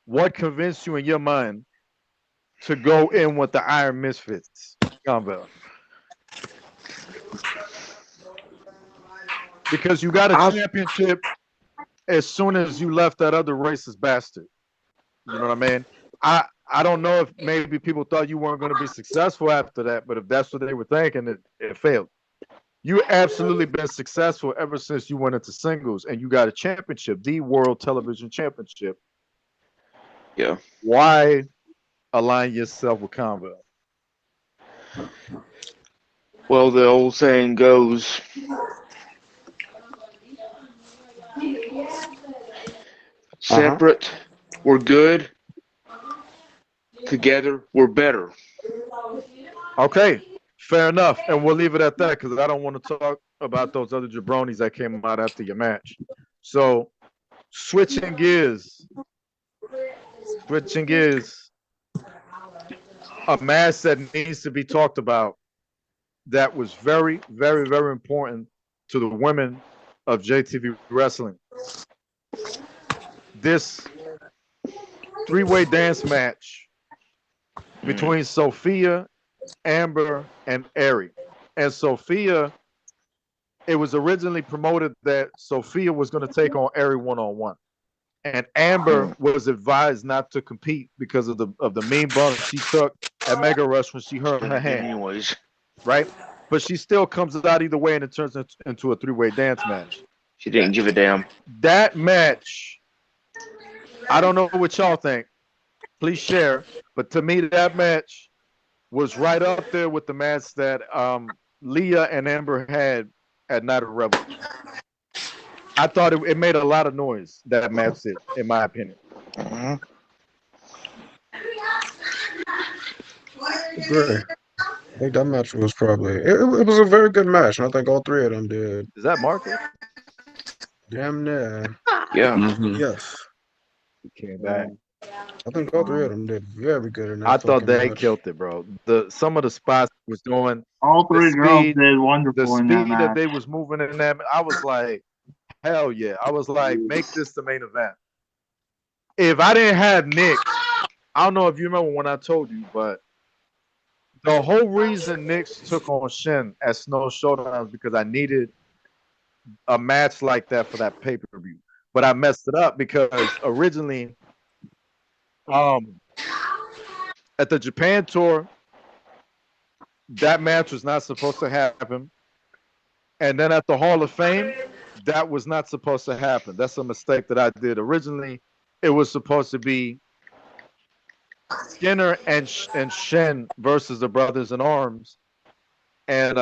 what convinced you in your mind to go in with the Iron Misfits? Conville. Because you got a championship as soon as you left that other racist bastard. You know what I mean? I don't know if maybe people thought you weren't going to be successful after that, but if that's what they were thinking, it failed. You absolutely been successful ever since you went into singles and you got a championship, the World Television Championship. Yeah. Why align yourself with Conville? Well, the old saying goes, separate, we're good. Together, we're better. Okay, fair enough. And we'll leave it at that because I don't want to talk about those other jabronis that came out after your match. So, switching gears. A match that needs to be talked about that was very, very, very important to the women of JTV Wrestling. This three-way dance match between Sophia, Amber, and Ari. And Sophia, it was originally promoted that Sophia was going to take on Ari one-on-one. And Amber was advised not to compete because of the mean bump she took at Mega Rush when she hurt her hand. Anyways. Right? But she still comes out either way and it turns into a three-way dance match. She didn't give a damn. That match, I don't know what y'all think. Please share. But to me, that match was right up there with the match that Leah and Amber had at Night of Rebel. I thought it made a lot of noise, that match did, in my opinion. Agree. I think that match was probably it was a very good match, and I think all three of them did. Is that Marcus? Damn near. Yeah. Yes. He came back. I think all three of them did very good in that. I thought fucking they match. killed it, bro. Some of the spots was doing. All three girls did wonderful The in that speed that match. they was moving in that, I was like, hell yeah. I was like, make this the main event. If I didn't have Nick, I don't know if you remember when I told you, but the whole reason Nick took on Shin at Snow Showdown is because I needed a match like that for that pay-per-view. But I messed it up because originally at the Japan tour, that match was not supposed to happen. And then at the Hall of Fame, that was not supposed to happen. That's a mistake that I did. Originally, it was supposed to be Skinner and Shen versus the Brothers in Arms, and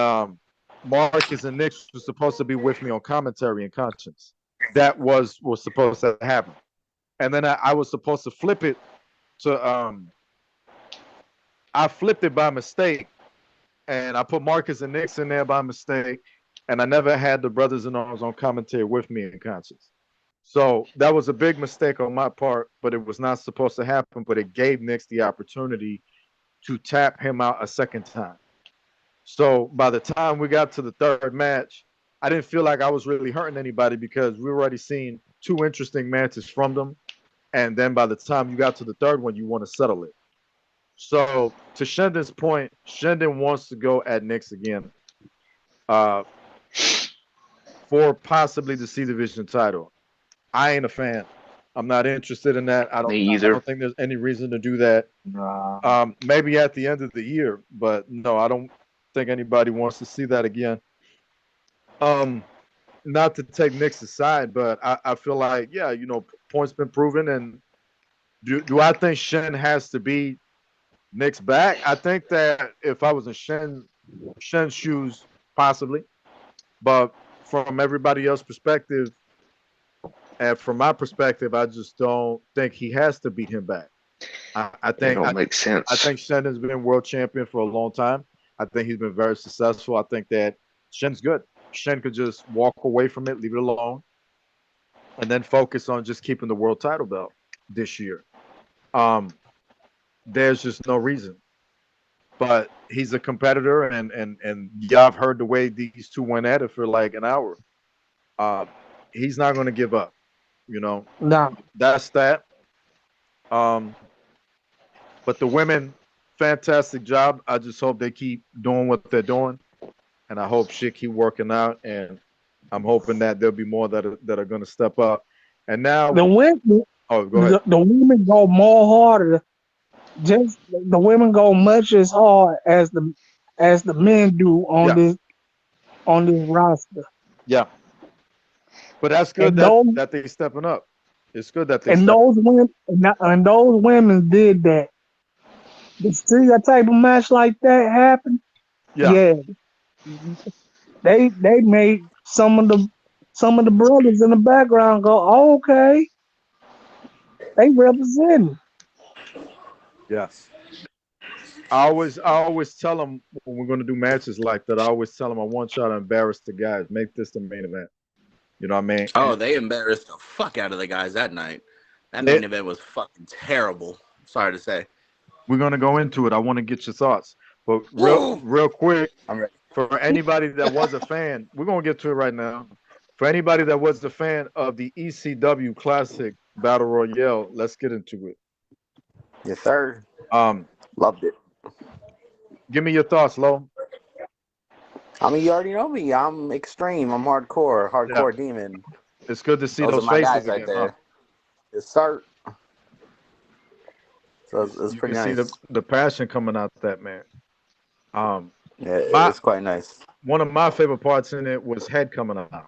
Marcus and Nick was supposed to be with me on commentary and conscience. That was supposed to happen, and then I was supposed to flip it to I flipped it by mistake, and I put Marcus and Nick in there by mistake, and I never had the Brothers in Arms on commentary with me in conscience. So that was a big mistake on my part, but it was not supposed to happen. But it gave Nick the opportunity to tap him out a second time. So by the time we got to the third match, I didn't feel like I was really hurting anybody because we were already seeing two interesting matches from them. And then by the time you got to the third one, you want to settle it. So to Shendon's point, Shendon wants to go at Nick again for possibly the C Division title. I ain't a fan. I'm not interested in that. I don't think there's any reason to do that. Nah. Maybe at the end of the year, but no, I don't think anybody wants to see that again. Not to take Nick's side, but I feel like, yeah, points been proven. And do I think Shen has to be Nick's back? I think that if I was in Shen's shoes, possibly. But from everybody else's perspective, and from my perspective, I just don't think he has to beat him back. I think don't make sense. I think Shen has been world champion for a long time. I think he's been very successful. I think that Shen's good. Shen could just walk away from it, leave it alone, and then focus on just keeping the world title belt this year. There's just no reason. But he's a competitor, and yeah, I've heard the way these two went at it for like an hour. He's not going to give up. No. That's that. But the women, fantastic job. I just hope they keep doing what they're doing, and I hope shit keep working out. And I'm hoping that there'll be more that are going to step up. And now the women, go ahead. The women go more harder. Just the women go much as hard as the men do on this roster. Yeah. But that's good that they're stepping up. It's good that they those women did that. To see a type of match like that happen, yeah. They made some of the brothers in the background go, oh, okay. They representing. Yes. I always tell them when we're going to do matches like that, I always tell them I want y'all to embarrass the guys. Make this the main event. You know what I mean? Oh, they embarrassed the fuck out of the guys that night. That main event was fucking terrible. Sorry to say. We're going to go into it. I want to get your thoughts. But real quick, for anybody that was a fan, we're going to get to it right now. For anybody that was a fan of the ECW Classic Battle Royale, let's get into it. Yes, sir. Loved it. Give me your thoughts, Lo. I mean, you already know me. I'm extreme. I'm hardcore demon. It's good to see those faces again, right there. Yes, sir. So it's pretty nice. See the passion coming out that man. Yeah, it's quite nice. One of my favorite parts in it was Head coming out.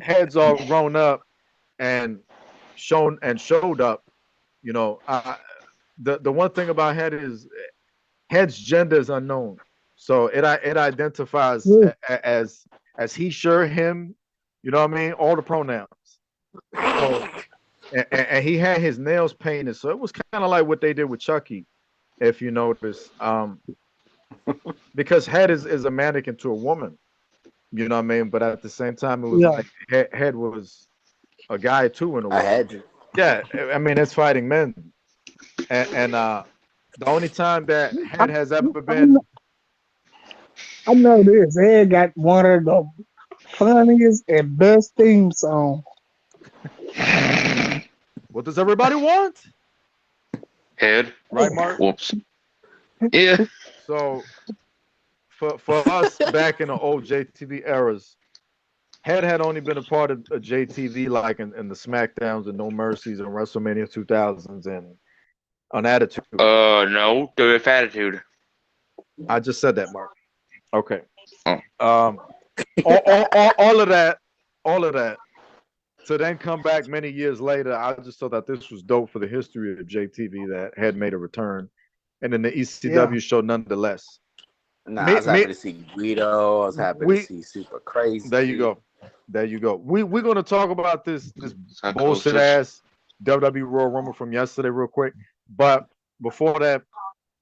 Head's all grown up and showed up. The one thing about Head is Head's gender is unknown, so it identifies as he, sure, him. You know what I mean? All the pronouns. So, and he had his nails painted, so it was kind of like what they did with Chucky, if you notice. Because Head is a mannequin to a woman. You know what I mean? But at the same time, it was like Head was a guy too in a way. Yeah, I mean, it's fighting men, and the only time that Head has ever been. I know this. Head got one of the funniest and best theme songs. What does everybody want? Head. Right, Mark? Whoops. Yeah. So, for us back in the old JTV eras, Head had only been a part of a JTV like in the SmackDowns and No Mercies and WrestleMania 2000s and on Attitude. No, WF Attitude. I just said that, Mark. Okay. all of that, to then come back many years later, I just thought that this was dope for the history of JTV that had made a return, and then the ECW show nonetheless. Nah, I was happy to see Guido. I was happy to see Super Crazy. There you go. We're gonna talk about this bullshit ass WWE Royal Rumble from yesterday real quick, but before that,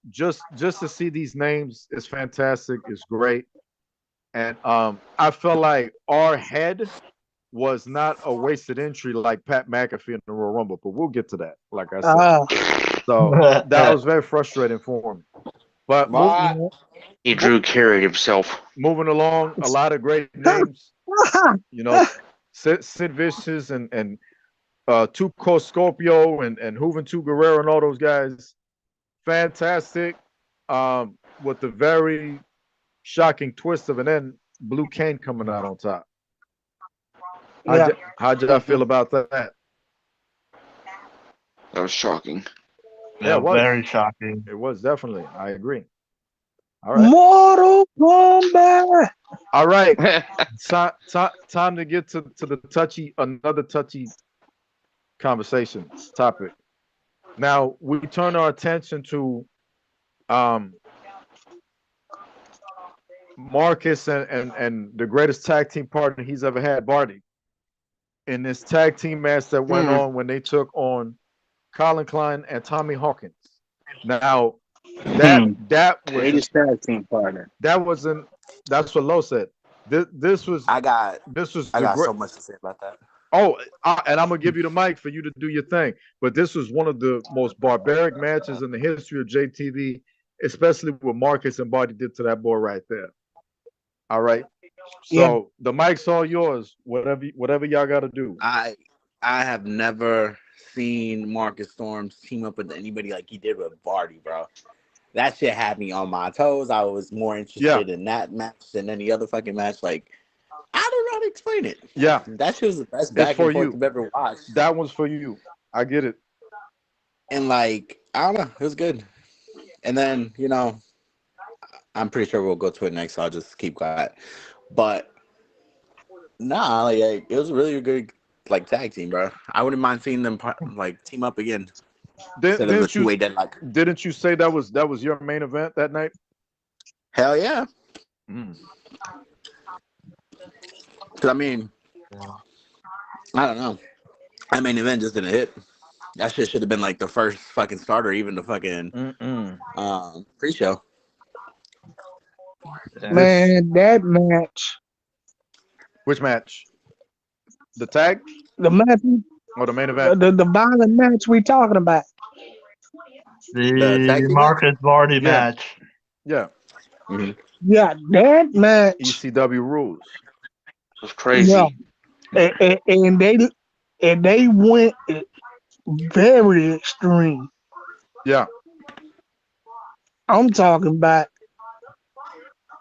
just to see these names is fantastic. It's great, and I felt like our head was not a wasted entry like Pat McAfee in the Royal Rumble, but we'll get to that. Like I said, so that was very frustrating for him. But he Drew carried himself. Moving along, a lot of great names. Sid Vicious and Tuco Scorpio and Juventud Guerrero and all those guys. Fantastic. With the very shocking twist of an end, Blue Cane coming out on top. How did I feel about that? That was shocking. Yeah, it was very shocking. It was definitely. I agree. All right. Mortal Kombat. All right. Time to get to another touchy conversation topic. Now we turn our attention to Marcus and the greatest tag team partner he's ever had, Barty, in this tag team match that went on when they took on Colin Klein and Tommy Hawkins. Now that was greatest tag team partner. That's what Lo said. This was I got so much to say about that. Oh, and I'm gonna give you the mic for you to do your thing. But this was one of the most barbaric matches in the history of JTV, especially what Marcus and Barty did to that boy right there. All right. So the mic's all yours. Whatever y'all got to do. I have never seen Marcus Storms team up with anybody like he did with Barty, bro. That shit had me on my toes. I was more interested in that match than any other fucking match. Like, I don't know how to explain it. Yeah. That shit was the best back and forth you've ever watched. That one's for you. I get it. And like, I don't know. It was good. And then, I'm pretty sure we'll go to it next, so I'll just keep quiet. But nah, like it was really a good tag team, bro. I wouldn't mind seeing them team up again. Didn't you say that was your main event that night? Hell yeah. Cause I mean, I don't know. That main event just didn't hit. That shit should have been like the first fucking starter, even the fucking pre-show. Man, that match. Which match? The tag? The match. Or the main event? The violent match we talking about. The Marcus Barty match. Yeah. Mm-hmm. Yeah, that match. ECW rules. It was crazy. Yeah. And they went very extreme. Yeah. I'm talking about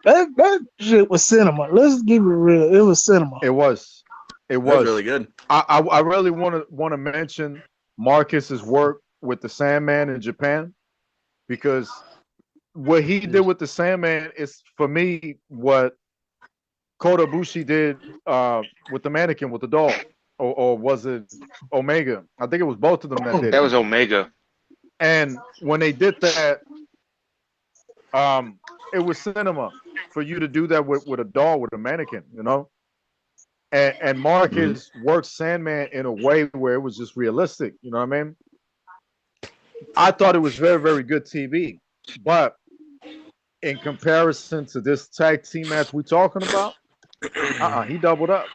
that shit was cinema. Let's give it real. It was cinema. It was really good. I really want to mention Marcus's work with the Sandman in Japan, because what he did with the Sandman is, for me, what Kota Ibushi did with the mannequin, with the doll, or was it Omega? I think it was both of them that did. That was Omega. And when they did that, it was cinema for you to do that with a doll, with a mannequin, And Marcus worked Sandman in a way where it was just realistic. You know what I mean? I thought it was very, very good TV. But in comparison to this tag team match we're talking about, he doubled up.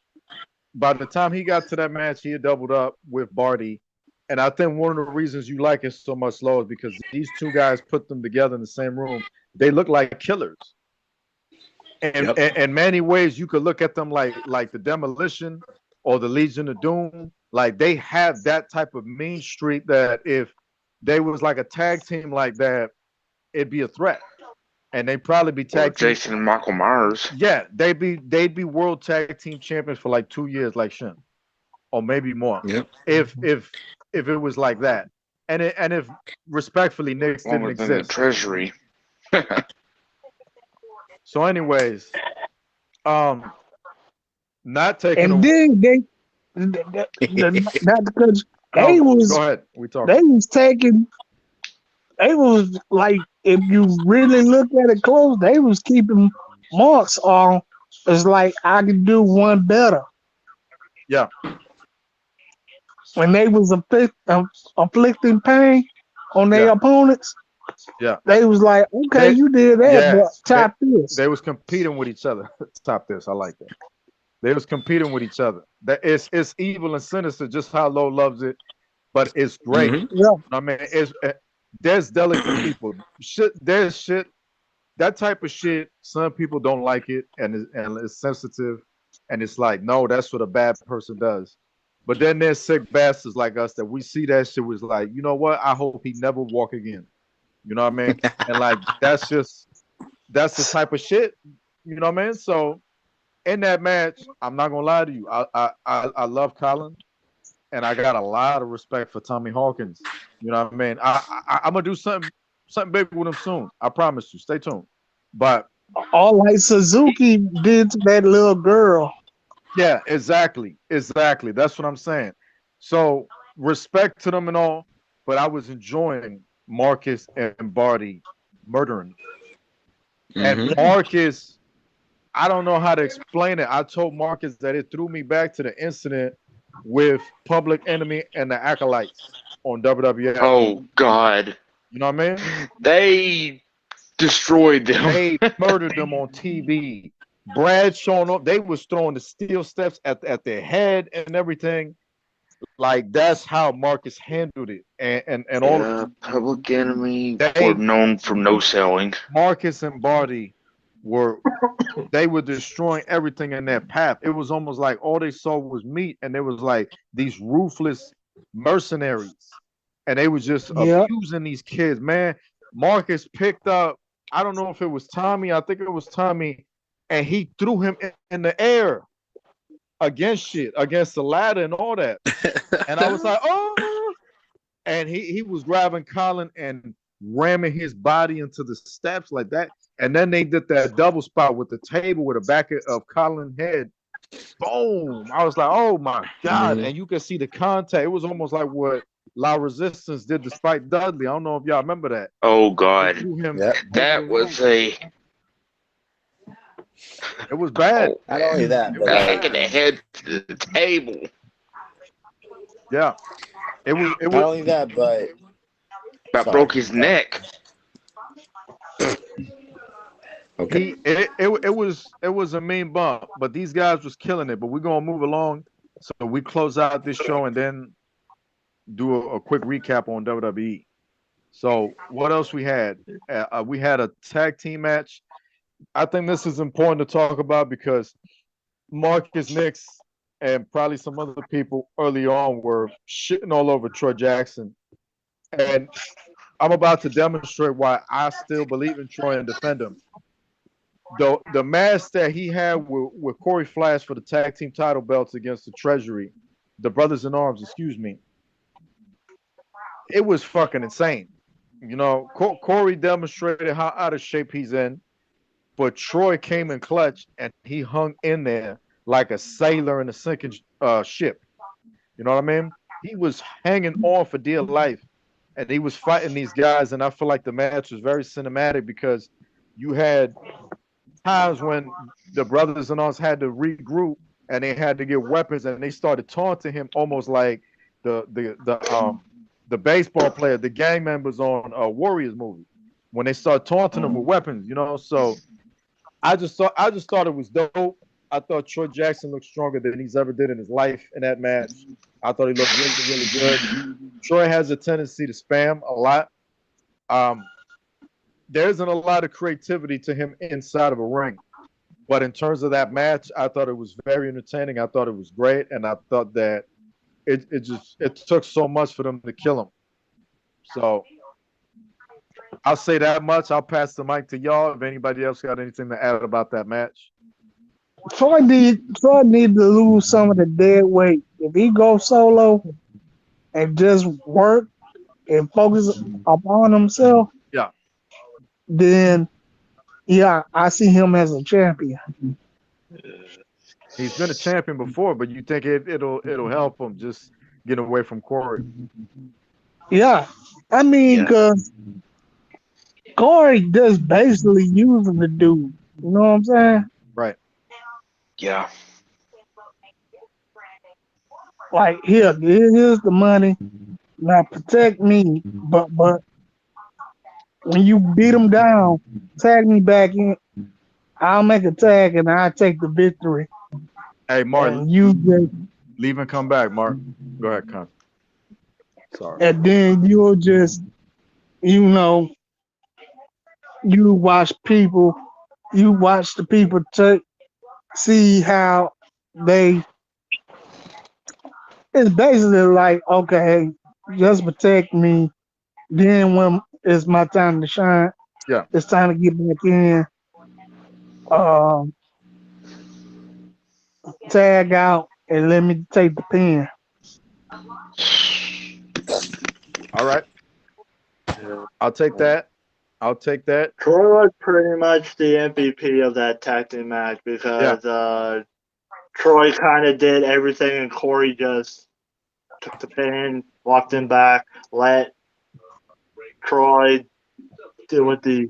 By the time he got to that match, he had doubled up with Barty. And I think one of the reasons you like it so much, Lo, is because these two guys put them together in the same room. They look like killers. And in many ways, you could look at them like the Demolition or the Legion of Doom. Like, they have that type of mean streak that if they was like a tag team like that, it'd be a threat. And they'd probably be tag team. Jason and Michael Myers. Yeah, they'd be world tag team champions for like 2 years, like Shin, or maybe more. Yep. If it was like that, and if respectfully Knicks didn't Longer than exist. the Treasury. So, anyways, Not taking And away. then not because they No, was go ahead. We talk. they was taking they was like, if you really look at it close, they was keeping marks on. It's like, I could do one better. Yeah. When they was inflicting pain on their Yeah. opponents, Yeah. they was like, okay, They- you did that, yeah, but top this. They was competing with each other. Top this. I like that. They was competing with each other. That it's evil and sinister, just how Low loves it, but it's great. Mhm. Yeah. I mean, there's delicate people. There's shit. That type of shit. Some people don't like it, and it's sensitive, and it's like, no, that's what a bad person does. But then there's sick bastards like us that we see that shit was like, you know what? I hope he never walk again. You know what I mean? And like that's the type of shit. You know what I mean? So in that match, I'm not gonna lie to you. I love Colin, and I got a lot of respect for Tommy Hawkins. You know what I mean? I'm gonna do something big with him soon. I promise you. Stay tuned. But All like Suzuki did to that little girl. yeah, exactly. That's what I'm saying. So respect to them and all, but I was enjoying Marcus and Barty murdering. And Marcus, I don't know how to explain it. I told Marcus that it threw me back to the incident with Public Enemy and the Acolytes on WWF. Oh God. You know what I mean? They destroyed them. They murdered them on TV. Brad showing up, they was throwing the steel steps at their head and everything. Like that's how Marcus handled it, and all of Public Enemy They- were known for no selling. Marcus and Barty were destroying everything in their path. It was almost like all they saw was meat, and they was like these ruthless mercenaries, and they was just Yep. abusing these kids. Man, Marcus picked up, I don't know if it was Tommy, I think it was Tommy, and he threw him in the air against the ladder and all that. And I was like, oh, and he was grabbing Colin and ramming his body into the steps like that. And then they did that double spot with the table with the back of Colin's head. Boom. I was like, oh my God. And you could see the contact. It was almost like what La Resistance did to Spike Dudley. I don't know if y'all remember that. Oh They God. threw him. That was a It was bad. Not only that, but back of the head to the table. Yeah. It not was only that, but About Sorry. broke his neck. okay. it was a mean bump, but these guys was killing it. But we're gonna move along. So we close out this show and then do a quick recap on WWE. So what else we had? We had a tag team match. I think this is important to talk about because Marcus Nix and probably some other people early on were shitting all over Troy Jackson. And I'm about to demonstrate why I still believe in Troy and defend him. The match that he had with Corey Flash for the tag team title belts against the Treasury, the Brothers in Arms, excuse me, it was fucking insane. You know, Corey demonstrated how out of shape he's in, but Troy came in clutch and he hung in there like a sailor in a sinking ship. You know what I mean? He was hanging on for dear life, and he was fighting these guys. And I feel like the match was very cinematic because you had times when the Brothers in Arms had to regroup and they had to get weapons, and they started taunting him almost like the baseball player, the gang members on a Warriors movie, when they start taunting him with weapons, you know. So I just thought it was dope. I thought Troy Jackson looked stronger than he's ever did in his life in that match. I thought he looked really, really good. Troy has a tendency to spam a lot. There isn't a lot of creativity to him inside of a ring. But in terms of that match, I thought it was very entertaining. I thought it was great. And I thought that it took so much for them to kill him. So I'll say that much. I'll pass the mic to y'all. If anybody else got anything to add about that match. Troy need to lose some of the dead weight. If he goes solo and just work and focus upon himself, yeah, then yeah, I see him as a champion. He's been a champion before, but you think it'll help him just get away from Corey? Yeah, I mean, cause Corey just basically using the dude. You know what I'm saying? Right. Yeah. Like, here's the money. Now protect me, but when you beat him down, tag me back in. I'll make a tag and I'll take the victory. Hey, Mark, And you just, leave and come back, Mark. Go ahead, Con. Sorry. and then you'll just, you know, you watch the people see how they. It's basically like, okay, just protect me. Then when it's my time to shine, Yeah. it's time to get back in. Tag out and let me take the pin. All right. I'll take that. I'll take that. Troy was pretty much the MVP of that tag team match because Troy kind of did everything and Corey just took the pin, walked him back, let Troy deal with the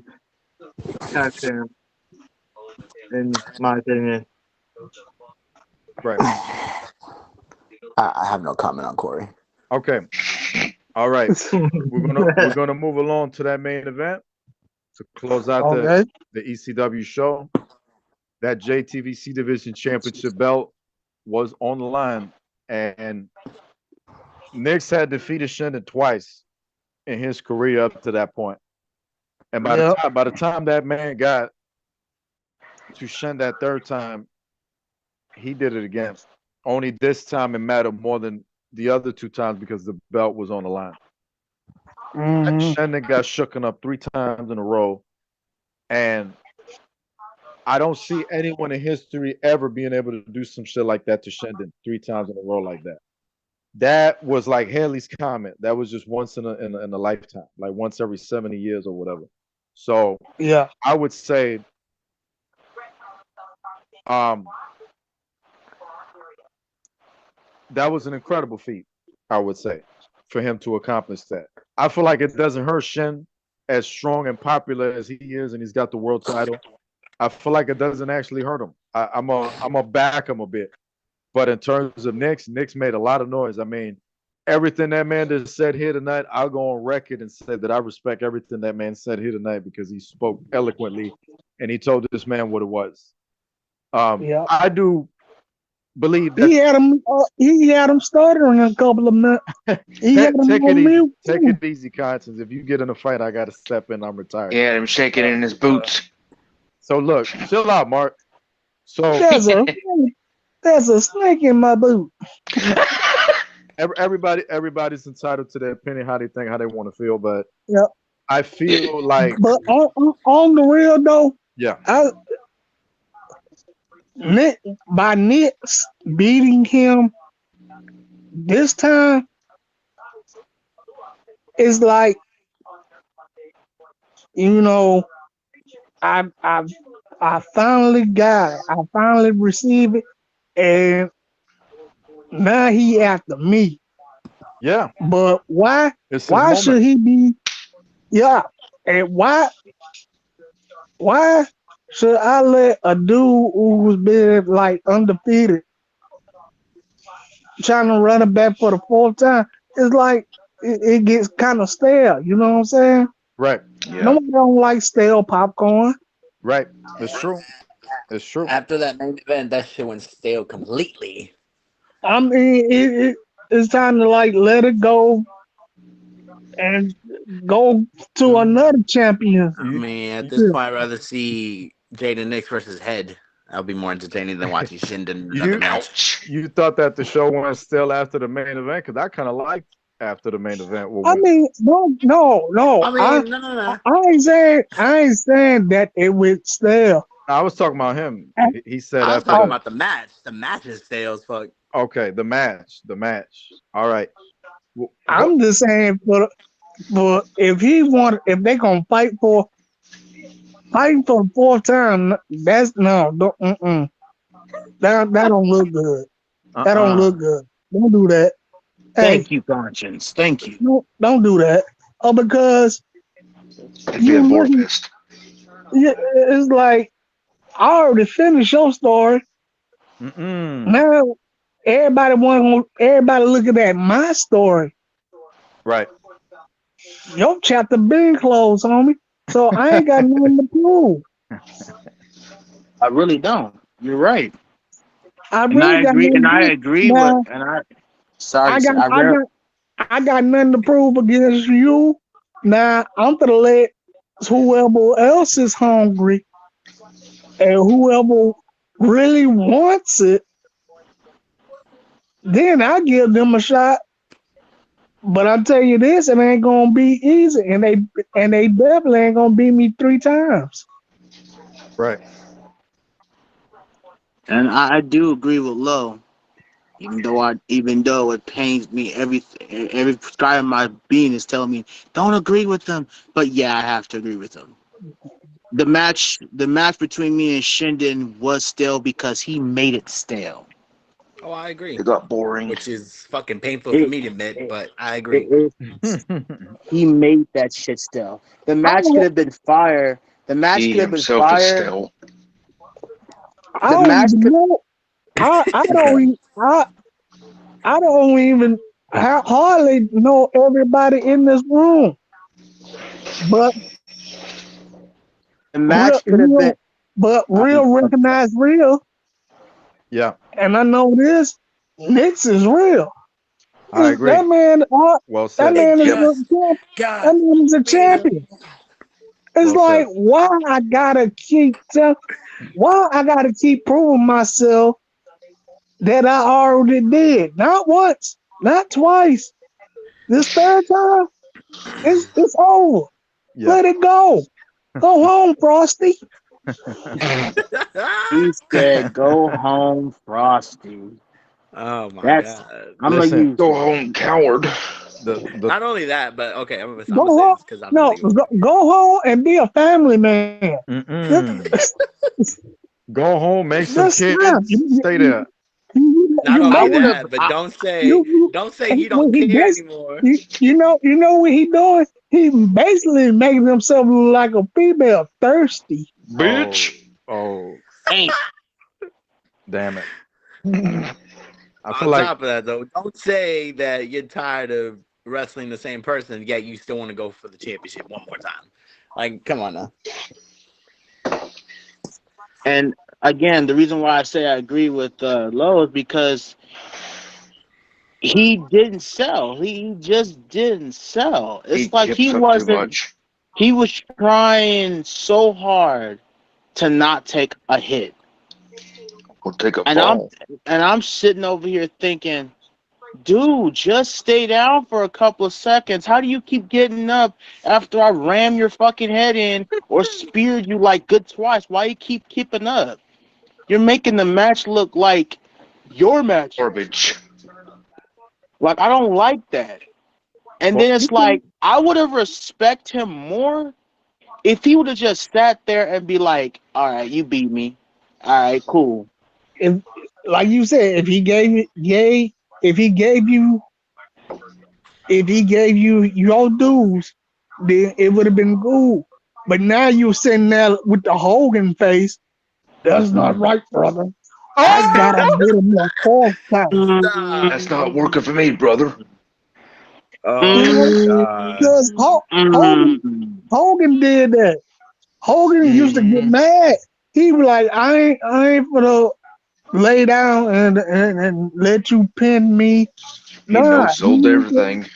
tag team, in my opinion. Right. I have no comment on Corey. Okay. All right. We're gonna move along to that main event to close out the ECW show. That JTVC Division Championship belt was on the line, and Nix had defeated Shendon twice in his career up to that point. And by the time that man got to Shen that third time, he did it again. Only this time it mattered more than the other two times because the belt was on the line. Shendon got shooken up 3 times in a row, and I don't see anyone in history ever being able to do some shit like that to Shendon 3 times in a row like that. That was like Haley's comment. That was just once in a lifetime, like once every 70 years or whatever. So yeah, I would say that was an incredible feat, I would say, for him to accomplish that. I feel like it doesn't hurt Shen as strong and popular as he is, and he's got the world title. I feel like it doesn't actually hurt him. I'm a back him a bit. But in terms of Nix made a lot of noise. I mean, everything that man just said here tonight, I'll go on record and say that I respect everything that man said here tonight because he spoke eloquently and he told this man what it was. I do believe that he had him stuttering a couple of minutes. Take it easy, Constance. If you get in a fight, I gotta step in. I'm retired. Yeah, him shaking in his boots. So look, chill out, Mark. So there's a snake in my boot. Everybody's entitled to their opinion, how they think, how they want to feel. But yep. I feel like, but on the real though, yeah, by Nix beating him this time, it's like, you know, I finally got it. I finally received it, and now he after me. Yeah. But why? Why should he be? Yeah. And why should I let a dude who's been like undefeated trying to run it back for the 4th time? It's like it gets kind of stale. You know what I'm saying? Right. Yeah. Nobody don't like stale popcorn. Right. It's true. It's true. After that main event, that shit went stale completely. I mean, it's time to like let it go and go to another champion. I mean, at this point, I'd rather see Jaden Nix versus Head. That'll be more entertaining than watching Shendon another match. You thought that the show went still after the main event? Because I kind of liked after the main event. I mean, no. I mean, no. I ain't saying that it went stale. I was talking about him. He said I was talking about the match. The match is stale as fuck. Okay, the match. All right. I'm just saying, but if they gonna fight for the 4th time, that's no. That don't look good. That don't Uh-uh. look good. Don't do that. Hey, Thank you, conscience. Thank you. don't do that. Oh, because It'd be you a looking. vorpist. Yeah, it's like I already finished your story. Mm-mm. Now everybody looking at my story. Right. Your chapter been closed, homie. So I ain't got nothing to prove. I really don't. You're right. I And really I got agree. nothing And to I prove. agree with. Now And I. Sorry I to got say. I got nothing to prove against you. Now I'm gonna let whoever else is hungry and whoever really wants it, then I give them a shot. But I tell you this, it ain't gonna be easy, and they definitely ain't gonna beat me 3 times. Right. And I do agree with Low. Even though it pains me, every part of my being is telling me don't agree with them. But yeah, I have to agree with them. The match between me and Shinden was stale because he made it stale. Oh, I agree. It got boring. Which is fucking painful for me to admit, but I agree. He made that shit stale. The match could have been fire. The match He could have been himself is fire. stale. I The don't match even could. know. I don't even hardly know everybody in this room. But The match could have been. real recognize real. Yeah. And I know this. Nix is real. I agree. That man, Well that said. man is a champion. It's Well like said. why I gotta keep proving myself that I already did. Not once, not twice. This third time, it's over. Yeah. Let it go. Go home, Frosty. He said, "Go home, Frosty." Oh my That's. god! I'm gonna Listen, use. Go home, coward. the Not only that, but okay, I'm Go gonna say home. this because I'm No, legal. go home and be a family man. go home, make some This time, kids, stay there. Not you only know that, but don't say you don't care anymore. you know what he doing? He basically making himself look like a female, thirsty. Bitch. Oh, Hey, damn it. I feel On like top of that, though, don't say that you're tired of wrestling the same person, yet you still want to go for the championship one more time. Like, come on now. and again, the reason why I say I agree with Lowe is because he didn't sell. He just didn't sell. It's He like he gives up too wasn't. much. He was trying so hard to not take a hit. Or take a And fall. I'm sitting over here thinking, dude, just stay down for a couple of seconds. How do you keep getting up after I ram your fucking head in or speared you like good twice? Why you keep keeping up? You're making the match look like your match. Garbage. Like, I don't like that. And then it's like, I would have respected him more if he would have just sat there and be like, all right, you beat me. All right, cool. If, like you said, if he gave you your dues, then it would have been cool. But now you're sitting there with the Hogan face. That's not right, brother. I gotta get him a fourth time. That's not working for me, brother. Oh god. Because Hogan did that. Hogan used to get mad. He was like, I ain't gonna lay down and let you pin me. He no-sold everything.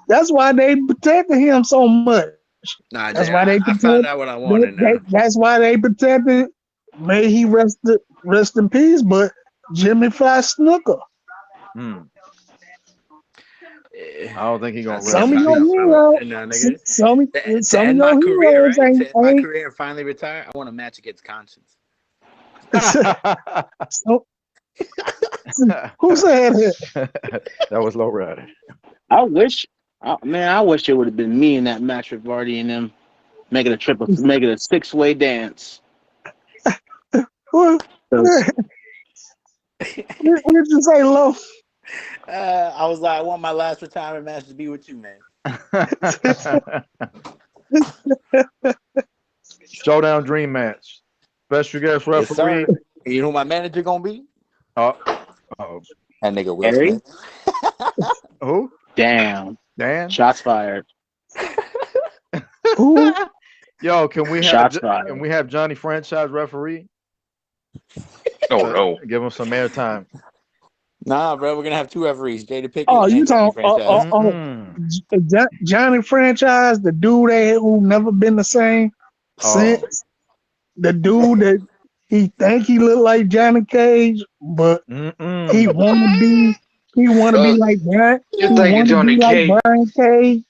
That's why they protected him so much. Nah, That's Jay, why they I found out what I wanted now. That's why they protected. May he rest in peace. But Jimmy Fly Snooker. I don't think he's gonna rest Some of in your peace. heroes, nigga. some of To end my your career, heroes right? ain't. To end my career and finally retire, I want a match against Conscience. Who said it? That was Low Rider. I wish it would have been me in that match with Vardy and them making a 6-way dance. What did you say, Lo? I was like, I want my last retirement match to be with you, man. Showdown Dream Match. Special guest Yes, referee. sir. You know who my manager gonna be? Oh, That nigga Will Harry? Smith. who? Damn. Dan? Shots fired. Who? Yo, can we Shots fired. have Johnny Franchise referee? Oh no. Give him some airtime. Nah, bro, we're gonna have two referees, Jada Pickett Oh, you and Johnny talking? Franchise. Johnny Franchise, the dude who never been the same since. The dude that he think he look like Johnny Cage, but he wanna be like Brian. You're He thinking wanna Johnny be like Cage. Brian Cage.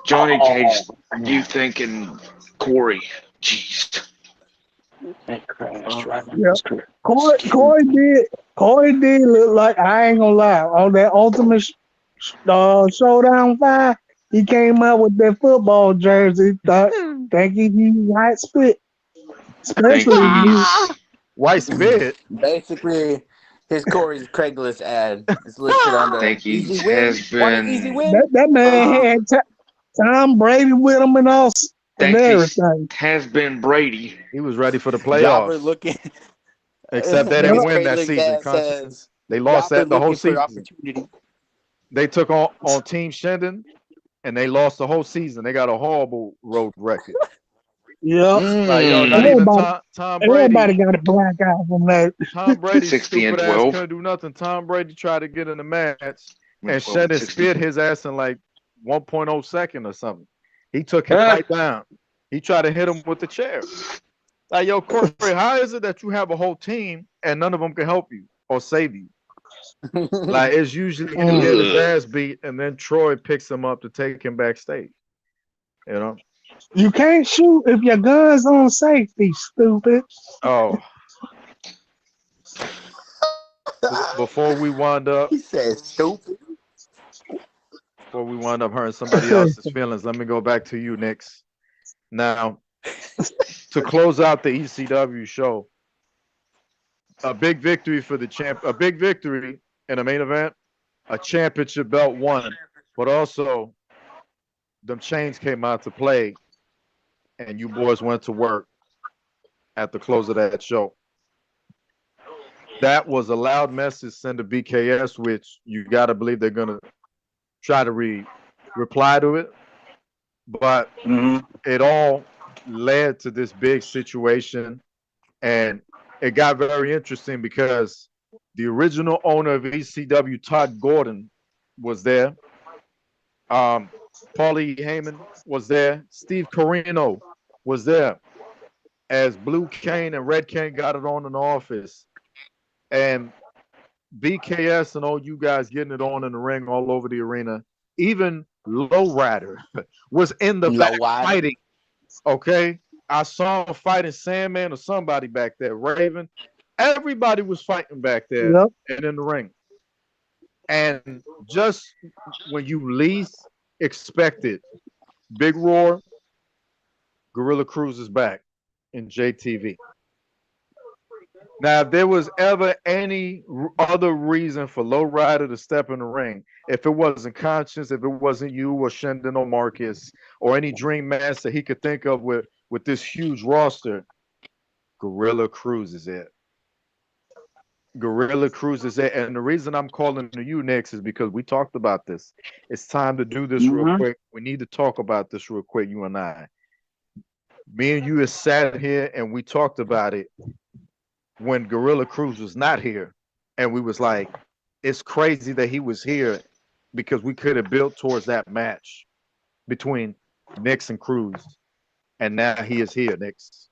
Johnny Cage. You thinking Corey? Jeez. That crashed right now. Yeah. Corey did look like, I ain't gonna lie, on that Ultimate Showdown 5, he came out with that football jersey, thinking he white spit. Especially White spit. Basically, his Corey's Craigslist ad is listed under Think he easy win. has Want an been- easy win? that man had Tom Brady with him and all and Think he everything. has been Brady. He was ready for the Jobber playoffs. looking. Except they didn't His win that Craigslist season. ad says, They lost Jobber that the whole looking for season. opportunity. They took on Team Shendon, and they lost the whole season. They got a horrible road record. Yeah. Like, yo, not even Tom Brady. Everybody got a black eye from that. Tom Brady's 60 and stupid ass 12. couldn't do nothing. Tom Brady tried to get in the match, and 12 Shendon 60. spit his ass in like 1.0 second or something. He took him right down. He tried to hit him with the chair. Like, yo, Corey, how is it that you have a whole team and none of them can help you or save you? Like, it's usually him get his ass beat, and then Troy picks him up to take him backstage. You know? You can't shoot if your gun's on safety, stupid. Oh. Before we wind up, He said stupid. before we wind up hurting somebody else's feelings, let me go back to you, Nix. Now, to close out the ECW show, a big victory for the champ, a big victory in a main event, a championship belt won, but also them chains came out to play, and you boys went to work at the close of that show. That was a loud message sent to BKS, which you got to believe they're going to try to reply to it. But it all led to this big situation, and it got very interesting because the original owner of ECW, Todd Gordon, was there. Paulie Heyman was there. Steve Corino was there as Blue Cane and Red Cane got it on in the office. And BKS and all you guys getting it on in the ring all over the arena. Even Lowrider was in the back fighting. Okay? I saw him fighting Sandman or somebody back there. Raven. Everybody was fighting back there and in the ring. And just when you least expected, Big Roar, Gorilla Cruz is back in JTV. Now, if there was ever any other reason for Lowrider to step in the ring, if it wasn't Conscience, if it wasn't you or Shendon or Marcus or any Dream Master he could think of with this huge roster, Gorilla Cruz is it. Gorilla Cruz is it. And the reason I'm calling to you next is because we talked about this. It's time to do this real quick. We need to talk about this real quick, you and I. Me and you have sat here and we talked about it when Gorilla Cruz was not here. And we was like, it's crazy that he was here because we could have built towards that match between Nix and Cruz. And now he is here, Nix.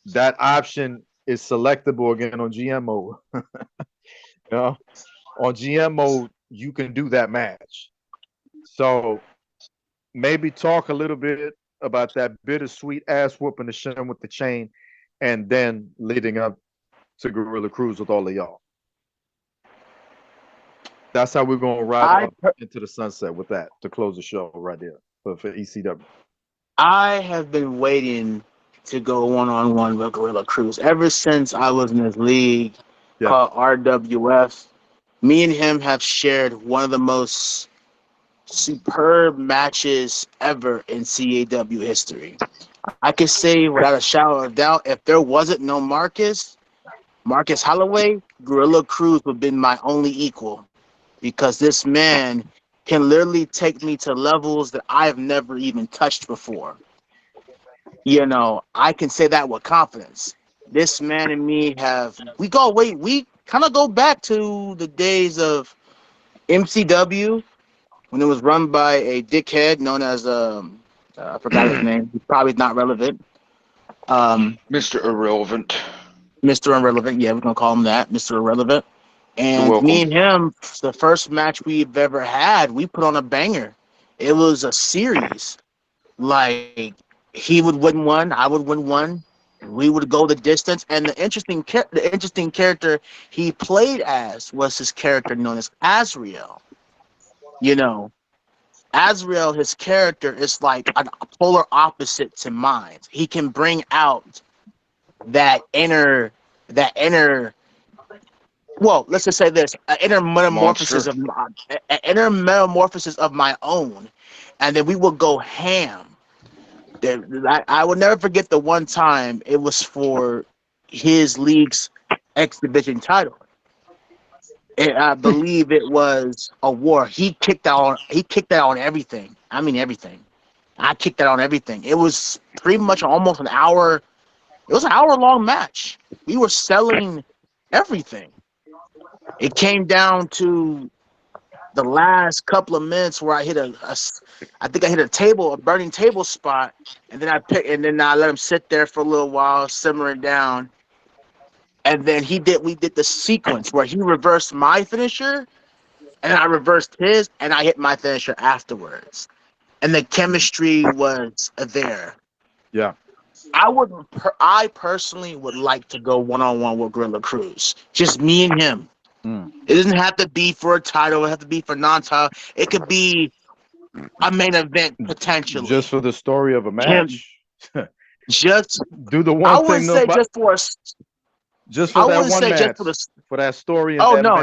That option is selectable again on GMO. You know, on GMO, you can do that match. So maybe talk a little bit about that bittersweet ass whooping the Shem with the chain, and then leading up to Gorilla Cruz with all of y'all. That's how we're gonna ride into the sunset with that to close the show right there for ECW. I have been waiting to go one-on-one with Gorilla Cruz ever since I was in this league Yeah. called RWF. Me and him have shared one of the most superb matches ever in CAW history. I can say without a shadow of doubt, if there wasn't no Marcus Holloway, Gorilla Cruz would have been my only equal, because this man can literally take me to levels that I've never even touched before. You know, I can say that with confidence. This man and me we kind of go back to the days of MCW when it was run by a dickhead known as I forgot his name. He's probably not relevant. Mr. Irrelevant. Mr. Irrelevant. Yeah, we're gonna call him that, Mr. Irrelevant. You're And welcome. me and him, the first match we've ever had, we put on a banger. It was a series. Like, he would win one, I would win one. We would go the distance. And the interesting character he played as was his character known as Azrael. You know, Azrael, his character is like a polar opposite to mine. He can bring out that inner well, let's just say this: an inner metamorphosis of my own, and then we will go ham. I will never forget the one time it was for his league's X Division title. I believe it was a war. He kicked that on everything. I mean everything. I kicked that on everything. It was pretty much almost an hour. It was an hour-long match. We were selling everything. It came down to the last couple of minutes where I hit I think I hit a burning table spot, and then I let him sit there for a little while, simmering down. And then we did the sequence where he reversed my finisher, and I reversed his, and I hit my finisher afterwards. And the chemistry was there. Yeah. I personally would like to go one-on-one with Gorilla Cruz. Just me and him. It doesn't have to be for a title. It doesn't have to be for non-title. It could be a main event potentially. Just for the story of a match. Just do the one I thing. wouldn't say just for that one match. For that story. Oh no.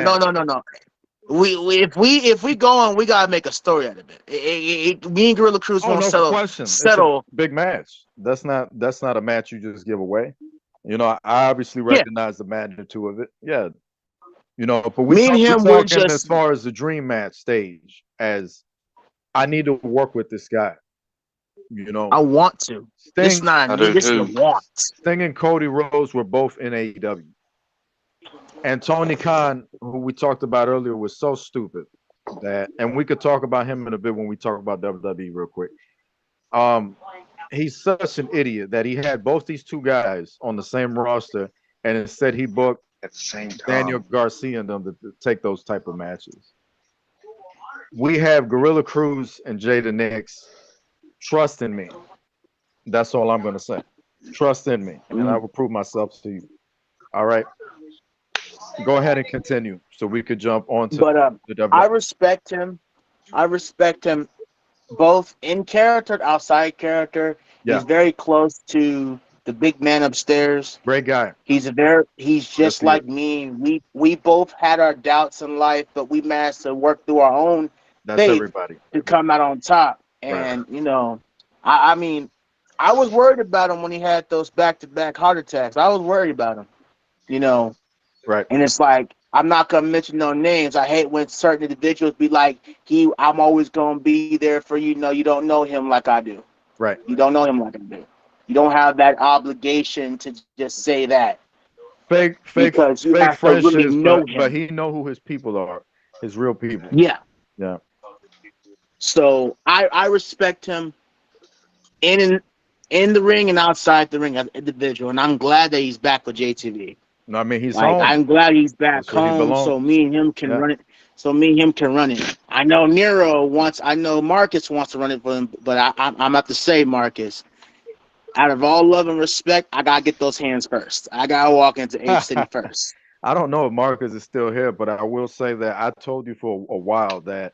If we go on, we gotta make a story out of it. Me and Gorilla Cruz won't settle. It's a big match. That's not a match you just give away. You know, I obviously recognize the magnitude of it. Yeah. You know, but we're talking as far as the dream match stage, as I need to work with this guy. You know, I want to. This is not a need, this is a want. Sting and Cody Rhodes were both in AEW. And Tony Khan, who we talked about earlier, was so stupid and we could talk about him in a bit when we talk about WWE real quick. He's such an idiot that he had both these two guys on the same roster, and instead he booked at the same time Daniel Garcia and them to take those type of matches. We have Gorilla Cruz and Jada Nix. Trust in me. That's all I'm going to say. Trust in me, and I will prove myself to you. All right. Go ahead and continue so we could jump on to the WWE. I respect him. I respect him both in character and outside character. Yeah. He's very close to the big man upstairs. Great guy. He's just like me. We both had our doubts in life, but we managed to work through our own faith to come out on top. And you know, I mean, I was worried about him when he had those back-to-back heart attacks. I was worried about him, you know. Right. And it's like, I'm not gonna mention no names. I hate when certain individuals be like, I'm always gonna be there for you. No, you don't know him like I do. Right. You don't know him like I do. You don't have that obligation to just say that. Fake because you have to really know him. But he know who his people are, his real people. Yeah. Yeah. So I respect him in the ring and outside the ring as an individual, and I'm glad that he's back with JTV. No, I mean he's home. I'm glad he's back home, so me and him can run it. So me and him can run it. I know Marcus wants to run it for him, but I'm have to say, Marcus, out of all love and respect, I gotta get those hands first. I gotta walk into H City first. I don't know if Marcus is still here, but I will say that I told you for a while that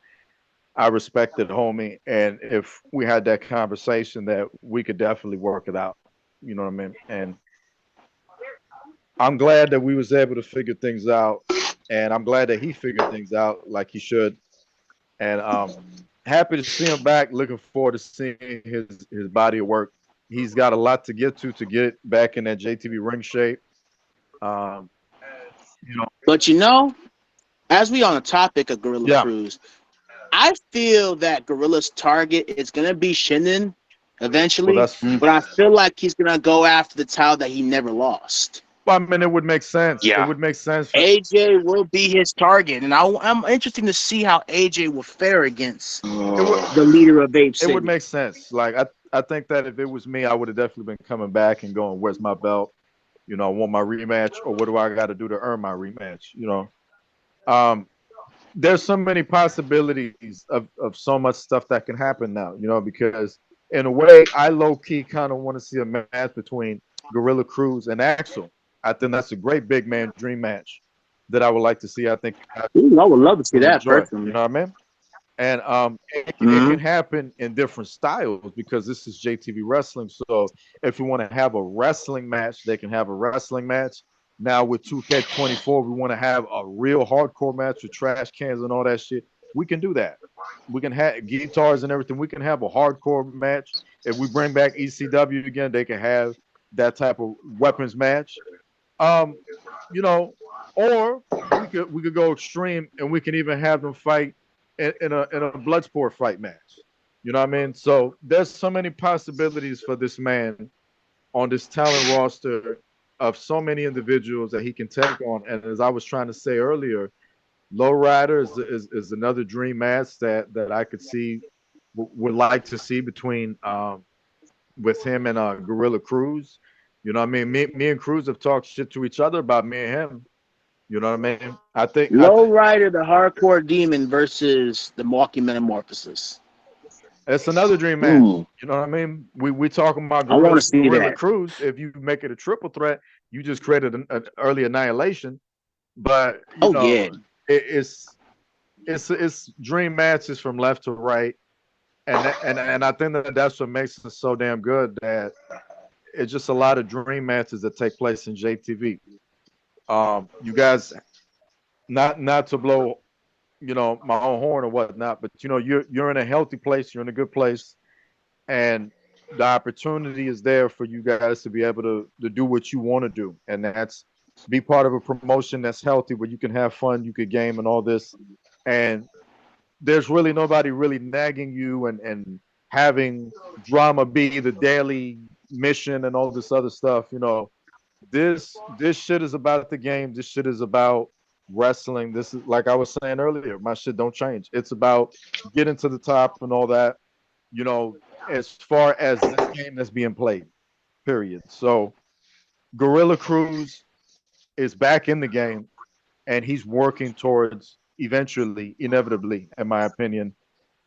I respected homie, and if we had that conversation, that we could definitely work it out. You know what I mean? And I'm glad that we was able to figure things out, and I'm glad that he figured things out like he should. And happy to see him back. Looking forward to seeing his body of work. He's got a lot to get to get back in that JTV ring shape. Um, you know, But you know, as we on the topic of Gorilla yeah. Cruz, I feel that Gorilla's target is gonna be Shinden Well, eventually, that's. but I feel like he's gonna go after the title that he never lost. Well, I mean, it would make sense. It Yeah. would make sense. For, AJ will be his target, and I'm interested to see how AJ will fare against it would. the leader of Ape It City. would make sense. Like I think that if it was me, I would have definitely been coming back and going, "Where's my belt? You know, I want my rematch, or what do I got to do to earn my rematch?" You know, there's so many possibilities of so much stuff that can happen now. You know, because in a way, I low key kind of want to see a match between Gorilla Cruz and Axel. I think that's a great big man dream match that I would like to see. I think I Ooh, I would love to see would that enjoy. You personally. know what I mean? And it Mhm. can happen in different styles because this is JTV wrestling. So if you want to have a wrestling match, they can have a wrestling match. Now with 2K24, we want to have a real hardcore match with trash cans and all that shit. We can do that. We can have guitars and everything. We can have a hardcore match. If we bring back ECW again, they can have that type of weapons match. Um, you know, or we could go extreme and we can even have them fight in a blood sport fight match. You know what I mean? So there's so many possibilities for this man on this talent roster of so many individuals that he can take on. And as I was trying to say earlier, Lowrider is another dream match that I could see would like to see between with him and Gorilla Cruz. You know what I mean? Me and Cruz have talked shit to each other about me and him. You know what I mean? Low Rider, the Hardcore Demon versus the Milwaukee Metamorphosis. It's another dream match. Ooh, You know what I mean? We talking about I want to see Gorilla that. Cruz. If you make it a triple threat, you just created an early annihilation. But you Oh know, yeah, it's dream matches from left to right, and I think that that's what makes it so damn good. That it's just a lot of dream matches that take place in JTV. You guys, not to blow, you know, my own horn or whatnot, but you know, you're in a healthy place, you're in a good place, and the opportunity is there for you guys to be able to do what you want to do, and that's be part of a promotion that's healthy where you can have fun, you could game and all this, and there's really nobody really nagging you and having drama be the daily mission and all this other stuff. You know, this shit is about the game. This shit is about wrestling. This is like I was saying earlier. My shit don't change. It's about getting to the top and all that. You know, as far as this game that's being played. Period. So Gorilla Cruz is back in the game, and he's working towards eventually, inevitably, in my opinion,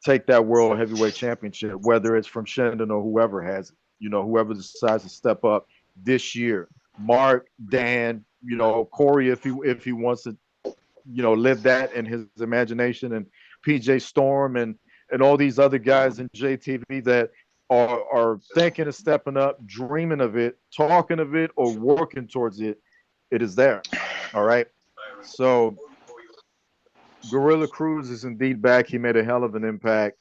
take that world heavyweight championship, whether it's from Shendon or whoever has it. You know, whoever decides to step up this year. Mark, Dan, you know, Corey, if he wants to, you know, live that in his imagination, and PJ Storm and all these other guys in JTV that are thinking of stepping up, dreaming of it, talking of it, or working towards it. It is there. All right. So Gorilla Cruz is indeed back. He made a hell of an impact.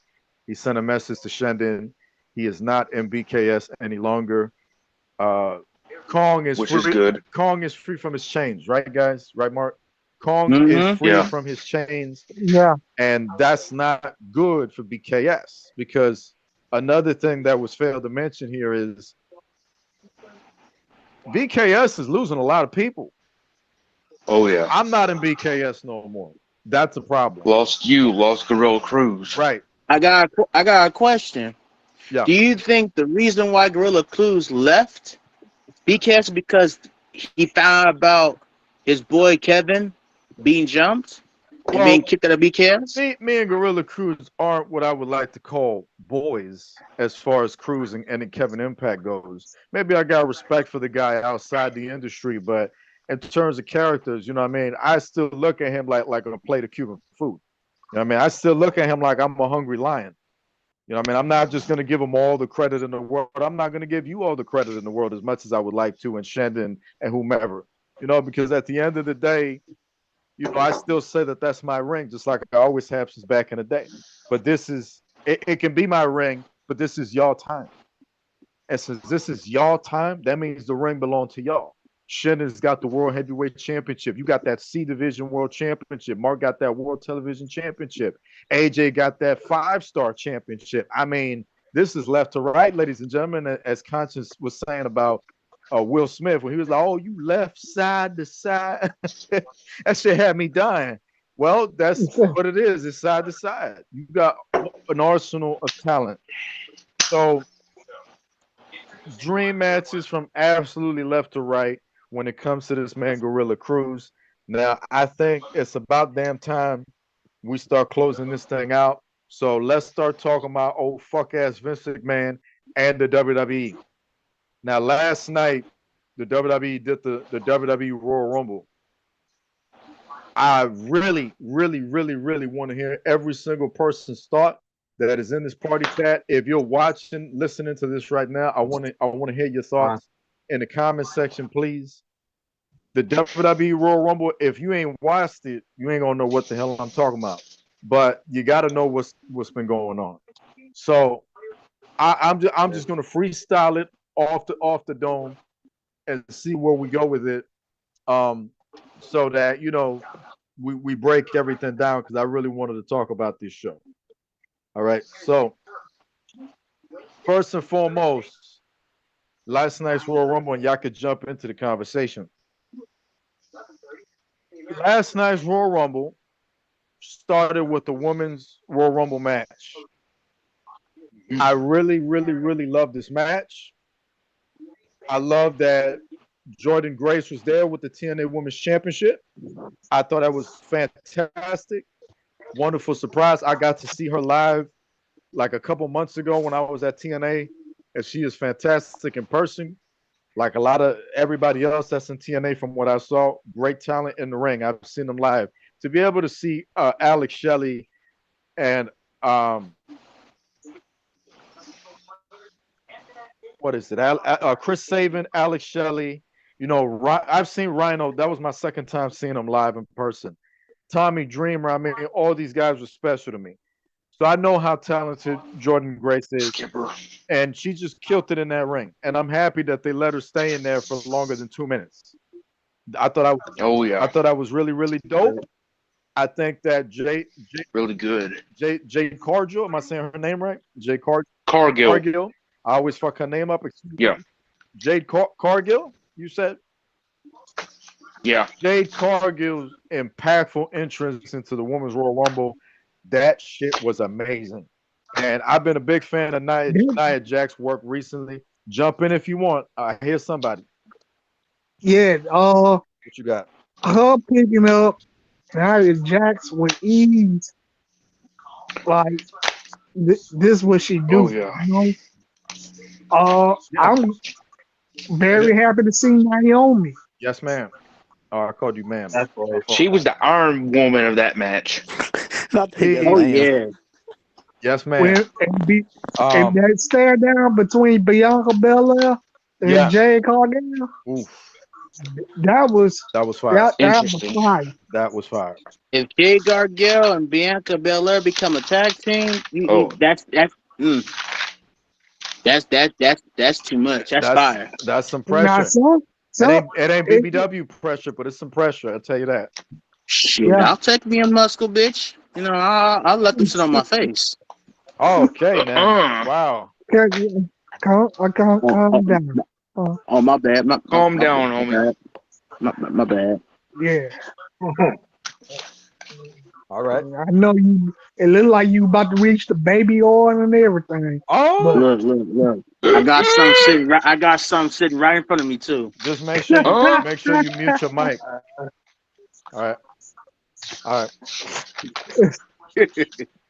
He sent a message to Shendon. He is not in BKS any longer. Kong is Which free. is good. Kong is free from his chains, right, guys? Right, Mark? Kong Mhm. is free Yeah. from his chains, Yeah. and that's not good for BKS because another thing that was failed to mention here is BKS is losing a lot of people. Oh yeah. I'm not in BKS no more. That's a problem. Lost Gorilla Cruz. Right. I got a question. Yeah. Do you think the reason why Gorilla Cruz left BKS is because he found out about his boy Kevin being jumped and Well, being kicked out of BKS? me and Gorilla Cruz aren't what I would like to call boys as far as Cruz and Kevin Impact goes. Maybe I got respect for the guy outside the industry, but in terms of characters, you know what I mean? I still look at him like a plate of Cuban food. You know what I mean? I still look at him like I'm a hungry lion. You know what I mean? I'm not just going to give him all the credit in the world. I'm not going to give you all the credit in the world as much as I would like to, and Shendon and whomever. You know, because at the end of the day, you know, I still say that that's my ring, just like I always have since back in the day. But it can be my ring, but this is y'all time. And since this is y'all time, that means the ring belongs to y'all. Shannon's got the World Heavyweight Championship. You got that C Division World Championship. Mark got that World Television Championship. AJ got that 5-star championship. I mean, this is left to right, ladies and gentlemen, as Conscience was saying about Will Smith, when he was like, "Oh, you left side to side." That shit had me dying. Well, that's what it is. It's side to side. You got an arsenal of talent. So, dream matches from absolutely left to right when it comes to this man, Gorilla Cruz. Now, I think it's about damn time we start closing this thing out. So let's start talking about old fuck ass Vince McMahon and the WWE. Now, last night, the WWE did the WWE Royal Rumble. I really, really, really, really want to hear every single person's thought that is in this party chat. If you're watching, listening to this right now, I want to hear your thoughts in the comment section, please. The WWE Royal Rumble, if you ain't watched it, you ain't gonna know what the hell I'm talking about. But you got to know what's been going on. So I'm just gonna freestyle it off the dome and see where we go with it. So that, you know, we break everything down, because I really wanted to talk about this show. All right. So first and foremost, last night's Royal Rumble, and y'all could jump into the conversation. Last night's Royal Rumble started with the women's Royal Rumble match. I really, really, really love this match. I love that Jordan Grace was there with the TNA Women's Championship. I thought that was fantastic. Wonderful surprise. I got to see her live like a couple months ago when I was at TNA, and she is fantastic in person. Like a lot of everybody else that's in TNA, from what I saw, great talent in the ring. I've seen them live. To be able to see Alex Shelley and what is it? Chris Sabin, Alex Shelley. You know, I've seen Rhino. That was my second time seeing him live in person. Tommy Dreamer. I mean, all these guys were special to me. So I know how talented Jordan Grace is, and she just killed it in that ring. And I'm happy that they let her stay in there for longer than 2 minutes. I thought I thought I was really, really dope. I think that really good. Jade Cargill. Am I saying her name right? Jade Cargill. I always fuck her name up. Yeah. Jade Cargill. You said. Yeah. Jade Cargill's impactful entrance into the Women's Royal Rumble. That shit was amazing. And I've been a big fan of Nia Jax's work recently. Jump in if you want. I hear somebody. Yeah, what you got? Her picking up Nia Jax with ease. Like this what she do. Oh, yeah. You know? I'm very happy to see Naomi. Yes, ma'am. I called you ma'am. She was the Iron Woman of that match. Yeah. Yes, ma'am. And that stare down between Bianca Belair and Jade Cargill. That was fire. That was fire. That was fire. If Jade Cargill and Bianca Belair become a tag team, that's too much. That's fire. That's some pressure. It ain't BBW pressure, but it's some pressure. I'll tell you that. Shit, I'll take me a muscle, bitch. You know, I'll let them sit on my face. Okay, man. Wow. Calm down. Oh, my bad. Calm down, homie. My bad. Yeah. All right. I know you. It looked like you about to reach the baby oil and everything. Oh, look. I got some sitting right in front of me too. Just make sure you mute your mic. All right.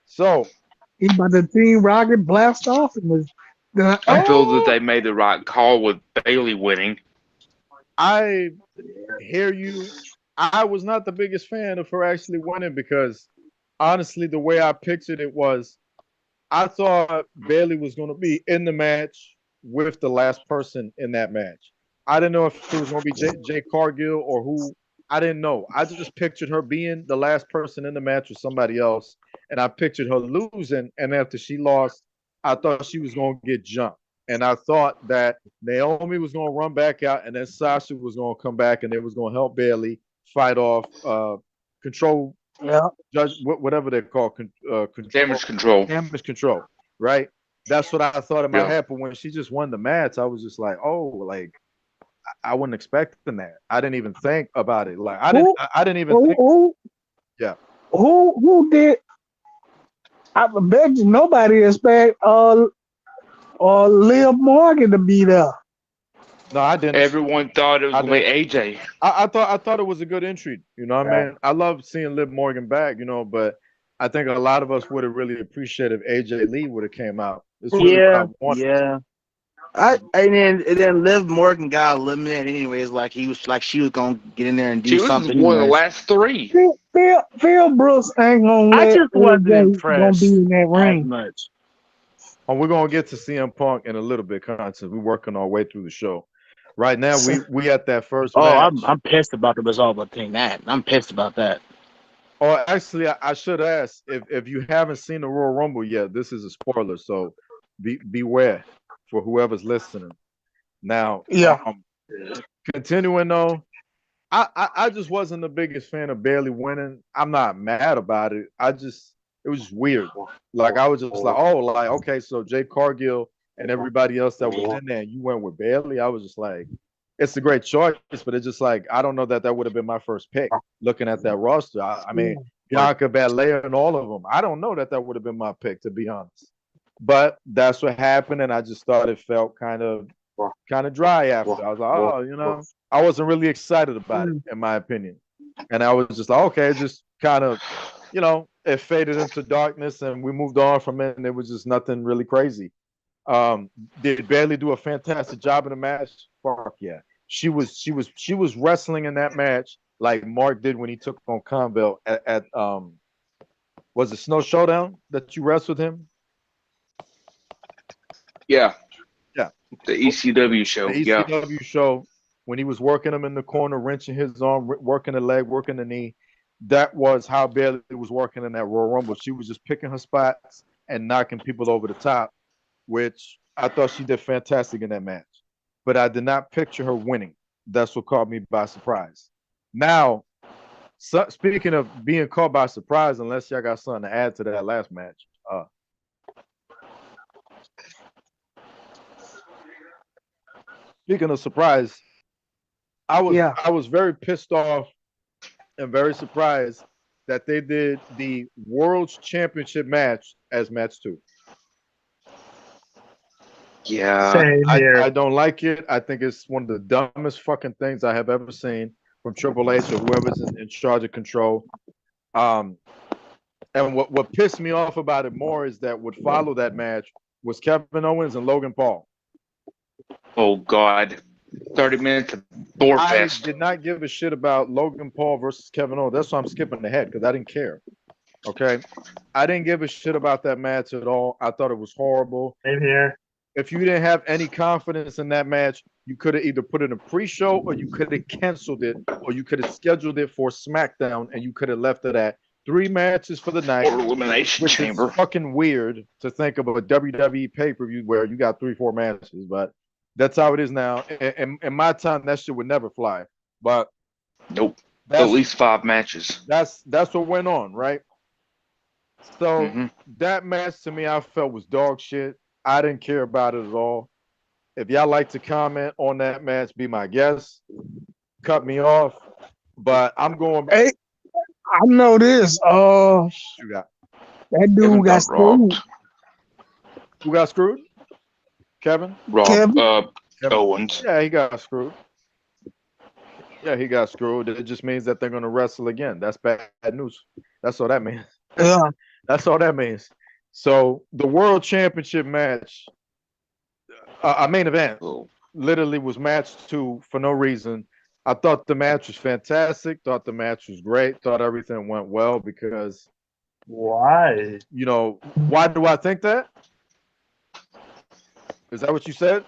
So he about to Team Rocket blast off and was. I feel that they made the right call with Bailey winning. I hear you. I was not the biggest fan of her actually winning, because honestly, the way I pictured it was, I thought Bailey was going to be in the match with the last person in that match. I didn't know if it was going to be Jay Cargill or who. I didn't know. I just pictured her being the last person in the match with somebody else, and I pictured her losing. And after she lost, I thought she was going to get jumped, and I thought that Naomi was going to run back out, and then Sasha was going to come back, and they was going to help Bailey fight off control, judge, whatever they're called, Damage control. Damage control, right? That's what I thought in my Yeah. head. But when she just won the match, I was just like, oh, like I wasn't expecting that. I didn't even think about it. Like I didn't even think. Yeah. Who did? I bet you nobody expect Liv Morgan to be there. No, I didn't. Everyone thought it was I going to be didn't. AJ. I thought it was a good entry. You know what I mean? I love seeing Liv Morgan back, you know, but I think a lot of us would have really appreciated if AJ Lee would have came out. It's really what I wanted. Yeah. And then Liv Morgan got eliminated anyways. Like she was gonna get in there and do She was something. one of the anyways. last three. Phil Brooks ain't gonna I let just wasn't AJ impressed gonna be in that as ring. much. And we're gonna get to CM Punk in a little bit, content. We're working our way through the show. Right now, we at that first match. I'm pissed about the result of that. I'm pissed about that. Or actually, I should ask if you haven't seen the Royal Rumble yet. This is a spoiler, so beware for whoever's listening. Now, continuing though, I just wasn't the biggest fan of Bailey winning. I'm not mad about it. It was just weird. Like I was just like, oh, like okay, so Jay Cargill and everybody else that was in there, you went with Bailey. I was just like, it's a great choice, but it's just like I don't know that would have been my first pick. Looking at that roster, I mean, Bianca Belair and all of them. I don't know that would have been my pick, to be honest. But that's what happened, and I just thought it felt kind of dry after. I was like, oh, you know, I wasn't really excited about it, in my opinion. And I was just like, okay, just kind of, you know, it faded into darkness, and we moved on from it, and it was just nothing really crazy. Did Bailey do a fantastic job in the match? Fuck yeah. She was wrestling in that match like Mark did when he took on Conville at was it Snow Showdown that you wrestled him? Yeah. Yeah. The ECW show. The ECW show, when he was working him in the corner, wrenching his arm, working the leg, working the knee. That was how Bailey was working in that Royal Rumble. She was just picking her spots and knocking people over the top, which I thought she did fantastic in that match. But I did not picture her winning. That's what caught me by surprise. Now, speaking of being caught by surprise, unless y'all got something to add to that last match, speaking of surprise, I was very pissed off and very surprised that they did the World's Championship match as match 2. Yeah, I don't like it. I think it's one of the dumbest fucking things I have ever seen from Triple H or whoever's in charge of control. And what pissed me off about it more is that what followed that match was Kevin Owens and Logan Paul. Oh God, 30 minutes of Thorfest. I did not give a shit about Logan Paul versus Kevin Owens. That's why I'm skipping ahead because I didn't care. Okay, I didn't give a shit about that match at all. I thought it was horrible. Same here. If you didn't have any confidence in that match, you could have either put it in a pre-show or you could have canceled it or you could have scheduled it for SmackDown and you could have left it at 3 matches for the night. Or Elimination which Chamber. Is fucking weird to think of a WWE pay-per-view where you got 3-4 matches, but that's how it is now. In my time, that shit would never fly. But nope, at least 5 matches. That's what went on, right? So that match to me, I felt was dog shit. I didn't care about it at all. If y'all like to comment on that match, be my guest. Cut me off, but I'm going. Hey, I know this. You got that dude got screwed. Who got screwed? Kevin? Kevin? Owens. Yeah, he got screwed. Yeah, he got screwed. It just means that they're going to wrestle again. That's bad news. That's all that means. Yeah. That's all that means. So the World Championship match, a main event, literally was match 2 for no reason. I thought the match was fantastic. Thought the match was great. Thought everything went well because. Why? You know, why do I think that? Is that what you said?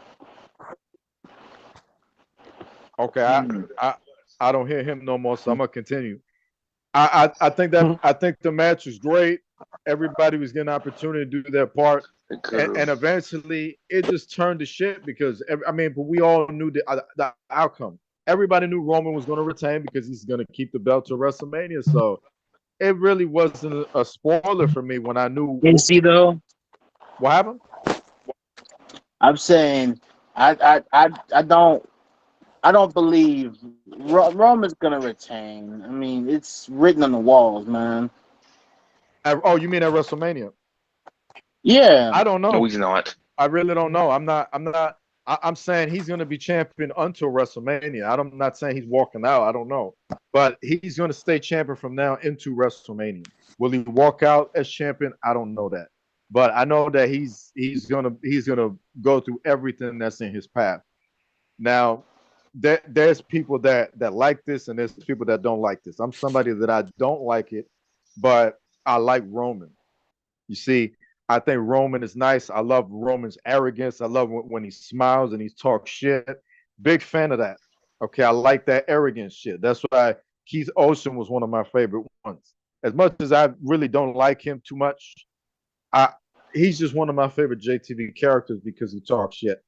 Okay, I don't hear him no more, so I'm gonna continue. I think the match was great. Everybody was getting an opportunity to do their part, and eventually it just turned to shit because but we all knew the outcome. Everybody knew Roman was going to retain because he's going to keep the belt to WrestleMania. So it really wasn't a spoiler for me when I knew. You see though, what happened? I'm saying I don't believe Roman's gonna retain. I mean, it's written on the walls, man. Oh, you mean at WrestleMania? Yeah. I don't know. No, he's not. I really don't know. I'm saying he's going to be champion until WrestleMania. I'm not saying he's walking out. I don't know. But he's going to stay champion from now into WrestleMania. Will he walk out as champion? I don't know that. But I know that he's going to go through everything that's in his path. Now, there's people that like this and there's people that don't like this. I'm somebody that I don't like it, but I like Roman. You see, I think Roman is nice. I love Roman's arrogance. I love when he smiles and he talks shit. Big fan of that. Okay, I like that arrogant shit. That's why Keith Olsen was one of my favorite ones. As much as I really don't like him too much, he's just one of my favorite JTV characters because he talks shit.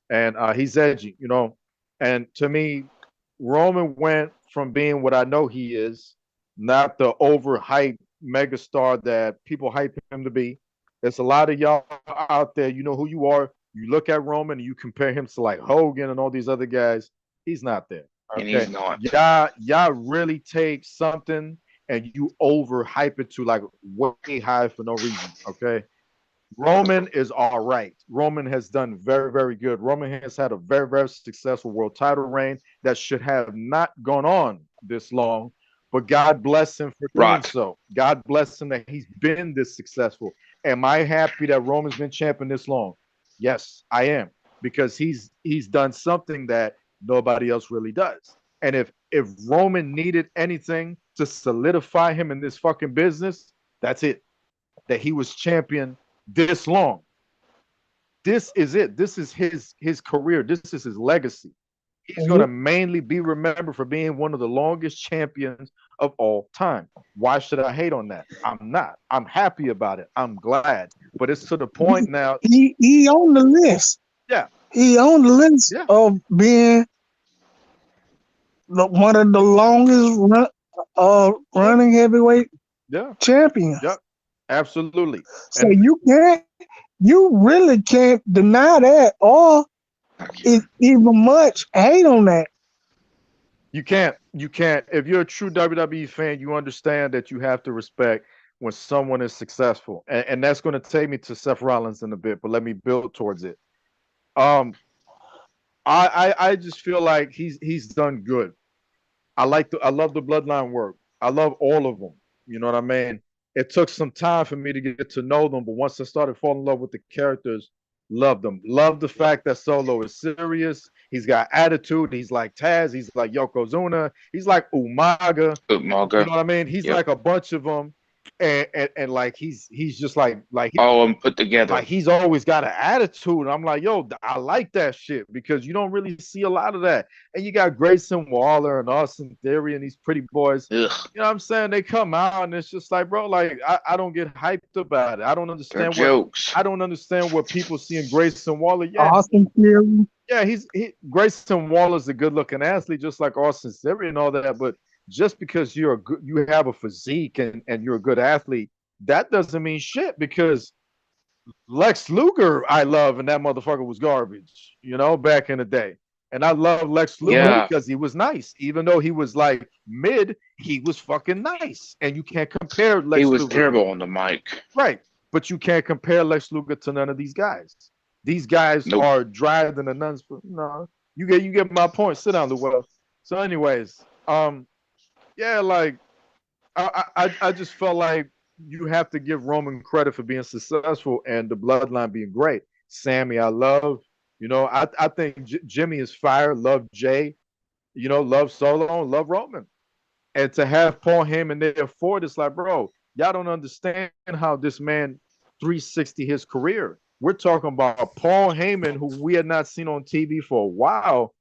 And he's edgy, you know. And to me, Roman went from being what I know he is, not the overhyped megastar that people hype him to be. There's a lot of y'all out there, you know who you are. You look at Roman and you compare him to like Hogan and all these other guys. He's not there. Okay? And he's not. Y'all really take something and you overhype it to like way high for no reason. Okay. Roman is all right. Roman has done very, very good. Roman has had a very, very successful world title reign that should have not gone on this long, but God bless him for doing so. God bless him that he's been this successful. Am I happy that Roman's been champion this long? Yes, I am, because he's done something that nobody else really does. And if Roman needed anything to solidify him in this fucking business, that's it. That he was champion this long. This is it. This is his career. This is his legacy. He's going to mainly be remembered for being one of the longest champions of all time. Why should I hate on that? I'm not. I'm happy about it. I'm glad. But it's to the point now. He on the list. Yeah. He on the list of being one of the longest running heavyweight champions. Yep. Absolutely. So you really can't deny that or even much hate on that. You can't. If you're a true WWE fan, you understand that you have to respect when someone is successful. And that's going to take me to Seth Rollins in a bit, but let me build towards it. I just feel like he's done good. I love the bloodline work. I love all of them. You know what I mean? It took some time for me to get to know them, but once I started falling in love with the characters, loved them. Love the fact that Solo is serious. He's got attitude. He's like Taz. He's like Yokozuna. He's like Umaga. You know what I mean? He's like a bunch of them. And like he's just like all of them put together. Like he's always got an attitude. And I'm like, yo, I like that shit because you don't really see a lot of that. And you got Grayson Waller and Austin Theory and these pretty boys. Ugh. You know what I'm saying? They come out and it's just like, bro, like I don't get hyped about it. I don't understand jokes. I don't understand what people see in Grayson Waller. Yeah, Austin Theory. Yeah, Grayson Waller's a good looking athlete, just like Austin Theory and all that, but just because you have a physique and you're a good athlete, that doesn't mean shit because Lex Luger I love and that motherfucker was garbage, you know, back in the day. And I love Lex Luger because he was nice. Even though he was like mid, he was fucking nice. And you can't compare Lex Luger. He was terrible on the mic. Right. But you can't compare Lex Luger to none of these guys. These guys are drier than the nuns. No, you get my point. Sit down, Luell. So anyways, yeah, like I just felt like you have to give Roman credit for being successful and the bloodline being great. Sammy, I love. You know, I think Jimmy is fire. Love Jay. You know, love Solo. Love Roman. And to have Paul Heyman there for it, it's like, bro, y'all don't understand how this man 360 his career. We're talking about Paul Heyman, who we had not seen on TV for a while.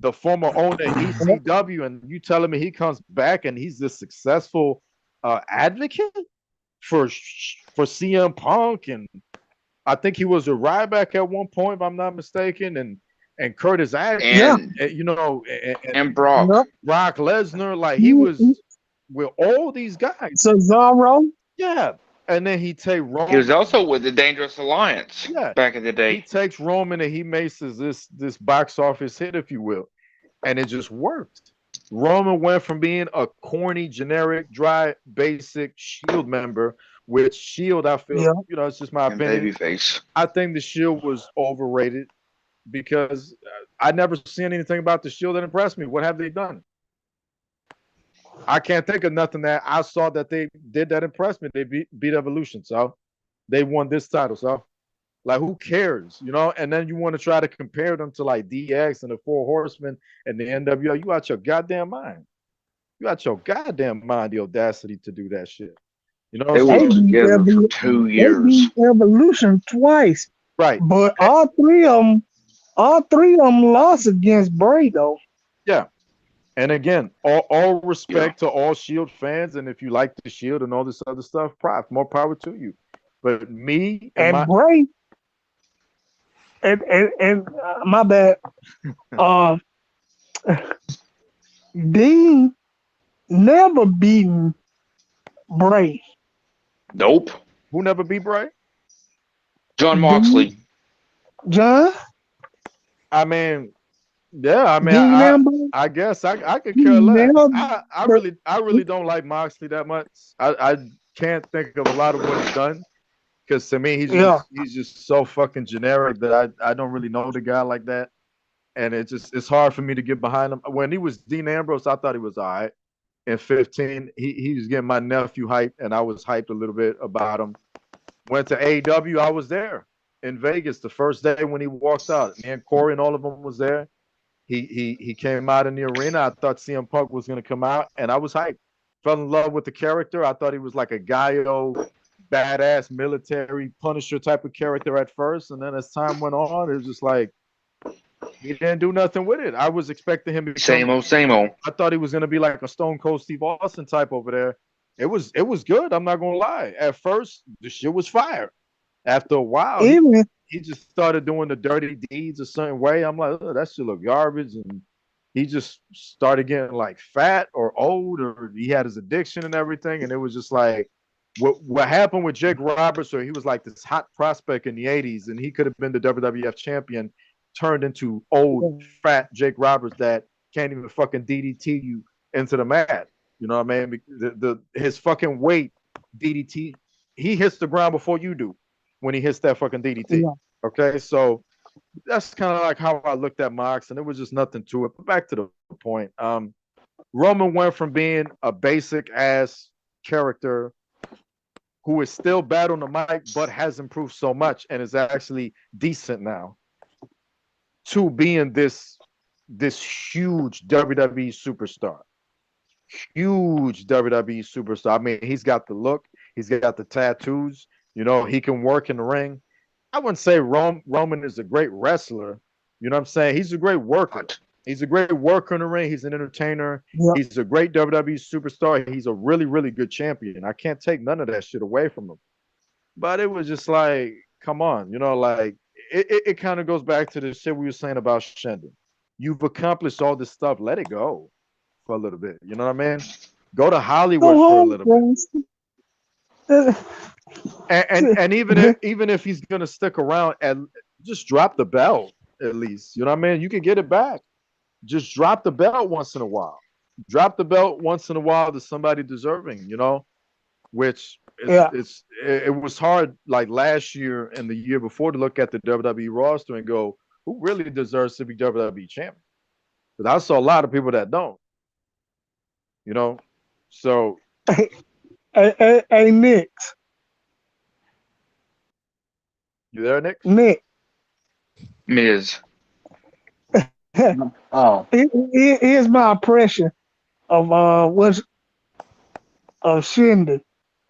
the former owner of ECW, and you telling me he comes back and he's this successful advocate for CM Punk, and I think he was a Ryback at one point, if I'm not mistaken, and Curtis Axel, and Brock. Brock Lesnar, like he was with all these guys. Cesaro. Yeah. And then he take Roman. He was also with the Dangerous Alliance back in the day. He takes Roman and he makes this box office hit, if you will. And it just worked. Roman went from being a corny, generic, dry, basic Shield member, which Shield, I feel, it's just my opinion. Babyface. I think the Shield was overrated because I never seen anything about the Shield that impressed me. What have they done? I can't think of nothing that I saw that they did that impressed me. They beat Evolution, so they won this title. So, like, who cares, And then you want to try to compare them to like DX and the Four Horsemen and the NWO. You out your goddamn mind. You out your goddamn mind. The audacity to do that shit. They were together for 2 years. They beat Evolution twice, right? But all three of them lost against Bray, though. Yeah. And again, all respect to all Shield fans, and if you like the Shield and all this other stuff, more power to you. But me and Bray, and my bad, Dean never beaten Bray. Nope. Who never beat Bray? John Moxley. John. I mean. Yeah, I mean, I guess I could care less. I really don't like Moxley that much. I can't think of a lot of what he's done because to me he's just so fucking generic that I don't really know the guy like that, and it's hard for me to get behind him. When he was Dean Ambrose, I thought he was all right. In 15, he was getting my nephew hyped, and I was hyped a little bit about him. Went to AEW, I was there in Vegas the first day when he walked out. Me and Corey and all of them was there. He came out in the arena. I thought CM Punk was going to come out, and I was hyped. Fell in love with the character. I thought he was like a Gallo, badass military Punisher type of character at first, and then as time went on, it was just like he didn't do nothing with it. I was expecting him to be same old. I thought he was going to be like a Stone Cold Steve Austin type over there. It was good. I'm not going to lie. At first, the shit was fire. After a while, he just started doing the dirty deeds a certain way. I'm like, oh, that shit look garbage. And he just started getting like fat or old, or he had his addiction and everything. And it was just like, what happened with Jake Roberts, or he was like this hot prospect in the 80s, and he could have been the WWF champion, turned into old, fat Jake Roberts that can't even fucking DDT you into the mat. You know what I mean? His fucking weight, DDT, he hits the ground before you do when he hits that fucking DDT. Yeah. Okay, so that's kind of like how I looked at Mox, and there was just nothing to it. But back to the point. Roman went from being a basic ass character who is still bad on the mic, but has improved so much and is actually decent now, to being this huge WWE superstar. Huge WWE superstar. I mean, he's got the look, he's got the tattoos, he can work in the ring. I wouldn't say Roman is a great wrestler. You know what I'm saying? He's a great worker. He's a great worker in the ring. He's an entertainer. Yep. He's a great WWE superstar. He's a really, really good champion. I can't take none of that shit away from him. But it was just like, come on, like it kind of goes back to the shit we were saying about Shendon. You've accomplished all this stuff. Let it go for a little bit. You know what I mean? Go to Hollywood for a little bit. And even if he's gonna stick around, and just drop the belt at least. You know what I mean? You can get it back. Just drop the belt once in a while. Drop the belt once in a while to somebody deserving. Which it was hard like last year and the year before to look at the WWE roster and go, who really deserves to be WWE champion? Because I saw a lot of people that don't. So. Hey, Nick. You there, Nick? Nick. Miz. Oh. Here's my impression of Shindy.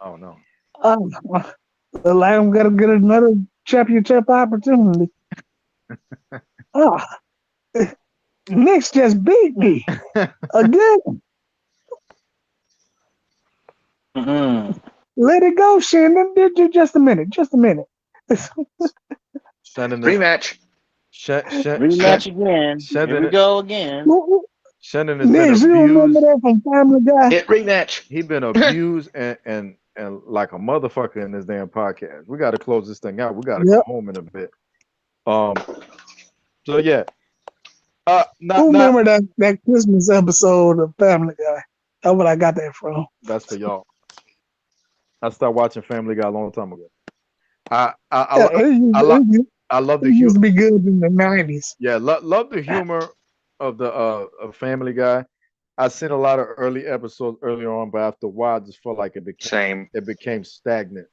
Oh no. Like I'm gonna get another championship opportunity. Knicks just beat me again. Let it go, Shannon. Just a minute. Just a minute. Shannon Rematch. Rematch again. Here we go again. Shannon has been Knicks, you remember abused. that from Family Guy? Hit rematch. He been abused and like a motherfucker in this damn podcast. We got to close this thing out. We got to go Yep. home in a bit. So yeah. Who remember that Christmas episode of Family Guy? That's what I got that from. That's for y'all. I started watching Family Guy a long time ago. I love the It used to humor. be good in the 90s. Yeah, love the humor of the of Family Guy. I've seen a lot of early episodes earlier on, but after a while, I just felt like it became stagnant,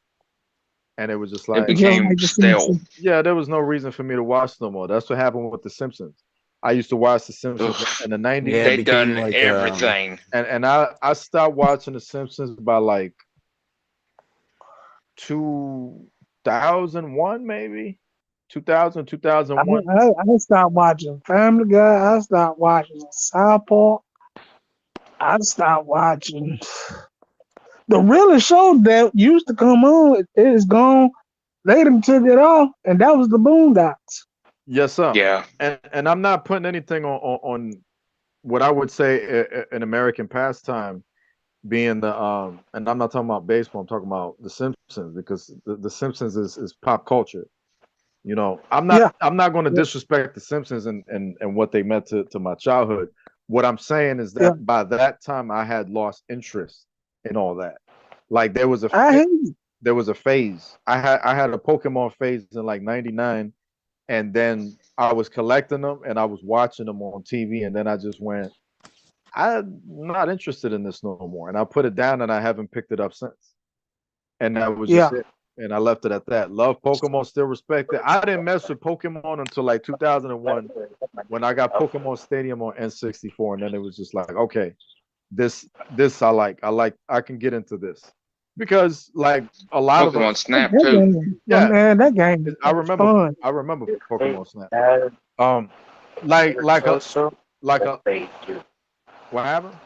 and it was just like It became stale. Yeah, there was no reason for me to watch no more. That's what happened with The Simpsons. I used to watch The Simpsons in the 90s. Yeah, They it became done like everything. And I stopped watching The Simpsons by like 2001, maybe 2000, 2001. I stopped watching Family Guy. I stopped watching South Park. I stopped watching the really show that used to come on. It is gone. They done took it off, and that was the Boondocks. Yes, sir. Yeah. And I'm not putting anything on what I would say an American pastime being the and I'm not talking about baseball, I'm talking about The Simpsons, because the Simpsons is pop culture. You know, I'm not going to disrespect The Simpsons and what they meant to my childhood. What I'm saying is that by that time I had lost interest in all that. Like there was a phase. I had a Pokemon phase in like '99, and then I was collecting them and I was watching them on TV, and then I just went, I'm not interested in this no more, and I put it down and I haven't picked it up since. And that was just it. And I left it at that. Love Pokemon, still respect it. I didn't mess with Pokemon until like 2001 when I got Pokemon Stadium on N64, and then it was just like, okay, this I like. I can get into this because like a lot of Pokemon us, Snap too. yeah, man, that game. I remember Pokemon Snap. Like what happened?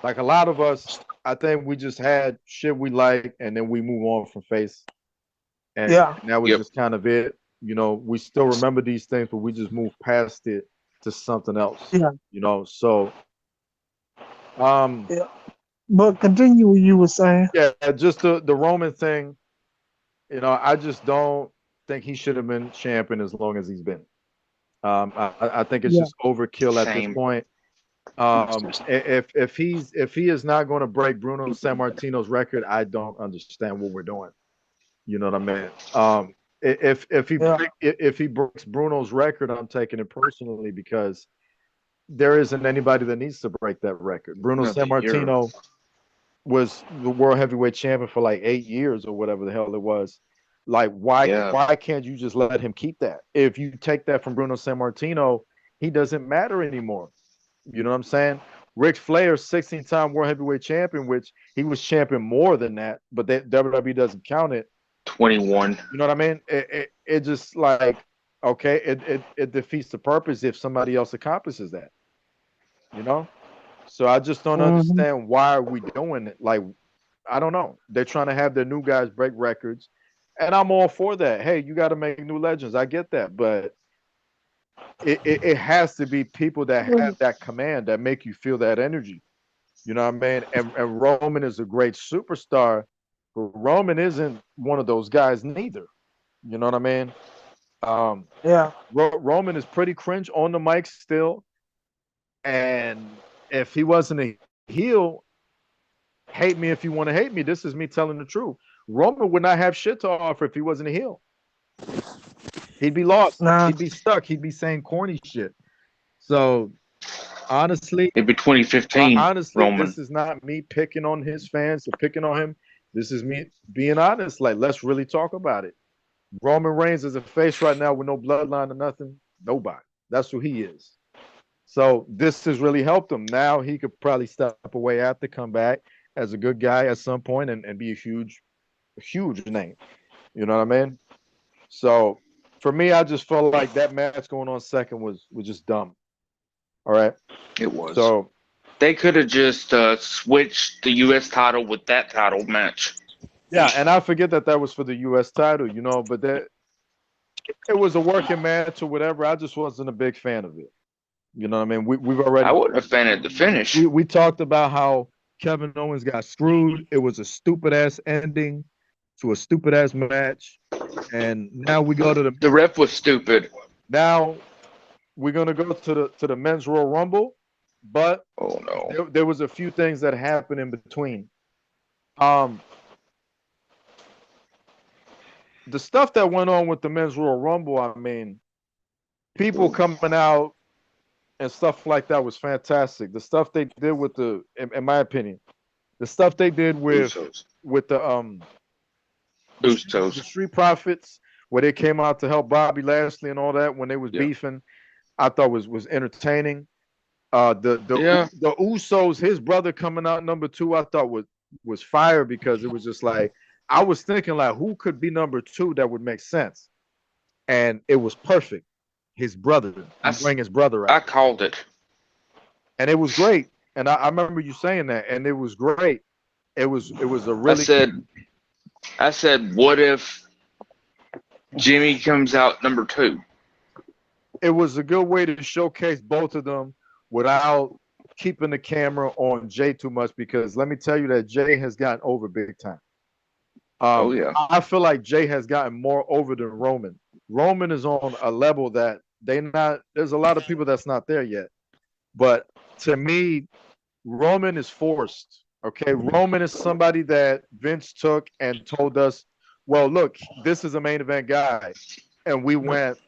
Like a lot of us, I think we just had shit we like, and then we move on from face. And that was just kind of it. You know, we still remember these things, but we just move past it to something else. Yeah. You know, so But continue what you were saying. Yeah, just the Roman thing, you know, I just don't think he should have been champion as long as he's been. I think it's just overkill at this point. If he is not going to break Bruno Sammartino's record, I don't understand what we're doing. You know what I mean? If he breaks Bruno's record, I'm taking it personally because there isn't anybody that needs to break that record. Bruno Sammartino was the world heavyweight champion for like 8 years or whatever the hell it was. Like, why can't you just let him keep that? If you take that from Bruno Sammartino, he doesn't matter anymore. You know what I'm saying? Ric Flair, 16-time world heavyweight champion, which he was champion more than that, but that WWE doesn't count it. 21. You know what I mean? It just like, okay, it defeats the purpose if somebody else accomplishes that. You know? So I just don't understand why are we doing it. Like, I don't know. They're trying to have their new guys break records, and I'm all for that. Hey, you got to make new legends. I get that, but it has to be people that have that command that make you feel that energy. You know what I mean? And Roman is a great superstar, but Roman isn't one of those guys neither. You know what I mean? Roman is pretty cringe on the mic still, and if he wasn't a heel, hate me if you want to hate me. This is me telling the truth. Roman would not have shit to offer if he wasn't a heel. He'd be lost. He'd be stuck. He'd be saying corny shit. So honestly, it'd be 2015. Honestly, Roman. This is not me picking on his fans or picking on him. This is me being honest. Like, let's really talk about it. Roman Reigns is a face right now with no bloodline or nothing. Nobody. That's who he is. So this has really helped him. Now he could probably step away after, come back as a good guy at some point and be a huge name. You know what I mean? So for me, I just felt like that match going on second was just dumb. All right. It was. So they could have just switched the U.S. title with that title match. yeah, and I forget that was for the U.S. title, but that it was a working match or whatever. I just wasn't a big fan of it. You know what I mean? We've already. I wasn't a fan of the finish. We talked about how Kevin Owens got screwed. It was a stupid ass ending to a stupid ass match, and now we go to the ref was stupid. Now we're gonna go to the men's Royal Rumble, but oh no, there was a few things that happened in between. The stuff that went on with the men's Royal Rumble, I mean, people coming out and stuff like that was fantastic. The stuff they did with in my opinion, the stuff they did with the Street Profits, where they came out to help Bobby Lashley and all that when they was beefing, I thought was entertaining. The Usos, his brother coming out number 2, I thought was fire because it was just like I was thinking like who could be number 2 that would make sense, and it was perfect. His brother, bring his brother out. I called it, and it was great. And I remember you saying that, and it was great. It was a really. I said, what if Jimmy comes out number 2? It was a good way to showcase both of them without keeping the camera on Jay too much, because let me tell you that Jay has gotten over big time. Oh yeah, I feel like Jay has gotten more over than Roman. Roman is on a level that there's a lot of people that's not there yet. But to me, Roman is forced. Okay, Roman is somebody that Vince took and told us, well, look, this is a main event guy. And we went,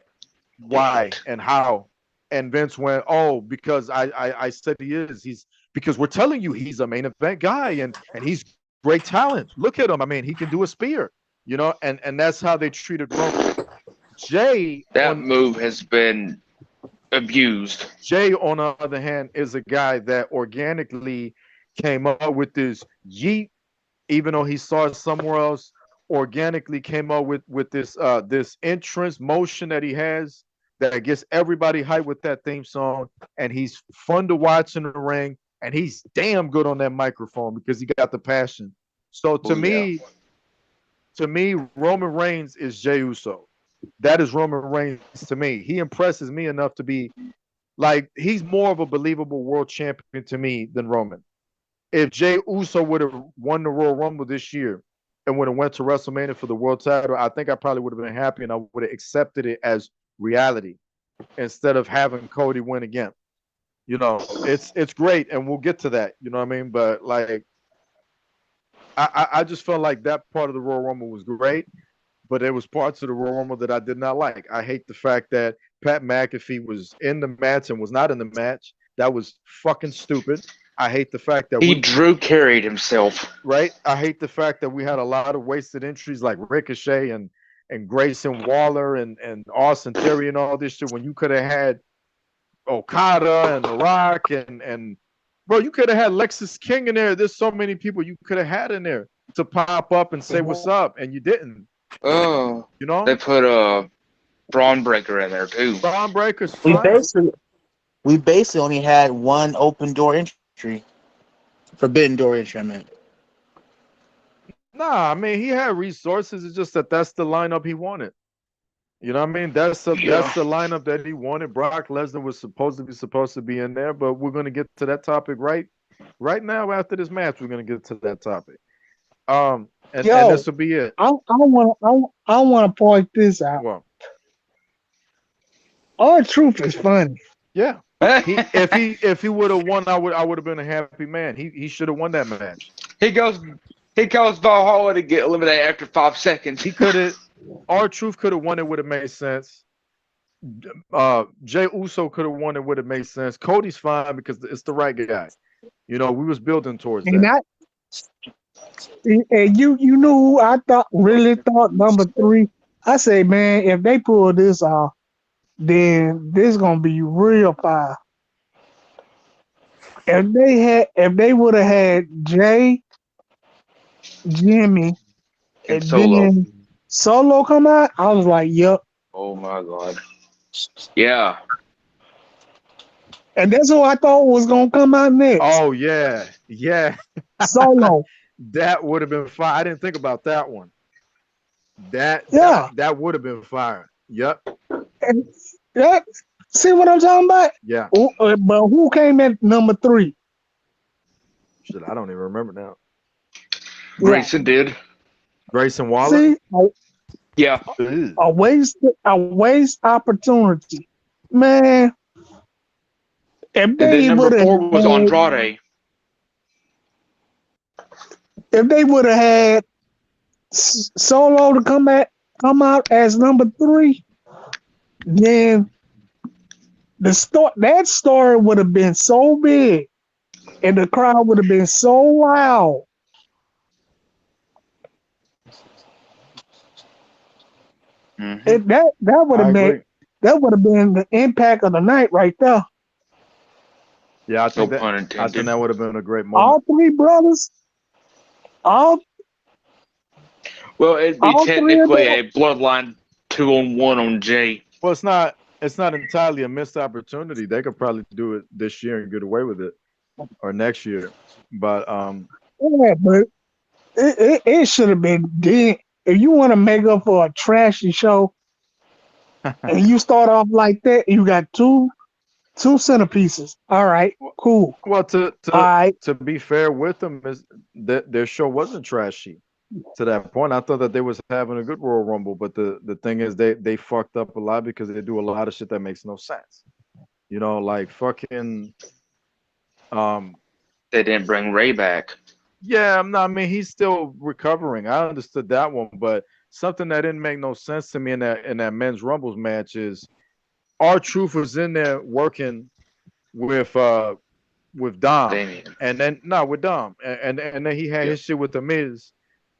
why and how? And Vince went, oh, because I said he is. Because we're telling you he's a main event guy and he's great talent. Look at him. I mean, he can do a spear, and that's how they treated Roman. Jay, that move has been abused. Jay, on the other hand, is a guy that organically came up with this yeet, even though he saw it somewhere else. Organically came up with this entrance motion that he has that gets everybody hyped with that theme song, and he's fun to watch in the ring, and he's damn good on that microphone because he got the passion. So to me, Roman Reigns is Jey Uso. That is Roman Reigns to me. He impresses me enough to be like he's more of a believable world champion to me than Roman. If Jey Uso would have won the Royal Rumble this year and would have went to WrestleMania for the world title, I think I probably would have been happy and I would have accepted it as reality instead of having Cody win again. It's great, and we'll get to that. You know what I mean? But like, I just felt like that part of the Royal Rumble was great, but there was parts of the Royal Rumble that I did not like. I hate the fact that Pat McAfee was in the match and was not in the match. That was fucking stupid. I hate the fact that he Drew carried himself. Right? I hate the fact that we had a lot of wasted entries like Ricochet and Grayson Waller and Austin Theory and all this shit when you could have had Okada and The Rock and bro, you could have had Lexus King in there. There's so many people you could have had in there to pop up and say what's up, and you didn't. Oh, they put Braun Breaker in there too. Braun Breaker's fine. We basically only had one open door entry, forbidden door entry. I meant. Nah, I mean he had resources. It's just that's the lineup he wanted. You know what I mean? That's the lineup that he wanted. Brock Lesnar was supposed to be in there, but we're gonna get to that topic right now after this match. We're gonna get to that topic. And this will be it. I want to point this out. Well, R-Truth is funny. Yeah. If he would have won, I would have been a happy man. He should have won that match. He calls Valhalla to get eliminated after 5 seconds. He could have. R-Truth could have won. It would have made sense. Jey Uso could have won. It would have made sense. Cody's fine because it's the right guy. We was building towards that. And you know who I really thought number 3? I say, man, if they pull this off, then this gonna be real fire. If they would have had Jay, Jimmy, and Solo. then Solo come out, I was like, yep. Oh Oh my God. Yeah. And that's who I thought was gonna come out next. Oh yeah. Solo. That would have been fire. I didn't think about that one. That would have been fire. Yep. And that, see what I'm talking about? Yeah. But who came at number 3? Shit, I don't even remember now. Grayson did. Grayson Waller. See, Yeah. a waste opportunity, man. If And they then would number 4 have was Andrade. if they would have had Solo to come out as number 3, then that story would have been so big, and the crowd would have been so loud. Mm-hmm. That would have been the impact of the night right there. Yeah, I think that would have been a great moment. All 3 brothers, Well, it'd be technically a bloodline 2-on-1 on Jay. Well, it's not entirely a missed opportunity. They could probably do it this year and get away with it, or next year. But yeah, but it should have been dead. If you want to make up for a trashy show, and you start off like that, you got two centerpieces. All right, cool. Well, to be fair with them, is that their show wasn't trashy to that point. I thought that they was having a good Royal Rumble, but the thing is they fucked up a lot because they do a lot of shit that makes no sense. You know, like fucking They didn't bring Ray back. Yeah, I mean he's still recovering. I understood that one, but something that didn't make no sense to me in that men's Rumbles match is R-Truth was in there working with Dom, Damien. and then with Dom, and then he had his shit with the Miz,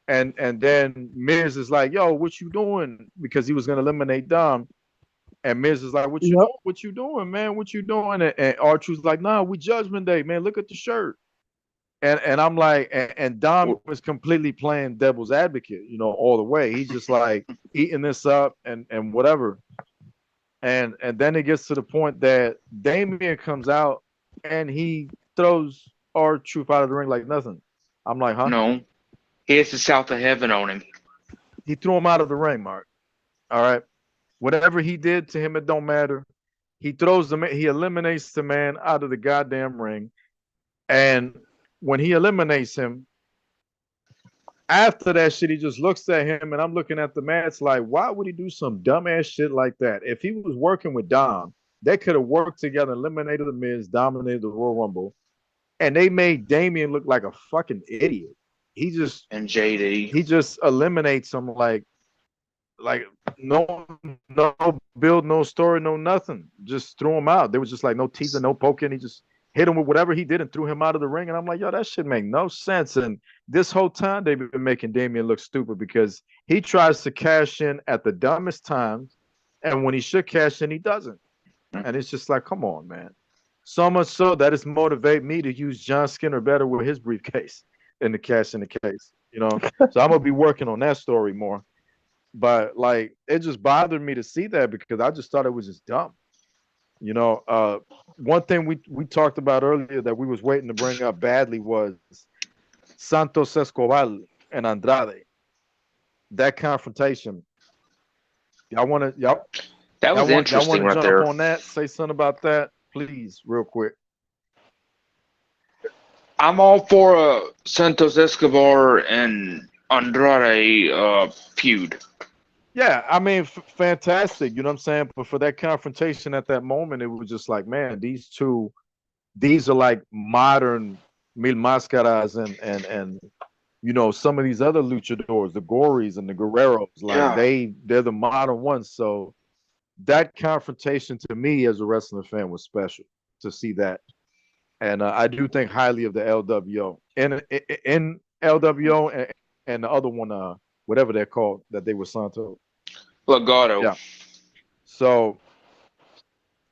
and then Miz is like, "Yo, what you doing?" Because he was gonna eliminate Dom, and Miz is like, "What you doing? What you doing, man? What you doing?" And R-Truth's like, "Nah, we Judgment Day, man. Look at the shirt." And I'm like, and Dom was completely playing devil's advocate, you know, all the way. He's just like eating this up and whatever. And then it gets to the point that Damien comes out and he throws R-Truth out of the ring like nothing. I'm like, huh? No. He has the South of Heaven on him. He threw him out of the ring, Mark. All right. Whatever he did to him, it don't matter. He eliminates the man out of the goddamn ring. And when he eliminates him, after that shit, he just looks at him, and I'm looking at the match like, why would he do some dumbass shit like that? If he was working with Dom, they could have worked together, eliminated the Miz, dominated the Royal Rumble, and they made Damien look like a fucking idiot. He just eliminates him like no build, no story, no nothing. Just threw him out. There was just like no teaser, no poking. He just hit him with whatever he did and threw him out of the ring. And I'm like, yo, that shit make no sense. And this whole time they've been making Damien look stupid because he tries to cash in at the dumbest times. And when he should cash in, he doesn't. And it's just like, come on, man. So much so that it's motivate me to use John Skinner better with his briefcase than to cash in the case, you know? So I'm going to be working on that story more. But like, it just bothered me to see that because I just thought it was just dumb. You know, one thing we talked about earlier that we was waiting to bring up badly was Santos Escobar and Andrade. That confrontation. That was interesting right there. On that, say something about that, please, real quick. I'm all for Santos Escobar and Andrade feud. Yeah, I mean, fantastic. You know what I'm saying? But for that confrontation at that moment, it was just like, man, these are like modern Mil Máscaras and you know, some of these other luchadors, the Gories and the Guerreros, like they're the modern ones. So that confrontation to me as a wrestling fan was special to see that. And I do think highly of the LWO. In LWO and the other one, whatever they're called, that they were Santo. Legado. Yeah. So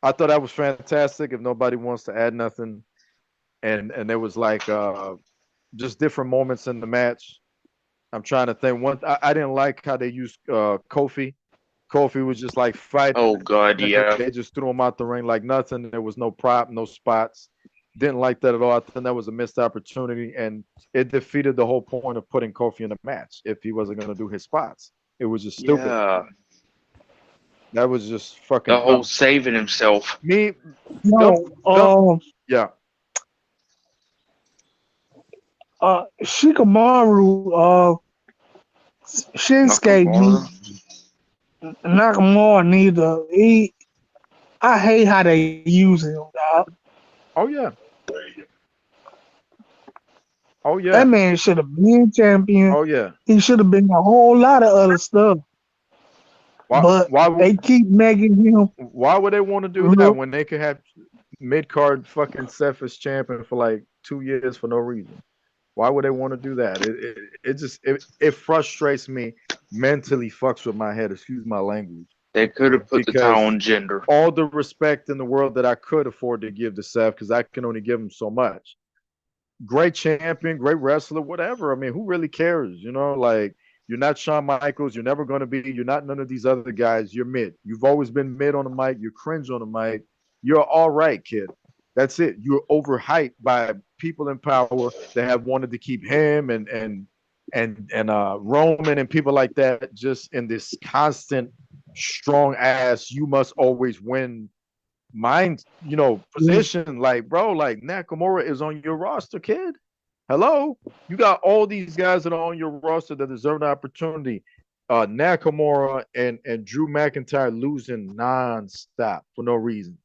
I thought that was fantastic. If nobody wants to add nothing, and there was like just different moments in the match. I'm trying to think. I didn't like how they used Kofi Kofi was just like fighting. Oh God, yeah. They just threw him out the ring like nothing. There was no prop, no spots. Didn't like that at all. I think that was a missed opportunity, and it defeated the whole point of putting Kofi in the match if he wasn't going to do his spots. It was just stupid. Yeah. That was just fucking The whole dumb. saving himself. Me, yeah. Shikamaru, Shinsuke, Nakamura neither. I hate how they use him, dog. Oh yeah. Oh yeah. That man should have been champion. Oh yeah. He should have been a whole lot of other stuff. But they keep making him. Why would they want to do that when they could have mid card fucking Seth as champion for like 2 years for no reason? Why would they want to do that? It frustrates me mentally, fucks with my head. Excuse my language. They could have put the title on Jinder. All the respect in the world that I could afford to give to Seth, because I can only give him so much. Great champion, great wrestler, whatever. I mean, who really cares? You know, like, you're not Shawn Michaels. You're never going to be. You're not none of these other guys. You're mid. You've always been mid on the mic. You're cringe on the mic. You're all right, kid. That's it. You're overhyped by people in power that have wanted to keep him and Roman and people like that just in this constant strong ass, you must always win mind, position. Like, bro, like Nakamura is on your roster, kid. Hello? You got all these guys that are on your roster that deserve an opportunity. Nakamura and Drew McIntyre losing nonstop for no reason.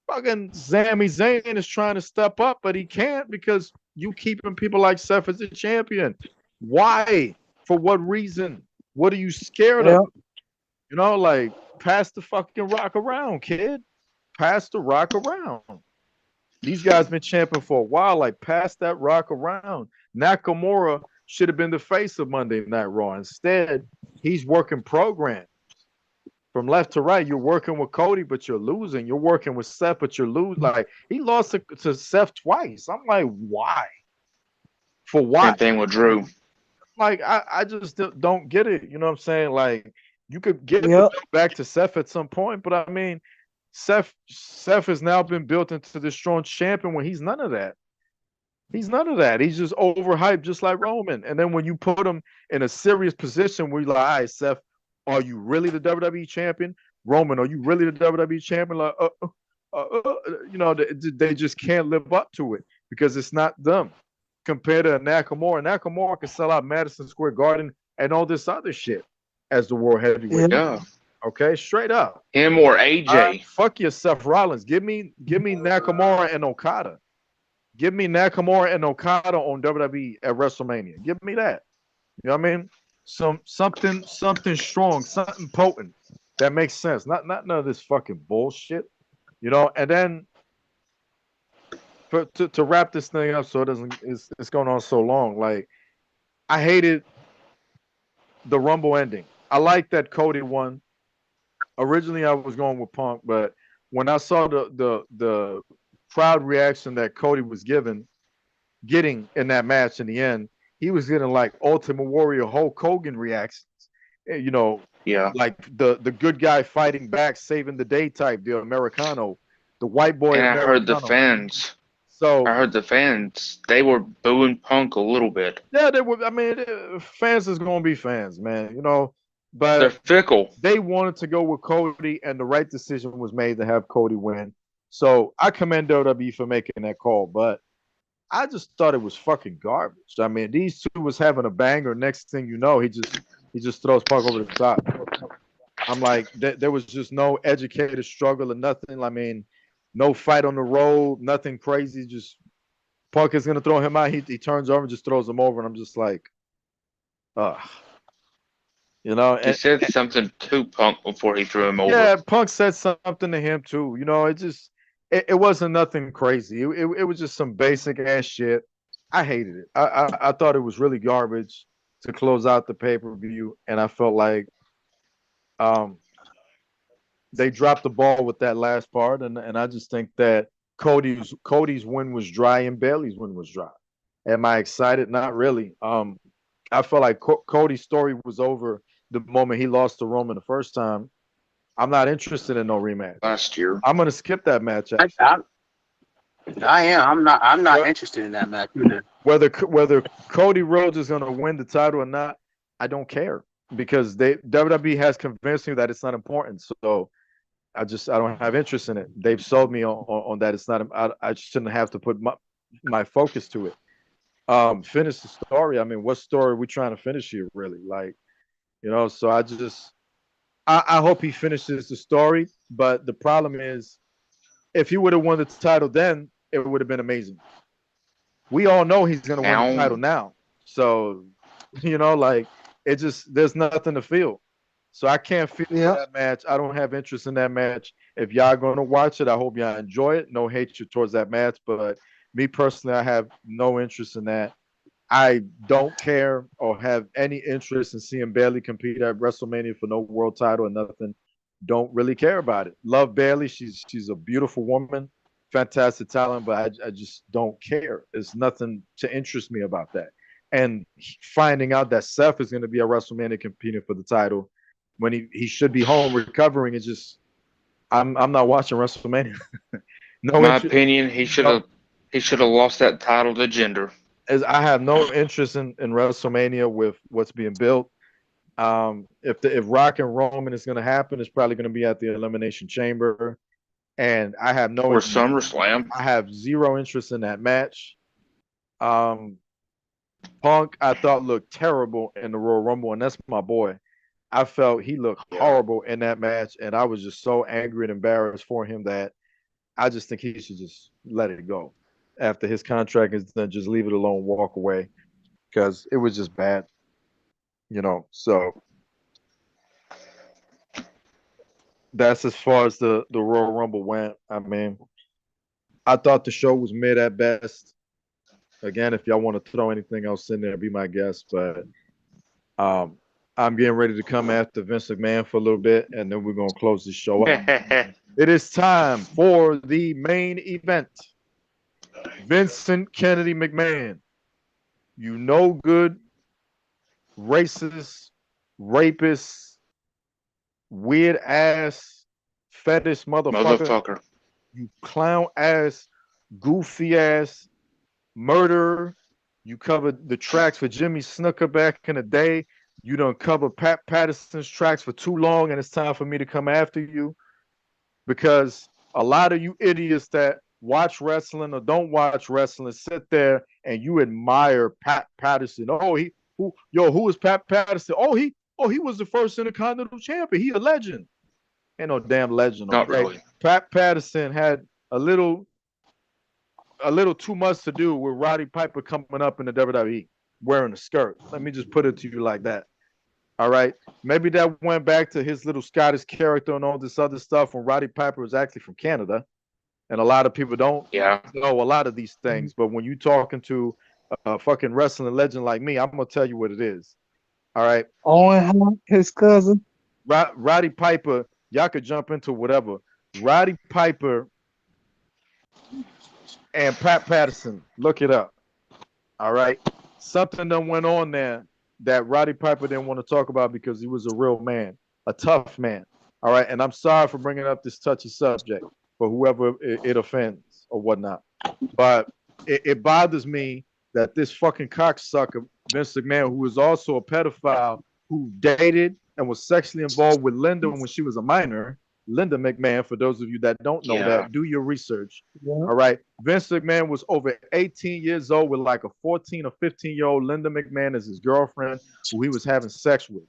Fucking Sami Zayn is trying to step up, but he can't because you keeping people like Seth as a champion. Why? For what reason? What are you scared of? Like, pass the fucking rock around, kid. Pass the rock around. These guys been champion for a while. Like, pass that rock around. Nakamura should have been the face of Monday Night Raw. Instead, he's working programs. From left to right, you're working with Cody, but you're losing. You're working with Seth, but you're losing. Like, he lost to Seth twice. I'm like, why? For what? Same thing with Drew. Like, I just don't get it. You know what I'm saying? Like, you could get the belt back to Seth at some point, but I mean, Seth has now been built into the strong champion when he's none of that. He's none of that. He's just overhyped, just like Roman. And then when you put him in a serious position where you're like, all right, Seth, are you really the WWE champion? Roman, are you really the WWE champion? Like, they just can't live up to it because it's not them. Compared to Nakamura, Nakamura can sell out Madison Square Garden and all this other shit as the world heavyweight. Yeah. Okay, straight up. Him or AJ. Fuck your Seth Rollins. Give me Nakamura and Okada. Give me Nakamura and Okada on WWE at WrestleMania. Give me that. You know what I mean? Something strong, something potent that makes sense. Not none of this fucking bullshit. And then to wrap this thing up so it's going on so long. Like, I hated the Rumble ending. I like that Cody won. Originally, I was going with Punk, but when I saw the crowd reaction that Cody was getting in that match in the end, he was getting like Ultimate Warrior Hulk Hogan reactions. Like the good guy fighting back, saving the day type, the Americano, the white boy. And I heard the fans. They were booing Punk a little bit. Yeah, they were. I mean, fans is gonna be fans, man. But they're fickle. They wanted to go with Cody, and the right decision was made to have Cody win. So I commend WWE for making that call, but I just thought it was fucking garbage. I mean, these two was having a banger. Next thing you know, he just throws Punk over the top. I'm like, there was just no educated struggle or nothing. I mean, no fight on the road, nothing crazy. Just Punk is gonna throw him out. He turns over and just throws him over, and I'm just like, He said something to Punk before he threw him over. Yeah, Punk said something to him too. It wasn't nothing crazy. It was just some basic ass shit. I hated it. I thought it was really garbage to close out the pay-per-view, and I felt like they dropped the ball with that last part, and I just think that Cody's win was dry and Bayley's win was dry. Am I excited? Not really. I felt like Cody's story was over the moment he lost to Roman the first time. I'm not interested in no rematch. last year. I'm gonna skip that match. I, Actually. I am. I'm not What- interested in that match either. Whether Cody Rhodes is gonna win the title or not, I don't care because WWE has convinced me that it's not important. So I don't have interest in it. They've sold me on that. It's not. I shouldn't have to put my focus to it. Finish the story. I mean, what story are we trying to finish here, really? Like, so I hope he finishes the story. But the problem is, if he would have won the title then, it would have been amazing. We all know he's gonna win the title now. So, like there's nothing to feel. So I can't feel that match. I don't have interest in that match. If y'all gonna watch it, I hope y'all enjoy it. No hatred towards that match, but me personally, I have no interest in that. I don't care or have any interest in seeing Bayley compete at WrestleMania for no world title or nothing. Don't really care about it. Love Bayley. She's a beautiful woman, fantastic talent, but I just don't care. There's nothing to interest me about that. And finding out that Seth is going to be at WrestleMania competing for the title when he should be home recovering is just I'm not watching WrestleMania. In my opinion, he should have lost that title to Jinder. As I have no interest in WrestleMania with what's being built. If Rock and Roman is going to happen, it's probably going to be at the Elimination Chamber, and I have no or SummerSlam. I have zero interest in that match. Punk, I thought looked terrible in the Royal Rumble, and that's my boy. I felt he looked horrible in that match, and I was just so angry and embarrassed for him that I just think he should just let it go. After his contract is done, just leave it alone, walk away, because it was just bad. So that's as far as the Royal Rumble went. I mean, I thought the show was mid at best. Again, if y'all want to throw anything else in there, be my guest. But I'm getting ready to come after Vince McMahon for a little bit, and then we're going to close the show up. It is time for the main event. Vincent Kennedy McMahon, good, racist, rapist, weird ass, fetish motherfucker. You clown ass, goofy ass, murderer. You covered the tracks for Jimmy Snuka back in the day. You done covered Pat Patterson's tracks for too long, and it's time for me to come after you. Because a lot of you idiots that watch wrestling or don't watch wrestling sit there and you admire Pat Patterson. Who is Pat Patterson? He was the first Intercontinental Champion. He a legend. Ain't no damn legend. Not really. Pat Patterson had a little too much to do with Roddy Piper coming up in the WWE wearing a skirt. Let me just put it to you like that. All right. Maybe that went back to his little Scottish character and all this other stuff when Roddy Piper was actually from Canada. And a lot of people don't know a lot of these things. But when you're talking to a fucking wrestling legend like me, I'm going to tell you what it is. All right. Owen Hart, his cousin. Roddy Piper, y'all could jump into whatever. Roddy Piper and Pat Patterson, look it up. All right. Something that went on there that Roddy Piper didn't want to talk about because he was a real man, a tough man. All right. And I'm sorry for bringing up this touchy subject for whoever it offends or whatnot. But it bothers me that this fucking cocksucker, Vince McMahon, who is also a pedophile, who dated and was sexually involved with Linda when she was a minor, Linda McMahon, for those of you that don't know that, do your research. All right. Vince McMahon was over 18 years old with like a 14 or 15-year-old Linda McMahon as his girlfriend who he was having sex with.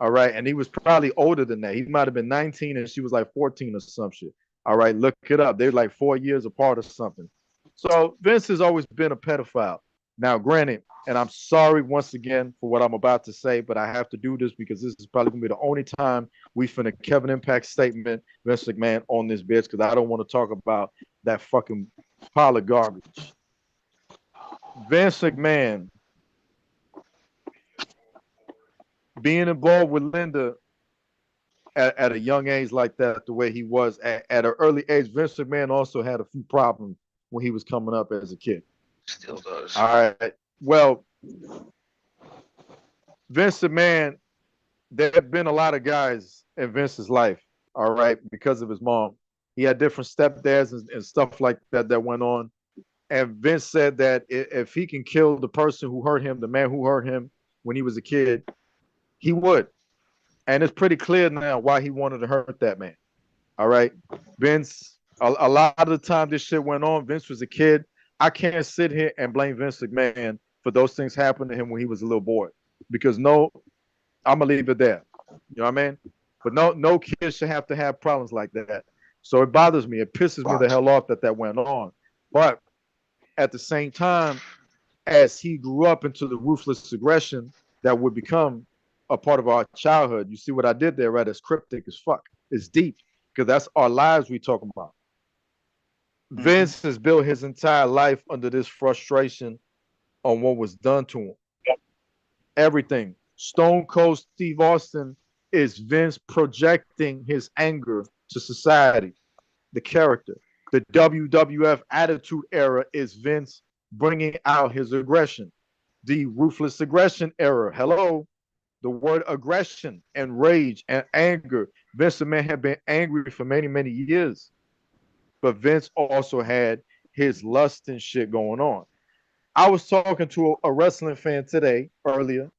All right. And he was probably older than that. He might have been 19 and she was like 14 or some shit. All right. Look it up. They're like 4 years apart or something. So Vince has always been a pedophile. Now, granted, and I'm sorry once again for what I'm about to say, but I have to do this because this is probably going to be the only time we finna Kevin Impact statement Vince McMahon on this bitch because I don't want to talk about that fucking pile of garbage. Vince McMahon being involved with Linda at a young age like that, the way he was at an early age, Vince McMahon also had a few problems when he was coming up as a kid. Still does. All right. Well, Vince McMahon, there have been a lot of guys in Vince's life. all right, because of his mom. He had different stepdads and stuff like that that went on. And Vince said that if he can kill the person who hurt him, the man who hurt him when he was a kid, he would. And it's pretty clear now why he wanted to hurt that man. All right. Vince, a lot of the time this shit went on, Vince was a kid. I can't sit here and blame Vince McMahon for those things happening to him when he was a little boy. Because no, I'm gonna leave it there. You know what I mean? But no kid should have to have problems like that. So it bothers me. It pisses me the hell off that went on. But at the same time, as he grew up into the ruthless aggression that would become a part of our childhood, you see what I did there, right? It's cryptic as fuck. It's deep because that's our lives we talking about. Vince has built his entire life under this frustration on what was done to him. Everything. Stone Cold Steve Austin is Vince projecting his anger to society. The character. The WWF Attitude Era is Vince bringing out his aggression. The Ruthless Aggression Era. Hello. The word aggression and rage and anger. Vince McMahon had been angry for many, many years. But Vince also had his lust and shit going on. I was talking to a wrestling fan today, earlier,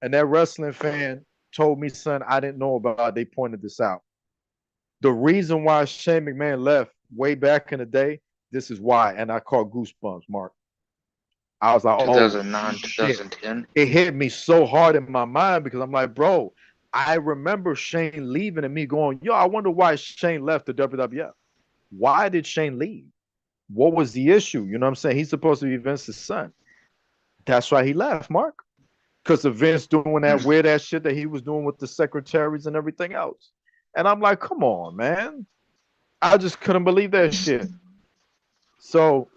and that wrestling fan told me, son, I didn't know about it. They pointed this out. The reason why Shane McMahon left way back in the day, this is why. And I caught goosebumps, Mark. I was like, 2009, oh, shit. 2010. It hit me so hard in my mind because I'm like, bro, I remember Shane leaving and me going, yo, I wonder why Shane left the WWF. Why did Shane leave? What was the issue? You know what I'm saying? He's supposed to be Vince's son. That's why he left, Mark. Because of Vince doing that weird ass shit that he was doing with the secretaries and everything else. And I'm like, come on, man. I just couldn't believe that shit. So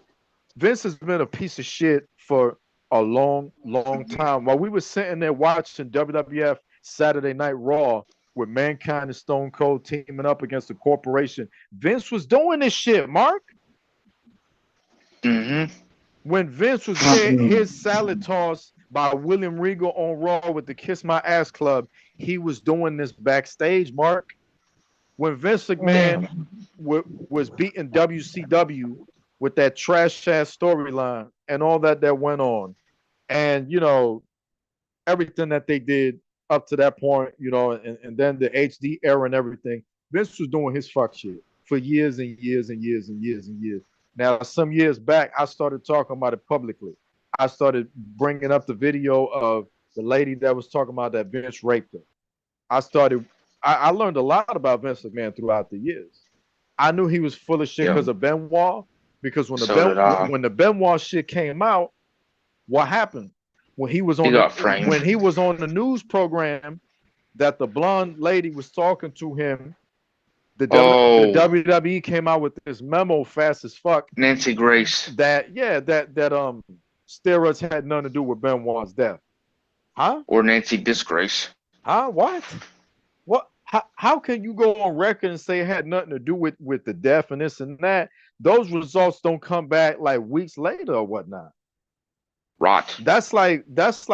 Vince has been a piece of shit for a long, long time. While we were sitting there watching WWF Saturday Night Raw with Mankind and Stone Cold teaming up against the corporation, Vince was doing this shit, Mark. When Vince was getting his salad toss by William Regal on Raw with the Kiss My Ass Club, he was doing this backstage, Mark. When Vince McMahon was beating WCW with that trash ass storyline and all that went on, and you know everything that they did up to that point, you know, and then the HD era and everything, Vince was doing his fuck shit for years and years and years and years and years. Now, some years back, I started talking about it publicly. I started bringing up the video of the lady that was talking about that Vince raped her. I learned a lot about Vince McMahon throughout the years. I knew he was full of shit because of Benoit. Because when the Benoit shit came out, what happened? When he was on the news program that the blonde lady was talking to him, the WWE came out with this memo fast as fuck. Nancy Grace. That steroids had nothing to do with Benoit's death. Huh? Or Nancy Disgrace. Huh? What? What? How can you go on record and say it had nothing to do with the death and this and that? Those results don't come back like weeks later or whatnot. Rot. That's like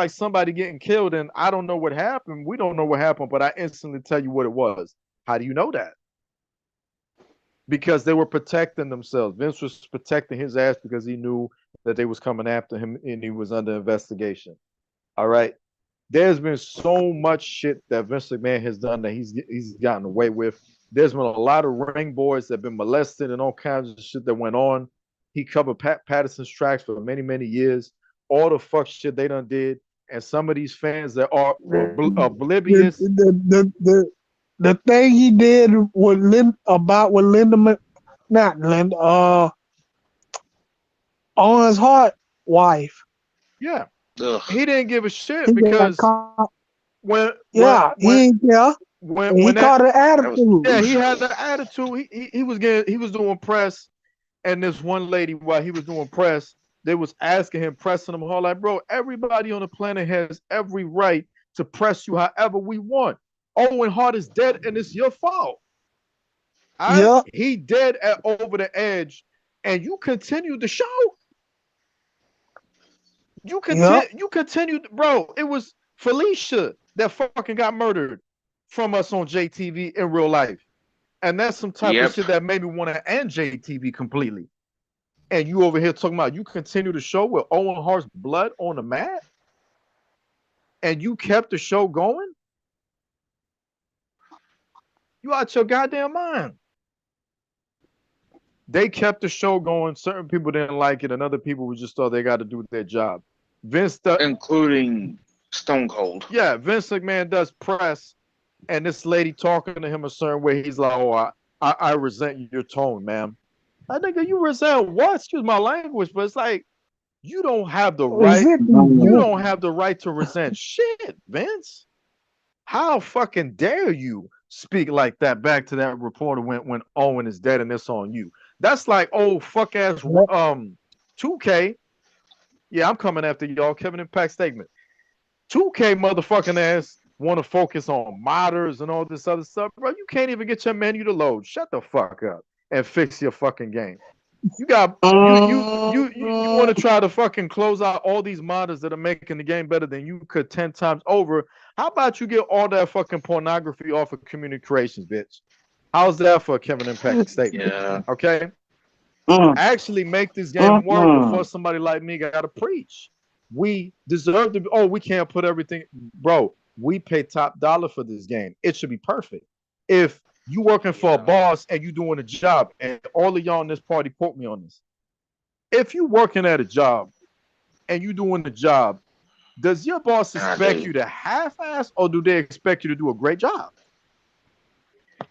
somebody getting killed and I don't know what happened. We don't know what happened, but I instantly tell you what it was. How do you know that? Because they were protecting themselves. Vince was protecting his ass because he knew that they was coming after him and he was under investigation. All right. There's been so much shit that Vince McMahon has done that he's gotten away with. There's been a lot of ring boys that have been molested and all kinds of shit that went on. He covered Pat Patterson's tracks for many, many years. All the fuck shit they done did. And some of these fans that are oblivious. The thing he did with Owen's Hart wife. Yeah. Ugh. He didn't give a shit because he caught an attitude. Yeah, he had the attitude. He was doing press, and this one lady, while he was doing press, they was asking him, pressing him hard, like, bro, everybody on the planet has every right to press you however we want. Owen Hart is dead, and it's your fault. He dead over the edge, and you continued the show. You continued, bro. It was Felicia that fucking got murdered from us on JTV in real life. And that's some type Yep. of shit that made me want to end JTV completely. And you over here talking about you continue the show with Owen Hart's blood on the mat, and you kept the show going. You out your goddamn mind. They kept the show going. Certain people didn't like it, and other people just thought they got to do their job. Including Stone Cold. Yeah, Vince McMahon does press, and this lady talking to him a certain way. He's like, "Oh, I resent your tone, ma'am." I think you resent what? Excuse my language, but it's like you don't have the right. You don't have the right to resent shit, Vince. How fucking dare you speak like that back to that reporter when Owen is dead and it's on you? That's like old fuck ass 2K. Yeah, I'm coming after y'all. Kevin Impact statement. 2K motherfucking ass want to focus on modders and all this other stuff, bro. You can't even get your menu to load. Shut the fuck up and fix your fucking game. You got you want to try to fucking close out all these modders that are making the game better than you could 10 times over. How about you get all that fucking pornography off of Community Creations, bitch? How's that for a Kevin Impact statement? Yeah. Okay. Actually make this game work before somebody like me got to preach. We deserve to be, we can't put everything, bro. We pay top dollar for this game. It should be perfect. If you working for a boss and you doing a job, and all of y'all in this party quote me on this. If you working at a job and you doing the job, does your boss expect you to half-ass, or do they expect you to do a great job?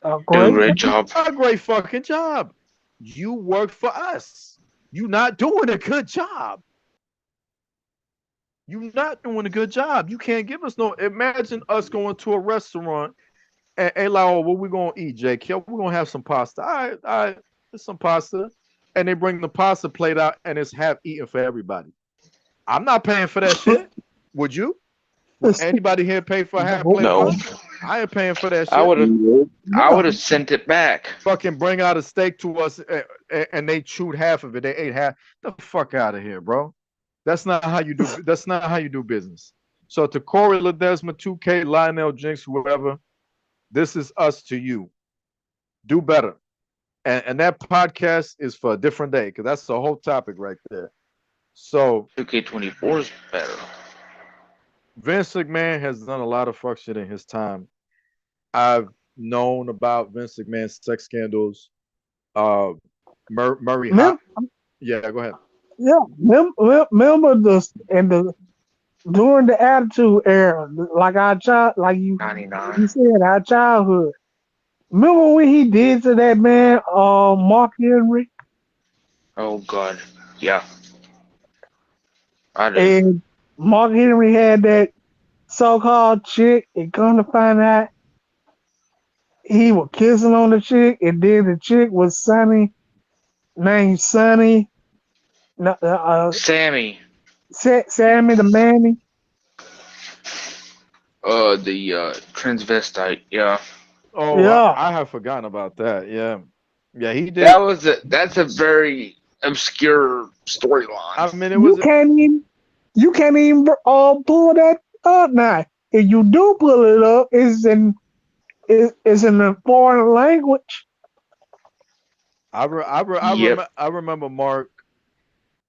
A great job. A great fucking job. You work for us. You not doing a good job. You not doing a good job. You can't give us no. Imagine us going to a restaurant and like, oh, what we gonna eat, Jake? We're gonna have some pasta. All right, there's some pasta, and they bring the pasta plate out, and it's half eaten for everybody. I'm not paying for that shit. Would you? Would anybody here pay for a half plate? No. Of pasta? I ain't paying for that shit. I would have sent it back. Fucking bring out a steak to us, and they chewed half of it. They ate half. The fuck out of here, bro. That's not how you do. That's not how you do business. So to Corey Ledesma, 2K, Lionel Jinx, whoever, this is us to you. Do better. And that podcast is for a different day, because that's the whole topic right there. So 2K24 is better. Vince McMahon has done a lot of fuck shit in his time. I've known about Vince McMahon's sex scandals. Murray yeah, go ahead. Yeah, remember during the Attitude Era, like our child, like you said, our childhood. Remember when he did to that man, Mark Henry? Oh God, yeah. I do. And Mark Henry had that so-called chick, and come to find out, he was kissing on the chick, and then the chick was named Sonny. Sammy. Sammy the Mammy. The transvestite, yeah. Oh, yeah. I have forgotten about that. Yeah, yeah, he did. That's a very obscure storyline. I mean, you can't even pull that up now. If you do pull it up, it's in a foreign language. I remember Mark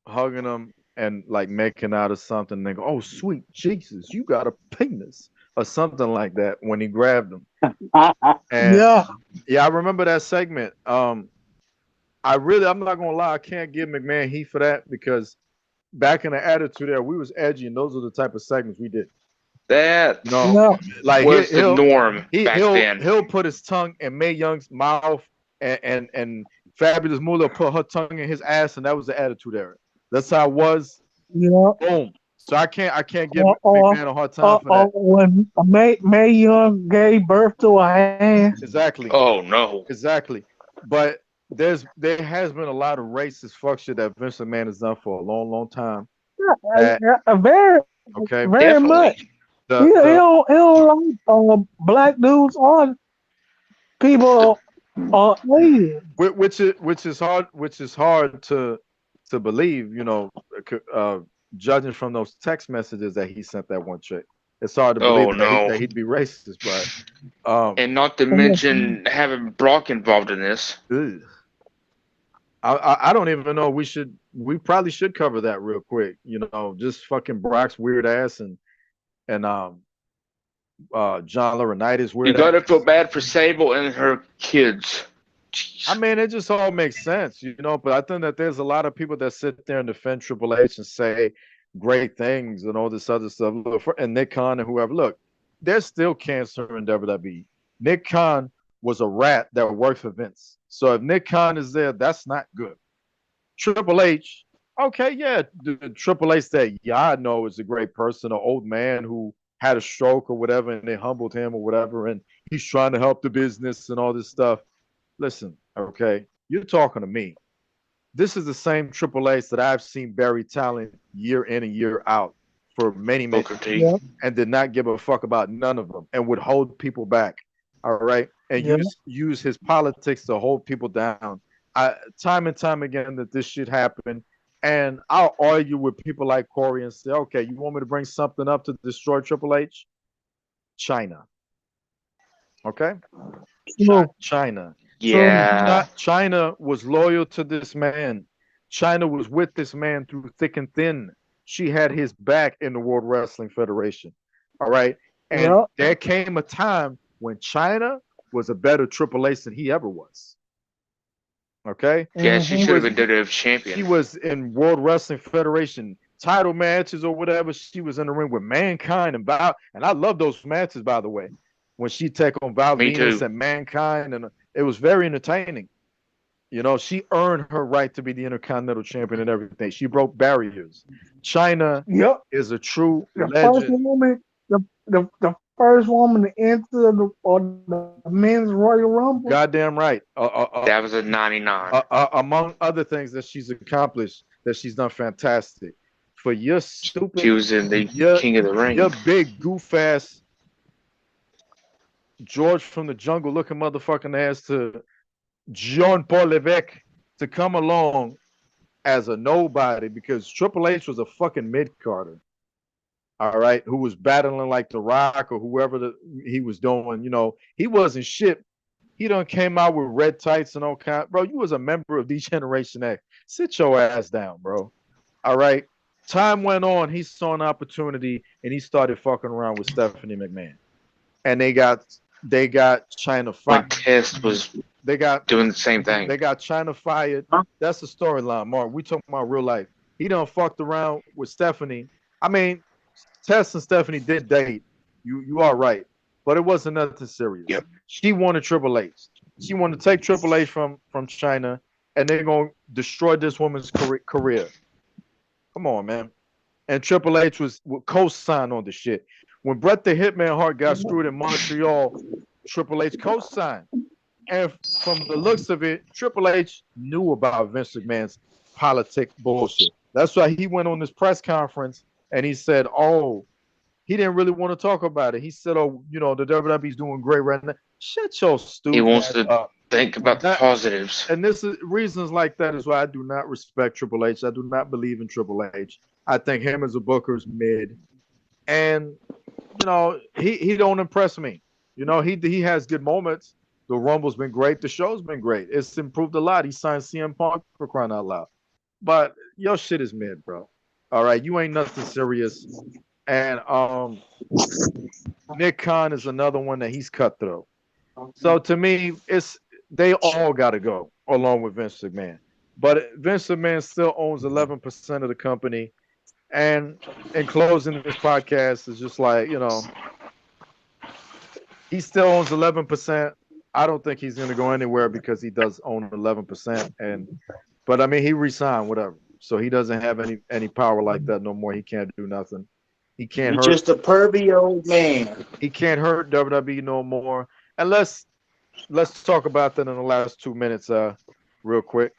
hugging him and like making out of something. And they go, "Oh, sweet Jesus, you got a penis," or something like that when he grabbed him. And yeah, I remember that segment. I'm not gonna lie, I can't give McMahon heat for that, because back in the Attitude Era, we was edgy, and those are the type of segments we did. That like was the norm back then. He'll put his tongue in Mae Young's mouth, and Fabulous Moolah put her tongue in his ass, and that was the Attitude Era. That's how it was. Yeah. Boom. So I can't give McMahon a hard time for that. When Mae Young gave birth to a hand. Exactly. Oh no. Exactly. But there has been a lot of racist fuck shit that Vince McMahon has done for a long, long time. Very much. He don't like black dudes or people which is hard to believe, judging from those text messages that he sent that one chick. It's hard to Oh believe no. that he'd be racist, but And not to mention having Brock involved in this. ugh. I don't even know. We probably should cover that real quick. You know, just fucking Brock's weird ass and John Laurinaitis You weird gotta ass. feel bad for Sable and her kids. I mean, it just all makes sense, you know. But I think that there's a lot of people that sit there and defend Triple H and say great things and all this other stuff. Look, and Nick Khan and whoever. Look, there's still cancer in WWE. Nick Khan was a rat that worked for Vince. So if Nick Khan is there, that's not good. Triple H, okay, yeah, the Triple H that I know is a great person, an old man who had a stroke or whatever, and they humbled him or whatever, and he's trying to help the business and all this stuff. Listen, okay, you're talking to me. This is the same Triple H that I've seen bury talent year in and year out for many, many years, and did not give a fuck about none of them and would hold people back. All right, and use his politics to hold people down. Time and time again that this shit happened, and I'll argue with people like Corey and say, okay, you want me to bring something up to destroy Triple H? China. Okay, China. Yeah. China was loyal to this man. China was with this man through thick and thin. She had his back in the World Wrestling Federation. All right. And there came a time when China was a better Triple H than he ever was. Okay. Yeah, she should have been WWE champion. She was in World Wrestling Federation title matches or whatever. She was in the ring with Mankind and Val. And I love those matches, by the way, when she take on Val Venus and Mankind, and it was very entertaining. You know, she earned her right to be the Intercontinental Champion and everything. She broke barriers. China is a true legend. The first woman to enter the men's Royal Rumble. Goddamn right. That was a 99. Among other things that she's accomplished, that she's done fantastic. For your stupid, she was in the King of the Ring. Your big goof ass George from the Jungle looking motherfucking ass to Jean Paul Levesque to come along as a nobody, because Triple H was a fucking mid-carder. All right, who was battling like The Rock or whoever he was doing. You know, he wasn't shit. He done came out with red tights and all kind. Bro, you was a member of D-Generation X. Sit your ass down, bro. All right. Time went on. He saw an opportunity and he started fucking around with Stephanie McMahon. And they got China fired. Test was doing the same thing. They got China fired. That's the storyline, Mark. We talking about real life. He done fucked around with Stephanie. I mean, Tess and Stephanie did date. You are right, but it wasn't nothing serious. Yep. She wanted Triple H. She wanted to take Triple H from China, and they're gonna destroy this woman's career. Come on, man. And Triple H was co-signed on the shit. When Bret the Hitman Hart got screwed in Montreal, Triple H co-signed. And from the looks of it, Triple H knew about Vince McMahon's politic bullshit. That's why he went on this press conference and he said, oh, he didn't really want to talk about it. He said, oh, you know, the WWE's doing great right now. Shut your stupid. He wants to think about the positives. And this is reasons like that is why I do not respect Triple H. I do not believe in Triple H. I think him as a booker's mid. And, you know, he don't impress me. You know, he has good moments. The Rumble's been great. The show's been great. It's improved a lot. He signed CM Punk for crying out loud. But your shit is mid, bro. All right, you ain't nothing serious. And Nick Khan is another one that he's cut through. So to me, they all got to go along with Vince McMahon. But Vince McMahon still owns 11% of the company. And in closing this podcast, is just like, you know, he still owns 11%. I don't think he's going to go anywhere because he does own 11%. But I mean, he resigned, whatever. So he doesn't have any power like that no more. He can't do nothing. He can't He's hurt. just a pervy old man. He can't hurt WWE no more. And let's talk about that in the last 2 minutes, real quick.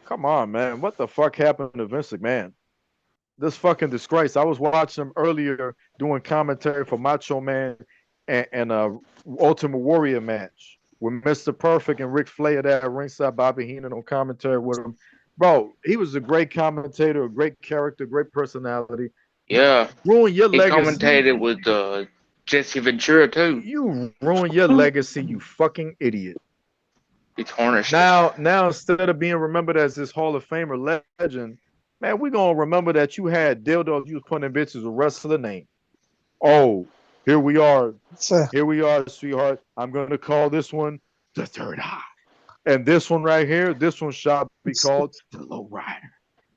Come on, man. What the fuck happened to Vince McMahon? This fucking disgrace. I was watching him earlier doing commentary for Macho Man and Ultimate Warrior match with Mr. Perfect and Ric Flair there at ringside, Bobby Heenan on commentary with him. Bro, he was a great commentator, a great character, great personality. Yeah. Ruin your He legacy. commentated with Jesse Ventura too. You ruin your legacy, you fucking idiot. He tarnished it. Now instead of being remembered as this Hall of Famer legend, man, we gonna remember that you had dildos you was putting in bitches with wrestler name. Oh, here we are, sweetheart. I'm gonna call this one the Third Eye, and this one right here, this one shall be called the Low Rider.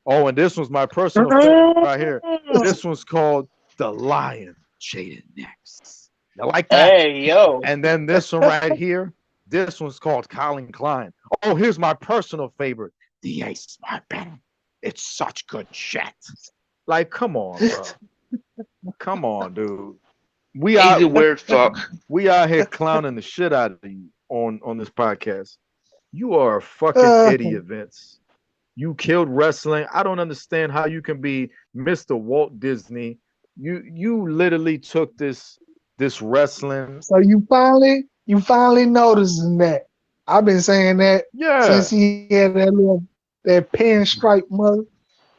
Oh, and this one's my personal favorite right here. This one's called the Lion Shaded Necks. I like that. Hey, yo. And then this one right here, this one's called Colin Klein. Oh, here's my personal favorite, the Ace Smart Pen. It's such good shit. Like, come on, bro. Come on, dude. He's a weird fuck. We out here clowning the shit out of you on this podcast. You are a fucking idiot, Vince. You killed wrestling. I don't understand how you can be Mr. Walt Disney. You literally took this wrestling. So you finally noticing that. I've been saying that since he had that pinstripe mother.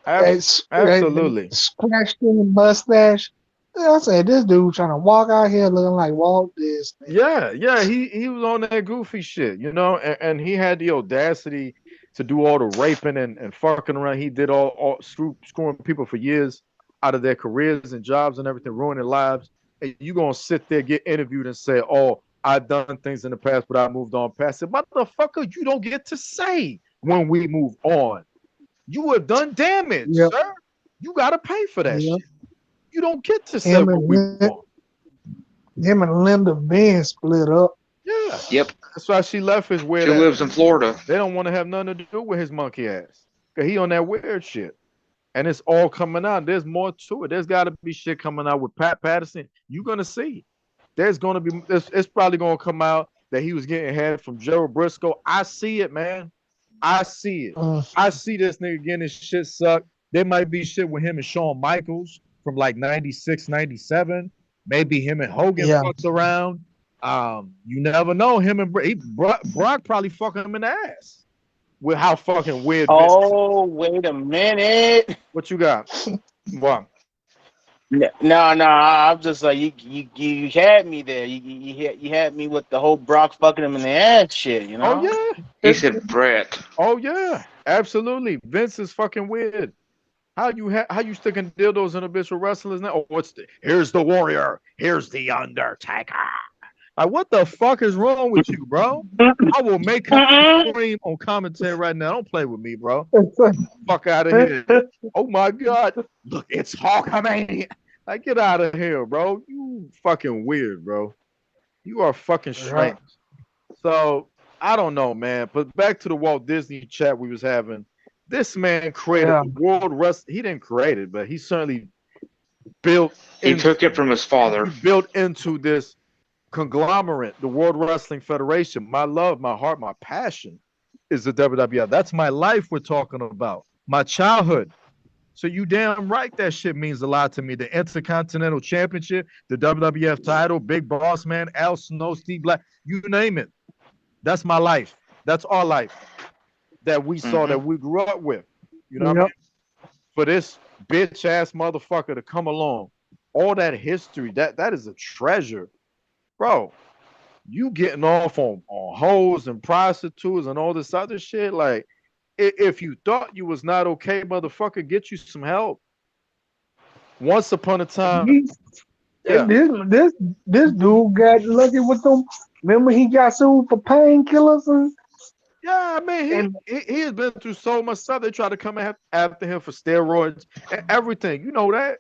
Absolutely. That scratched in mustache. I said, this dude trying to walk out here looking like Walt Disney. Yeah, he was on that goofy shit, you know, and he had the audacity to do all the raping and fucking around. He did all screwing people for years out of their careers and jobs and everything, ruining lives. And you gonna sit there, get interviewed, and say, "Oh, I've done things in the past, but I moved on past it." Motherfucker, you don't get to say when we move on. You have done damage, sir. You gotta pay for that shit. You don't get to say when we move on. Him and Linda Benz split up. Yeah. Yep. That's why she left his weird She ass. lives in Florida. They don't want to have nothing to do with his monkey ass. Cause he on that weird shit. And it's all coming out. There's more to it. There's gotta be shit coming out with Pat Patterson. You're gonna see. There's gonna be it's probably gonna come out that he was getting head from Gerald Briscoe. I see it, man. I see it. I see this nigga getting his shit sucked. There might be shit with him and Shawn Michaels from like 96, 97. Maybe him and Hogan fucked around. You never know. Him and Brock probably fucking him in the ass. With how fucking weird. Oh, wait a minute. What you got? What? No. I'm just like you had me there. You had me with the whole Brock fucking him in the ass shit. You know? Oh yeah. He said Brett. Oh yeah, absolutely. Vince is fucking weird. How you sticking dildos in a bitch with wrestlers now? Oh, here's the Warrior. Here's the Undertaker. Like, what the fuck is wrong with you, bro? I will make him scream on commentary right now. Don't play with me, bro. Fuck out of here. Oh my God. Look, it's Hulkamania. Like, get out of here, bro. You fucking weird, bro. You are fucking strange. So, I don't know, man. But back to the Walt Disney chat we was having. This man created World Wrestling. He didn't create it, but he certainly built. He took it from his father. He built into this conglomerate, the World Wrestling Federation. My love, my heart, my passion is the WWF. That's my life we're talking about. My childhood. So you damn right that shit means a lot to me. The Intercontinental Championship, the WWF title, Big Boss Man, Al Snow, Steve Black, you name it. That's my life. That's our life that we saw, that we grew up with. You know what I mean? For this bitch ass motherfucker to come along, all that history, that is a treasure. Bro, you getting off on hoes and prostitutes and all this other shit. Like, if you thought you was not okay, motherfucker, get you some help. Once upon a time. This dude got lucky with them. Remember he got sued for painkillers and yeah, I mean, he has been through so much stuff. They tried to come after him for steroids and everything. You know that?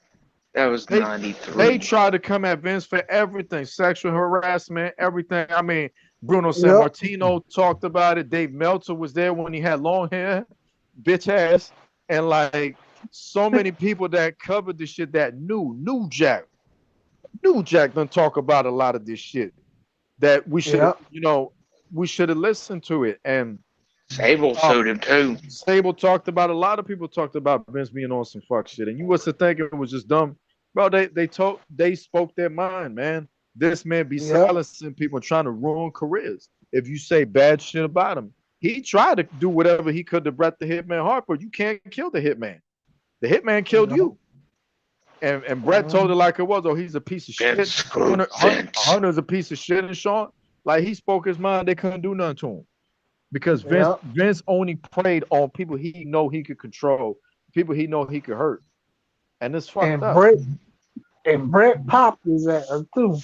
That was 93. They tried to come at Vince for everything, sexual harassment, everything. I mean, Bruno Sammartino talked about it. Dave Meltzer was there when he had long hair, bitch ass. And like so many people that covered the shit that knew Jack done talk about a lot of this shit that we should, we should have listened to it. And Sable sued him too. Sable talked about, a lot of people talked about Vince being on some fuck shit. And you was to think it was just dumb. Bro, they spoke their mind, man. This man be silencing people, trying to ruin careers. If you say bad shit about him, he tried to do whatever he could to Bret the Hitman Hart, but you can't kill the Hitman. The Hitman killed you. And Brett told it like it was. Oh, he's a piece of shit. Vince, Hunter's a piece of shit, and Sean, like he spoke his mind. They couldn't do nothing to him because Vince only preyed on people he know he could control, people he know he could hurt, and it's fucked up. Brett popped his ass too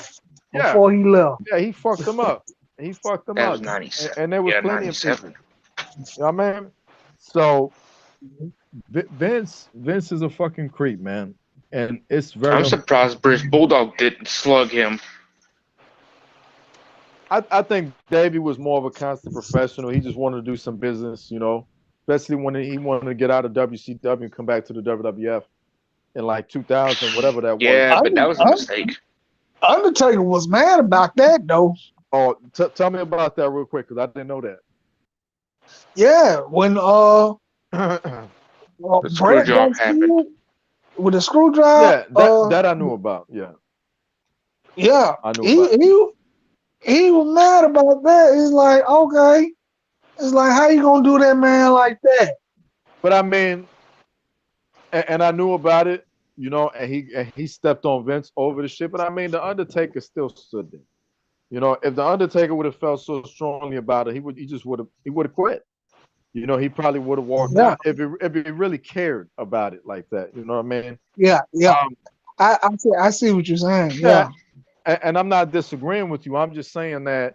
before he left. Yeah, he fucked him up. He fucked them That up. was 97. And there was Yeah, plenty 97. of people. You know what I mean? So Vince is a fucking creep, man. And it's very I'm surprised British Bulldog didn't slug him. I think Davey was more of a constant professional. He just wanted to do some business, you know, especially when he wanted to get out of WCW and come back to the WWF in like 2000, whatever that was. Yeah, but that was a mistake. Undertaker was mad about that though. Oh, tell me about that real quick because I didn't know that. Yeah, when The screw job happened. With the screw drive. Yeah, that I knew about. Yeah. Yeah, I knew about he was mad about that. It's like, okay, it's like, how you gonna do that, man, like that? But I mean, and I knew about it, you know, and he stepped on Vince over the shit. But I mean, the Undertaker still stood there. You know, if the Undertaker would have felt so strongly about it, he would have quit. You know, he probably would have walked out if he really cared about it like that. You know what I mean? Yeah. I see what you're saying. Yeah. And I'm not disagreeing with you. I'm just saying that,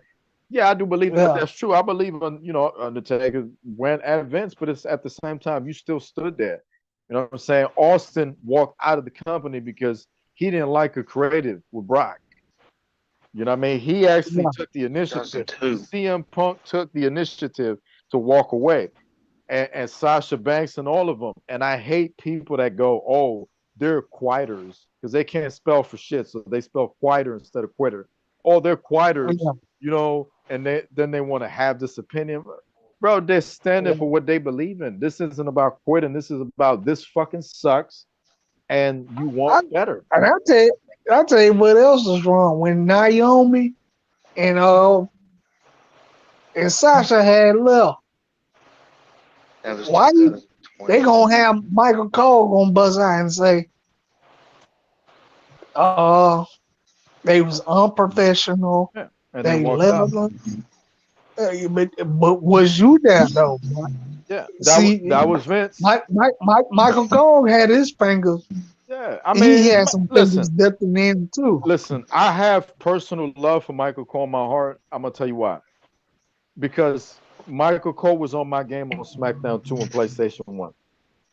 yeah, I do believe that that's true. I believe Undertaker went at Vince, but it's at the same time you still stood there. You know what I'm saying? Austin walked out of the company because he didn't like a creative with Brock. You know what I mean? He actually took the initiative. CM Punk took the initiative to walk away. And Sasha Banks and all of them. And I hate people that go, oh, they're quitters because they can't spell for shit. So they spell quieter instead of quitter. Oh, they're quitters, you know, and then they want to have this opinion. Bro, they're standing for what they believe in. This isn't about quitting. This is about this fucking sucks and you want better. And I'll tell you what else is wrong. When Naomi and Sasha had left, why they gonna have Michael Cole gonna buzz out and say, they was unprofessional. Yeah. And they left them. But was you there though? Yeah, that was Vince. Michael Cole had his fingers. Yeah, I mean, he had some fingers dipped in too. Listen, I have personal love for Michael Cole in my heart. I'm gonna tell you why. Because Michael Cole was on my game on SmackDown 2 and PlayStation 1.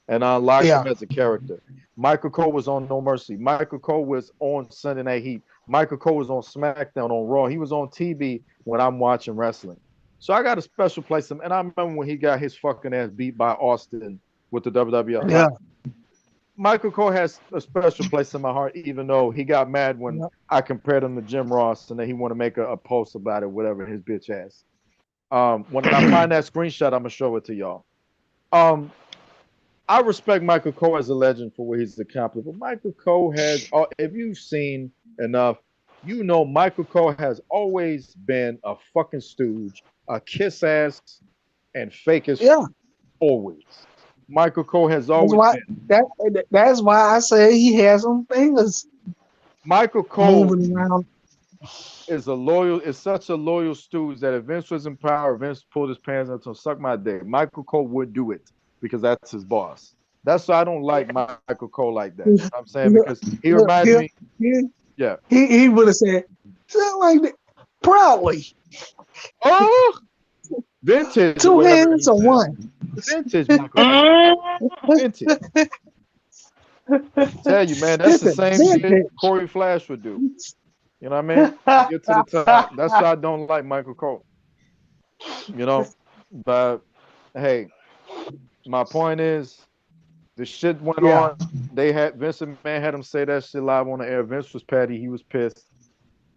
And I liked him as a character. Michael Cole was on No Mercy. Michael Cole was on Sunday Night Heat. Michael Cole was on SmackDown on Raw. He was on TV when I'm watching wrestling. So I got a special place. And I remember when he got his fucking ass beat by Austin with the WWF. Yeah. Michael Cole has a special place in my heart, even though he got mad when I compared him to Jim Ross and then he want to make a post about it, whatever, his bitch ass. When I find that screenshot, I'm gonna show it to y'all. I respect Michael Cole as a legend for what he's accomplished, but Michael Cole has, if you've seen enough, you know Michael Cole has always been a fucking stooge, a kiss ass, and fake as always. Michael Cole has always been. That's why I say he has some fingers. Michael Cole moving around. is such a loyal stooge that if Vince was in power, Vince pulled his pants up to suck my dick. Michael Cole would do it because that's his boss. That's why I don't like Michael Cole like that. You know what I'm saying? Because he reminds me. Yeah. He would have said something like that proudly. Oh, vintage. 2 hands or one. Vintage, Michael. Vintage. Tell you, man, that's the same shit Corey Flash would do. You know what I mean? Get to the top. That's why I don't like Michael Cole. You know, but hey, my point is, the shit went on. They had Vince McMahon had him say that shit live on the air. Vince was petty. He was pissed.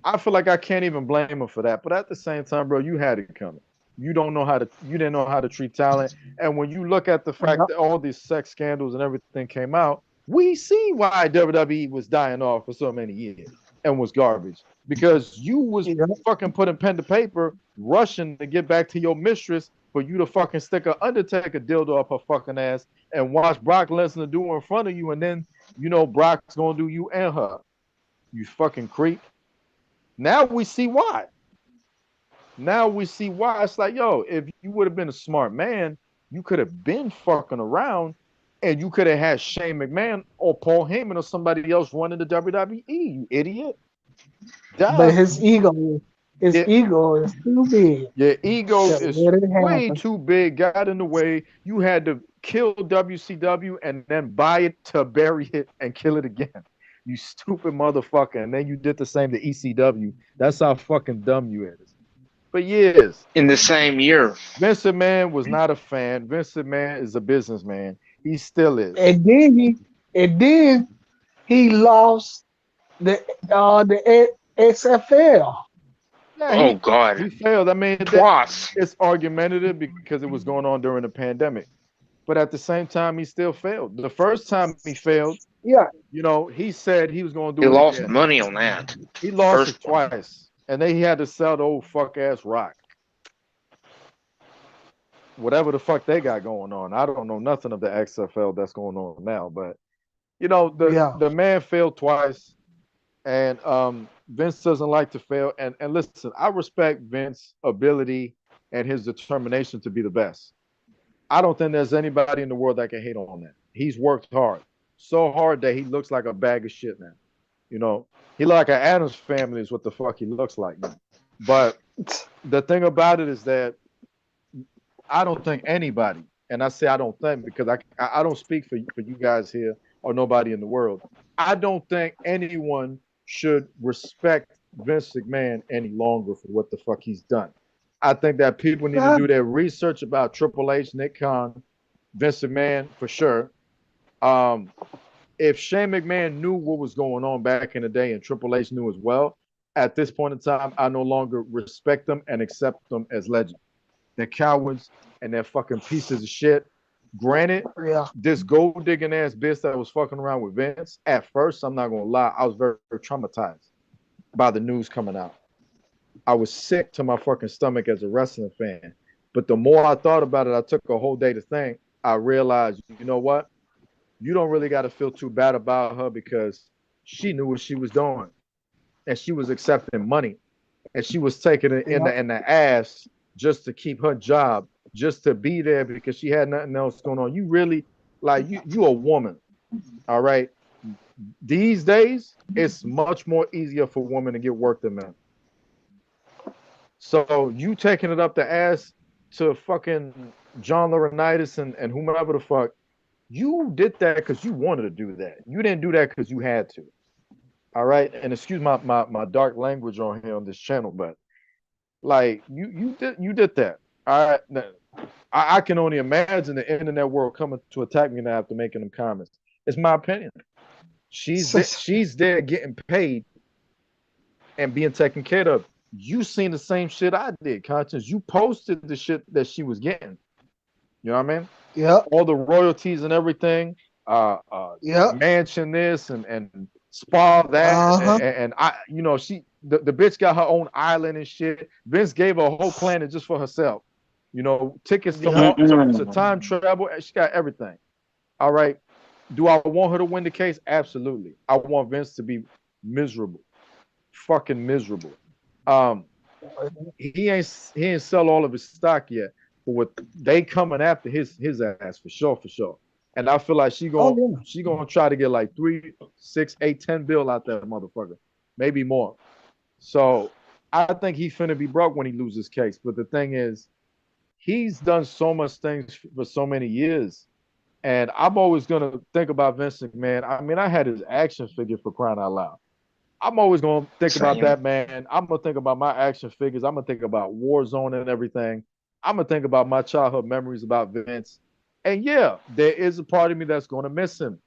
I feel like I can't even blame him for that. But at the same time, bro, you had it coming. You didn't know how to treat talent. And when you look at the fact that all these sex scandals and everything came out, we see why WWE was dying off for so many years and was garbage. Because you was fucking putting pen to paper, rushing to get back to your mistress for you to fucking stick a Undertaker dildo up her fucking ass and watch Brock Lesnar do it in front of you, and then you know Brock's gonna do you and her. You fucking creep. Now we see why. Now we see why. It's like, yo, if you would have been a smart man, you could have been fucking around and you could have had Shane McMahon or Paul Heyman or somebody else running the WWE, you idiot. But his ego is too big. Your ego to is let it way happen. too big, got in the way. You had to kill WCW and then buy it to bury it and kill it again. You stupid motherfucker. And then you did the same to ECW. That's how fucking dumb you is. But yes, in the same year. Vince McMahon was not a fan. Vince McMahon is a businessman. He still is. And then he lost the XFL. Yeah, Oh God, he failed. I mean, twice. It's argumentative because it was going on during the pandemic. But at the same time, he still failed. The first time he failed, yeah, you know, he said he was going to He do it lost again. money on that. He lost First it twice. And then he had to sell the old fuck ass Rock. Whatever the fuck they got going on. I don't know nothing of the XFL that's going on now. But, you know, the man failed twice. And Vince doesn't like to fail. And listen, I respect Vince's ability and his determination to be the best. I don't think there's anybody in the world that can hate on that. He's worked hard. So hard that he looks like a bag of shit now. You know, he like an Addams Family is what the fuck he looks like now. But the thing about it is that I don't think anybody, and I say I don't think because I don't speak for you guys here or nobody in the world. I don't think anyone should respect Vince McMahon any longer for what the fuck he's done. I think that people need to do their research about Triple H, Nick Khan, Vince McMahon for sure. If Shane McMahon knew what was going on back in the day and Triple H knew as well, at this point in time, I no longer respect them and accept them as legends. They're cowards and they're fucking pieces of shit. Granted, this gold digging ass bitch that was fucking around with Vince, at first, I'm not gonna lie, I was very, very traumatized by the news coming out. I was sick to my fucking stomach as a wrestling fan. But the more I thought about it, I took a whole day to think. I realized, you know what? You don't really got to feel too bad about her because she knew what she was doing. And she was accepting money. And she was taking it in the ass just to keep her job, just to be there because she had nothing else going on. You really, like, you a woman, all right? These days, it's much more easier for women to get work than men. So you taking it up the ass to fucking John Laurinaitis and whomever the fuck, you did that because you wanted to do that. You didn't do that because you had to. All right. And excuse my dark language on here on this channel, but like you did that. All right. Now, I can only imagine the internet world coming to attack me now after making them comments. It's my opinion. She's there getting paid and being taken care of. You seen the same shit I did, Conscience. You posted the shit that she was getting. You know what I mean? Yeah. All the royalties and everything. Mansion this and spa that. And I, you know, the bitch got her own island and shit. Vince gave her a whole planet just for herself. You know, tickets to time travel. She got everything. All right. Do I want her to win the case? Absolutely. I want Vince to be miserable. Fucking miserable. He ain't sell all of his stock yet, but what they coming after his ass for sure. And I feel like she gonna try to get like 3, 6, 8, 10 bill out there, motherfucker, maybe more. So I think he finna be broke when he loses his case. But the thing is, he's done so much things for so many years, and I'm always gonna think about Vince McMahon. I mean, I had his action figure for crying out loud. I'm always going to think about that, man. I'm going to think about my action figures. I'm going to think about Warzone and everything. I'm going to think about my childhood memories about Vince. And yeah, there is a part of me that's going to miss him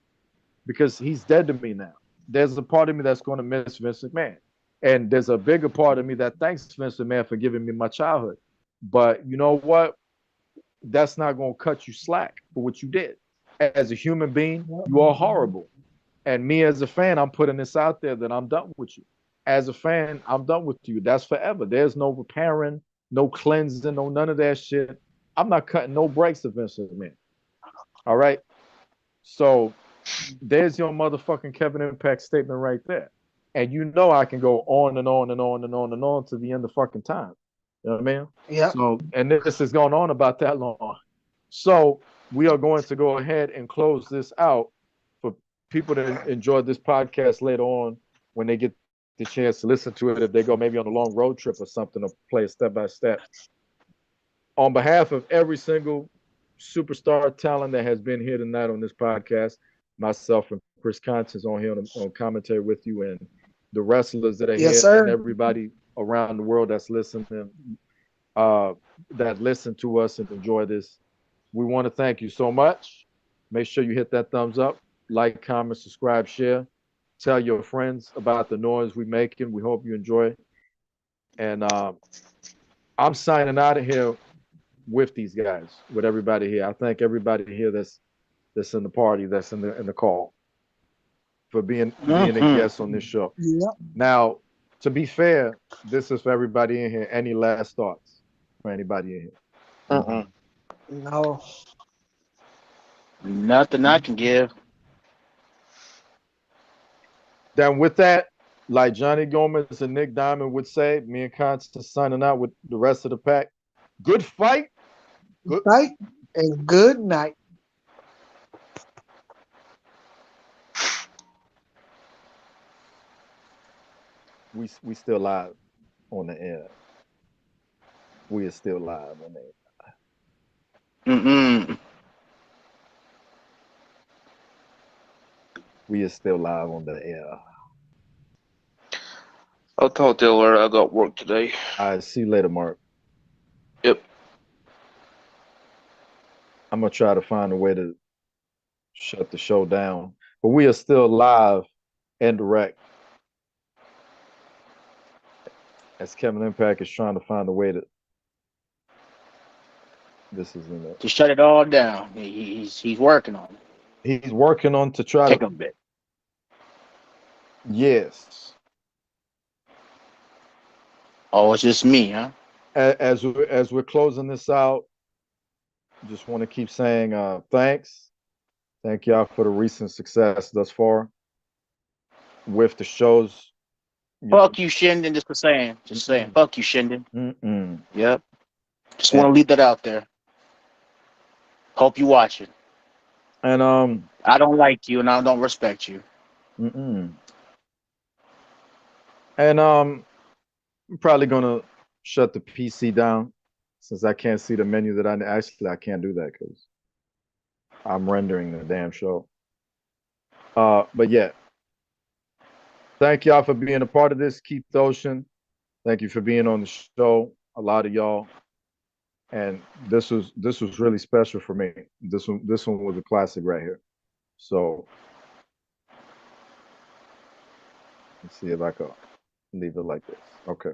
because he's dead to me now. There's a part of me that's going to miss Vince McMahon. And there's a bigger part of me that thanks Vince McMahon for giving me my childhood. But you know what? That's not going to cut you slack for what you did. As a human being, you are horrible. And me as a fan, I'm putting this out there that I'm done with you. As a fan, I'm done with you. That's forever. There's no repairing, no cleansing, no none of that shit. I'm not cutting no breaks of Vince McMahon. All right. So there's your motherfucking Kevin Impact statement right there. And you know I can go on and on and on and on and on to the end of fucking time. You know what I mean? Yeah. So, and this is going on about that long. So we are going to go ahead and close this out for people to enjoy this podcast later on when they get the chance to listen to it. If they go maybe on a long road trip or something, or play it step by step. On behalf of every single superstar talent that has been here tonight on this podcast, myself and Chris Constance on here on commentary with you, and the wrestlers that are Yes, here, sir. and everybody around the world that's listening, that listen to us and enjoy this. We want to thank you so much. Make sure you hit that thumbs up, like, comment, subscribe, share. Tell your friends about the noise we're making. We hope you enjoy. And I'm signing out of here with these guys, with everybody here. I thank everybody here that's in the party, that's in the call, for being a guest on this show. Yeah. Now, to be fair, this is for everybody in here. Any last thoughts for anybody in here? No. Nothing I can give. Then with that, like Johnny Gomez and Nick Diamond would say, me and Constance signing out with the rest of the pack. Good fight. Good fight and good night. We still live on the air. We are still live on the air. We are still live on the air. I'll talk to you later. I got work today. All right, see you later, Mark. Yep. I'm going to try to find a way to shut the show down. But we are still live and direct, as Kevin Impact is trying to find a way to. This is in it. To shut it all down. He's working on it. He's working on to try Take to. a bit. Yes. Oh, it's just me, huh? As we're closing this out, just want to keep saying thanks. Thank y'all for the recent success thus far with the shows. Fuck you, Shinden. Just for saying. Just saying. Fuck you, Shinden. Yep. Just want to leave that out there. Hope you watch it. And I don't like you and I don't respect you. And I'm probably gonna shut the PC down since I can't see the menu that I can't do that because I'm rendering the damn show. But yeah. Thank y'all for being a part of this. Keith Ocean, thank you for being on the show. A lot of y'all. And this was really special for me. This one was a classic right here. So let's see if I can leave it like this. Okay.